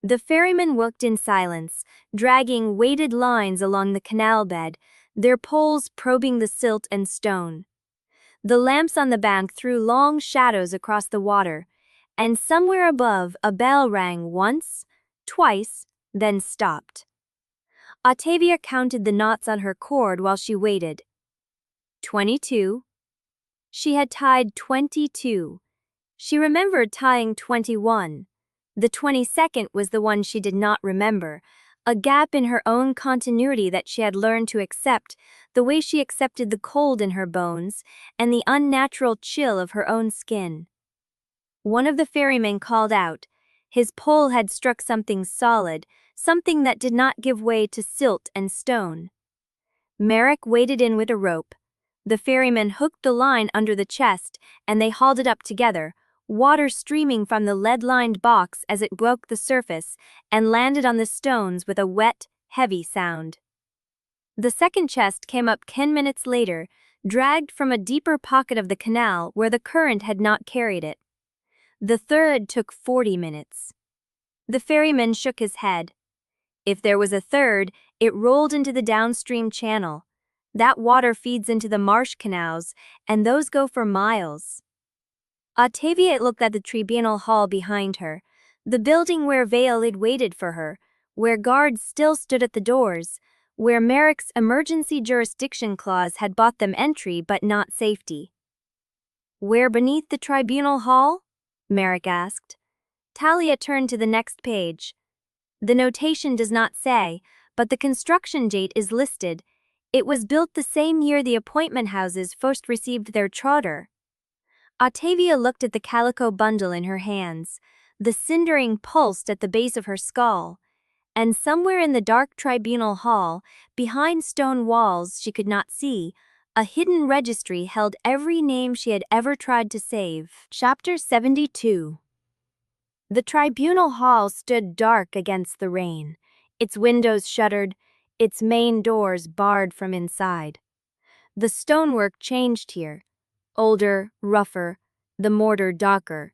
The ferrymen worked in silence, dragging weighted lines along the canal bed, their poles probing the silt and stone. The lamps on the bank threw long shadows across the water, and somewhere above a bell rang once, twice, then stopped. Ottavia counted the knots on her cord while she waited. 22. She had tied 22. She remembered tying 21. The 22nd was the one she did not remember, a gap in her own continuity that she had learned to accept, the way she accepted the cold in her bones and the unnatural chill of her own skin. One of the ferrymen called out. His pole had struck something solid, something that did not give way to silt and stone. Merrick waded in with a rope. The ferryman hooked the line under the chest, and they hauled it up together, water streaming from the lead-lined box as it broke the surface and landed on the stones with a wet, heavy sound. The second chest came up 10 minutes later, dragged from a deeper pocket of the canal where the current had not carried it. The third took 40 minutes. The ferryman shook his head. If there was a third, it rolled into the downstream channel. That water feeds into the marsh canals, and those go for miles. Ottavia looked at the tribunal hall behind her, the building where Vale had waited for her, where guards still stood at the doors, where Merrick's emergency jurisdiction clause had bought them entry but not safety. Where beneath the tribunal hall? Merrick asked. Talia turned to the next page. The notation does not say, but the construction date is listed. It was built the same year the appointment houses first received their charter. Ottavia looked at the calico bundle in her hands. The cindering pulsed at the base of her skull. And somewhere in the dark tribunal hall, behind stone walls she could not see, a hidden registry held every name she had ever tried to save. Chapter 72. The tribunal hall stood dark against the rain, its windows shuttered, its main doors barred from inside. The stonework changed here, older, rougher, the mortar darker.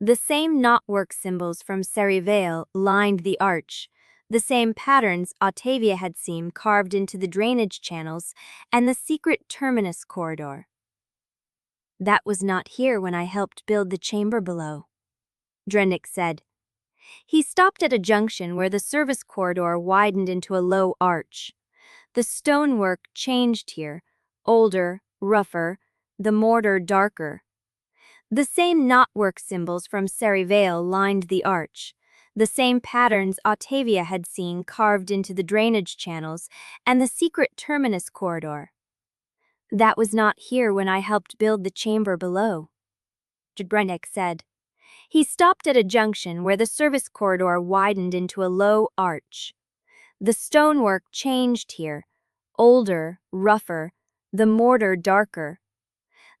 The same knotwork symbols from Vale lined the arch, the same patterns Ottavia had seen carved into the drainage channels and the secret terminus corridor. That was not here when I helped build the chamber below, Drennick said. He stopped at a junction where the service corridor widened into a low arch. The stonework changed here, older, rougher, the mortar darker. The same knotwork symbols from Vale lined the arch, the same patterns Ottavia had seen carved into the drainage channels and the secret terminus corridor. That was not here when I helped build the chamber below, Drennick said. He stopped at a junction where the service corridor widened into a low arch. The stonework changed here, older, rougher, the mortar darker.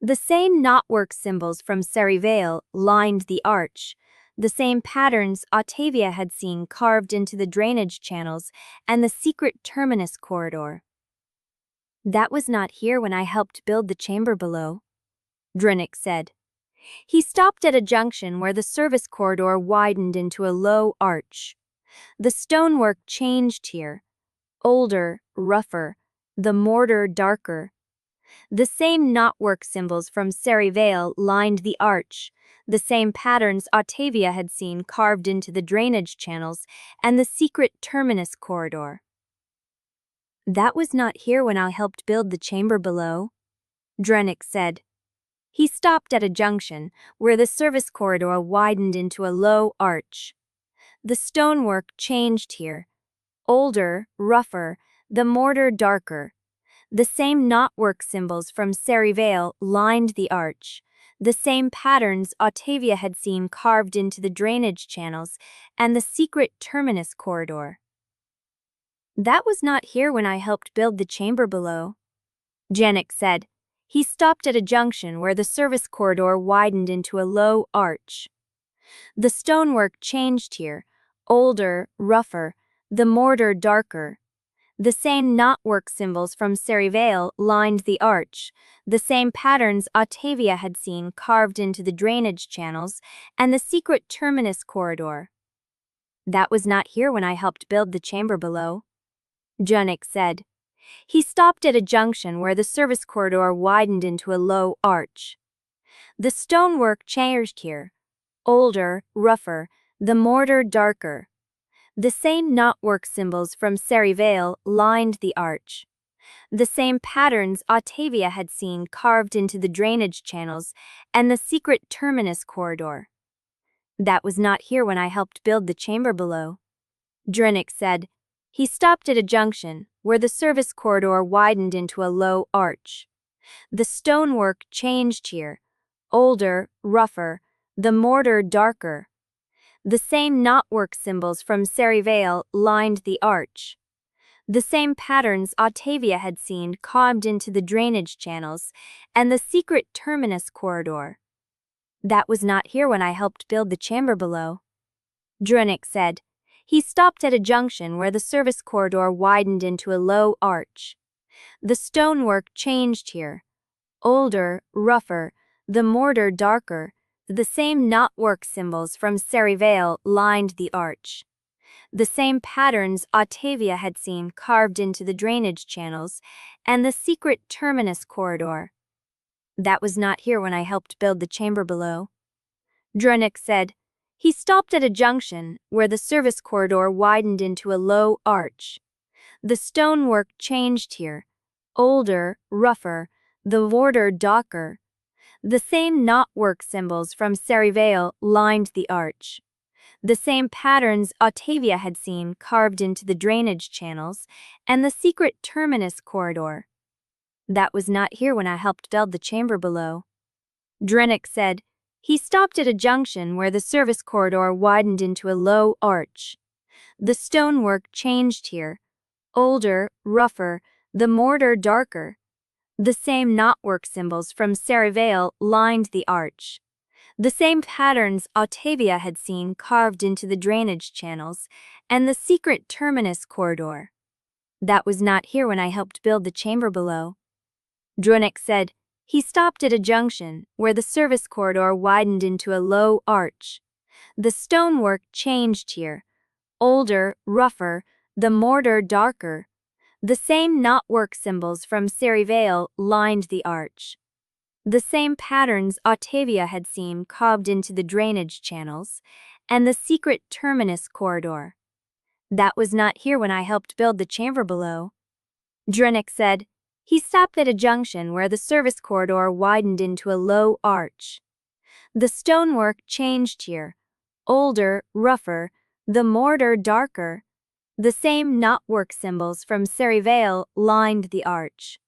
The same knotwork symbols from Vale lined the arch, the same patterns Ottavia had seen carved into the drainage channels and the secret terminus corridor. That was not here when I helped build the chamber below, Drennick said. He stopped at a junction where the service corridor widened into a low arch. The stonework changed here, older, rougher, the mortar darker. The same knotwork symbols from Vale lined the arch, the same patterns Ottavia had seen carved into the drainage channels and the secret terminus corridor. That was not here when I helped build the chamber below, Drennick said. He stopped at a junction where the service corridor widened into a low arch. The stonework changed here. Older, rougher, the mortar darker. The same knotwork symbols from Sere Vale lined the arch. The same patterns Ottavia had seen carved into the drainage channels and the secret terminus corridor. That was not here when I helped build the chamber below, Janik said. He stopped at a junction where the service corridor widened into a low arch. The stonework changed here, older, rougher, the mortar darker. The same knotwork symbols from Sere Vale lined the arch, the same patterns Ottavia had seen carved into the drainage channels and the secret terminus corridor. That was not here when I helped build the chamber below, Janik said. He stopped at a junction where the service corridor widened into a low arch. The stonework changed here, older, rougher, the mortar darker. The same knotwork symbols from Sere Vale lined the arch. The same patterns Ottavia had seen carved into the drainage channels and the secret terminus corridor. That was not here when I helped build the chamber below, Drennick said. He stopped at a junction where the service corridor widened into a low arch. The stonework changed here, older, rougher, the mortar darker. The same knotwork symbols from Sere Vale lined the arch. The same patterns Ottavia had seen carved into the drainage channels and the secret terminus corridor. That was not here when I helped build the chamber below, Drennick said. He stopped at a junction where the service corridor widened into a low arch. The stonework changed here, older, rougher, the mortar darker. The same knotwork symbols from Sere Vale lined the arch. The same patterns Ottavia had seen carved into the drainage channels and the secret terminus corridor. That was not here when I helped build the chamber below, Drennick said. He stopped at a junction where the service corridor widened into a low arch. The stonework changed here, older, rougher, the mortar darker. The same knotwork symbols from Sere Vale lined the arch. The same patterns Ottavia had seen carved into the drainage channels and the secret terminus corridor. That was not here when I helped build the chamber below, Drennick said. He stopped at a junction where the service corridor widened into a low arch. The stonework changed here, older, rougher, the mortar darker. The same knotwork symbols from Sere Vale lined the arch. The same patterns Ottavia had seen carved into the drainage channels and the secret terminus corridor. That was not here when I helped build the chamber below, Drennick said. He stopped at a junction where the service corridor widened into a low arch. The stonework changed here, older, rougher, the mortar darker. The same knotwork symbols from Sere Vale lined the arch. The same patterns Ottavia had seen carved into the drainage channels and the secret terminus corridor. That was not here when I helped build the chamber below, Drennick said. He stopped at a junction where the service corridor widened into a low arch. The stonework changed here, older, rougher, the mortar darker. The same knotwork symbols from Sere Vale lined the arch.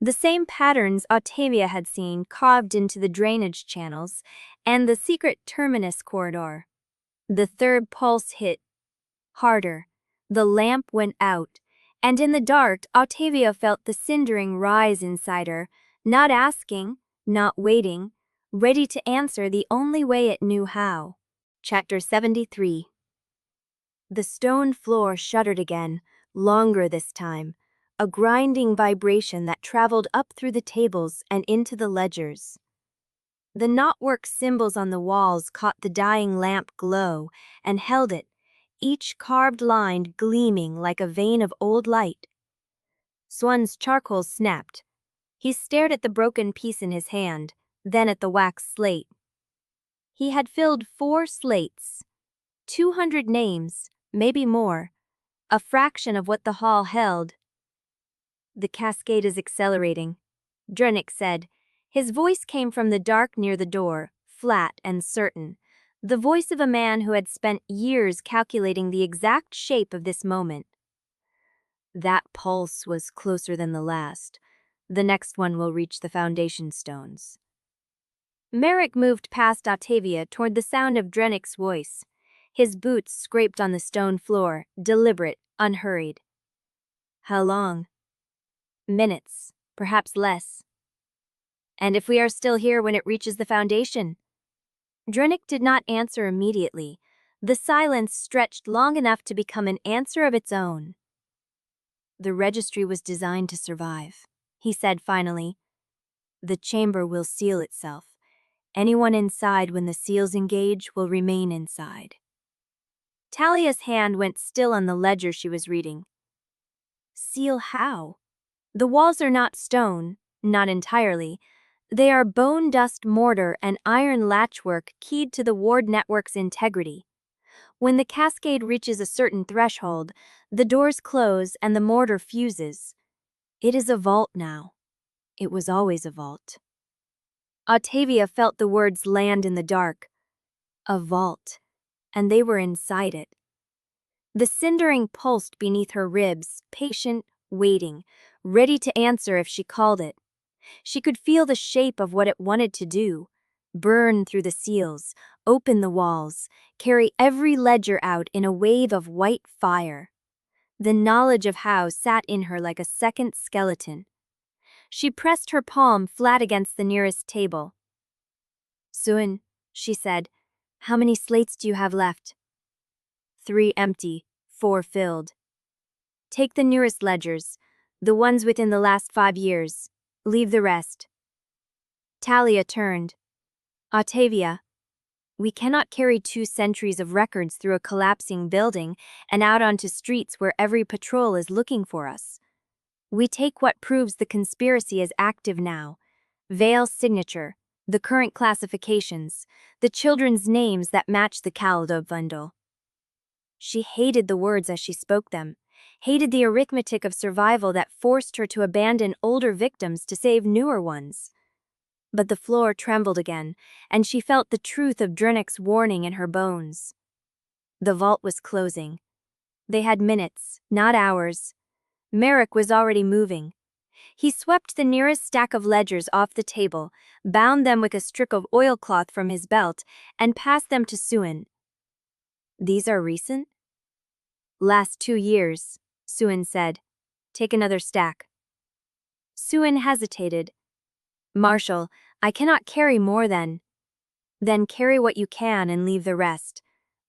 The same patterns Ottavia had seen carved into the drainage channels and the secret terminus corridor. The third pulse hit harder. The lamp went out, and in the dark Ottavia felt the cindering rise inside her, not asking, not waiting, ready to answer the only way it knew how. Chapter 73. The stone floor shuddered again, longer this time, a grinding vibration that traveled up through the tables and into the ledgers. The knotwork symbols on the walls caught the dying lamp glow and held it, each carved line gleaming like a vein of old light. Swan's charcoal snapped. He stared at the broken piece in his hand, then at the wax slate. He had filled 4 slates, 200 names, maybe more, a fraction of what the hall held. The cascade is accelerating, Drenick said. His voice came from the dark near the door, flat and certain. The voice of a man who had spent years calculating the exact shape of this moment. That pulse was closer than the last. The next one will reach the foundation stones. Merrick moved past Ottavia toward the sound of Drenick's voice. His boots scraped on the stone floor, deliberate, unhurried. How long? Minutes, perhaps less. And if we are still here when it reaches the foundation? Drenick did not answer immediately. The silence stretched long enough to become an answer of its own. The registry was designed to survive, he said finally. The chamber will seal itself. Anyone inside when the seals engage will remain inside. Talia's hand went still on the ledger she was reading. Seal how? The walls are not stone, not entirely. They are bone dust mortar and iron latchwork keyed to the ward network's integrity. When the cascade reaches a certain threshold, the doors close and the mortar fuses. It is a vault now. It was always a vault. Ottavia felt the words land in the dark. A vault. And they were inside it. The cindering pulsed beneath her ribs, patient, waiting, ready to answer if she called it. She could feel the shape of what it wanted to do. Burn through the seals, open the walls, carry every ledger out in a wave of white fire. The knowledge of how sat in her like a second skeleton. She pressed her palm flat against the nearest table. Suin, she said, how many slates do you have left? 3 empty, 4 filled. Take the nearest ledgers, the ones within the last 5 years. Leave the rest. Talia turned. Ottavia, we cannot carry 2 centuries of records through a collapsing building and out onto streets where every patrol is looking for us. We take what proves the conspiracy is active now. Vale's signature, the current classifications, the children's names that match the Caldo bundle. She hated the words as she spoke them, hated the arithmetic of survival that forced her to abandon older victims to save newer ones. But the floor trembled again, and she felt the truth of Drenick's warning in her bones. The vault was closing. They had minutes, not hours. Merrick was already moving. He swept the nearest stack of ledgers off the table, bound them with a strip of oilcloth from his belt, and passed them to Suin. These are recent? Last 2 years, Suin said. Take another stack. Suin hesitated. Marshal, I cannot carry more than. Then carry what you can and leave the rest.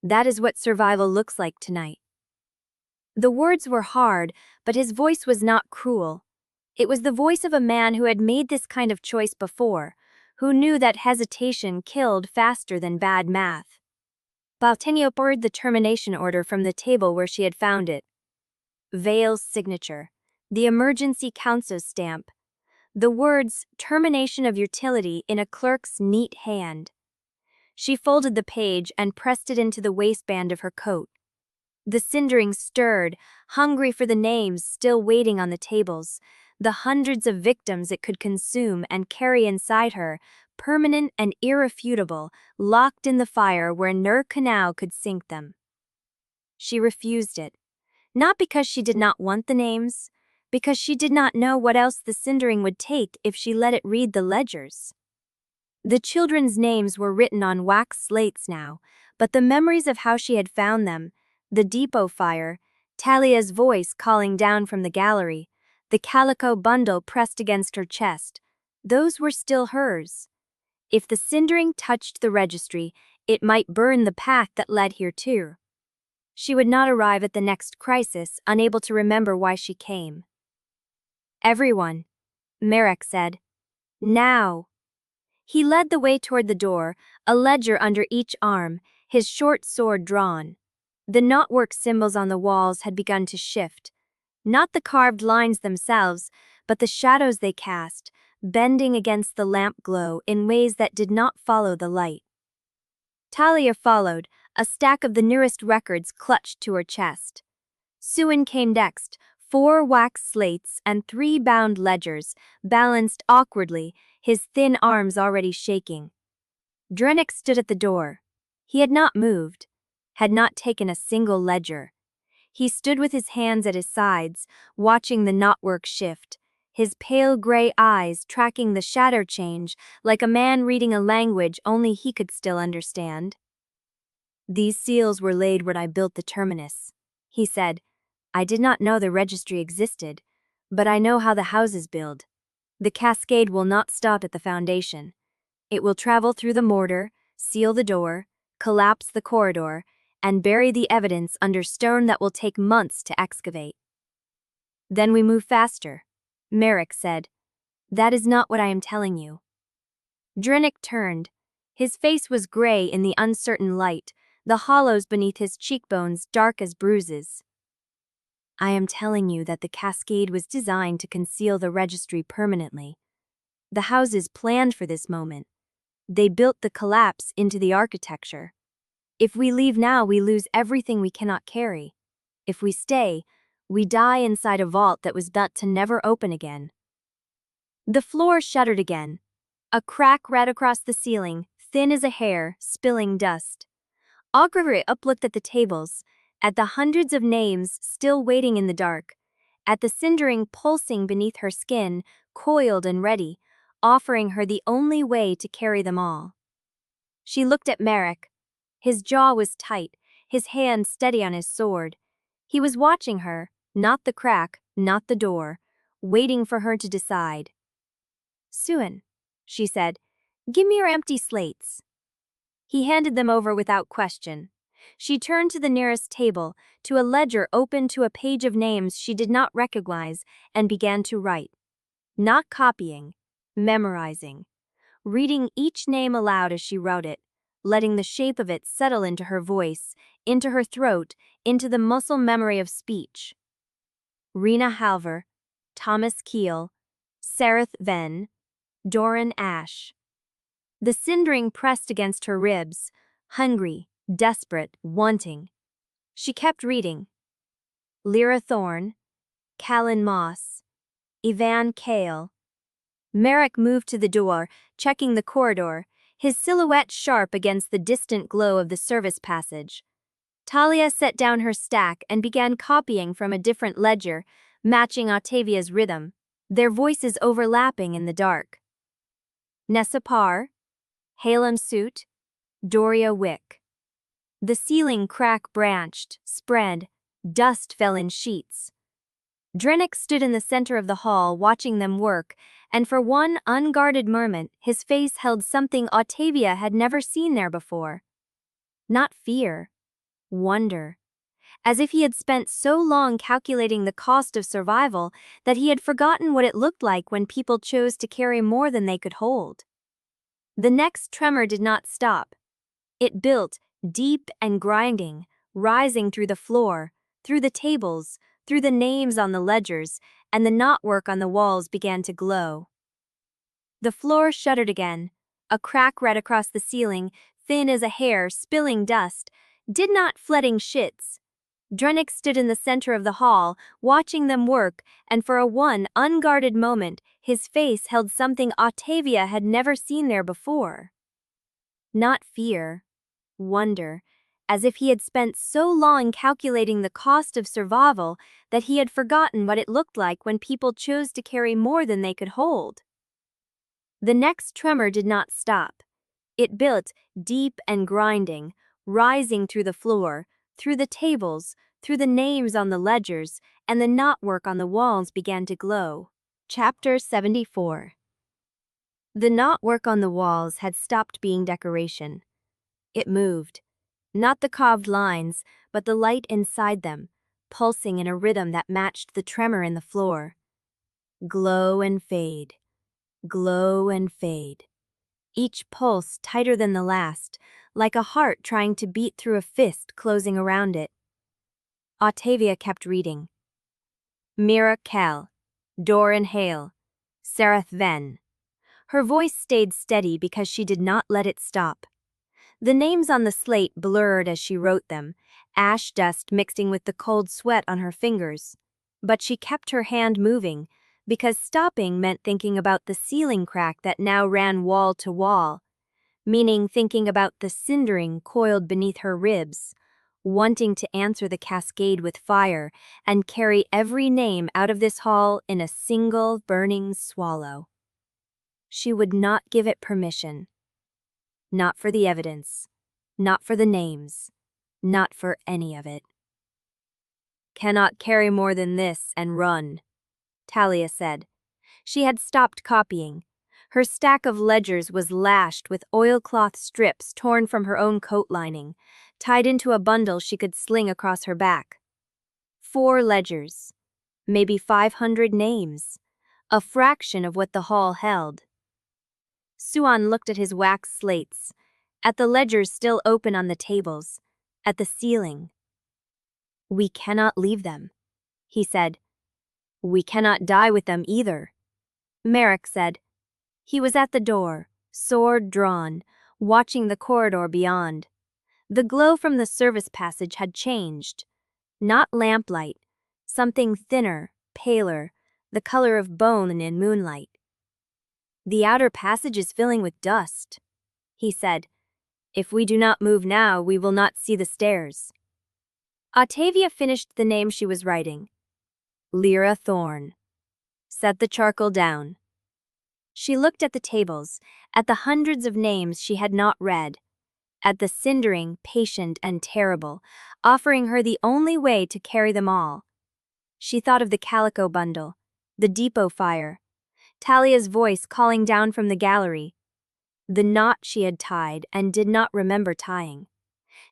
That is what survival looks like tonight. The words were hard, but his voice was not cruel. It was the voice of a man who had made this kind of choice before, who knew that hesitation killed faster than bad math. Baltenio poured the termination order from the table where she had found it. Vale's signature, the emergency council stamp, the words termination of utility in a clerk's neat hand. She folded the page and pressed it into the waistband of her coat. The Cindering stirred, hungry for the names still waiting on the tables, the hundreds of victims it could consume and carry inside her, permanent and irrefutable, locked in the fire where Nur Canal could sink them. She refused it, not because she did not want the names, because she did not know what else the Cindering would take if she let it read the ledgers. The children's names were written on wax slates now, but the memories of how she had found them, the depot fire, Talia's voice calling down from the gallery, the calico bundle pressed against her chest, those were still hers. If the Cindering touched the registry, it might burn the path that led here too. She would not arrive at the next crisis, unable to remember why she came. Everyone, Merrick said. Now. He led the way toward the door, a ledger under each arm, his short sword drawn. The knotwork symbols on the walls had begun to shift. Not the carved lines themselves, but the shadows they cast, bending against the lamp glow in ways that did not follow the light. Talia followed, a stack of the nearest records clutched to her chest. Suin came next, 4 wax slates and 3 bound ledgers, balanced awkwardly, his thin arms already shaking. Drennick stood at the door. He had not moved, had not taken a single ledger. He stood with his hands at his sides, watching the knotwork shift, his pale gray eyes tracking the shadow change like a man reading a language only he could still understand. "These seals were laid when I built the terminus," he said. "I did not know the registry existed, but I know how the houses build. The cascade will not stop at the foundation. It will travel through the mortar, seal the door, collapse the corridor, and bury the evidence under stone that will take months to excavate. Then we move faster," Merrick said. "That is not what I am telling you." Drennick turned. His face was gray in the uncertain light, the hollows beneath his cheekbones dark as bruises. "I am telling you that the cascade was designed to conceal the registry permanently. The houses planned for this moment. They built the collapse into the architecture. If we leave now, we lose everything we cannot carry. If we stay, we die inside a vault that was built to never open again." The floor shuddered again. A crack ran across the ceiling, thin as a hair, spilling dust. Audrey looked at the tables, at the hundreds of names still waiting in the dark, at the cindering pulsing beneath her skin, coiled and ready, offering her the only way to carry them all. She looked at Merrick. His jaw was tight, his hand steady on his sword. He was watching her, not the crack, not the door, waiting for her to decide. "Suan," she said, "give me your empty slates." He handed them over without question. She turned to the nearest table, to a ledger open to a page of names she did not recognize, and began to write. Not copying, memorizing. Reading each name aloud as she wrote it, letting the shape of it settle into her voice, into her throat, into the muscle memory of speech. Rena Halver, Thomas Keel, Sereth Venn, Doran Ash. The cindering pressed against her ribs, hungry, desperate, wanting. She kept reading. Lyra Thorne, Callan Moss, Ivan Kale. Merrick moved to the door, checking the corridor, his silhouette sharp against the distant glow of the service passage. Talia set down her stack and began copying from a different ledger, matching Ottavia's rhythm, their voices overlapping in the dark. Nessa Parr, Halem Suit, Doria Wick. The ceiling crack branched, spread, dust fell in sheets. Drennick stood in the center of the hall watching them work, and for one unguarded moment his face held something Ottavia had never seen there before. Not fear, wonder. As if he had spent so long calculating the cost of survival that he had forgotten what it looked like when people chose to carry more than they could hold. The next tremor did not stop. It built, deep and grinding, rising through the floor, through the tables, through the names on the ledgers, and the knotwork on the walls began to glow. The floor shuddered again. A crack ran across the ceiling, thin as a hair, spilling dust, did not flooding shits. Drennick stood in the center of the hall, watching them work, and for a one unguarded moment, his face held something Ottavia had never seen there before. Not fear, wonder, as if he had spent so long calculating the cost of survival that he had forgotten what it looked like when people chose to carry more than they could hold. The next tremor did not stop. It built, deep and grinding, rising through the floor, through the tables, through the names on the ledgers, and the knotwork on the walls began to glow. Chapter 74. The knotwork on the walls had stopped being decoration. It moved. Not the carved lines, but the light inside them, pulsing in a rhythm that matched the tremor in the floor. Glow and fade. Glow and fade. Each pulse tighter than the last, like a heart trying to beat through a fist closing around it. Ottavia kept reading. Mira Kell, Doran Hale, Sereth Venn. Her voice stayed steady because she did not let it stop. The names on the slate blurred as she wrote them, ash dust mixing with the cold sweat on her fingers. but she kept her hand moving, because stopping meant thinking about the ceiling crack that now ran wall to wall, meaning thinking about the cindering coiled beneath her ribs, wanting to answer the cascade with fire and carry every name out of this hall in a single burning swallow. She would not give it permission. Not for the evidence, not for the names, not for any of it. "Cannot carry more than this and run," Talia said. She had stopped copying. Her stack of ledgers was lashed with oilcloth strips torn from her own coat lining, tied into a bundle she could sling across her back. 4 ledgers, maybe 500 names, a fraction of what the hall held. Suan looked at his wax slates, at the ledgers still open on the tables, at the ceiling. "We cannot leave them," he said. "We cannot die with them either," Merrick said. He was at the door, sword drawn, watching the corridor beyond. The glow from the service passage had changed. Not lamplight, something thinner, paler, the color of bone in moonlight. "The outer passage is filling with dust," he said. "If we do not move now, we will not see the stairs." Ottavia finished the name she was writing. Lyra Thorne. Set the charcoal down. She looked at the tables, at the hundreds of names she had not read, at the cindering, patient, and terrible, offering her the only way to carry them all. She thought of the calico bundle, the depot fire, Talia's voice calling down from the gallery, the knot she had tied and did not remember tying.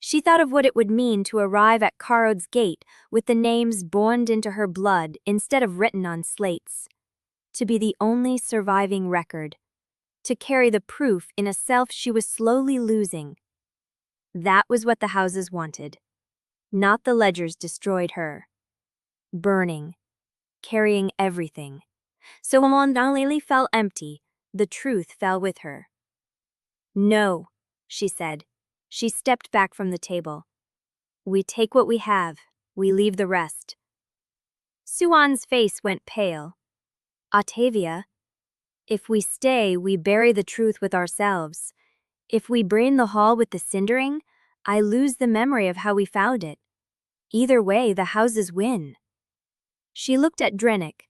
She thought of what it would mean to arrive at Carod's gate with the names burned into her blood instead of written on slates. To be the only surviving record. To carry the proof in a self she was slowly losing. That was what the houses wanted. Not the ledgers destroyed her. Burning. Carrying everything. So when Lily fell empty, the truth fell with her. "No," she said. She stepped back from the table. "We take what we have. We leave the rest." Suan's face went pale. "Ottavia, if we stay, we bury the truth with ourselves. If we burn the hall with the cindering, I lose the memory of how we found it. Either way, the houses win." She looked at Drennick.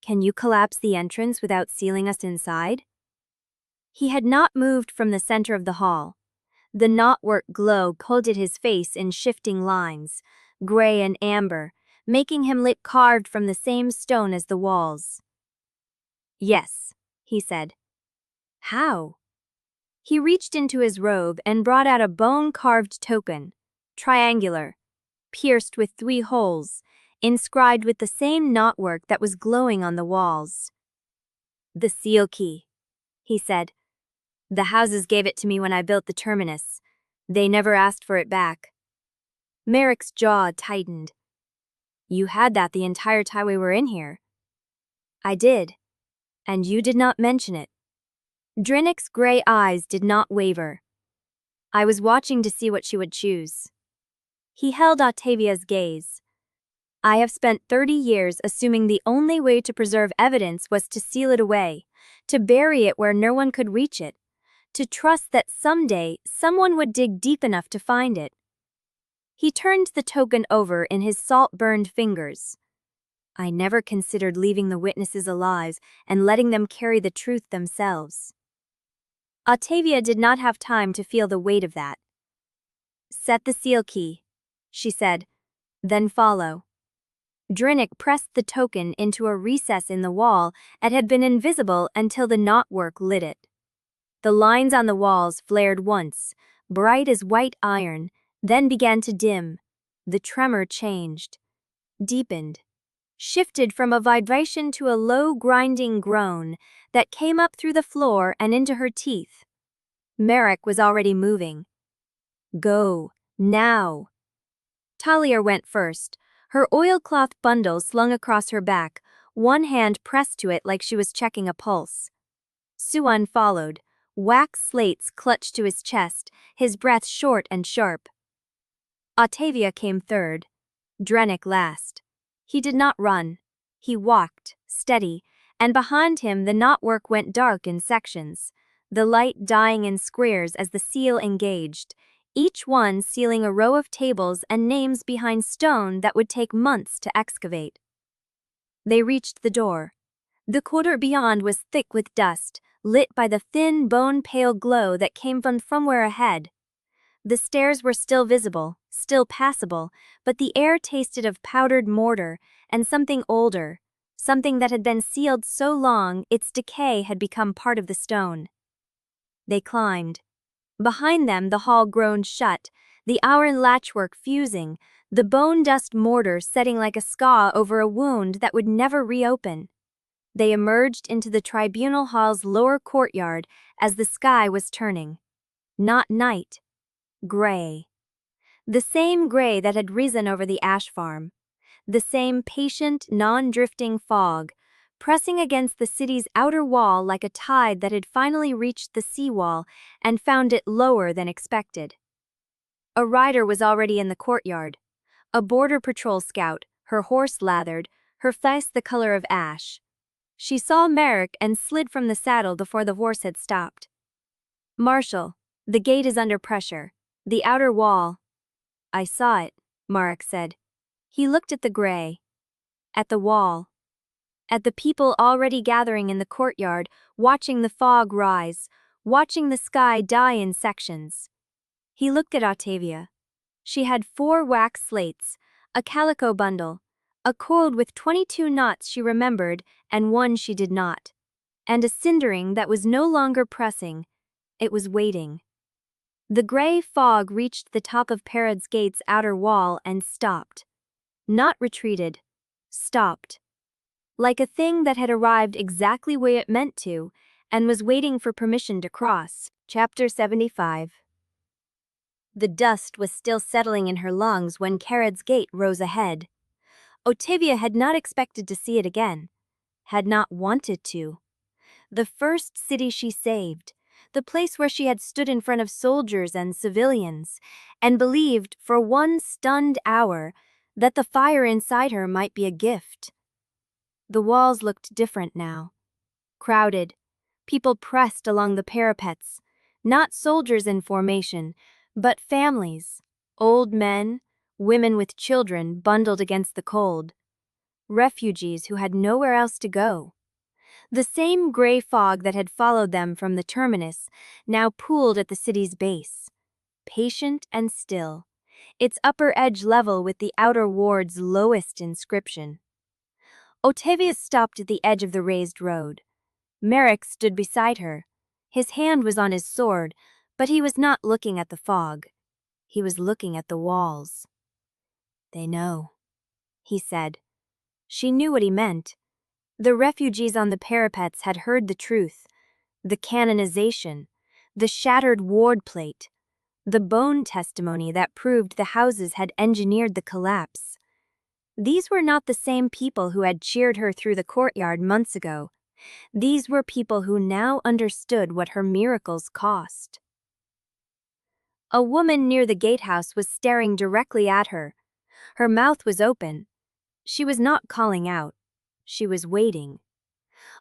"Can you collapse the entrance without sealing us inside?" He had not moved from the center of the hall. The knotwork glow coated his face in shifting lines, gray and amber, making him look carved from the same stone as the walls. "Yes," he said. "How?" He reached into his robe and brought out a bone-carved token, triangular, pierced with 3 holes, inscribed with the same knotwork that was glowing on the walls. "The seal key," he said. "The houses gave it to me when I built the terminus. They never asked for it back." Merrick's jaw tightened. "You had that the entire time we were in here." "I did. And you did not mention it." Drennick's gray eyes did not waver. "I was watching to see what she would choose." He held Ottavia's gaze. "I have spent 30 years assuming the only way to preserve evidence was to seal it away, to bury it where no one could reach it, to trust that someday someone would dig deep enough to find it." He turned the token over in his salt-burned fingers. "I never considered leaving the witnesses alive and letting them carry the truth themselves." Ottavia did not have time to feel the weight of that. "Set the seal key," she said, "then follow." Drennick pressed the token into a recess in the wall and had been invisible until the knotwork lit it. The lines on the walls flared once, bright as white iron, then began to dim. The tremor changed, deepened, shifted from a vibration to a low grinding groan that came up through the floor and into her teeth. Merrick was already moving. "Go, now." Talia went first, her oilcloth bundle slung across her back, one hand pressed to it like she was checking a pulse. Suan followed, wax slates clutched to his chest, his breath short and sharp. Ottavia came third, Drennick last. He did not run. He walked, steady, and behind him the knotwork went dark in sections, the light dying in squares as the seal engaged, each one sealing a row of tables and names behind stone that would take months to excavate. They reached the door. The corridor beyond was thick with dust, lit by the thin, bone-pale glow that came from somewhere ahead. The stairs were still visible, still passable, but the air tasted of powdered mortar and something older, something that had been sealed so long its decay had become part of the stone. They climbed. Behind them the hall groaned shut, the iron latchwork fusing, the bone-dust mortar setting like a scar over a wound that would never reopen. They emerged into the Tribunal hall's lower courtyard as the sky was turning. Not night. Gray. The same gray that had risen over the ash farm. The same patient, non-drifting fog, pressing against the city's outer wall like a tide that had finally reached the seawall and found it lower than expected. A rider was already in the courtyard. A border patrol scout, her horse lathered, her face the color of ash. She saw Merrick and slid from the saddle before the horse had stopped. "Marshal, the gate is under pressure. The outer wall." "I saw it," Marek said. He looked at the gray. At the wall. At the people already gathering in the courtyard, watching the fog rise, watching the sky die in sections. He looked at Ottavia. She had 4 wax slates, a calico bundle, a cord with 22 knots she remembered and one she did not, and a cindering that was no longer pressing, it was waiting. The gray fog reached the top of Parad's gate's outer wall and stopped. Not retreated. Stopped. Like a thing that had arrived exactly where it meant to, and was waiting for permission to cross. Chapter 75. The dust was still settling in her lungs when Carad's gate rose ahead. Ottavia had not expected to see it again. Had not wanted to. The first city she saved. The place where she had stood in front of soldiers and civilians, and believed, for one stunned hour, that the fire inside her might be a gift. The walls looked different now. Crowded. People pressed along the parapets. Not soldiers in formation, but families. Old men, women with children bundled against the cold. Refugees who had nowhere else to go. The same gray fog that had followed them from the terminus now pooled at the city's base. Patient and still. Its upper edge level with the outer ward's lowest inscription. Ottavia stopped at the edge of the raised road. Merrick stood beside her. His hand was on his sword, but he was not looking at the fog. He was looking at the walls. "They know," he said. She knew what he meant. The refugees on the parapets had heard the truth. The canonization. The shattered ward plate. The bone testimony that proved the houses had engineered the collapse. These were not the same people who had cheered her through the courtyard months ago. These were people who now understood what her miracles cost. A woman near the gatehouse was staring directly at her. Her mouth was open. She was not calling out. She was waiting.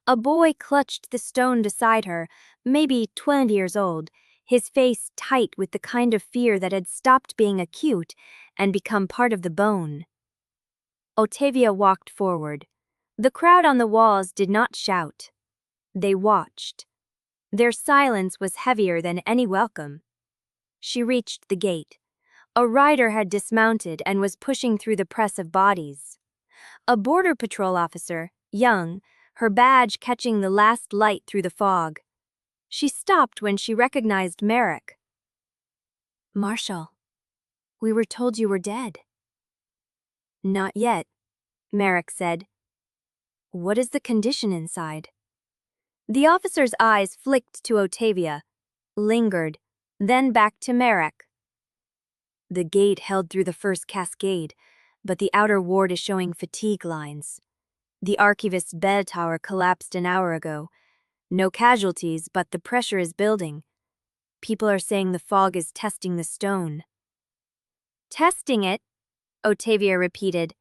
A boy clutched the stone beside her, maybe 20 years old, his face tight with the kind of fear that had stopped being acute and become part of the bone. Ottavia walked forward. The crowd on the walls did not shout. They watched. Their silence was heavier than any welcome. She reached the gate. A rider had dismounted and was pushing through the press of bodies. A border patrol officer, young, her badge catching the last light through the fog. She stopped when she recognized Merrick. "Marshal, we were told you were dead." "Not yet," Merrick said. "What is the condition inside?" The officer's eyes flicked to Ottavia, lingered, then back to Merrick. "The gate held through the first cascade, but the outer ward is showing fatigue lines. The archivist's bell tower collapsed an hour ago. No casualties, but the pressure is building. People are saying the fog is testing the stone." "Testing it," Ottavia repeated.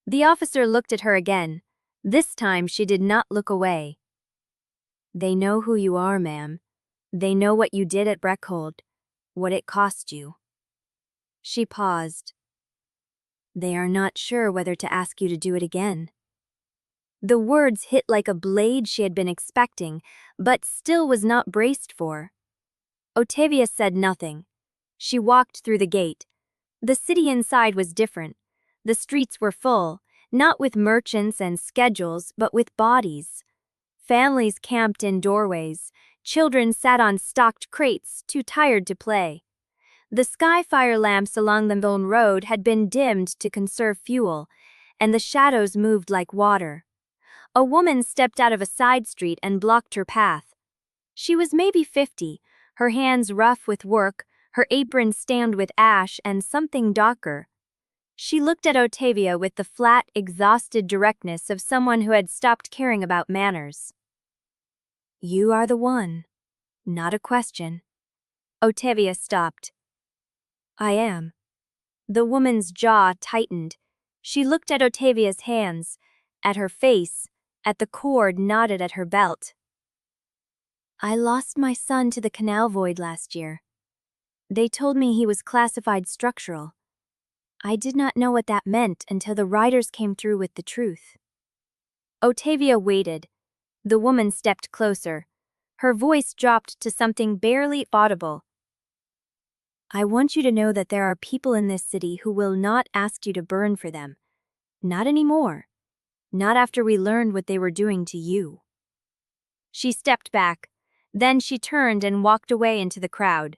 The officer looked at her again. This time she did not look away. They know who you are, ma'am. They know what you did at Breckhold, what it cost you. She paused. They are not sure whether to ask you to do it again. The words hit like a blade she had been expecting, but still was not braced for. Ottavia said nothing. She walked through the gate. The city inside was different. The streets were full, not with merchants and schedules, but with bodies. Families camped in doorways. Children sat on stocked crates, too tired to play. The sky-fire lamps along the Vale road had been dimmed to conserve fuel, and the shadows moved like water. A woman stepped out of a side street and blocked her path. She was maybe 50, her hands rough with work, her apron stained with ash and something darker. She looked at Ottavia with the flat, exhausted directness of someone who had stopped caring about manners. You are the one. Not a question. Ottavia stopped. I am. The woman's jaw tightened. She looked at Ottavia's hands, at her face, at the cord knotted at her belt. I lost my son to the canal void last year. They told me he was classified structural. I did not know what that meant until the riders came through with the truth. Ottavia waited. The woman stepped closer. Her voice dropped to something barely audible. I want you to know that there are people in this city who will not ask you to burn for them. Not anymore. Not after we learned what they were doing to you. She stepped back. Then she turned and walked away into the crowd.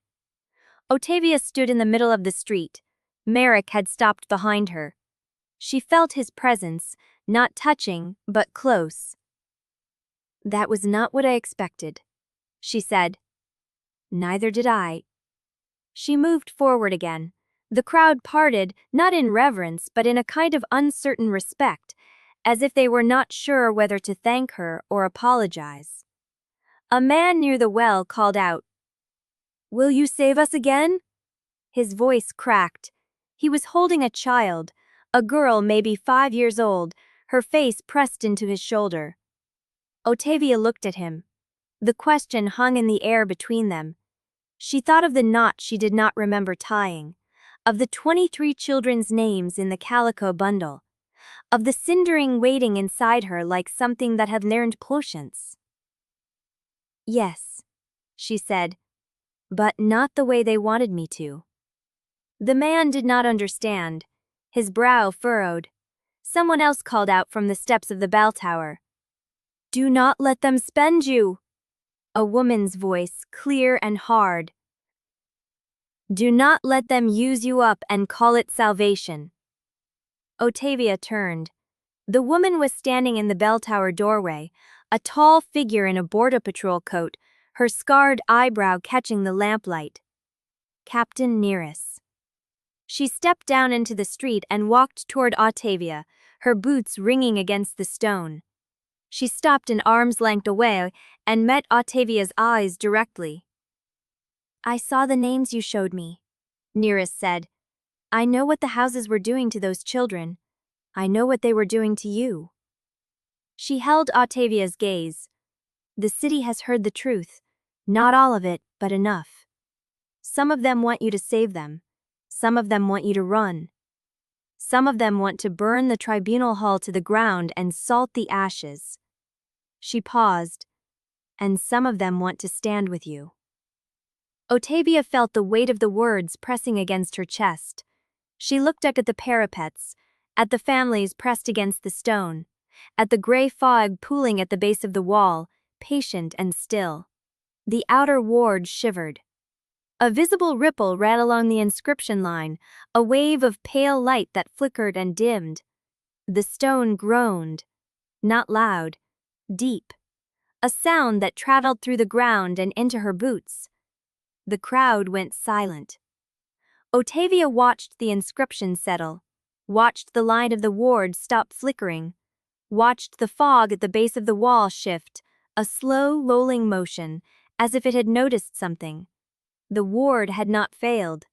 Ottavia stood in the middle of the street. Merrick had stopped behind her. She felt his presence, not touching, but close. That was not what I expected, she said. Neither did I. She moved forward again. The crowd parted, not in reverence, but in a kind of uncertain respect, as if they were not sure whether to thank her or apologize. A man near the well called out, Will you save us again? His voice cracked. He was holding a child, a girl maybe 5 years old, her face pressed into his shoulder. Ottavia looked at him. The question hung in the air between them. She thought of the knot she did not remember tying, of the 23 children's names in the calico bundle, of the Cindering waiting inside her like something that had learned patience. Yes, she said, but not the way they wanted me to. The man did not understand. His brow furrowed. Someone else called out from the steps of the bell tower. Do not let them spend you. A woman's voice, clear and hard. Do not let them use you up and call it salvation. Ottavia turned. The woman was standing in the bell tower doorway, a tall figure in a border patrol coat, her scarred eyebrow catching the lamplight. Captain Nearest. She stepped down into the street and walked toward Ottavia, her boots ringing against the stone. She stopped an arm's length away and met Ottavia's eyes directly. I saw the names you showed me, Nearest said. I know what the houses were doing to those children. I know what they were doing to you. She held Ottavia's gaze. The city has heard the truth. Not all of it, but enough. Some of them want you to save them. Some of them want you to run. Some of them want to burn the Tribunal hall to the ground and salt the ashes. She paused. And some of them want to stand with you. Ottavia felt the weight of the words pressing against her chest. She looked up at the parapets, at the families pressed against the stone, at the gray fog pooling at the base of the wall, patient and still. The outer ward shivered. A visible ripple ran along the inscription line, a wave of pale light that flickered and dimmed. The stone groaned. Not loud, deep. A sound that traveled through the ground and into her boots. The crowd went silent. Ottavia watched the inscription settle, watched the line of the ward stop flickering, watched the fog at the base of the wall shift, a slow, lolling motion, as if it had noticed something. The ward had not failed,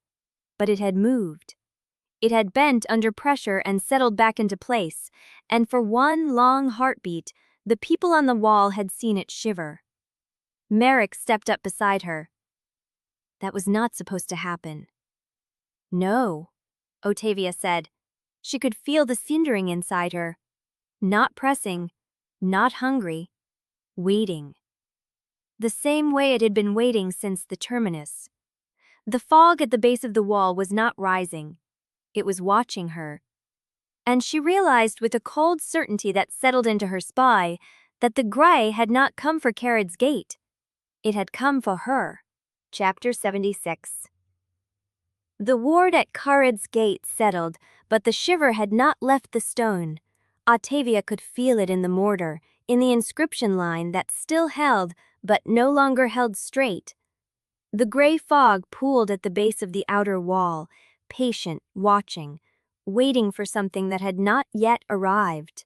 but it had moved. It had bent under pressure and settled back into place, and for one long heartbeat, the people on the wall had seen it shiver. Merrick stepped up beside her. That was not supposed to happen. No, Ottavia said. She could feel the cindering inside her. Not pressing, not hungry, waiting. The same way it had been waiting since the terminus. The fog at the base of the wall was not rising. It was watching her. And she realized with a cold certainty that settled into her spine that the Grate had not come for Carad's gate. It had come for her. Chapter 76. The ward at Carad's gate settled, but the shiver had not left the stone. Ottavia could feel it in the mortar, in the inscription line that still held, but no longer held straight. The gray fog pooled at the base of the outer wall, patient, watching, waiting for something that had not yet arrived.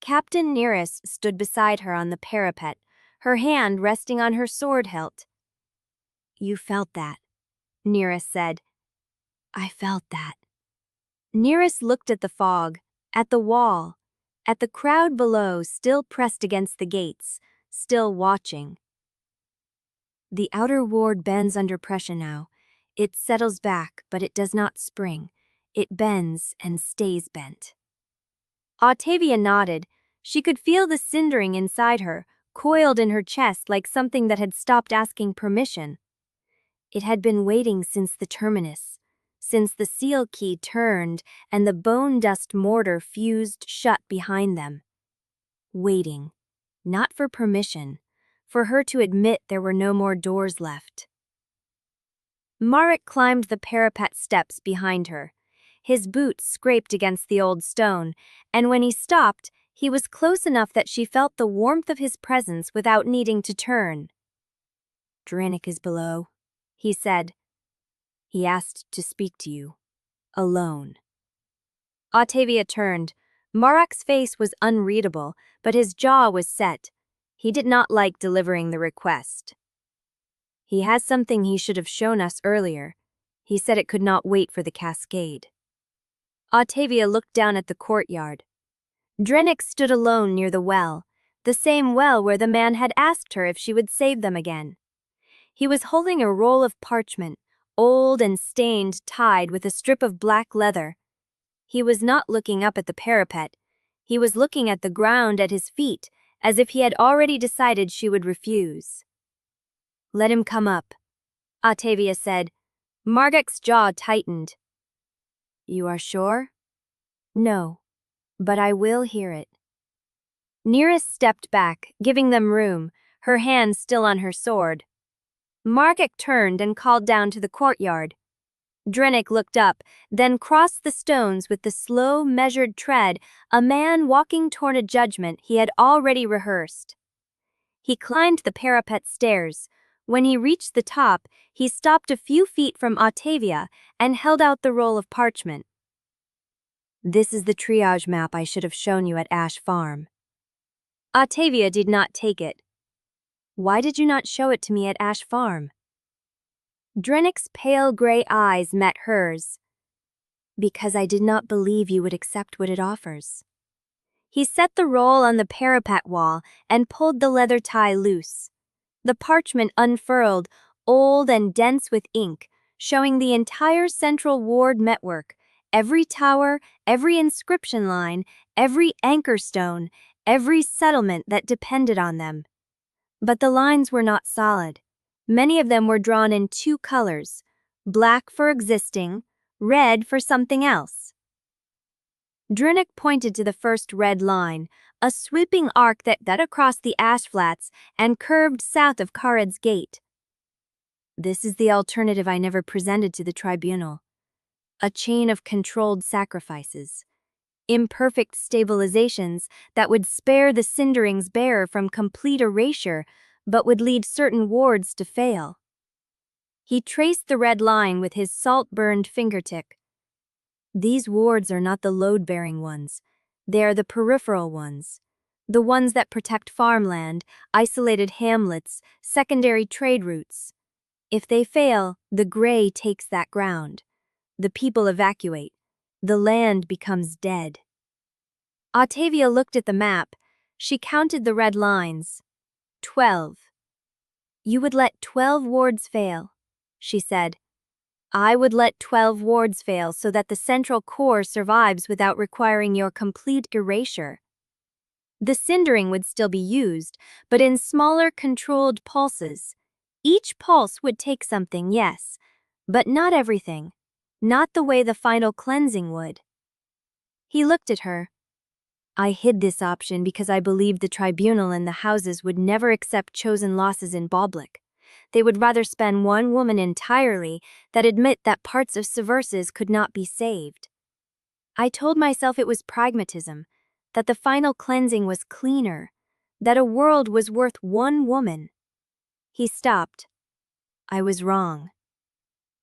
Captain Nearest stood beside her on the parapet, her hand resting on her sword hilt. You felt that, Nearest said. I felt that. Nearest looked at the fog, at the wall, at the crowd below still pressed against the gates, still watching. The outer ward bends under pressure now. It settles back, but it does not spring. It bends and stays bent. Ottavia nodded. She could feel the cindering inside her, coiled in her chest like something that had stopped asking permission. It had been waiting since the terminus, since the seal key turned and the bone dust mortar fused shut behind them. Waiting, not for permission, for her to admit there were no more doors left. Marek climbed the parapet steps behind her. His boots scraped against the old stone, and when he stopped, he was close enough that she felt the warmth of his presence without needing to turn. Dranik is below, he said. He asked to speak to you. Alone. Ottavia turned. Marek's face was unreadable, but his jaw was set. He did not like delivering the request. He has something he should have shown us earlier. He said it could not wait for the Cascade. Ottavia looked down at the courtyard. Dranik stood alone near the well, the same well where the man had asked her if she would save them again. He was holding a roll of parchment, old and stained, tied with a strip of black leather. He was not looking up at the parapet. He was looking at the ground at his feet, as if he had already decided she would refuse. Let him come up, Ottavia said. Margek's jaw tightened. You are sure? No, but I will hear it. Nearest stepped back, giving them room, her hand still on her sword. Margek turned and called down to the courtyard. Dranik looked up, then crossed the stones with the slow, measured tread, a man walking toward a judgment he had already rehearsed. He climbed the parapet stairs. When he reached the top, he stopped a few feet from Ottavia and held out the roll of parchment. This is the triage map I should have shown you at Ash Farm. Ottavia did not take it. Why did you not show it to me at Ash Farm? Dranik's pale gray eyes met hers. Because I did not believe you would accept what it offers. He set the roll on the parapet wall and pulled the leather tie loose. The parchment unfurled, old and dense with ink, showing the entire central ward network, every tower, every inscription line, every anchor stone, every settlement that depended on them. But the lines were not solid. Many of them were drawn in two colors, black for existing, red for something else. Dranik pointed to the first red line, a sweeping arc that cut across the ash flats and curved south of Carad's gate. This is the alternative I never presented to the Tribunal. A chain of controlled sacrifices. Imperfect stabilizations that would spare the Cindering's bearer from complete erasure, but would lead certain wards to fail. He traced the red line with his salt-burned fingertip. These wards are not the load-bearing ones. They are the peripheral ones. The ones that protect farmland, isolated hamlets, secondary trade routes. If they fail, the Grate takes that ground. The people evacuate. The land becomes dead. Ottavia looked at the map. She counted the red lines. 12. You would let 12 wards fail, she said. I would let 12 wards fail so that the central core survives without requiring your complete erasure. The cindering would still be used, but in smaller controlled pulses. Each pulse would take something, yes, but not everything. Not the way the final cleansing would. He looked at her. I hid this option because I believed the Tribunal and the houses would never accept chosen losses in Boblik. They would rather spend one woman entirely that admit that parts of Severst's could not be saved. I told myself it was pragmatism, that the final cleansing was cleaner, that a world was worth one woman. He stopped. I was wrong.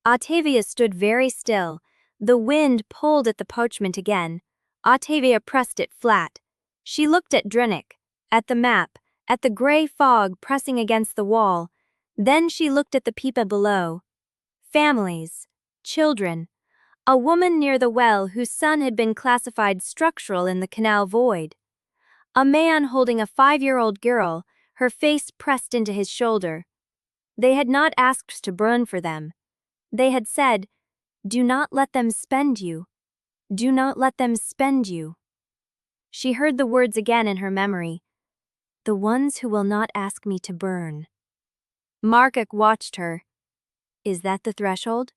Ottavia stood very still. The wind pulled at the parchment again. Ottavia pressed it flat. She looked at Drennick, at the map, at the gray fog pressing against the wall. Then she looked at the people below. Families, children, a woman near the well whose son had been classified structural in the canal void. A man holding a 5-year-old girl, her face pressed into his shoulder. They had not asked to burn for them. They had said, do not let them spend you. Do not let them spend you. She heard the words again in her memory. The ones who will not ask me to burn. Markak watched her. Is that the threshold?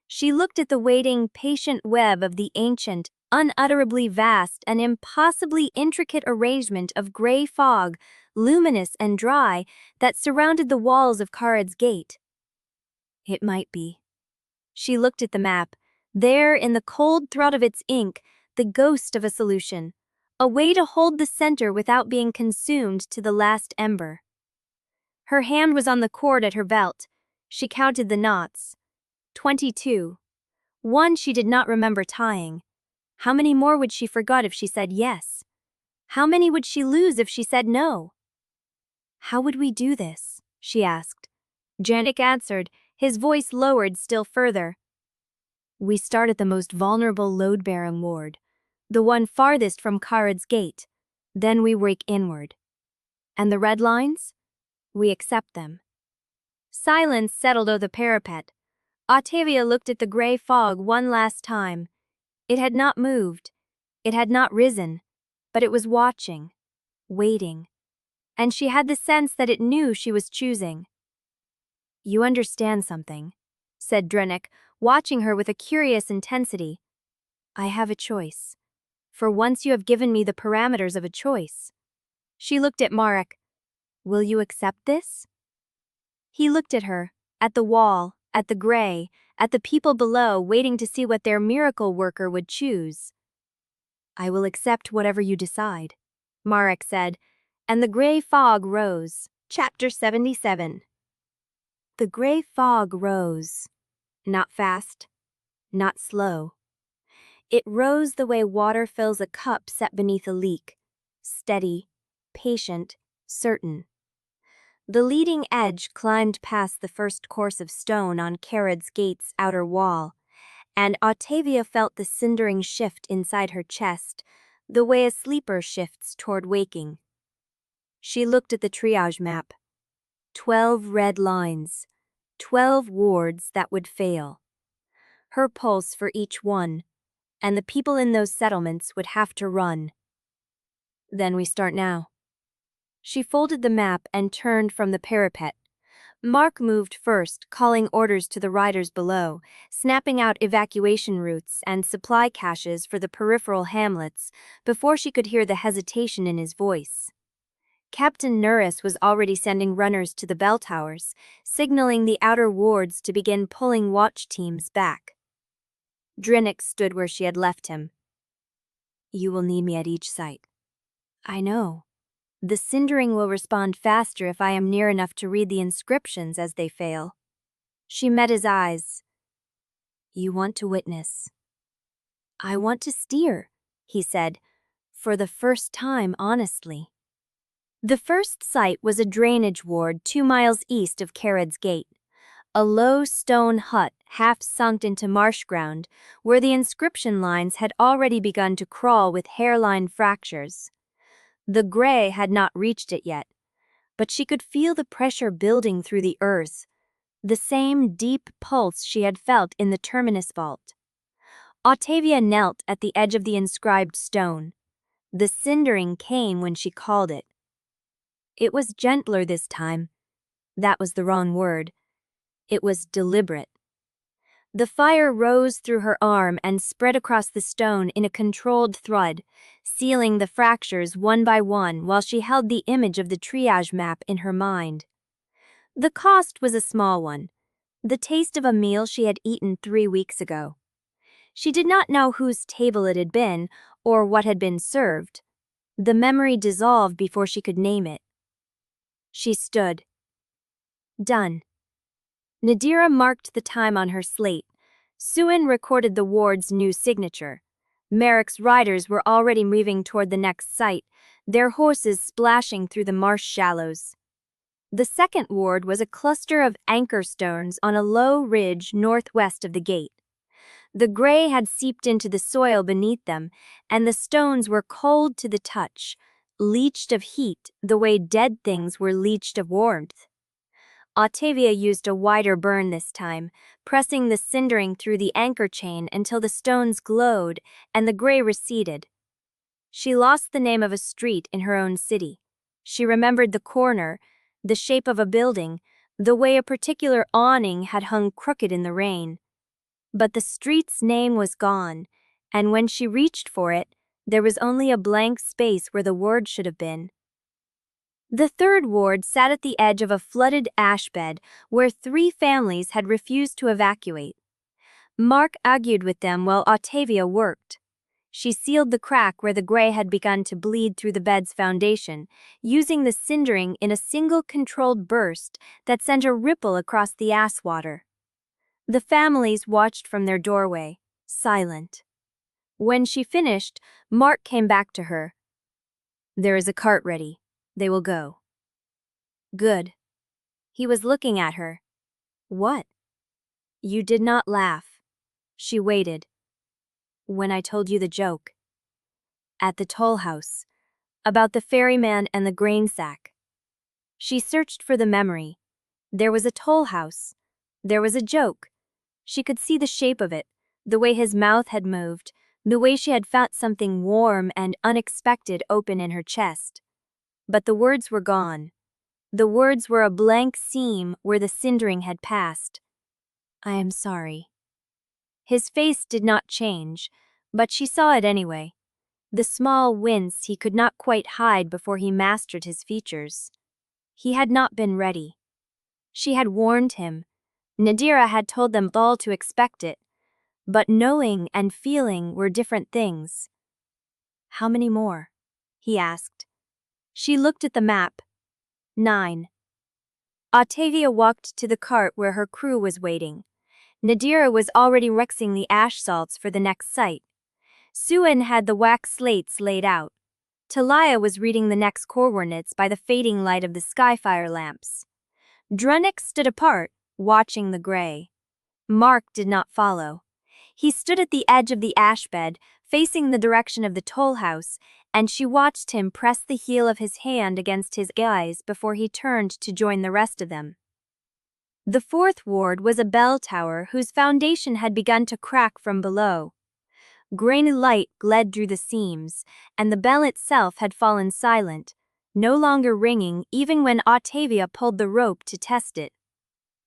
She looked at the waiting, patient web of the ancient, unutterably vast and impossibly intricate arrangement of gray fog, luminous and dry, that surrounded the walls of Carad's gate. It might be. She looked at the map. There, in the cold throat of its ink, the ghost of a solution. A way to hold the center without being consumed to the last ember. Her hand was on the cord at her belt. She counted the knots. 22. One she did not remember tying. How many more would she forget if she said yes? How many would she lose if she said no? How would we do this? She asked. Janik answered, his voice lowered still further. We start at the most vulnerable load-bearing ward, the one farthest from Carad's gate. Then we work inward. And the red lines? We accept them. Silence settled over the parapet. Ottavia looked at the gray fog one last time. It had not moved. It had not risen. But it was watching. Waiting. And she had the sense that it knew she was choosing. You understand something, said Drennick, watching her with a curious intensity. I have a choice. For once you have given me the parameters of a choice. She looked at Marek. Will you accept this? He looked at her, at the wall, at the gray, at the people below waiting to see what their miracle worker would choose. I will accept whatever you decide, Marek said, and the gray fog rose. Chapter 77. The gray fog rose. Not fast, not slow. It rose the way water fills a cup set beneath a leak. Steady, patient, certain. The leading edge climbed past the first course of stone on Carad's gate's outer wall, and Ottavia felt the cindering shift inside her chest, the way a sleeper shifts toward waking. She looked at the triage map. 12 red lines, 12 wards that would fail. Her pulse for each one, and the people in those settlements would have to run. Then we start now. She folded the map and turned from the parapet. Mark moved first, calling orders to the riders below, snapping out evacuation routes and supply caches for the peripheral hamlets before she could hear the hesitation in his voice. Captain Nuris was already sending runners to the bell towers, signaling the outer wards to begin pulling watch teams back. Drennick stood where she had left him. You will need me at each site. I know. The cindering will respond faster if I am near enough to read the inscriptions as they fail. She met his eyes. You want to witness. I want to steer, he said, for the first time honestly. The first site was a drainage ward 2 miles east of Carad's gate. a low stone hut half sunk into marsh ground, where the inscription lines had already begun to crawl with hairline fractures. The gray had not reached it yet, but she could feel the pressure building through the earth, the same deep pulse she had felt in the terminus vault. Ottavia knelt at the edge of the inscribed stone. The cindering came when she called it. It was gentler this time. That was the wrong word. It was deliberate. The fire rose through her arm and spread across the stone in a controlled thread, sealing the fractures one by one while she held the image of the triage map in her mind. The cost was a small one, the taste of a meal she had eaten 3 weeks ago. She did not know whose table it had been or what had been served. The memory dissolved before she could name it. She stood. Done. Nadira marked the time on her slate. Suin recorded the ward's new signature. Merrick's riders were already moving toward the next site, their horses splashing through the marsh shallows. The second ward was a cluster of anchor stones on a low ridge northwest of the gate. The gray had seeped into the soil beneath them, and the stones were cold to the touch, leached of heat the way dead things were leached of warmth. Ottavia used a wider burn this time, pressing the cindering through the anchor chain until the stones glowed and the gray receded. She lost the name of a street in her own city. She remembered the corner, the shape of a building, the way a particular awning had hung crooked in the rain. But the street's name was gone, and when she reached for it, there was only a blank space where the word should have been. The third ward sat at the edge of a flooded ash bed where 3 families had refused to evacuate. Mark argued with them while Ottavia worked. She sealed the crack where the gray had begun to bleed through the bed's foundation, using the cindering in a single controlled burst that sent a ripple across the ash water. The families watched from their doorway, silent. When she finished, Mark came back to her. "There is a cart ready. They will go." "Good." He was looking at her. "What?" "You did not laugh." She waited. "When I told you the joke." "At the toll house. About the ferryman and the grain sack." She searched for the memory. There was a toll house. There was a joke. She could see the shape of it, the way his mouth had moved, the way she had felt something warm and unexpected open in her chest. But the words were gone. The words were a blank seam where the cindering had passed. "I am sorry." His face did not change, but she saw it anyway. The small wince he could not quite hide before he mastered his features. He had not been ready. She had warned him. Nadira had told them all to expect it. But knowing and feeling were different things. "How many more?" he asked. She looked at the map. 9. Ottavia walked to the cart where her crew was waiting. Nadira was already mixing the ash salts for the next site. Suin had the wax slates laid out. Talia was reading the next coordinates by the fading light of the skyfire lamps. Drunick stood apart, watching the gray. Mark did not follow. He stood at the edge of the ash bed, facing the direction of the toll house, and she watched him press the heel of his hand against his eyes before he turned to join the rest of them. The fourth ward was a bell tower whose foundation had begun to crack from below. Grainy light gled through the seams, and the bell itself had fallen silent, no longer ringing even when Ottavia pulled the rope to test it.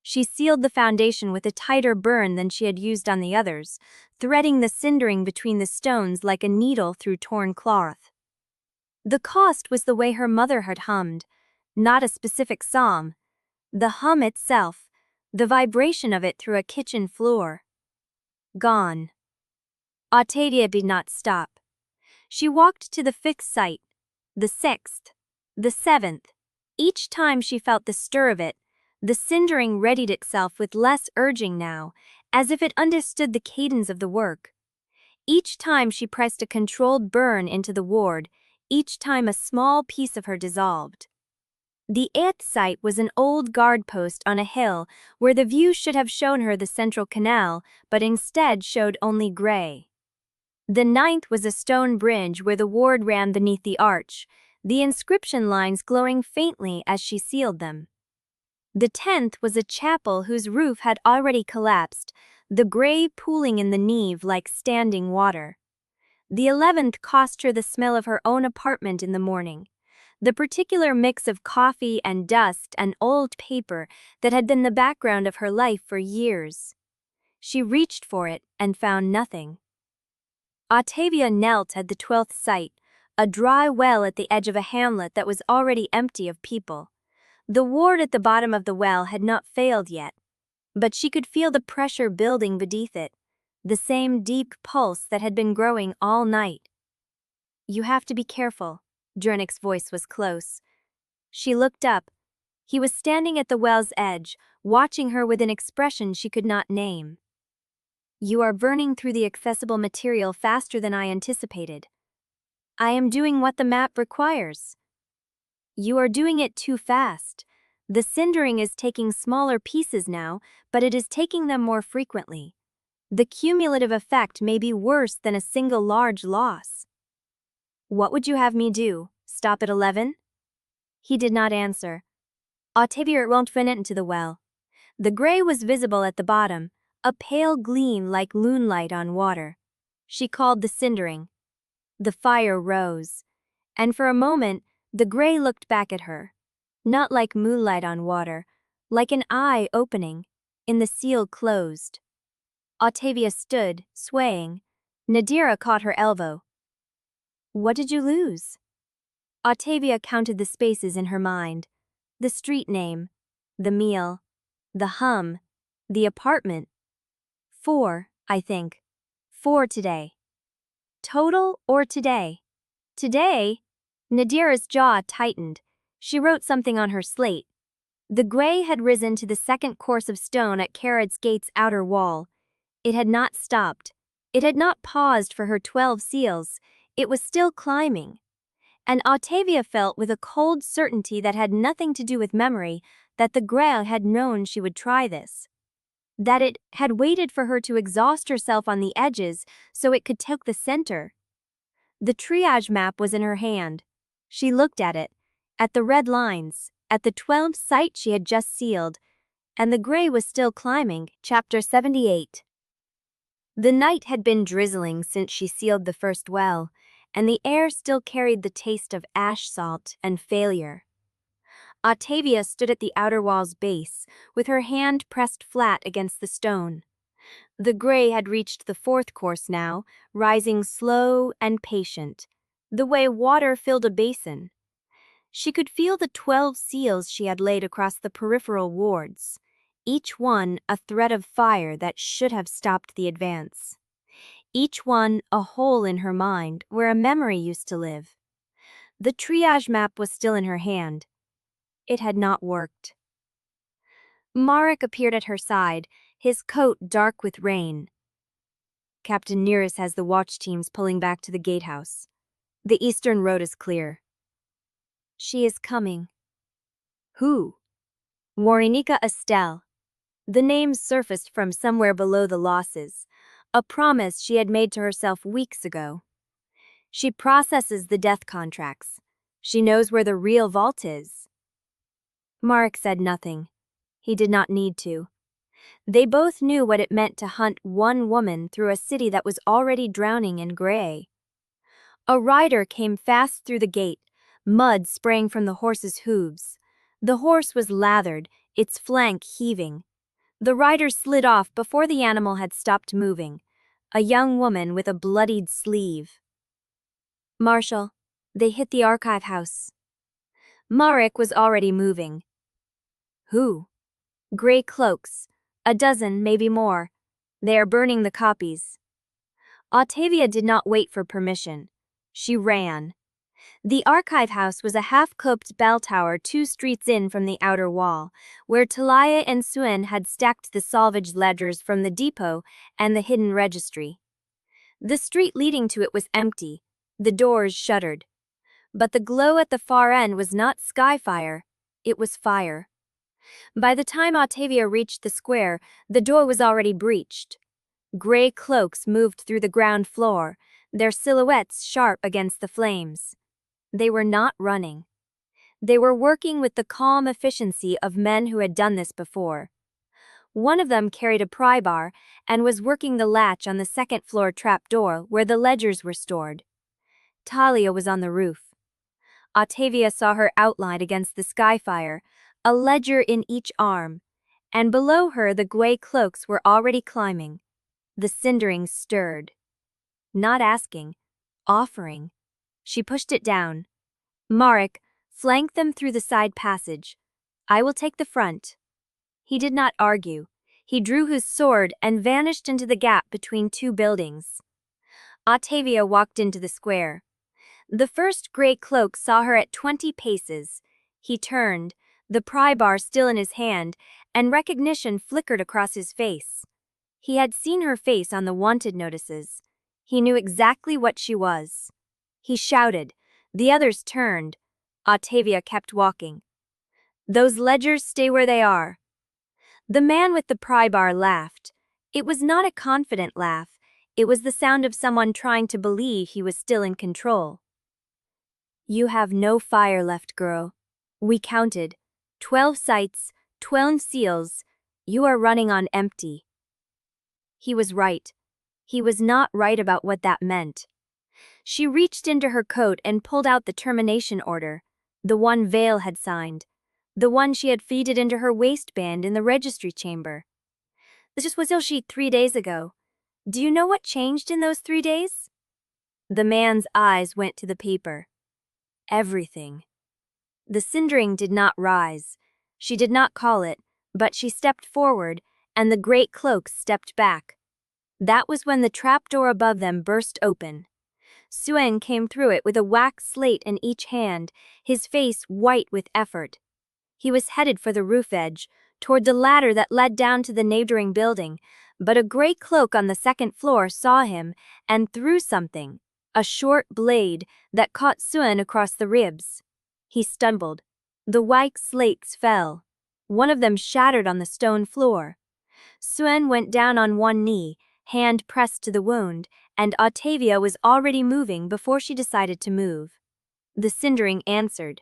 She sealed the foundation with a tighter burn than she had used on the others, threading the cindering between the stones like a needle through torn cloth. The cost was the way her mother had hummed, not a specific psalm. The hum itself, the vibration of it through a kitchen floor. Gone. Ottavia did not stop. She walked to the 5th site, the 6th, the 7th. Each time she felt the stir of it, the cindering readied itself with less urging now, as if it understood the cadence of the work. Each time she pressed a controlled burn into the ward, each time a small piece of her dissolved. The eighth site was an old guard post on a hill where the view should have shown her the central canal, but instead showed only gray. The ninth was a stone bridge where the ward ran beneath the arch, the inscription lines glowing faintly as she sealed them. The 10th was a chapel whose roof had already collapsed, the gray pooling in the nave like standing water. The 11th cost her the smell of her own apartment in the morning, the particular mix of coffee and dust and old paper that had been the background of her life for years. She reached for it and found nothing. Ottavia knelt at the 12th site, a dry well at the edge of a hamlet that was already empty of people. The ward at the bottom of the well had not failed yet, but she could feel the pressure building beneath it, the same deep pulse that had been growing all night. "You have to be careful," Drenick's voice was close. She looked up. He was standing at the well's edge, watching her with an expression she could not name. "You are burning through the accessible material faster than I anticipated. I am doing what the map requires." "You are doing it too fast. The cindering is taking smaller pieces now, but it is taking them more frequently. The cumulative effect may be worse than a single large loss." "What would you have me do? Stop at 11? He did not answer. Ottavia went into the well. The gray was visible at the bottom, a pale gleam like moonlight on water. She called the cindering. The fire rose, and for a moment, the gray looked back at her. Not like moonlight on water, like an eye opening, in the seal closed. Ottavia stood, swaying. Nadira caught her elbow. "What did you lose?" Ottavia counted the spaces in her mind. The street name, the meal, the hum, the apartment. 4, I think. 4 today. Total or today? Today? Nadira's jaw tightened. She wrote something on her slate. The gray had risen to the second course of stone at Carad's gate's outer wall. It had not stopped. It had not paused for her 12 seals. It was still climbing. And Ottavia felt with a cold certainty that had nothing to do with memory that the gray had known she would try this. That it had waited for her to exhaust herself on the edges so it could take the center. The triage map was in her hand. She looked at it, at the red lines, at the 12 site she had just sealed, and the gray was still climbing. Chapter 78. The night had been drizzling since she sealed the first well, and the air still carried the taste of ash salt and failure. Ottavia stood at the outer wall's base, with her hand pressed flat against the stone. The gray had reached the 4th course now, rising slow and patient, the way water filled a basin. She could feel the 12 seals she had laid across the peripheral wards, each one a thread of fire that should have stopped the advance. Each one a hole in her mind where a memory used to live. The triage map was still in her hand. It had not worked. Marek appeared at her side, his coat dark with rain. "Captain Nearest has the watch teams pulling back to the gatehouse. The eastern road is clear." "She is coming." "Who?" "Warrenica Estelle." The name surfaced from somewhere below the losses, a promise she had made to herself weeks ago. "She processes the death contracts. She knows where the real vault is." Marek said nothing. He did not need to. They both knew what it meant to hunt one woman through a city that was already drowning in gray. A rider came fast through the gate, mud spraying from the horse's hooves. The horse was lathered, its flank heaving. The rider slid off before the animal had stopped moving, a young woman with a bloodied sleeve. "Marshal, they hit the archive house." Marek was already moving. "Who?" "Gray cloaks. A dozen, maybe more. They are burning the copies." Ottavia did not wait for permission. She ran. The archive house was a half-coped bell tower 2 streets in from the outer wall, where Talia and Suen had stacked the salvage ledgers from the depot and the hidden registry. The street leading to it was empty, the doors shuttered. But the glow at the far end was not skyfire. It was fire. By the time Ottavia reached the square, the door was already breached. Gray cloaks moved through the ground floor, their silhouettes sharp against the flames. They were not running. They were working with the calm efficiency of men who had done this before. One of them carried a pry bar and was working the latch on the second-floor trapdoor where the ledgers were stored. Talia was on the roof. Ottavia saw her outlined against the skyfire, a ledger in each arm, and below her the gray cloaks were already climbing. The Cindering stirred. Not asking, offering. She pushed it down. Marek, flank them through the side passage. I will take the front. He did not argue. He drew his sword and vanished into the gap between two buildings. Ottavia walked into the square. The first gray cloak saw her at 20 paces. He turned, the pry bar still in his hand, and recognition flickered across his face. He had seen her face on the wanted notices. He knew exactly what she was. He shouted. The others turned. Ottavia kept walking. Those ledgers stay where they are. The man with the pry bar laughed. It was not a confident laugh. It was the sound of someone trying to believe he was still in control. You have no fire left, girl. We counted. 12 sights, 12 seals. You are running on empty. He was right. He was not right about what that meant. She reached into her coat and pulled out the termination order, the one Vale had signed, the one she had feeded into her waistband in the registry chamber. This was Ilshi 3 days ago. Do you know what changed in those 3 days? The man's eyes went to the paper. Everything. The Cindering did not rise. She did not call it, but she stepped forward, and the great cloaks stepped back. That was when the trapdoor above them burst open. Suen came through it with a wax slate in each hand, his face white with effort. He was headed for the roof edge, toward the ladder that led down to the neighboring building, but a gray cloak on the second floor saw him and threw something, a short blade that caught Suen across the ribs. He stumbled. The white slates fell. One of them shattered on the stone floor. Suen went down on one knee, hand pressed to the wound, and Ottavia was already moving before she decided to move. The Cindering answered.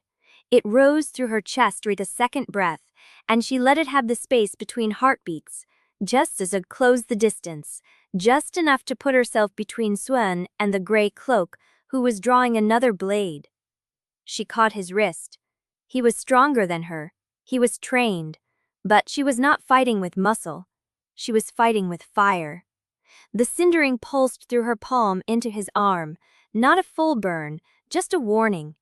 It rose through her chest with a second breath, and she let it have the space between heartbeats, just as it closed the distance, just enough to put herself between Suen and the gray cloak, who was drawing another blade. She caught his wrist. He was stronger than her. He was trained, but she was not fighting with muscle. She was fighting with fire. The Cindering pulsed through her palm into his arm, not a full burn, just a warning,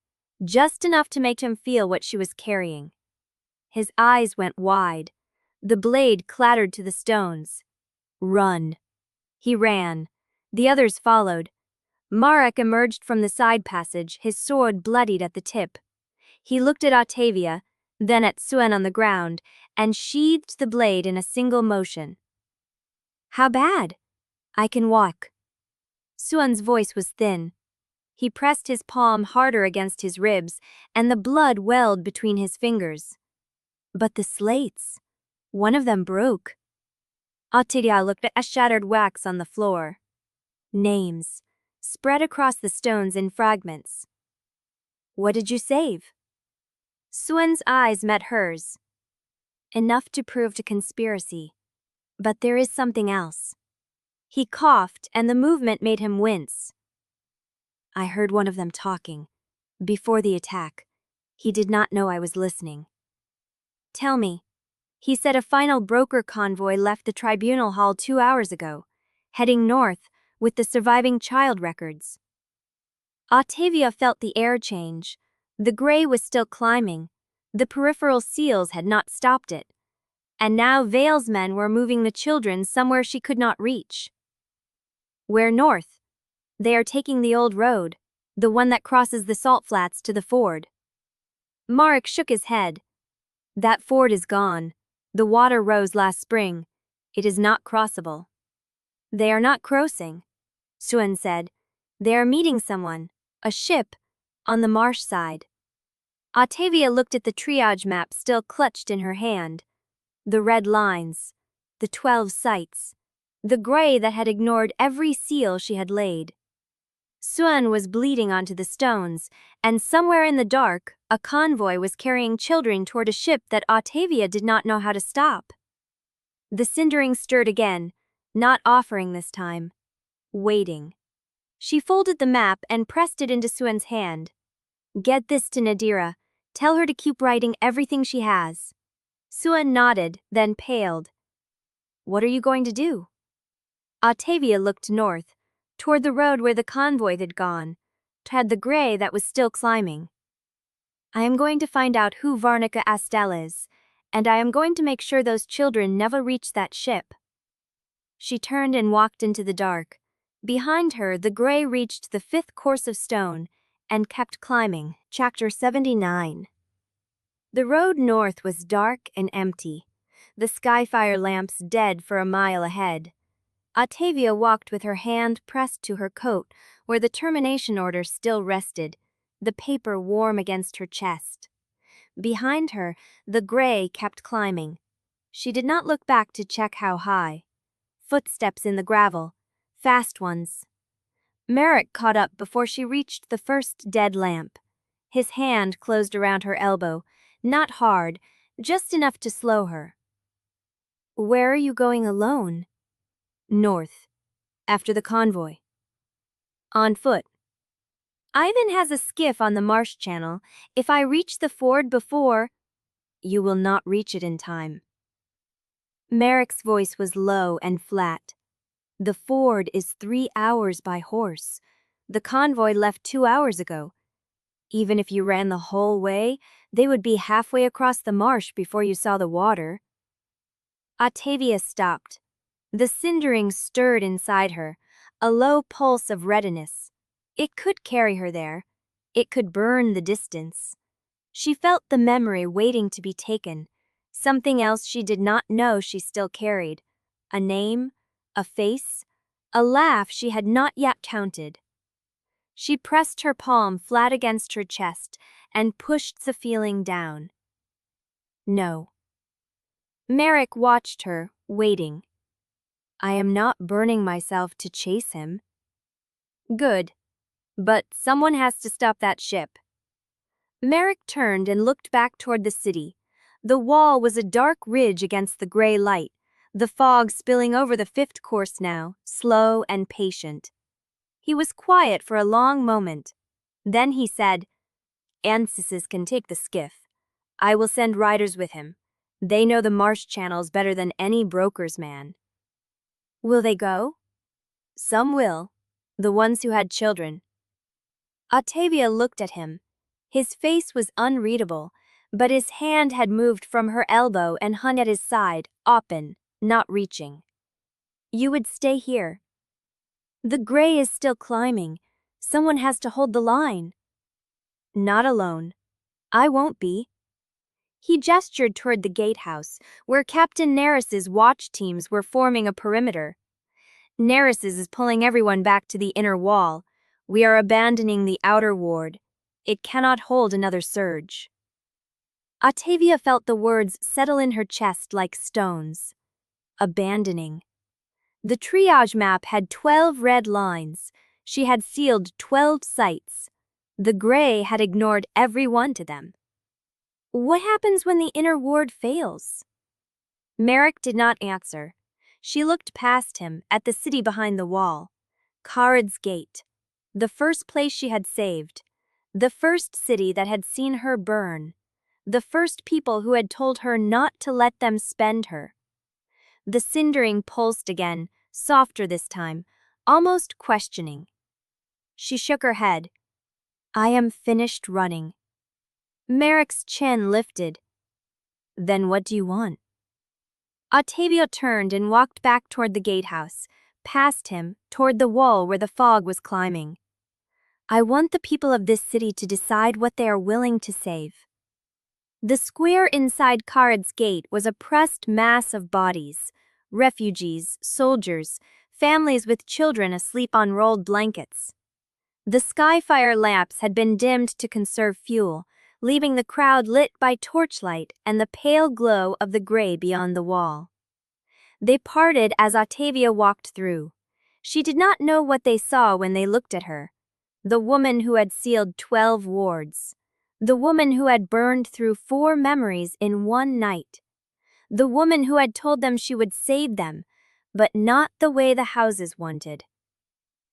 just enough to make him feel what she was carrying. His eyes went wide. The blade clattered to the stones. Run. He ran. The others followed. Marek emerged from the side passage, his sword bloodied at the tip. He looked at Ottavia, then at Suen on the ground, and sheathed the blade in a single motion. How bad? I can walk. Suen's voice was thin. He pressed his palm harder against his ribs, and the blood welled between his fingers. But the slates. One of them broke. Ottavia looked at a shattered wax on the floor. Names, spread across the stones in fragments. What did you save? Suen's eyes met hers. Enough to prove to conspiracy. But there is something else. He coughed, and the movement made him wince. I heard one of them talking. Before the attack. He did not know I was listening. Tell me. He said a final broker convoy left the Tribunal Hall 2 hours ago, heading north with the surviving child records. Ottavia felt the air change. The gray was still climbing. The peripheral seals had not stopped it. And now Vale's men were moving the children somewhere she could not reach. Where north? They are taking the old road, the one that crosses the salt flats to the ford. Marek shook his head. That ford is gone. The water rose last spring. It is not crossable. They are not crossing, Suen said. They are meeting someone, a ship, on the marsh side. Ottavia looked at the triage map still clutched in her hand. The red lines, the 12 sites, the gray that had ignored every seal she had laid. Suan was bleeding onto the stones, and somewhere in the dark, a convoy was carrying children toward a ship that Ottavia did not know how to stop. The Cindering stirred again, not offering this time. Waiting. She folded the map and pressed it into Suan's hand. Get this to Nadira. Tell her to keep writing everything she has. Suan nodded, then paled. What are you going to do? Ottavia looked north, toward the road where the convoy had gone, toward the gray that was still climbing. I am going to find out who Varnica Astel is, and I am going to make sure those children never reach that ship. She turned and walked into the dark. Behind her, the gray reached the 5th course of stone and kept climbing. Chapter 79. The road north was dark and empty, the skyfire lamps dead for a mile ahead. Ottavia walked with her hand pressed to her coat, where the termination order still rested, the paper warm against her chest. Behind her, the gray kept climbing. She did not look back to check how high. Footsteps in the gravel, fast ones. Merrick caught up before she reached the first dead lamp. His hand closed around her elbow, not hard, just enough to slow her. Where are you going alone? North, after the convoy. On foot. Ivan has a skiff on the marsh channel. If I reach the ford before, you will not reach it in time. Merrick's voice was low and flat. The ford is 3 hours by horse. The convoy left 2 hours ago. Even if you ran the whole way, they would be halfway across the marsh before you saw the water. Ottavia stopped. The Cindering stirred inside her, a low pulse of readiness. It could carry her there. It could burn the distance. She felt the memory waiting to be taken, something else she did not know she still carried. A name, a face, a laugh she had not yet counted. She pressed her palm flat against her chest and pushed the feeling down. No. Merrick watched her, waiting. I am not burning myself to chase him. Good. But someone has to stop that ship. Merrick turned and looked back toward the city. The wall was a dark ridge against the gray light, the fog spilling over the 5th course now, slow and patient. He was quiet for a long moment. Then he said, Ancesses can take the skiff. I will send riders with him. They know the marsh channels better than any broker's man. Will they go? Some will. The ones who had children. Ottavia looked at him. His face was unreadable, but his hand had moved from her elbow and hung at his side, open, not reaching. You would stay here. The gray is still climbing. Someone has to hold the line. Not alone. I won't be. He gestured toward the gatehouse, where Captain Neris's watch teams were forming a perimeter. Neris's is pulling everyone back to the inner wall. We are abandoning the outer ward. It cannot hold another surge. Ottavia felt the words settle in her chest like stones. Abandoning. The triage map had 12 red lines. She had sealed 12 sites. The gray had ignored every one to them. What happens when the inner ward fails? Merrick did not answer. She looked past him at the city behind the wall. Carid's Gate. The first place she had saved. The first city that had seen her burn. The first people who had told her not to let them spend her. The Cindering pulsed again, softer this time, almost questioning. She shook her head. I am finished running. Merrick's chin lifted. Then what do you want? Ottavia turned and walked back toward the gatehouse, past him, toward the wall where the fog was climbing. I want the people of this city to decide what they are willing to save. The square inside Carid's Gate was a pressed mass of bodies, refugees, soldiers, families with children asleep on rolled blankets. The skyfire lamps had been dimmed to conserve fuel, leaving the crowd lit by torchlight and the pale glow of the gray beyond the wall. They parted as Ottavia walked through. She did not know what they saw when they looked at her. The woman who had sealed 12 wards. The woman who had burned through 4 memories in one night. The woman who had told them she would save them, but not the way the houses wanted.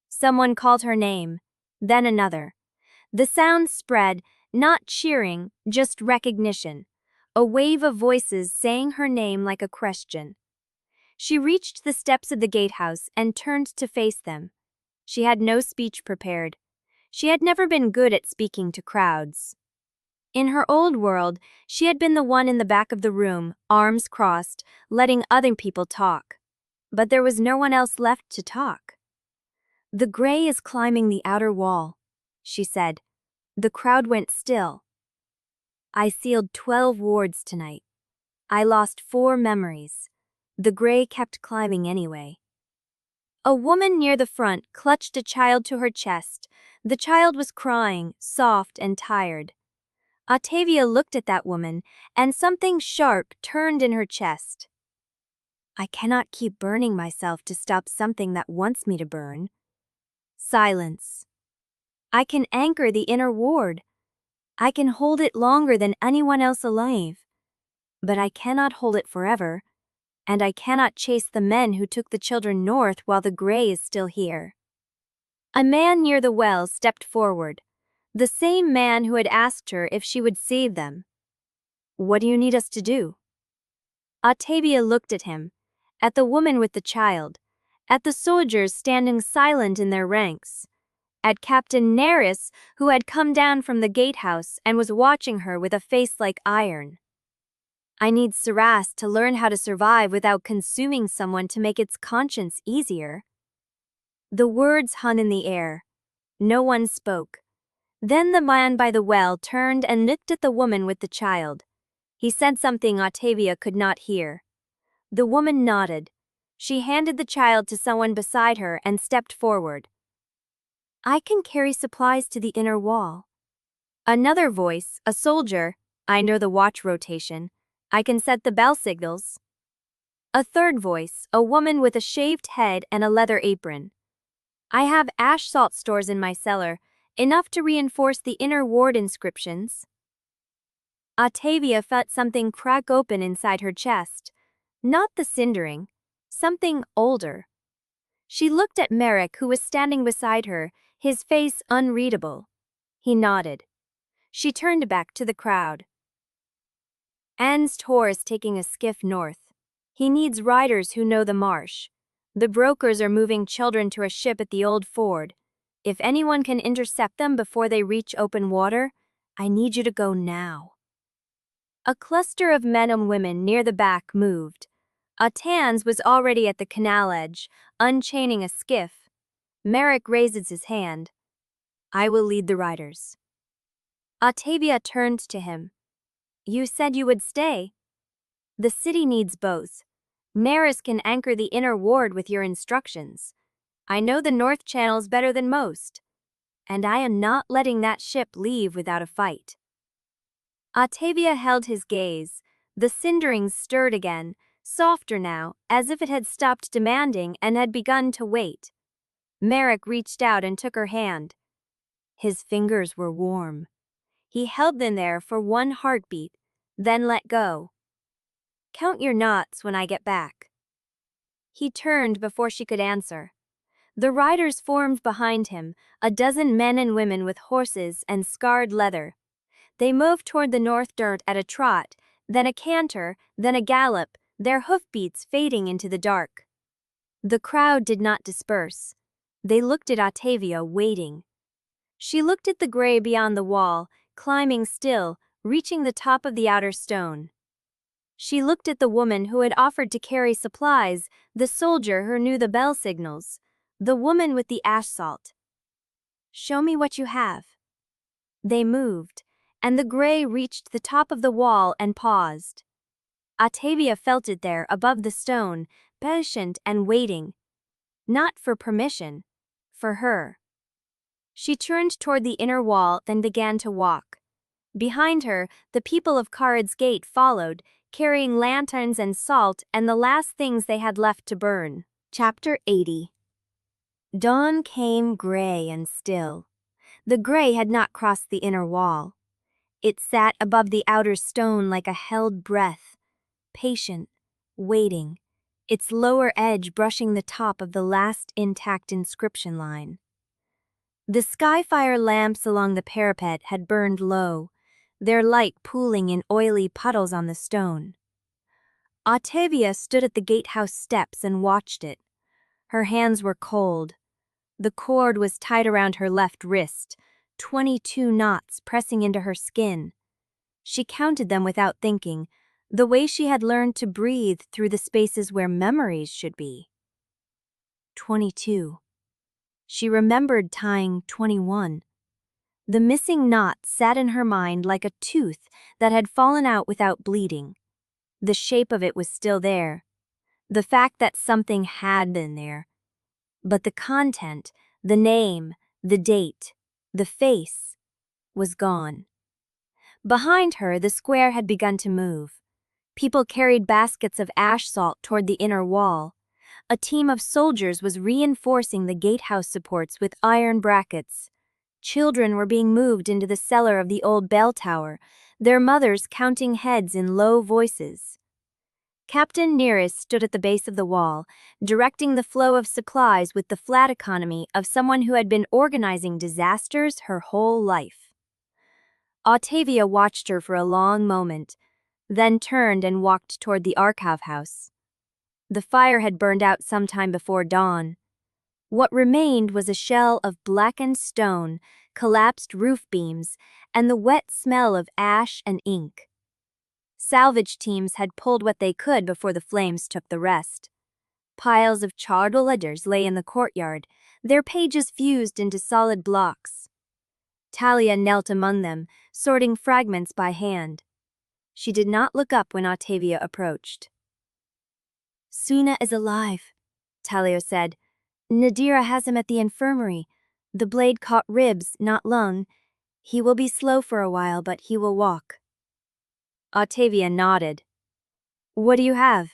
Someone called her name, then another. The sound spread, not cheering, just recognition. A wave of voices saying her name like a question. She reached the steps of the gatehouse and turned to face them. She had no speech prepared. She had never been good at speaking to crowds. In her old world, she had been the one in the back of the room, arms crossed, letting other people talk. But there was no one else left to talk. "The gray is climbing the outer wall," she said. The crowd went still. "I sealed 12 wards tonight. I lost 4 memories. The gray kept climbing anyway." A woman near the front clutched a child to her chest. The child was crying, soft and tired. Ottavia looked at that woman, and something sharp turned in her chest. "I cannot keep burning myself to stop something that wants me to burn." Silence. "I can anchor the inner ward. I can hold it longer than anyone else alive. But I cannot hold it forever, and I cannot chase the men who took the children north while the gray is still here." A man near the well stepped forward. The same man who had asked her if she would save them. "What do you need us to do?" Ottavia looked at him, at the woman with the child, at the soldiers standing silent in their ranks, at Captain Neris, who had come down from the gatehouse and was watching her with a face like iron. "I need Sevrast to learn how to survive without consuming someone to make its conscience easier." The words hung in the air. No one spoke. Then the man by the well turned and looked at the woman with the child. He said something Ottavia could not hear. The woman nodded. She handed the child to someone beside her and stepped forward. "I can carry supplies to the inner wall." Another voice, a soldier, "I know the watch rotation. I can set the bell signals." A third voice, a woman with a shaved head and a leather apron. "I have ash salt stores in my cellar, enough to reinforce the inner ward inscriptions." Ottavia felt something crack open inside her chest. Not the cindering, something older. She looked at Merrick, who was standing beside her, his face unreadable. He nodded. She turned back to the crowd. "Anne's Tor is taking a skiff north. He needs riders who know the marsh. The brokers are moving children to a ship at the old ford. If anyone can intercept them before they reach open water, I need you to go now." A cluster of men and women near the back moved. Atans was already at the canal edge, unchaining a skiff. Merrick raises his hand. "I will lead the riders." Ottavia turned to him. "You said you would stay." "The city needs both. Neris can anchor the inner ward with your instructions. I know the North Channels better than most. And I am not letting that ship leave without a fight." Ottavia held his gaze. The Cindering stirred again, softer now, as if it had stopped demanding and had begun to wait. Merrick reached out and took her hand. His fingers were warm. He held them there for one heartbeat, then let go. "Count your knots when I get back." He turned before she could answer. The riders formed behind him, a dozen men and women with horses and scarred leather. They moved toward the north dirt at a trot, then a canter, then a gallop, their hoofbeats fading into the dark. The crowd did not disperse. They looked at Ottavia, waiting. She looked at the gray beyond the wall, climbing still, reaching the top of the outer stone. She looked at the woman who had offered to carry supplies, the soldier who knew the bell signals, the woman with the ash salt. "Show me what you have." They moved, and the gray reached the top of the wall and paused. Ottavia felt it there above the stone, patient and waiting. Not for permission, for her. She turned toward the inner wall, then began to walk. Behind her, the people of Carid's Gate followed, carrying lanterns and salt and the last things they had left to burn. Chapter 80. Dawn came gray and still. The gray had not crossed the inner wall. It sat above the outer stone like a held breath, patient, waiting, its lower edge brushing the top of the last intact inscription line. The skyfire lamps along the parapet had burned low, their light pooling in oily puddles on the stone. Ottavia stood at the gatehouse steps and watched it. Her hands were cold. The cord was tied around her left wrist, 22 knots pressing into her skin. She counted them without thinking, the way she had learned to breathe through the spaces where memories should be. 22. She remembered tying 21. The missing knot sat in her mind like a tooth that had fallen out without bleeding. The shape of it was still there. The fact that something had been there. But the content, the name, the date, the face, was gone. Behind her, the square had begun to move. People carried baskets of ash salt toward the inner wall. A team of soldiers was reinforcing the gatehouse supports with iron brackets. Children were being moved into the cellar of the old bell tower, their mothers counting heads in low voices. Captain Nearest stood at the base of the wall, directing the flow of supplies with the flat economy of someone who had been organizing disasters her whole life. Ottavia watched her for a long moment, then turned and walked toward the archive house. The fire had burned out sometime before dawn. What remained was a shell of blackened stone, collapsed roof beams, and the wet smell of ash and ink. Salvage teams had pulled what they could before the flames took the rest. Piles of charred ledgers lay in the courtyard, their pages fused into solid blocks. Talia knelt among them, sorting fragments by hand. She did not look up when Ottavia approached. "Suna is alive," Talia said. "Nadira has him at the infirmary. The blade caught ribs, not lung. He will be slow for a while, but he will walk." Ottavia nodded. "What do you have?"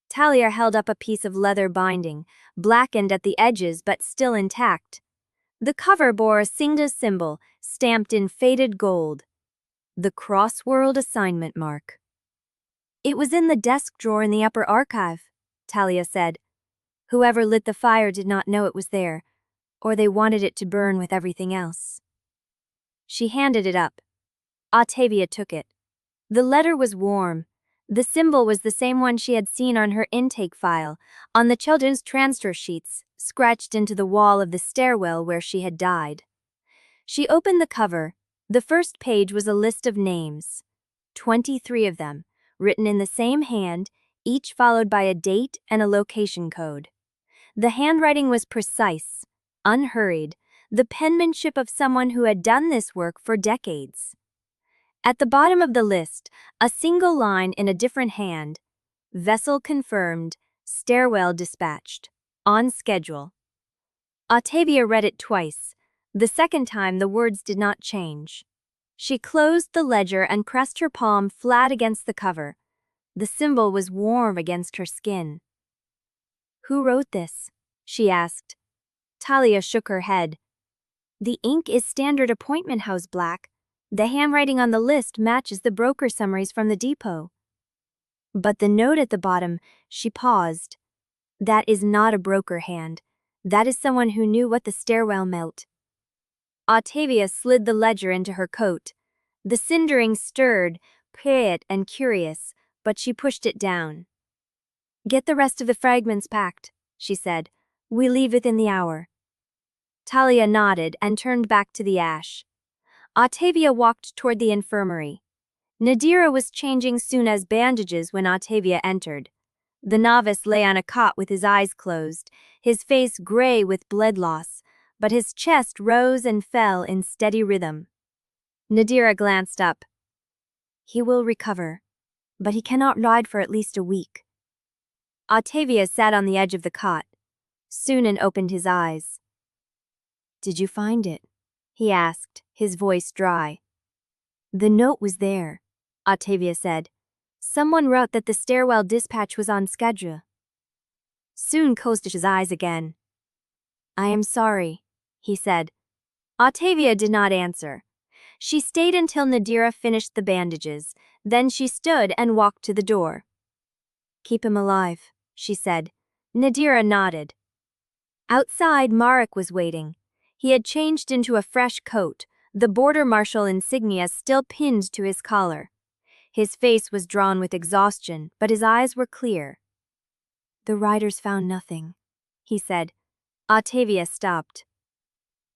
Talia held up a piece of leather binding, blackened at the edges but still intact. The cover bore a single symbol, stamped in faded gold. The Crossworld assignment mark. "It was in the desk drawer in the upper archive," Talia said. "Whoever lit the fire did not know it was there, or they wanted it to burn with everything else." She handed it up. Ottavia took it. The letter was warm. The symbol was the same one she had seen on her intake file, on the children's transfer sheets, scratched into the wall of the stairwell where she had died. She opened the cover. The first page was a list of names. 23 of them, written in the same hand, each followed by a date and a location code. The handwriting was precise, unhurried, the penmanship of someone who had done this work for decades. At the bottom of the list, a single line in a different hand: "Vessel confirmed, Stairwell dispatched, on schedule." Ottavia read it twice. The second time, the words did not change. She closed the ledger and pressed her palm flat against the cover. The symbol was warm against her skin. "Who wrote this?" she asked. Talia shook her head. "The ink is standard appointment house black. The handwriting on the list matches the broker summaries from the depot." "But the note at the bottom," she paused. "That is not a broker hand. That is someone who knew what the stairwell meant." Ottavia slid the ledger into her coat. The Cindering stirred, quiet and curious, but she pushed it down. "Get the rest of the fragments packed," she said. "We leave within the hour." Talia nodded and turned back to the ash. Ottavia walked toward the infirmary. Nadira was changing Suna's bandages when Ottavia entered. The novice lay on a cot with his eyes closed, his face gray with blood loss, but his chest rose and fell in steady rhythm. Nadira glanced up. "He will recover, but he cannot ride for at least a week." Ottavia sat on the edge of the cot. Sunan opened his eyes. "Did you find it?" he asked, his voice dry. The note was there, Ottavia said. Someone wrote that the Stairwell dispatch was on schedule. Soon closed his eyes again. I am sorry, he said. Ottavia did not answer. She stayed until Nadira finished the bandages, then she stood and walked to the door. Keep him alive, she said. Nadira nodded. Outside, Marek was waiting. He had changed into a fresh coat, the border marshal insignia still pinned to his collar. His face was drawn with exhaustion, but his eyes were clear. The riders found nothing, he said. Ottavia stopped.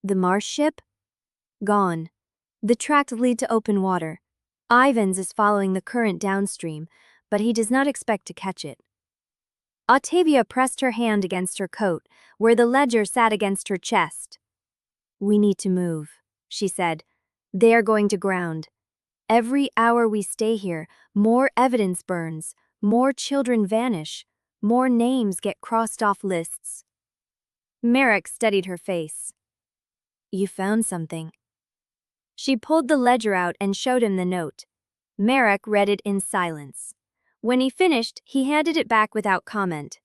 The marsh ship? Gone. The tracks lead to open water. Ivans is following the current downstream, but he does not expect to catch it. Ottavia pressed her hand against her coat, where the ledger sat against her chest. We need to move, she said. They are going to ground. Every hour we stay here, more evidence burns, more children vanish, more names get crossed off lists. Marek studied her face. You found something. She pulled the ledger out and showed him the note. Marek read it in silence. When he finished, he handed it back without comment.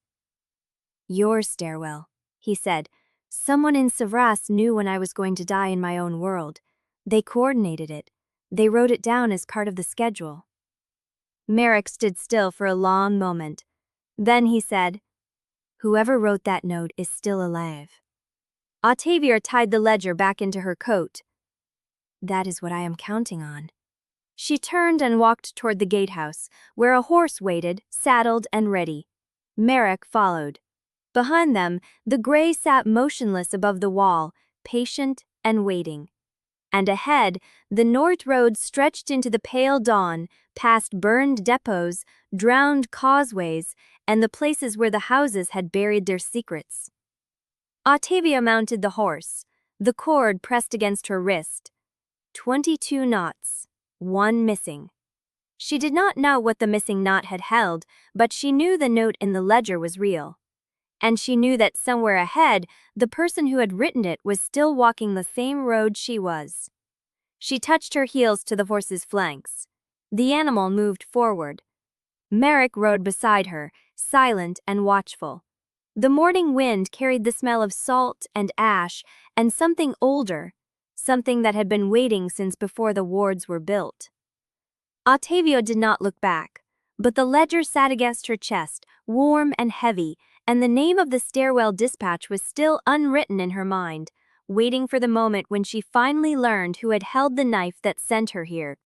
Your Stairwell, he said. Someone in Sevrast knew when I was going to die in my own world. They coordinated it. They wrote it down as part of the schedule. Marek stood still for a long moment. Then he said, Whoever wrote that note is still alive. Ottavia tied the ledger back into her coat. That is what I am counting on. She turned and walked toward the gatehouse, where a horse waited, saddled and ready. Marek followed. Behind them, the gray sat motionless above the wall, patient and waiting. And ahead, the north road stretched into the pale dawn, past burned depots, drowned causeways, and the places where the houses had buried their secrets. Ottavia mounted the horse, the cord pressed against her wrist. 22 knots, one missing. She did not know what the missing knot had held, but she knew the note in the ledger was real. And she knew that somewhere ahead, the person who had written it was still walking the same road she was. She touched her heels to the horse's flanks. The animal moved forward. Marek rode beside her, silent and watchful. The morning wind carried the smell of salt and ash and something older, something that had been waiting since before the wards were built. Ottavia did not look back, but the ledger sat against her chest, warm and heavy, and the name of the Stairwell dispatch was still unwritten in her mind, waiting for the moment when she finally learned who had held the knife that sent her here.